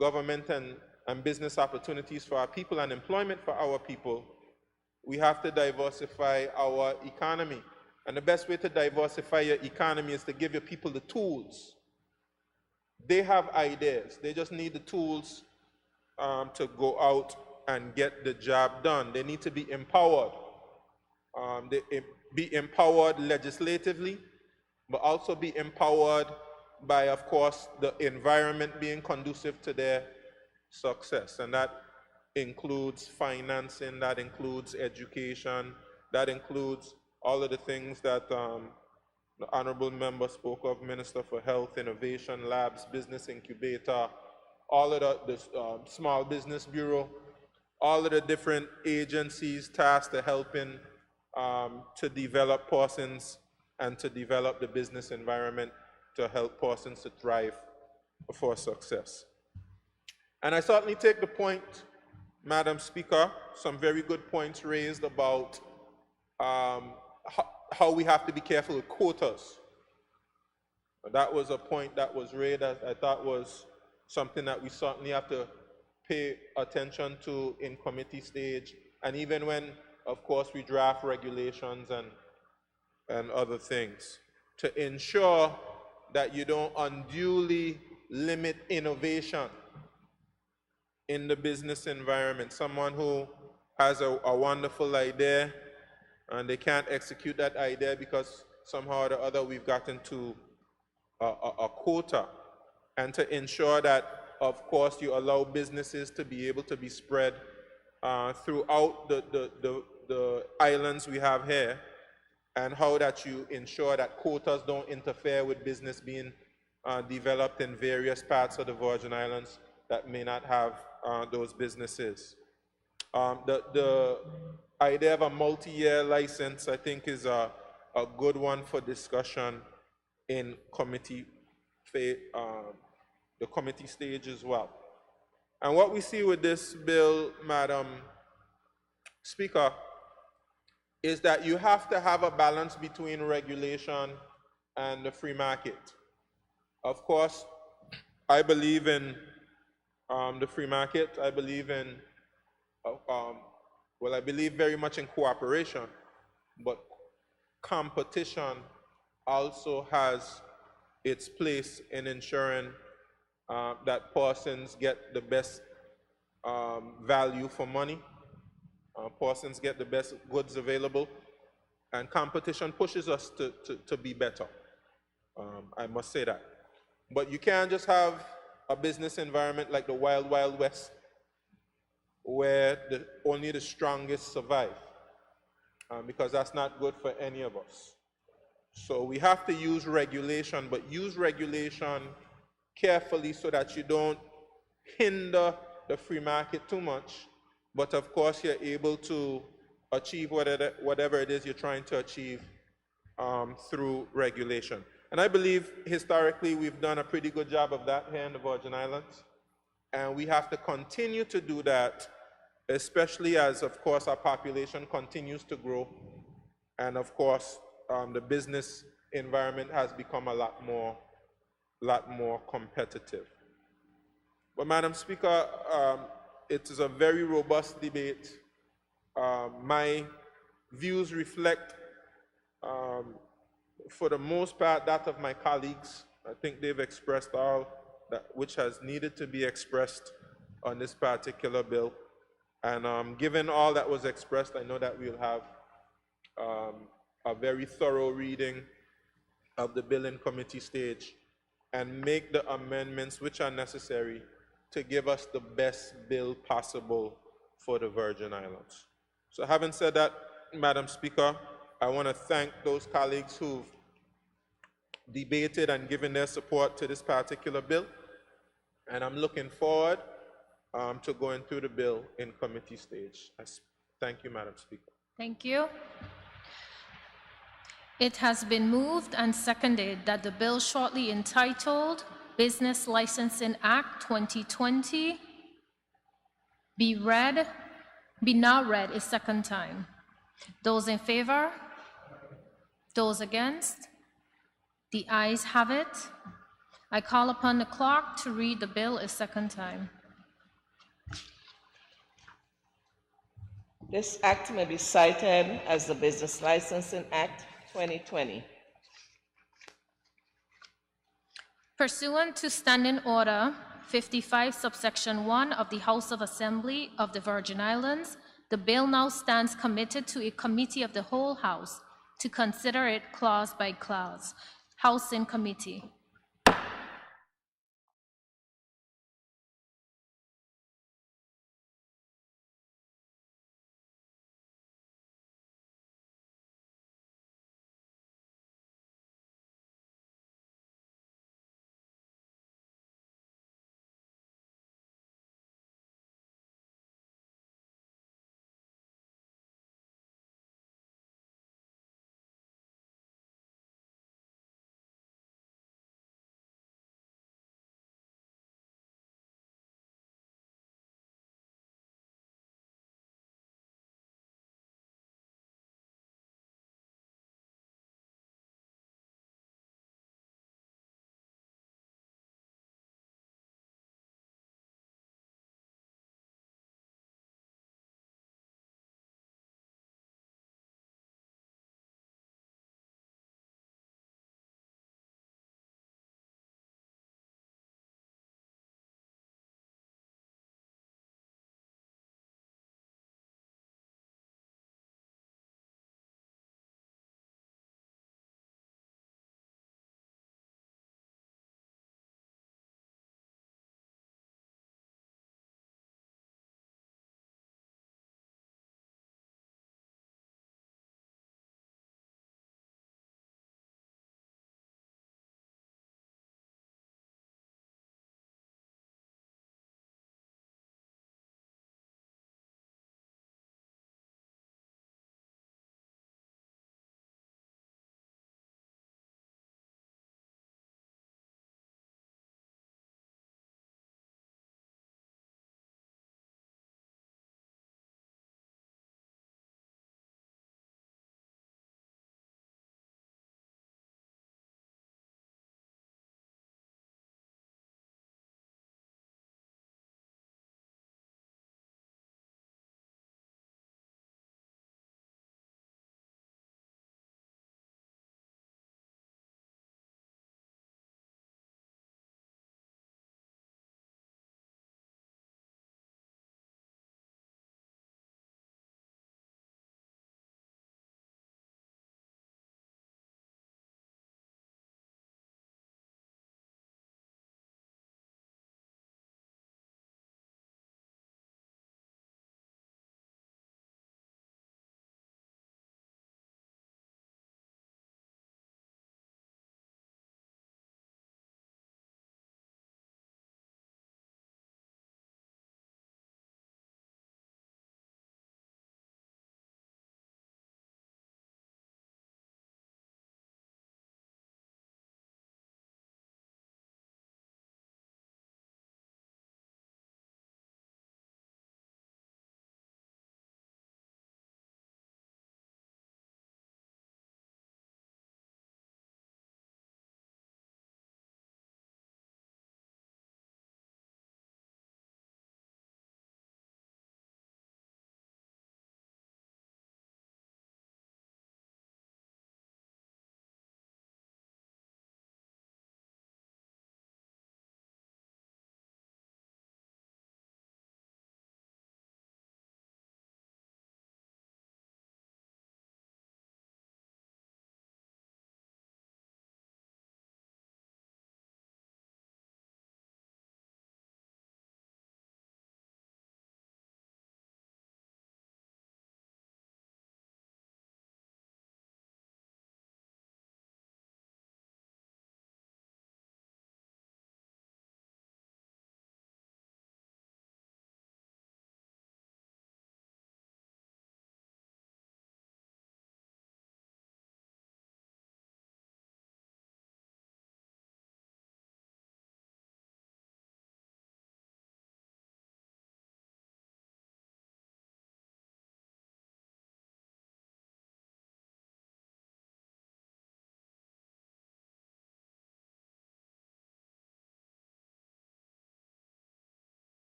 government and business opportunities for our people and employment for our people, we have to diversify our economy. And the best way to diversify your economy is to give your people the tools. They have ideas, they just need the tools to go out and get the job done. They need to be empowered. Be empowered legislatively, but also be empowered by, of course, the environment being conducive to their success. And that includes financing, that includes education, that includes all of the things that the honorable member spoke of, Minister for Health, Innovation, Labs, Business Incubator, all of the Small Business Bureau, all of the different agencies tasked to helping to develop persons and to develop the business environment to help persons to thrive for success. And I certainly take the point, Madam Speaker, some very good points raised about how we have to be careful with quotas. That was a point that was raised that I thought was something that we certainly have to pay attention to in committee stage, and even when, of course, we draft regulations and other things, to ensure that you don't unduly limit innovation in the business environment. Someone who has a wonderful idea and they can't execute that idea because somehow or the other we've gotten to a quota, and to ensure that, of course, you allow businesses to be able to be spread throughout the islands we have here, and how that you ensure that quotas don't interfere with business being developed in various parts of the Virgin Islands that may not have those businesses. The idea of a multi-year license, I think, is a good one for discussion in committee, the committee stage as well. And what we see with this bill, Madam Speaker, is that you have to have a balance between regulation and the free market. Of course, I believe in the free market. I believe in, I believe very much in cooperation, but competition also has its place in ensuring that persons get the best value for money, persons get the best goods available, and competition pushes us to be better. I must say that. But you can't just have a business environment like the Wild Wild West, where only the strongest survive, because that's not good for any of us. So we have to use regulation, but use regulation carefully so that you don't hinder the free market too much, but of course you're able to achieve whatever it is you're trying to achieve through regulation. And I believe historically we've done a pretty good job of that here in the Virgin Islands, and we have to continue to do that, especially as, of course, our population continues to grow, and of course the business environment has become a lot more competitive. But Madam Speaker, it is a very robust debate. My views reflect, for the most part, that of my colleagues. I think they've expressed all that which has needed to be expressed on this particular bill. And given all that was expressed, I know that we'll have a very thorough reading of the bill in committee stage and make the amendments which are necessary to give us the best bill possible for the Virgin Islands. So having said that, Madam Speaker, I want to thank those colleagues who've debated and given their support to this particular bill. And I'm looking forward to going through the bill in committee stage. Thank you, Madam Speaker. Thank you. It has been moved and seconded that the bill shortly entitled Business Licensing Act 2020 be now read a second time. Those in favor? Those against? The ayes have it. I call upon the clerk to read the bill a second time. This act may be cited as the Business Licensing Act 2020. Pursuant to Standing Order 55, subsection 1 of the House of Assembly of the Virgin Islands, the bill now stands committed to a committee of the whole House to consider it clause by clause. House in committee.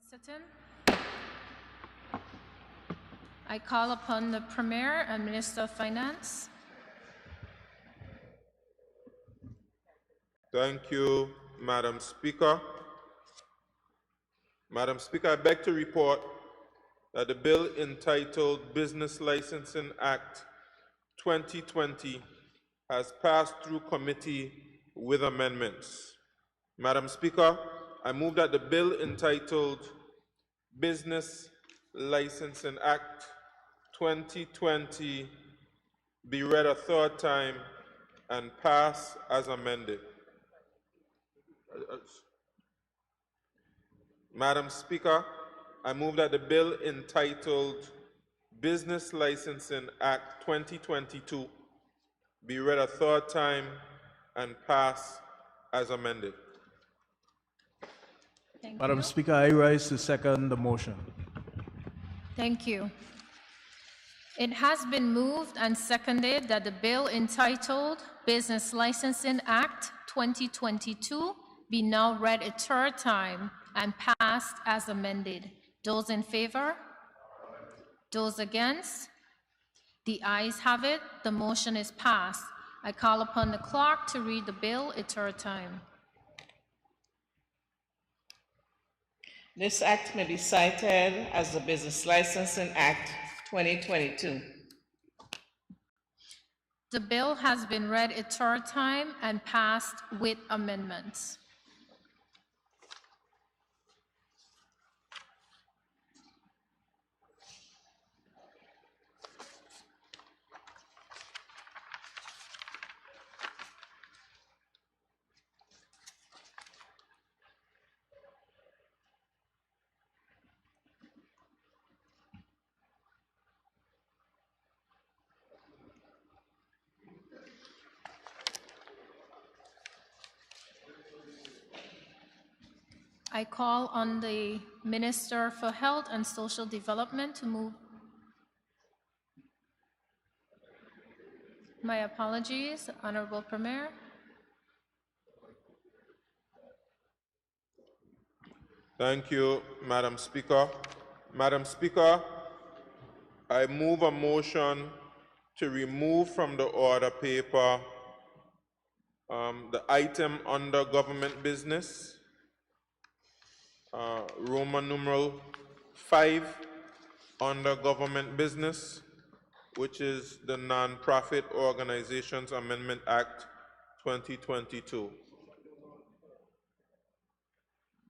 Sitting. I call upon the Premier and Minister of Finance. Thank you, Madam Speaker. Madam Speaker, I beg to report that the bill entitled Business Licensing Act 2020 has passed through committee with amendments. Madam Speaker, I move that the bill entitled Business Licensing Act 2020 be read a third time and pass as amended. Madam Speaker, I move that the bill entitled Business Licensing Act 2022 be read a third time and pass as amended. Thank Madam you. Speaker, I rise to second the motion. Thank you. It has been moved and seconded that the bill entitled Business Licensing Act 2022 be now read a third time and passed as amended. Those in favor? Those against? The ayes have it. The motion is passed. I call upon the clerk to read the bill a third time. This act may be cited as the Business Licensing Act 2022. The bill has been read a third time and passed with amendments. I call on the Minister for Health and Social Development to move. My apologies, Honorable Premier. Thank you, Madam Speaker. Madam Speaker, I move a motion to remove from the order paper the item under government business, Roman numeral 5 under government business, which is the Non-Profit Organizations Amendment Act 2022.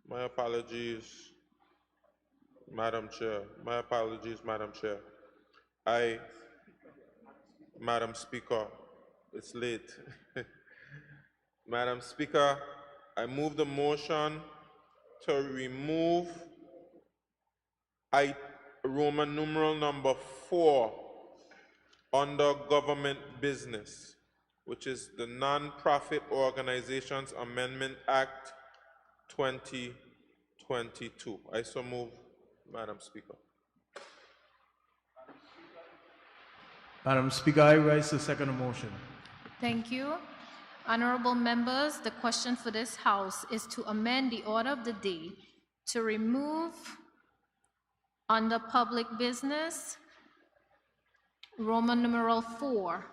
My apologies, Madam Chair. My apologies, Madam Chair. Madam Speaker, it's late. Madam Speaker, I move the motion to remove Roman numeral number 4 under government business, which is the Non-Profit Organizations Amendment Act 2022. I so move, Madam Speaker. Madam Speaker, I rise to second the motion. Thank you. Honorable members, the question for this House is to amend the order of the day to remove under public business Roman numeral 4,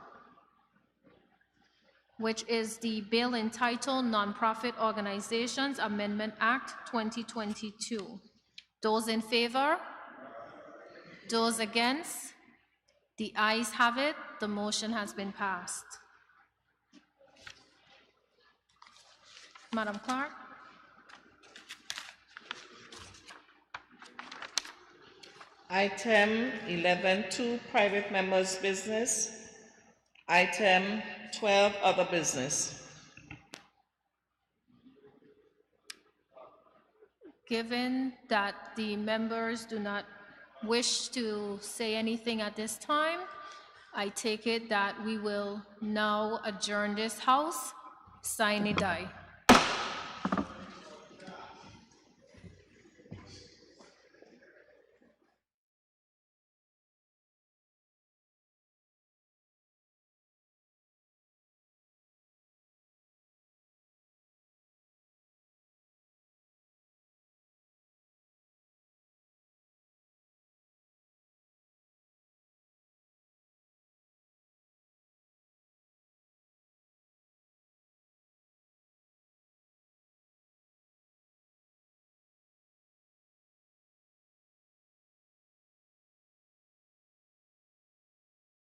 which is the bill entitled Nonprofit Organizations Amendment Act 2022. Those in favor? Those against? The ayes have it. The motion has been passed. Madam Clerk. Item 11.2, private members' business. Item 12, other business. Given that the members do not wish to say anything at this time, I take it that we will now adjourn this House. Sine die.